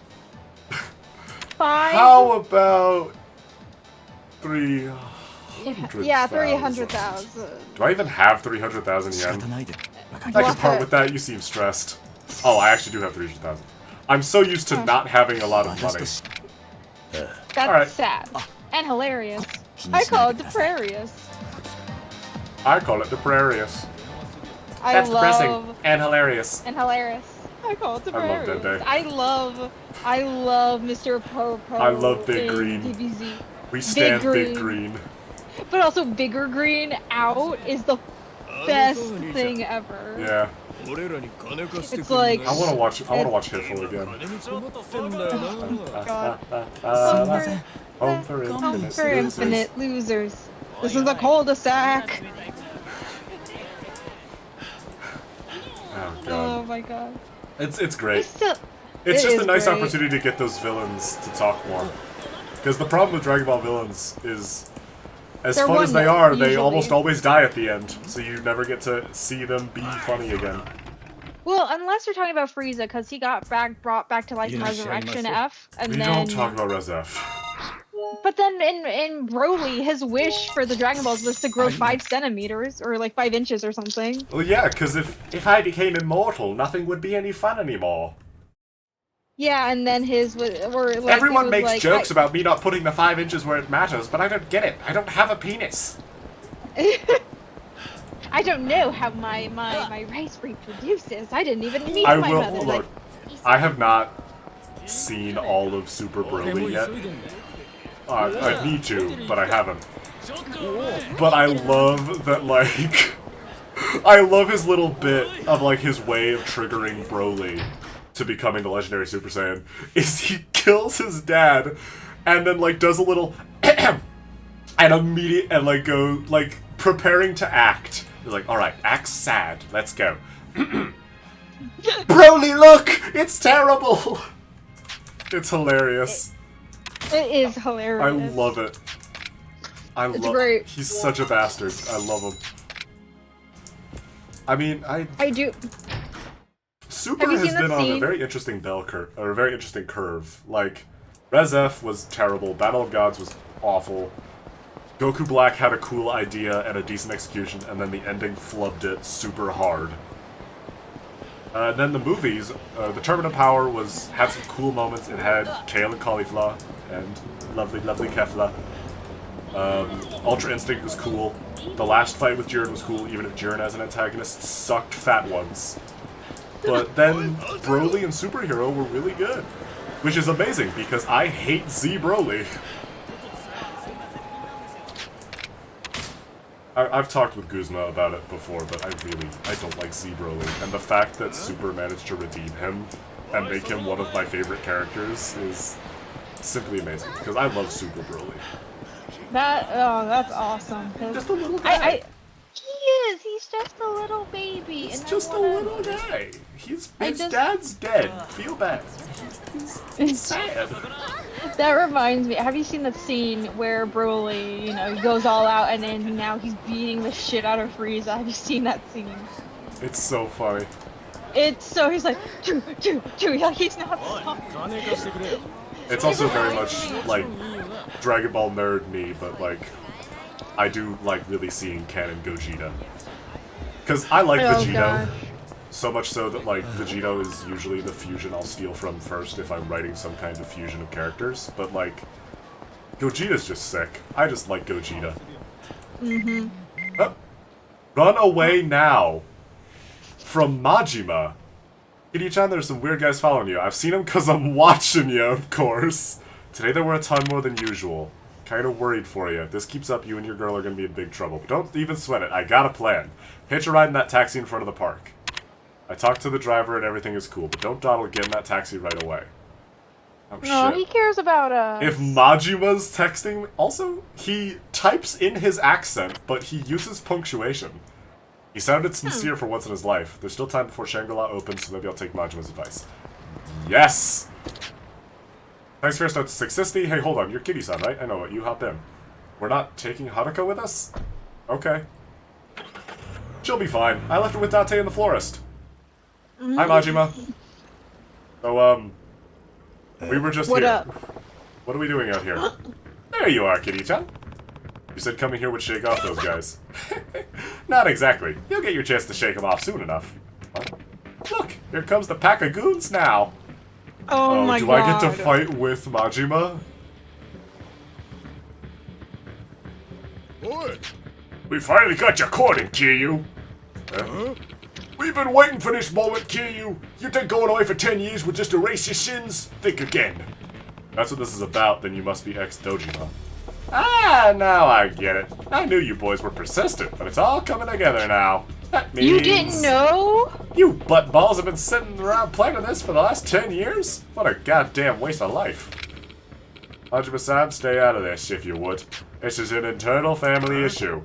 5? How about 300,000? Yeah, 300,000. Do I even have 300,000 yen? I can part with that, you seem stressed. Oh, I actually do have 300,000. I'm so used to not having a lot of money. That's sad. And hilarious. I call it deprarious. I call it deprarious. That's depressing and hilarious. And hilarious. I call it deprarious. I love that day. I love Mr. Popo. I love Big Green. DBZ. We stand Big Green. But also Bigger Green out is the best thing ever. Yeah. It's like I wanna watch Hitful again. Home for infinite losers. This is a cul-de-sac. Oh god. Oh my god. It's great. It's just a nice great. opportunity to get those villains to talk more. Because the problem with Dragon Ball villains is, as They're fun as they are, they usually. almost always die at the end. So you never get to see them be funny again. Well, unless you're talking about Frieza, because he got brought back to life in Resurrection F, and We then. don't talk about Res F. But then in Broly, his wish for the Dragon Balls was to grow 5 centimeters, or like 5 inches or something. Well, yeah, because if I became immortal, nothing would be any fun anymore. Yeah, and then his were like Everyone it was makes like, jokes about me not putting the 5 inches where it matters, but I don't get it. I don't have a penis. I don't know how my race reproduces. I didn't even meet I my will mother. look. I have not seen all of Super Broly yet. I need to, but I haven't. But I love that, like... I love his little bit of, like, his way of triggering Broly to becoming the legendary Super Saiyan, is he kills his dad, and then, like, does a little and like, go, like, preparing to act. He's like, alright, act sad, let's go. Broly, look! It's terrible! It's hilarious. It is hilarious. I love it. It's great. He's such a bastard. I love him. I mean, I do. Super has been on a very interesting bell curve, or a very interesting curve. Like, Res F was terrible, Battle of Gods was awful, Goku Black had a cool idea and a decent execution, and then the ending flubbed it super hard. And then the movies, the Tournament of Power had some cool moments. It had Kale and Caulifla, and lovely Kefla. Ultra Instinct was cool. The last fight with Jiren was cool, even if Jiren as an antagonist sucked fat ones. But then Broly and Superhero were really good. Which is amazing, because I hate Z Broly. I've talked with Guzma about it before, but I don't like Z Broly. And the fact that Super managed to redeem him and make him one of my favorite characters is simply amazing, because I love Super Broly. That's awesome. Just a little guy. He is. He's just a little baby. He's just a little guy. His dad's dead. Feel bad. He's sad. That reminds me. Have you seen the scene where Broly, he goes all out and then now he's beating the shit out of Frieza? Have you seen that scene? It's so funny. He's like, choo, like he's not stopping. It's also very much like Dragon Ball nerd me, but like I do like really seeing canon Gogeta. Because I like Vegito. God. So much so that, like, Vegito is usually the fusion I'll steal from first if I'm writing some kind of fusion of characters, but, like, Gogeta's just sick. I just like Gogeta. Mm-hmm. Run away now! From Majima! Kitty-chan, there's some weird guys following you. I've seen them because I'm watching you, of course. Today there were a ton more than usual. Kind of worried for you. If this keeps up, you and your girl are going to be in big trouble. But don't even sweat it. I got a plan. Hitch a ride in that taxi in front of the park. I talked to the driver and everything is cool, but don't dawdle, get in that taxi right away. Oh, No, shit. he cares about us. If Majima's texting... Also, he types in his accent, but he uses punctuation. He sounded sincere for once in his life. There's still time before Shangri-La opens, so maybe I'll take Majima's advice. Yes! Thanks for your start to 660. Hey, hold on. You're Kitty-san, right? I know what. You hop in. We're not taking Haruka with us? Okay. She'll be fine. I left her with Date in the florist. Hi, Majima. So, we were just What here. up? What are we doing out here? There you are, Kitty-chan. You said coming here would shake off those guys. Not exactly. You'll get your chance to shake them off soon enough. Huh? Look, here comes the pack of goons now. Oh my do god. I get to fight with Majima? What? We finally got your corner, Kiryu. Huh? We've been waiting for this moment, Kiryu. You think going away for 10 years would just erase your sins? Think again. That's what this is about, then you must be ex-Dojima. Ah, now I get it. I knew you boys were persistent, but it's all coming together now. That means... You didn't know? You buttballs have been sitting around planning this for the last 10 years? What a goddamn waste of life. Majima-san, stay out of this, if you would. This is an internal family issue.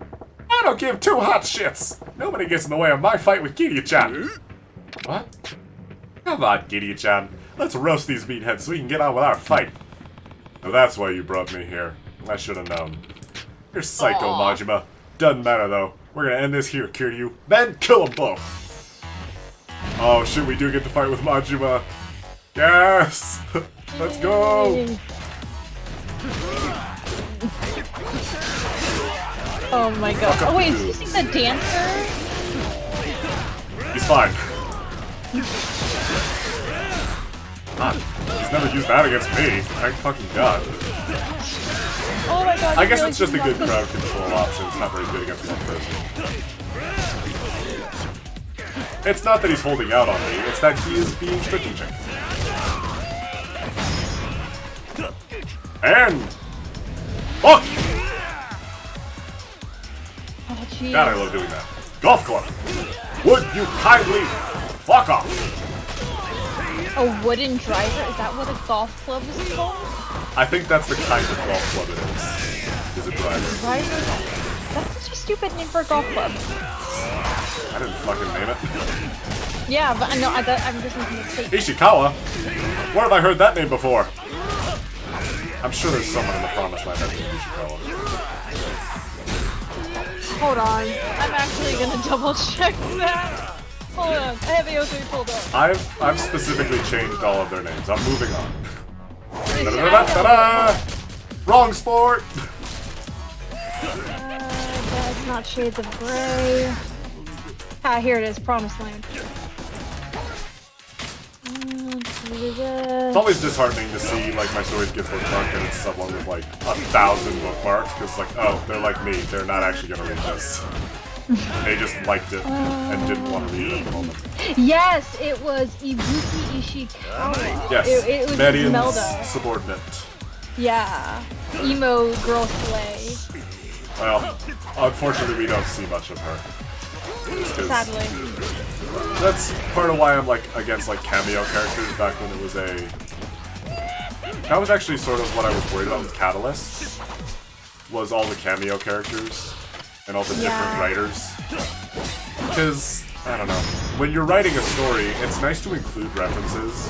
I don't give two hot shits. Nobody gets in the way of my fight with Kiryu-chan. What? Come on, Kiryu-chan. Let's roast these meatheads so we can get on with our fight. So that's why you brought me here. I should have known. You're psycho, Majima. Doesn't matter, though. We're gonna end this here, Kiryu. Then kill them both. Oh, shit, we do get to fight with Majima. Yes! Let's go! Oh my god. Oh wait, is he the dancer? He's fine. God, he's never used that against me. Thank fucking god. Oh my god. I guess it's just a good crowd control option. It's not very good against one person. It's not that he's holding out on me, it's that he is being strategic. And... Fuck! Oh jeez. God, I love doing that. Golf club! Would you kindly fuck off? A wooden driver? Is that what a golf club is called? I think that's the kind of golf club it is. Is a driver. Driver? That's such a stupid name for a golf club. I didn't fucking name it. Yeah, but I know I'm just making a mistake. Ishikawa? Where have I heard that name before? I'm sure there's someone in the Promised Land that's named Ishikawa. Hold on. I'm actually gonna double check that. Hold on. I have AO3 pulled up. I've specifically changed all of their names. I'm moving on. Da-da-da-da-da! Wrong sport! That's not Shades of Grey. Ah, here it is. Promised Land. It's always disheartening to see, like, my stories get bookmarked and it's someone with, like, 1,000 bookmarks, because, like, oh, they're like me, they're not actually gonna read this. They just liked it and didn't want to read it at the moment. Yes, it was Ibuki Ishikawa. Yes, it was Marian's Melda. subordinate. Yeah, emo girl slay. Well, unfortunately we don't see much of her. Sadly. That's part of why I'm, like, against, like, cameo characters back when it was a... That was actually sort of what I was worried about with Catalyst, was all the cameo characters and all the different writers. Because, I don't know, when you're writing a story, it's nice to include references,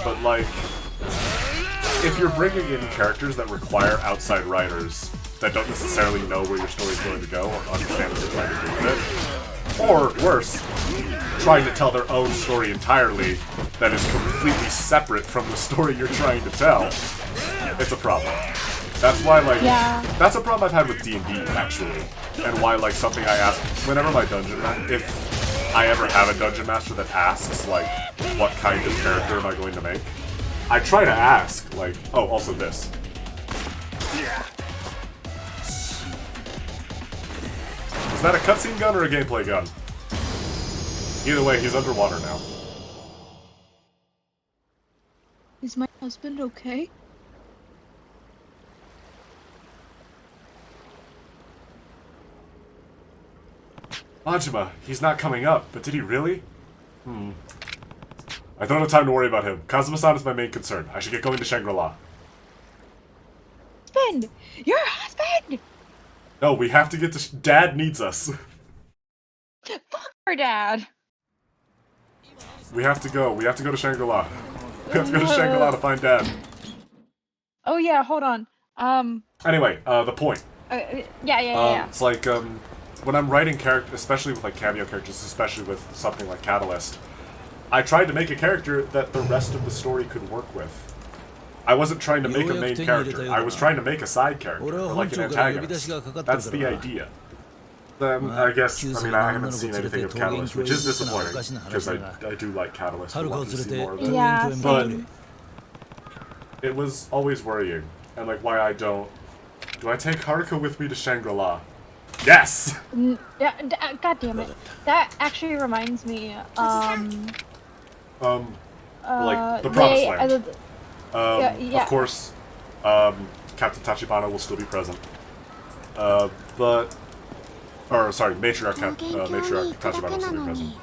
but, like, if you're bringing in characters that require outside writers that don't necessarily know where your story's going to go or understand what you're trying to do with it, or worse, trying to tell their own story entirely that is completely separate from the story you're trying to tell, it's a problem. That's why, like, that's a problem I've had with D&D, actually. And why, like, something I ask whenever my dungeon, if I ever have a dungeon master that asks, like, what kind of character am I going to make. I try to ask, like, oh, also this. Is that a cutscene gun or a gameplay gun? Either way, he's underwater now. Is my husband okay? Majima, he's not coming up, but did he really? I don't have time to worry about him. Kazuma-san is my main concern. I should get going to Shangri-La. Husband! Your husband! No, we have to get to... Dad needs us. Fuck our dad! We have to go. We have to go to Shangri-La. We have to go to Shangri-La to find Dad. Oh yeah, hold on. Anyway, the point. Yeah. It's like, when I'm writing characters, especially with, like, cameo characters, especially with something like Catalyst, I tried to make a character that the rest of the story could work with. I wasn't trying to make a main character. I was trying to make a side character, or like an antagonist. That's the idea. Then, I guess, I mean, I haven't seen anything of Catalyst, which is disappointing, because I do like Catalyst. I want to see more of it. Yeah, But it was always worrying, and like why I don't... Do I take Haruka with me to Shangri-La? Yes! God damn it. That actually reminds me, like, the Promised Land. Of course, Captain Tachibana will still be present. Matriarch Tachibana will still be present.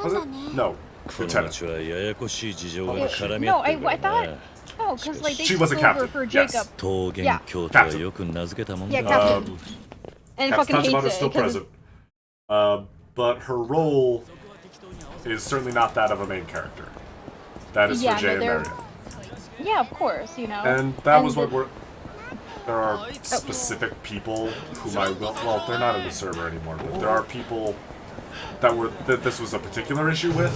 Was it? No. Lieutenant. No, I thought... No, because, like, they She was a took captain, over for yes. Jacob. Yeah. Captain. Yeah, Captain. And fucking Tachibana hates is it. still present. But her role is certainly not that of a main character. That is for Jay and Marion. Yeah, of course, you know. And that was what we're... There are specific people whom I will... Well, they're not in the server anymore, but there are people that this was a particular issue with.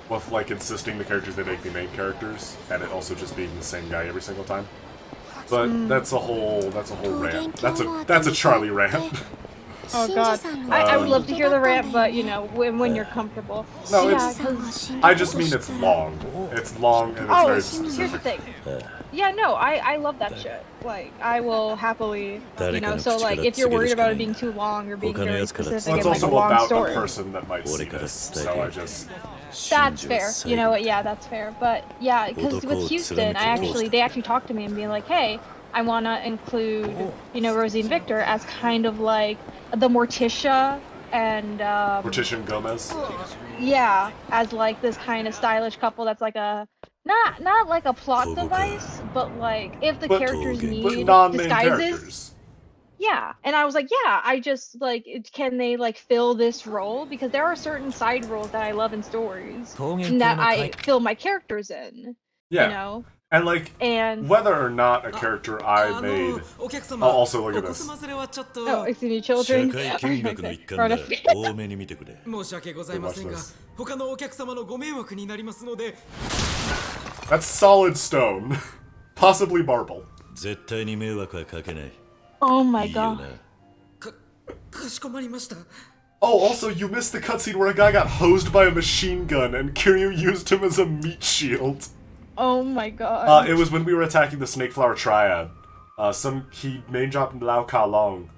With, like, insisting the characters they make be main characters, and it also just being the same guy every single time. But that's a whole rant. That's a Charlie rant. Oh god. I would love to hear the rant, but, you know, when you're comfortable. No, yeah, I just mean it's long. It's long and it's very specific. Here's the thing. Yeah, no, I love that shit. Like, I will happily, you know, so, like, if you're worried about it being too long or being very specific well, it's and, like, also a long about story. a person that might see this, so I just... That's fair. You know what? Yeah, that's fair. But, yeah, because with Houston, they actually talked to me and be like, hey, I want to include, you know, Rosie and Victor as kind of like the Morticia and Morticia and Gomez. Yeah, as like this kind of stylish couple that's like a not like a plot device, but like if the characters need disguises. Characters. Yeah, and I was like, yeah, I just like can they like fill this role, because there are certain side roles that I love in stories and that I fill my characters in. Yeah. You know. And like, whether or not a character I made... Oh, also look at this. Oh, excuse me, children. That's solid stone. Possibly marble. Oh my god. Oh, also, you missed the cutscene where a guy got hosed by a machine gun and Kiryu used him as a meat shield. Oh my god. It was when we were attacking the Snakeflower Triad. He main dropped Lao Ka Long,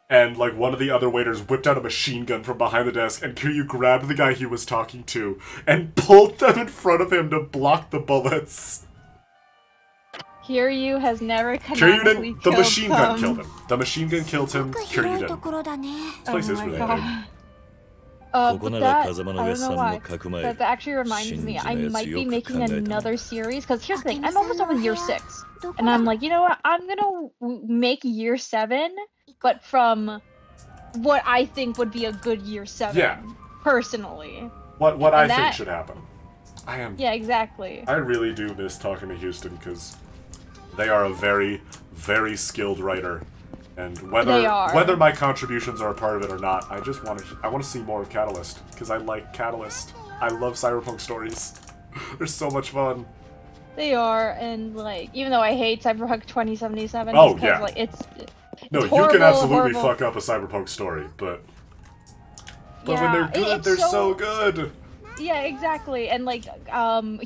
and like one of the other waiters whipped out a machine gun from behind the desk, and Kiryu grabbed the guy he was talking to and pulled them in front of him to block the bullets. Kiryu has never Kiryu didn't. The machine gun killed him. The machine gun killed him. Kiryu didn't. This place is really big. But that, I don't know why, that actually reminds me, I might be making another series, because here's the thing, I'm almost done with year 6, and I'm like, you know what, I'm gonna make year 7, but from what I think would be a good year 7, personally. What I think should happen. Yeah, exactly. I really do miss talking to Houston, because they are a very, very skilled writer. And whether my contributions are a part of it or not, I want to see more of Catalyst, because I like Catalyst. I love cyberpunk stories. They're so much fun. They are, and like, even though I hate Cyberpunk 2077, oh because yeah, like No, It's you can horrible, absolutely horrible. fuck up a cyberpunk story, but when Yeah, they're good, it's they're so good. Yeah, exactly. And like,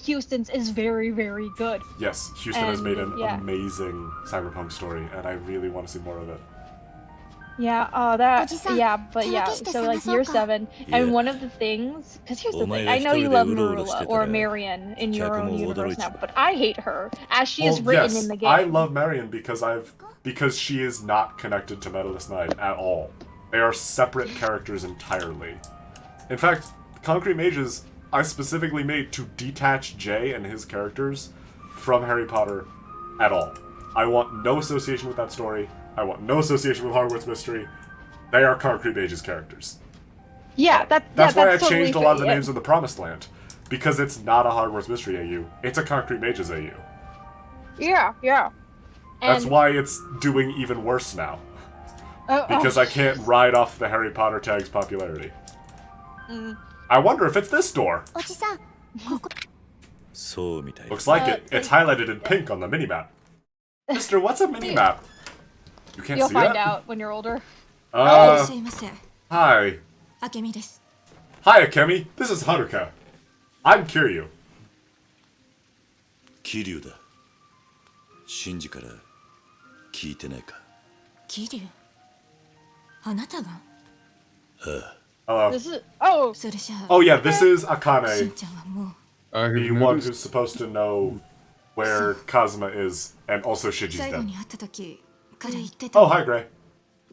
Houston's is very, very good. Yes, Houston has made an yeah. amazing cyberpunk story, and I really want to see more of it. Yeah, so like year 7, and Yeah. one of the things, because here's the thing, I know お前が一人で you love うろうろして Marula たら or Marion in your own 客も驚い universe ちゃ now, う。 but I hate her, as she is Well, written yes, in the game. I love Marion because she is not connected to Metalist Knight at all. They are separate characters entirely. In fact, Concrete Mages I specifically made to detach Jay and his characters from Harry Potter at all. I want no association with that story. I want no association with Hogwarts Mystery. They are Concrete Mages characters. Yeah, That's why I totally changed a lot of the yeah. names of the Promised Land. Because it's not a Hogwarts Mystery AU. It's a Concrete Mages AU. Yeah. That's And- why it's doing even worse now. Oh, Because I can't ride off the Harry Potter tag's popularity. I wonder if it's this door. おじさん、ここ。そうみたい。 Looks like it. It's highlighted in pink on the minimap. Mister, what's a minimap? You can't You'll see find that? out when you're older. Hi. あけみです。 Hi, Akemi. This is Haruka. I'm Kiryu. 桐生だ。シンジから聞いてないか。桐生。あなたが。 Hello. This is oh. それじゃあ。 Oh yeah, this is し Akane, んちゃんはもう。 the one who's supposed to know where Kazuma is, and also Shiji's 最後 dead. に会った時、彼言ってた。 Oh, hi, Gray.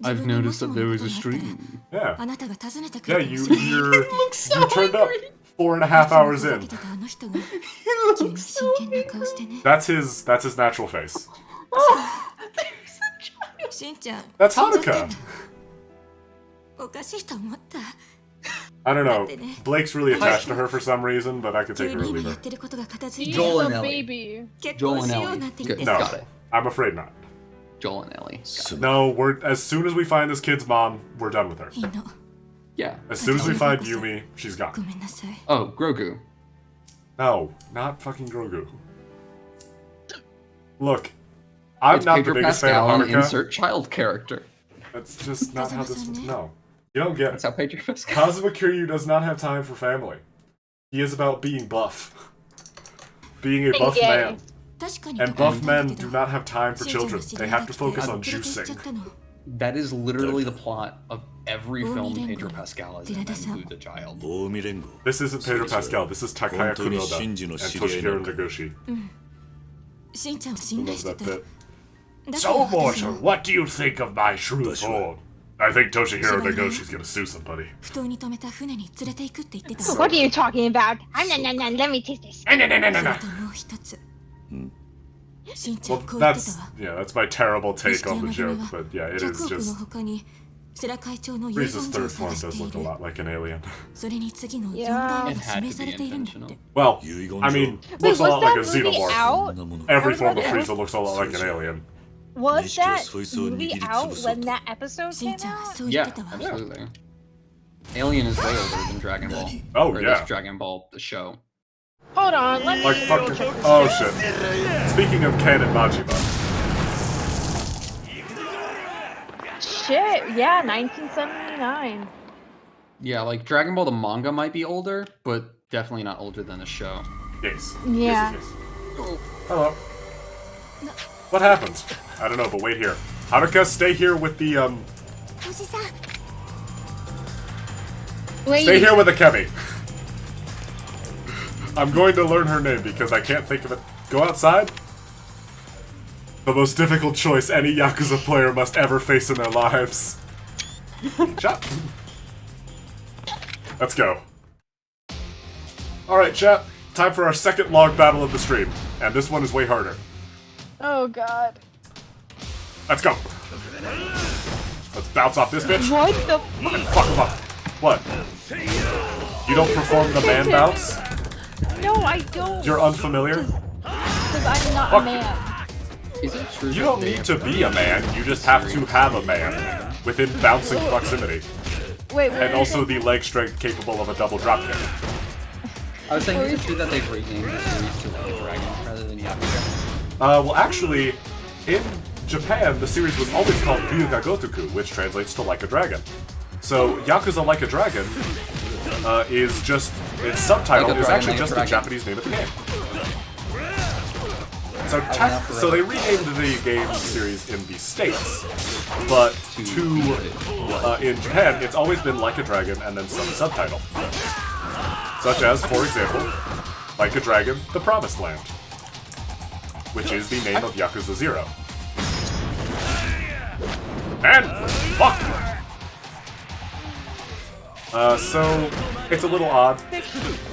I've noticed that there was a stream. Yeah. あなたが訪ねてく Yeah, れた you turned up 4.5 hours in. あの人が急に真剣な顔してね。 That's his natural face. しんちゃん。 That's 死んじゃった Haruka. んだおかしいと思った。 I don't know. Blake's really attached to her for some reason, but I could 急 take her に or 今 leave や her. ってることが片付い He's て。 Joel a and Ellie. baby. 結 Joel 婚 and しよう Ellie. なんて言って No, さ。 Got it. I'm afraid not. Joel and Ellie. Got it. No, as soon as we find this kid's mom, we're done with her. いいの。 Yeah. As soon as we find Yumi, she's gone. ごめんなさい。 Oh, Grogu. No, not fucking Grogu. Look, I'm It's not the Pedro biggest fan Pascal of and Haruka. insert child character. That's just not how this. No, you don't get That's it. how Pedro Pascal. Kazuma Kiryu does not have time for family. He is about being buff, being a buff Yeah. man, 確かに and とか buff 言ったん men だけ do ど not have time for しんちゃん children. の知り They 合い have が to 来て focus on 連れて行っちゃ juicing. ったの。 That is literally the plot of every Oh, film Mirengo. Pedro Pascal is in that Did I includes a child. 近江連合。 This isn't Pedro Pascal. This is Takaya 本当に Kunoda シン and ジの知り合いな Toshihiro のか。 Nagoshi. しんちゃんは Who 信頼 loves して that た。 bit? だから So 私 mortal, も what do you think of my shrewd sword? I think Toshihiro Nagoshi's gonna sue somebody. 不当に止めた船に連れて行くって言ってた。 So- What are you talking about? Let me taste this. それともう一つ。しんちゃ Well, んこう言ってた that's わ。 yeah, that's my terrible take on the 錦山 joke, 組は but yeah, it 100 is 億の just 他に世良会長の遺 Reese's 言状を third form 探し does てい look a る。 lot like an alien. それに次の4 Yeah. 代目 It が had 指 to 名さ be れているんだっ intentional. て。 Well, 遺言 I 状 mean, Wait, looks a was lot like a that movie xenomorph. out? そんなもの Every form of Yeah. Frieza looks a lot like an alien. Was that そいつを握り movie つ out ぶそう when と。 that episode しん came ちゃんは out? そう言っ Yeah, てたわ。 absolutely. Alien is way older than Dragon Ball. Oh, or yeah. this Dragon Ball, the show. Hold on, let me Like go fucking. check this Oh out. shit. Speaking of canon Majima, Shit, yeah, 1979. Yeah, like Dragon Ball the manga might be older, but definitely not older than the show. yes. Yeah. Yes, yes. Hello. What happened? I don't know, but wait here. Haruka, stay here with the おじさん。 Wait. Stay here with Akemi. I'm going to learn her name because I can't think of it. Go outside. The most difficult choice any Yakuza player must ever face in their lives. Shot. Let's go. Alright, chat. Time for our second log battle of the stream. And this one is way harder. Oh god. Let's go. Let's bounce off this bitch What the and fuck him up. What? You don't perform the man bounce? No, I don't. You're unfamiliar? Because I'm not Fuck a you. man. Is it true? You that don't they need have to be a man, you just have to have a man within bouncing proximity. Wait, And also the leg strength capable of a double dropkick. I was saying, is it true that they've renamed the series to like Dragon rather than Yakuza? Well, actually, in Japan, the series was always called Ryuga Gotoku, which translates to Like a Dragon. So, Yakuza Like a Dragon is just, its subtitle is actually just the Japanese name of the game. So they renamed the game series in the States, but in Japan, it's always been Like a Dragon and then some subtitle. Such as, for example, Like a Dragon, The Promised Land, which is the name of Yakuza 0. And fuck! So, it's a little odd,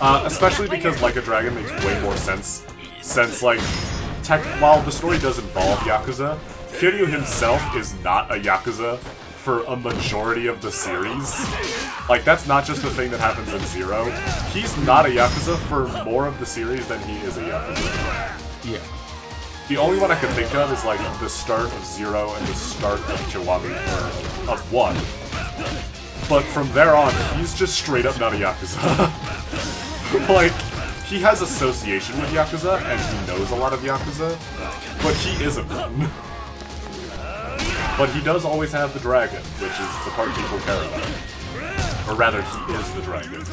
especially because Like a Dragon makes way more sense, since, like, while the story does involve Yakuza, Kiryu himself is not a Yakuza for a majority of the series. Like, that's not just a thing that happens in Zero. He's not a Yakuza for more of the series than he is a Yakuza. Yeah. The only one I can think of is, like, the start of Zero and the start of Kiwami, or of 1. But from there on, he's just straight up not a Yakuza. Like, he has association with Yakuza, and he knows a lot of Yakuza, but he isn't one. But he does always have the dragon, which is the part people care about. Or rather, he is the dragon.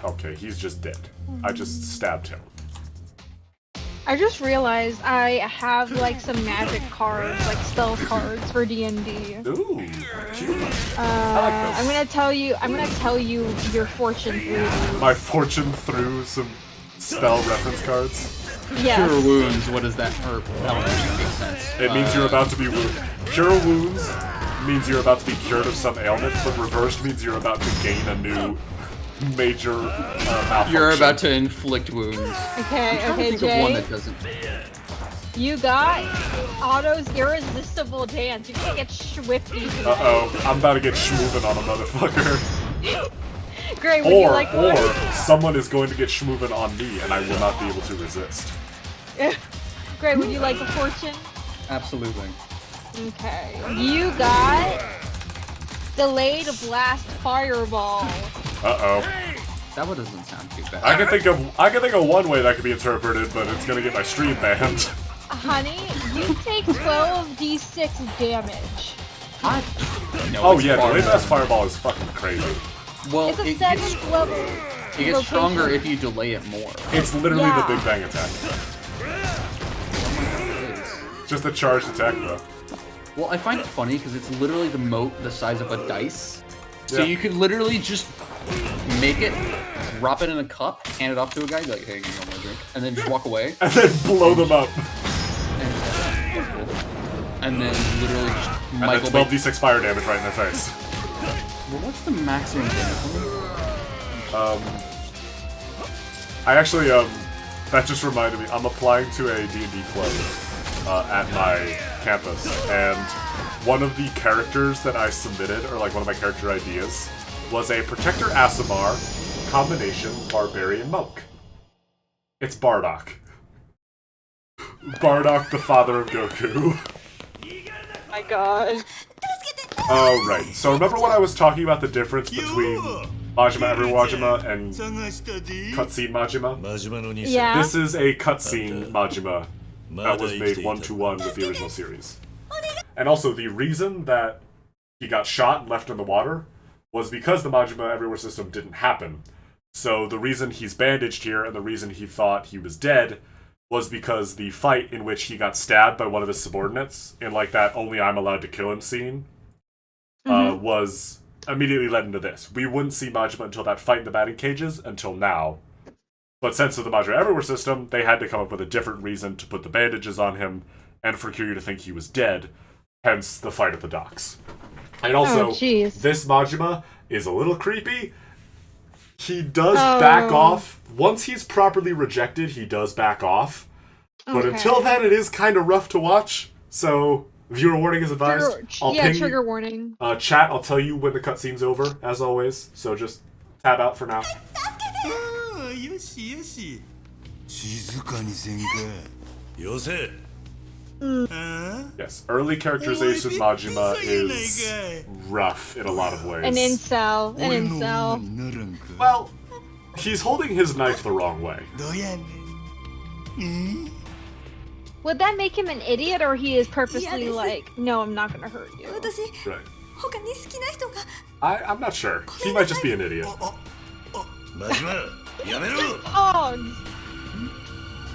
Okay, he's just dead. I just stabbed him. I just realized I have like some magic cards, like spell cards for D&D. Ooh, cute. I like this. I'm gonna tell you your fortune through these. My fortune through some spell reference cards. Yes. Cure wounds, what does that hurt? That one actually makes sense. It means you're about to be wounded. Cure wounds means you're about to be cured of some ailment, but reversed means you're about to gain a new major malfunction. You're about to inflict wounds. Okay, I'm trying to think of one that doesn't. You got Otto's irresistible dance. You can get swifty today. Uh-oh, I'm about to get schmoovin' on a motherfucker. Great, would you like one? Or someone is going to get schmoovin' on me, and I will not be able to resist. Great, would you like a fortune? Absolutely. Okay. You got delayed blast fireball. Uh-oh. That one doesn't sound too bad. I can think of one way that could be interpreted, but it's gonna get my stream banned. Honey, you take 12d6 damage. No, oh yeah, delayed blast fireball is fucking crazy. Well, It's a 7th level. It gets stronger if you delay it more. It's literally the Big Bang attack. Just a charged attack, though. Well, I find it funny because it's literally the moat the size of a dice. So Yeah. you could literally just make it, drop it in a cup, hand it off to a guy, be like, hey, give me one drink, and then just walk away. And then blow them up. And then literally just And Michael then 12d6 fire damage right in their face. Well, what's the maximum damage? I actually, that just reminded me, I'm applying to a D&D club at my campus, and one of the characters that I submitted, or like one of my character ideas, was a Protector Aasimar combination Barbarian Monk. It's Bardock. Bardock, the father of Goku. My god. Oh, right. So remember when I was talking about the difference between Majima Every Wajima and Cutscene Majima? Yeah. This is a cutscene Majima that was made 1-to-1 with the original series. And also, the reason that he got shot and left in the water was because the Majima Everywhere system didn't happen. So the reason he's bandaged here and the reason he thought he was dead was because the fight in which he got stabbed by one of his subordinates in like that only I'm allowed to kill him scene was immediately led into this. We wouldn't see Majima until that fight in the batting cages until now. But since of the Majima Everywhere system, they had to come up with a different reason to put the bandages on him and for Kiryu to think he was dead, hence the fight at the docks. And also, this Majima is a little creepy. He does back off. Once he's properly rejected, he does back off. But until then, it is kind of rough to watch. So, viewer warning is advised. Trigger warning. Chat, I'll tell you when the cutscene's over, as always. So just tab out for now. Yes, early characterization Majima is rough in a lot of ways. An incel. Well, he's holding his knife the wrong way. would that make him an idiot, or he is purposely like, no, I'm not gonna hurt you? Right. I'm not sure. He might just be an idiot. Oh,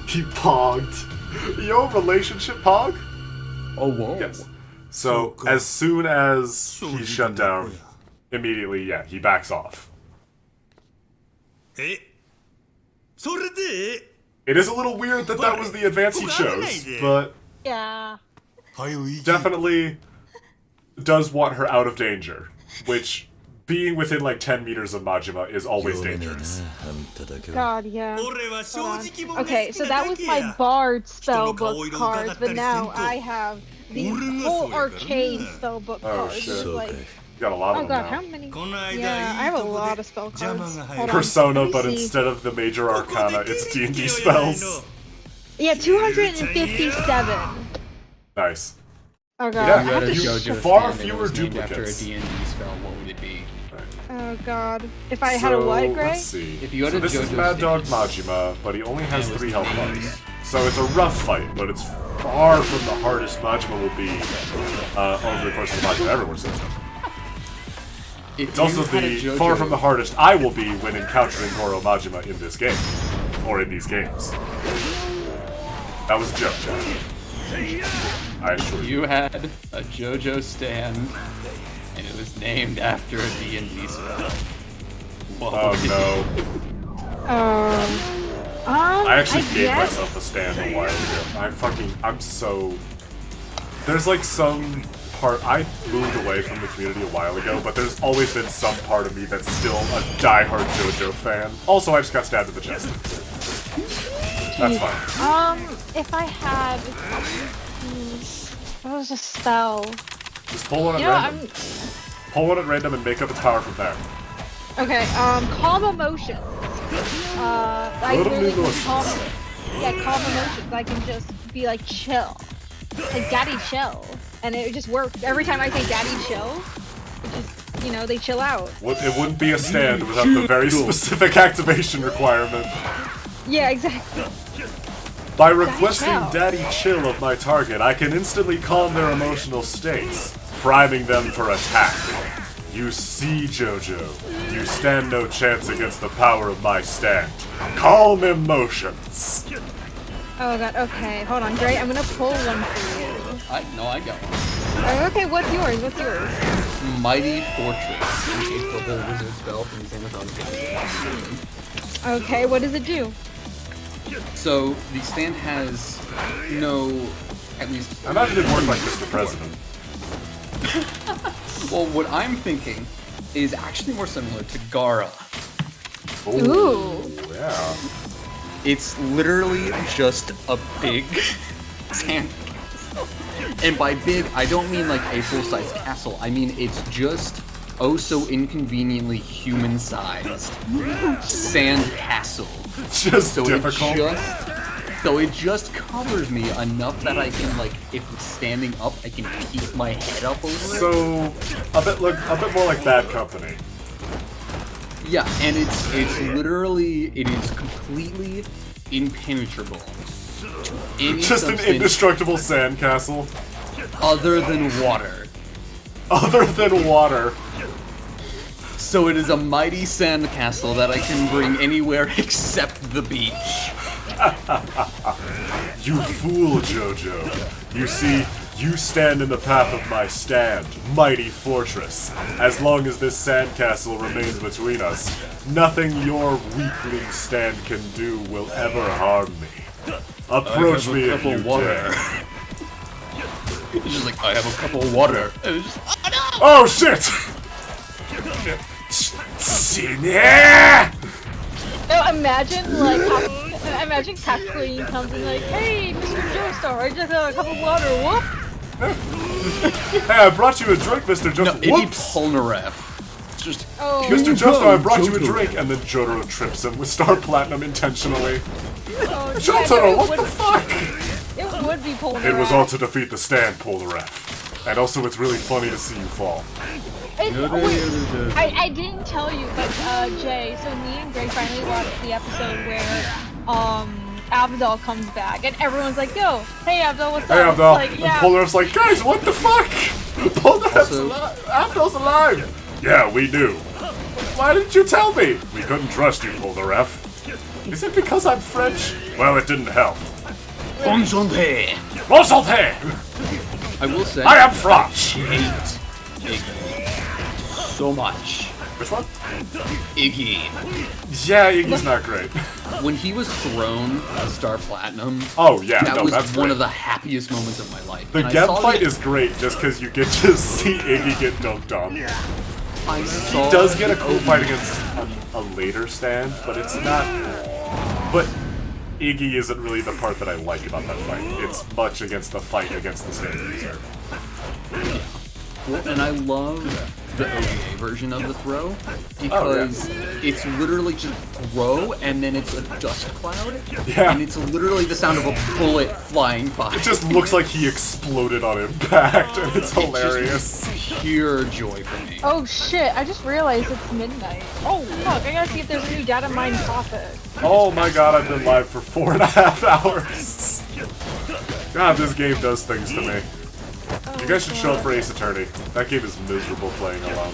He pogged. Yo, relationship pog? Oh, whoa. Yes. So, as soon as he's shut down, immediately, yeah, he backs off. It is a little weird that that was the advance he chose, but yeah. definitely does want her out of danger, which being within like 10 meters of Majima is always dangerous. God, yeah. Hold on. Okay, so that was my Bard spellbook cards, but now I have the whole arcade spellbook cards. Shit. Like, You got a lot of oh god, them how now. many? Yeah, I have a lot of spell cards. Hold on, Persona, let me but see. instead of the major arcana, it's D&D spells. Yeah, 257. Nice. Oh god, Yeah, I have to you- sh- far stand and it fewer was named after a duplicates. D&D spell, what would it be? Oh god. If I had a what, Gray? Let's see. If you had So a this is JoJo Mad Dog stand. Majima, but he only has 3 health bars. So it's a rough fight, but it's far from the hardest Majima will be over the course of the Majima everywhere system. If It's also you had a the JoJo far from the hardest I will be when encountering Goro Majima in this game. Or in these games. That was a joke, Jack. I assure you. You had a JoJo stand, and it was named after a D&D spell. What Oh would it no. I actually gave guess- myself a stand a while ago. I'm so... There's like some part... I moved away from the community a while ago, but there's always been some part of me that's still a diehard JoJo fan. Also, I just got stabbed in the chest. That's fine. If I had... what was a spell? Just pull one at You know, random. Pull one at random and make up its power from there. Okay, calm emotions. I Calm literally can emotions. calm emotions. I can just be like, chill. Like, daddy chill. And it just works. Every time I say daddy chill, it just, you know, they chill out. It wouldn't be a stand without the very specific activation requirement. Yeah, exactly. By requesting chill. Daddy Chill of my target, I can instantly calm their emotional states, priming them for attack. You see, Jojo, you stand no chance against the power of my stand. Calm emotions. Oh god, okay. Hold on, Gray, I'm gonna pull one for you. I got one. Oh, okay, what's yours? What's yours? Mighty Fortress. In case the whole wizard spell from Xanathon. Okay, what does it do? So, the stand has no, at least... I imagine it worked like Mr. President. Well, what I'm thinking is actually more similar to Gara. Ooh. Yeah. It's literally just a big sand castle. And by big, I don't mean like a full-size castle. I mean it's just oh so inconveniently human-sized sand castle. Just So difficult. it just covers me enough that I can, like, if it's standing up, I can keep my head up over it. So, a bit more like Bad Company. Yeah, and it's literally, it is completely impenetrable to any Just an substance indestructible sandcastle. other than water. Other than water. So it is a mighty sandcastle that I can bring anywhere except the beach. You fool, Jojo. You see, you stand in the path of my stand, mighty fortress. As long as this sandcastle remains between us, nothing your weakling stand can do will ever harm me. Approach me if you dare. It's just like, I have a cup of water. And it's just, Oh shit! Yeah! No, imagine, like, imagine Kakuri comes in like, hey, Mr. Joestar, I just got a cup of water, whoop! Hey, I brought you a drink, Mr. no, Joseph. it'd be Whoops! Polnareff. It's just, Oh, Mr. Joseph, I brought you a drink, and then Jotaro trips him with Star Platinum intentionally. oh Jotaro, it what would, the fuck? It would be Polnareff. It was all to defeat the stand, Polnareff. And also, it's really funny to see you fall. I didn't tell you, but Jay, so me and Greg finally watched the episode where Abdul comes back, and everyone's like, "Yo, hey Abdul, what's Hey up?" Abdul. Like, And yeah. Polnareff's like, guys, what the fuck? Polnareff's alive. Abdul's alive. Yeah, we knew. Why didn't you tell me? We couldn't trust you, Polnareff. Is it because I'm French? Well, it didn't help. Enchanté. Enchanté. I will say, I am French. hate Iggy so much. Which one? Iggy. Yeah, Iggy's not great. When he was thrown a Star Platinum, Oh yeah, that no, was that's one great. of the happiest moments of my life. The And I Geb saw fight is great just because you get to see Iggy get dunked on. I He saw does get a cool fight against a later stand, but it's not. But Iggy isn't really the part that I like about that fight. It's much against the fight against the stand user. Well, and I love the OVA version of the throw because it's literally just throw and then it's a dust cloud. Yeah. And it's literally the sound of a bullet flying by. It just looks like he exploded on impact, and it's hilarious. Pure joy for me. Oh shit! I just realized it's midnight. Oh fuck! I gotta see if there's a new data mine topic. Oh my god, I've been live for 4.5 hours. God, this game does things to me. You guys should show up for Ace Attorney. That game is miserable playing alone.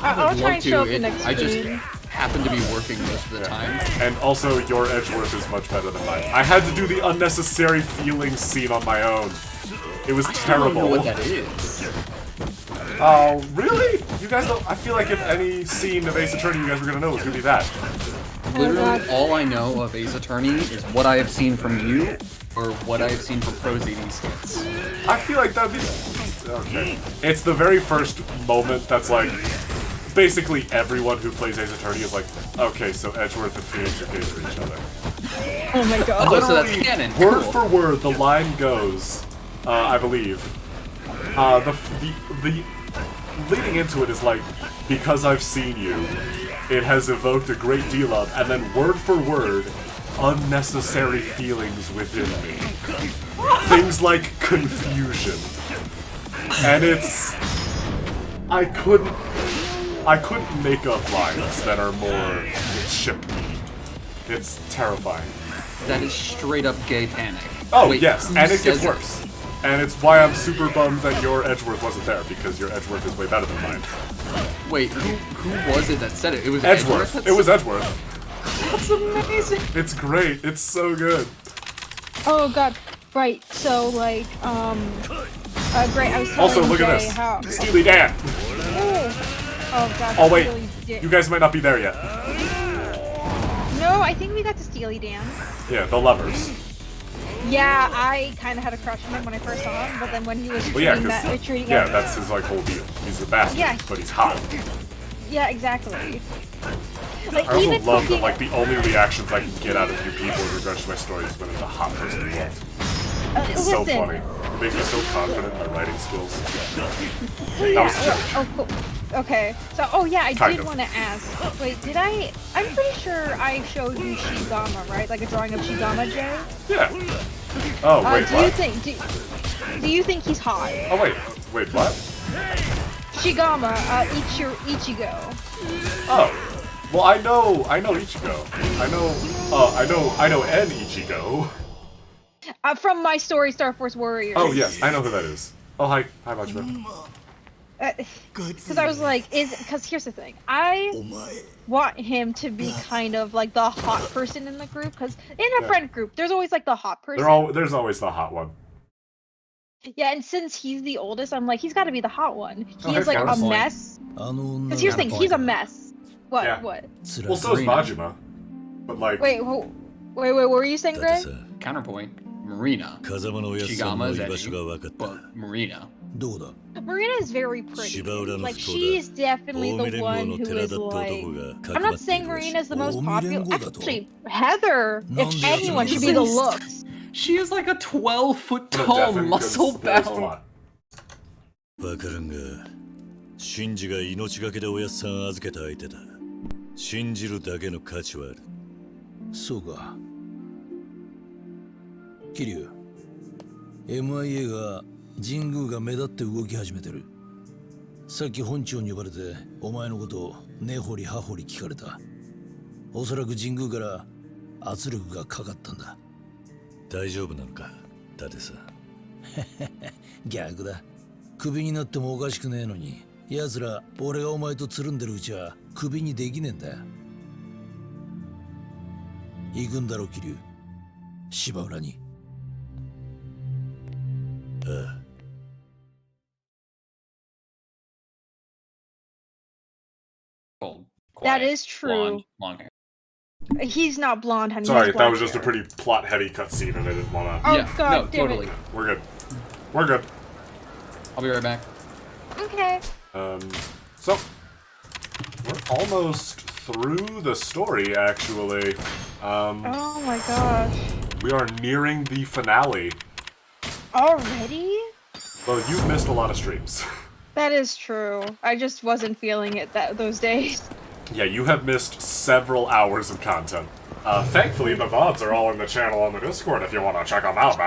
I'll try and show up the It- next I just stream. happen to be working most of the time. And also, your Edgeworth is much better than mine. I had to do the unnecessary feelings scene on my own. It was I don't terrible. know what that is. Oh, really? You guys don't. I feel like if any scene of Ace Attorney you guys were gonna know was gonna be that. Literally, all I know of Ace Attorney is what I have seen from you or what I have seen from Pro ZD skits. I feel like that'd be. Okay. It's the very first moment that's like. Basically, everyone who plays Ace Attorney is like, okay, so Edgeworth and Phoenix are gay for each other. Oh my god. Oh, so that's Literally, canon. word Cool. for word, the line goes, I believe. The leading into it is like, because I've seen you, it has evoked a great deal of, and then word for word, unnecessary feelings within me. Things like confusion. And it's... I couldn't make up lines that are more shippy. It's terrifying. That is straight up gay panic. Oh, Wait, yes, who and it says gets worse. And it's why I'm super bummed that your Edgeworth wasn't there, because your Edgeworth is way better than mine. Wait, who was it that said it? It was Edgeworth. It was Edgeworth. That's amazing. It's great. It's so good. Oh god. Right. So like great. I was telling Also, look Jay at this. how. Steely Dan. Oh god. Oh, wait. Steely Dan. You guys might not be there yet. No, I think we got to Steely Dan. Yeah, the lovers. Yeah, I kind of had a crush on him when I first saw him, but then when he was Well, yeah, treating because that's his like whole deal. He's a bastard, Yeah. but he's hot. Yeah, exactly. Like I also even love that fucking- like the only reactions I can get out of you people in regards to my stories is when it's a hot person involved. It's so listen. funny. It makes me so confident in my writing skills. Yeah, That was a joke. oh, cool. Okay. So, oh yeah, I Kind did of. want to ask. Wait, did I? I'm pretty sure I showed you Shigama, right? Like a drawing of Shigama, Jay. Yeah. Oh wait, do what? you think? Do you think he's hot? Oh wait, what? Shigama, Ichigo. Oh, well I know Ichigo. I know an Ichigo. From my story, Star Force Warriors. Oh yes, I know who that is. Oh hi, Watchman. Because I was like, because here's the thing, I want him to be kind of like the hot person in the group. Because in a friend group, there's always like the hot person. There's always the hot one. Yeah, and since he's the oldest, I'm like, he's got to be the hot one. He Oh, is like a counterpoint. mess. Because here's the thing, he's a mess. What? Yeah. What? Well, so is Majima. But like. Wait, what were you saying, Greg? Counterpoint. Marina. Shigama is edgy, but Marina. Marina is very pretty. Like, she's definitely the one who is like... I'm not saying Marina is the most popular. Actually, Heather, if anyone, should be the looks. She is like a 12-foot tall muscle bound. わからんが、シンジが命がけでおやっさん預けた相手だ。信じるだけの価値はある。そうか。桐生、MIA が神宮が目立って動き始めてる。さっき本庁に呼ばれてお前のことを根掘り葉掘り聞かれた。おそらく神宮から圧力がかかったんだ。大丈夫なのか、伊達さん。逆だ。クビになってもおかしくねえのに、奴ら俺がお前とつるんでるうちはクビにできねえんだよ。行くんだろ桐生、芝浦に。ああ。Well, That quiet, is true. blonde, long hair. He's not blonde, honey. Sorry, he's that black was just a hair. pretty plot-heavy cutscene, and I didn't want to. Oh, Yeah, God no, damn totally. it. We're good. We're good. I'll be right back. Okay. So we're almost through the story, actually. Oh my gosh. We are nearing the finale. Already? Well, you've missed a lot of streams. That is true. I just wasn't feeling it those days. Yeah, you have missed several hours of content. Thankfully, the VODs are all in the channel on the Discord if you want to check them out.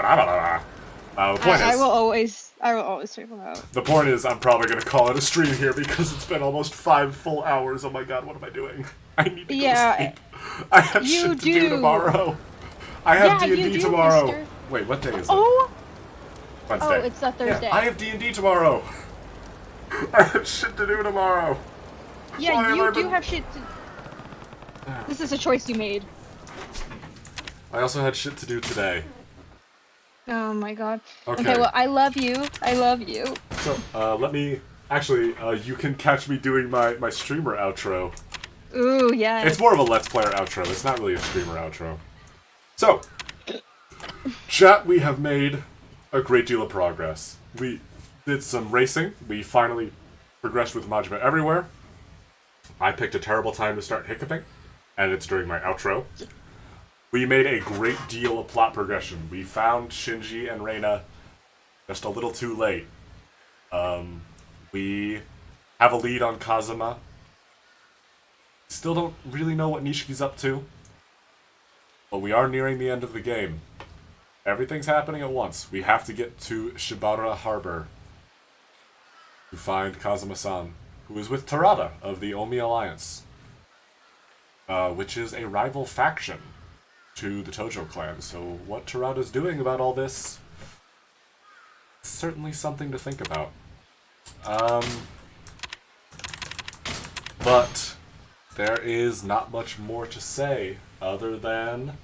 The point I is, will always check them out. the point is, I'm probably going to call it a stream here because it's been almost 5 full hours. Oh my god, what am I doing? I need to go to sleep. I have shit to do tomorrow. I have D&D tomorrow. Mister. Wait, what day is it? Oh! Wednesday. Oh, it's a Thursday. Yeah, I have D&D tomorrow. I have shit to do tomorrow. Yeah, Why you do have shit to... This is a choice you made. I also had shit to do today. Oh my god. Okay. Well, I love you. I love you. So, let me... Actually, you can catch me doing my streamer outro. Ooh, yeah. It's more of a Let's Player outro. It's not really a streamer outro. So, chat, we have made a great deal of progress. We did some racing. We finally progressed with Majima Everywhere. I picked a terrible time to start hiccuping, and it's during my outro. We made a great deal of plot progression. We found Shinji and Reina just a little too late. We have a lead on Kazuma. Still don't really know what Nishiki's up to. But we are nearing the end of the game. Everything's happening at once. We have to get to Shibara Harbor to find Kazuma-san, who is with Tarada of the Omi Alliance, which is a rival faction to the Tojo clan. So what Tarada's doing about all this is certainly something to think about. But there is not much more to say other than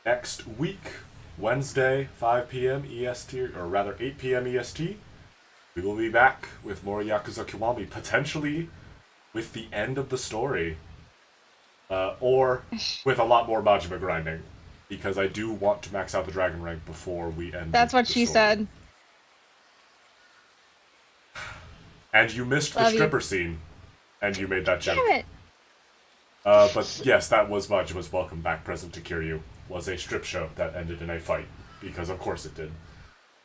next week, Wednesday, 5 p.m. EST, or rather 8 p.m. EST, we will be back with more Yakuza Kiwami, potentially with the end of the story. Or with a lot more Majima grinding, because I do want to max out the Dragon rank before we end. That's what she said. And you missed the stripper scene, and you made that joke. Damn it! But yes, that was Majima's welcome back present to Kiryu, was a strip show that ended in a fight, because of course it did.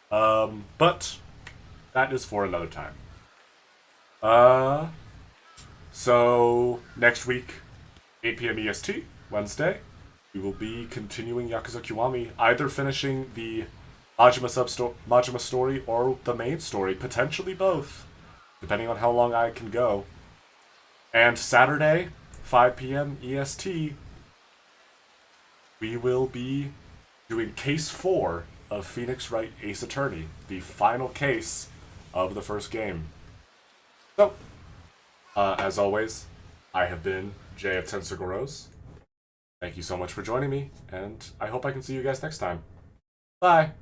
But that is for another time. So next week, 8 p.m. EST, Wednesday, we will be continuing Yakuza Kiwami, either finishing the Majima story or the main story, potentially both, depending on how long I can go. And Saturday, 5 p.m. EST, we will be doing Case 4 of Phoenix Wright Ace Attorney, the final case of the first game. So, as always, I have been Jay of Tensicle Rose. Thank you so much for joining me, and I hope I can see you guys next time. Bye!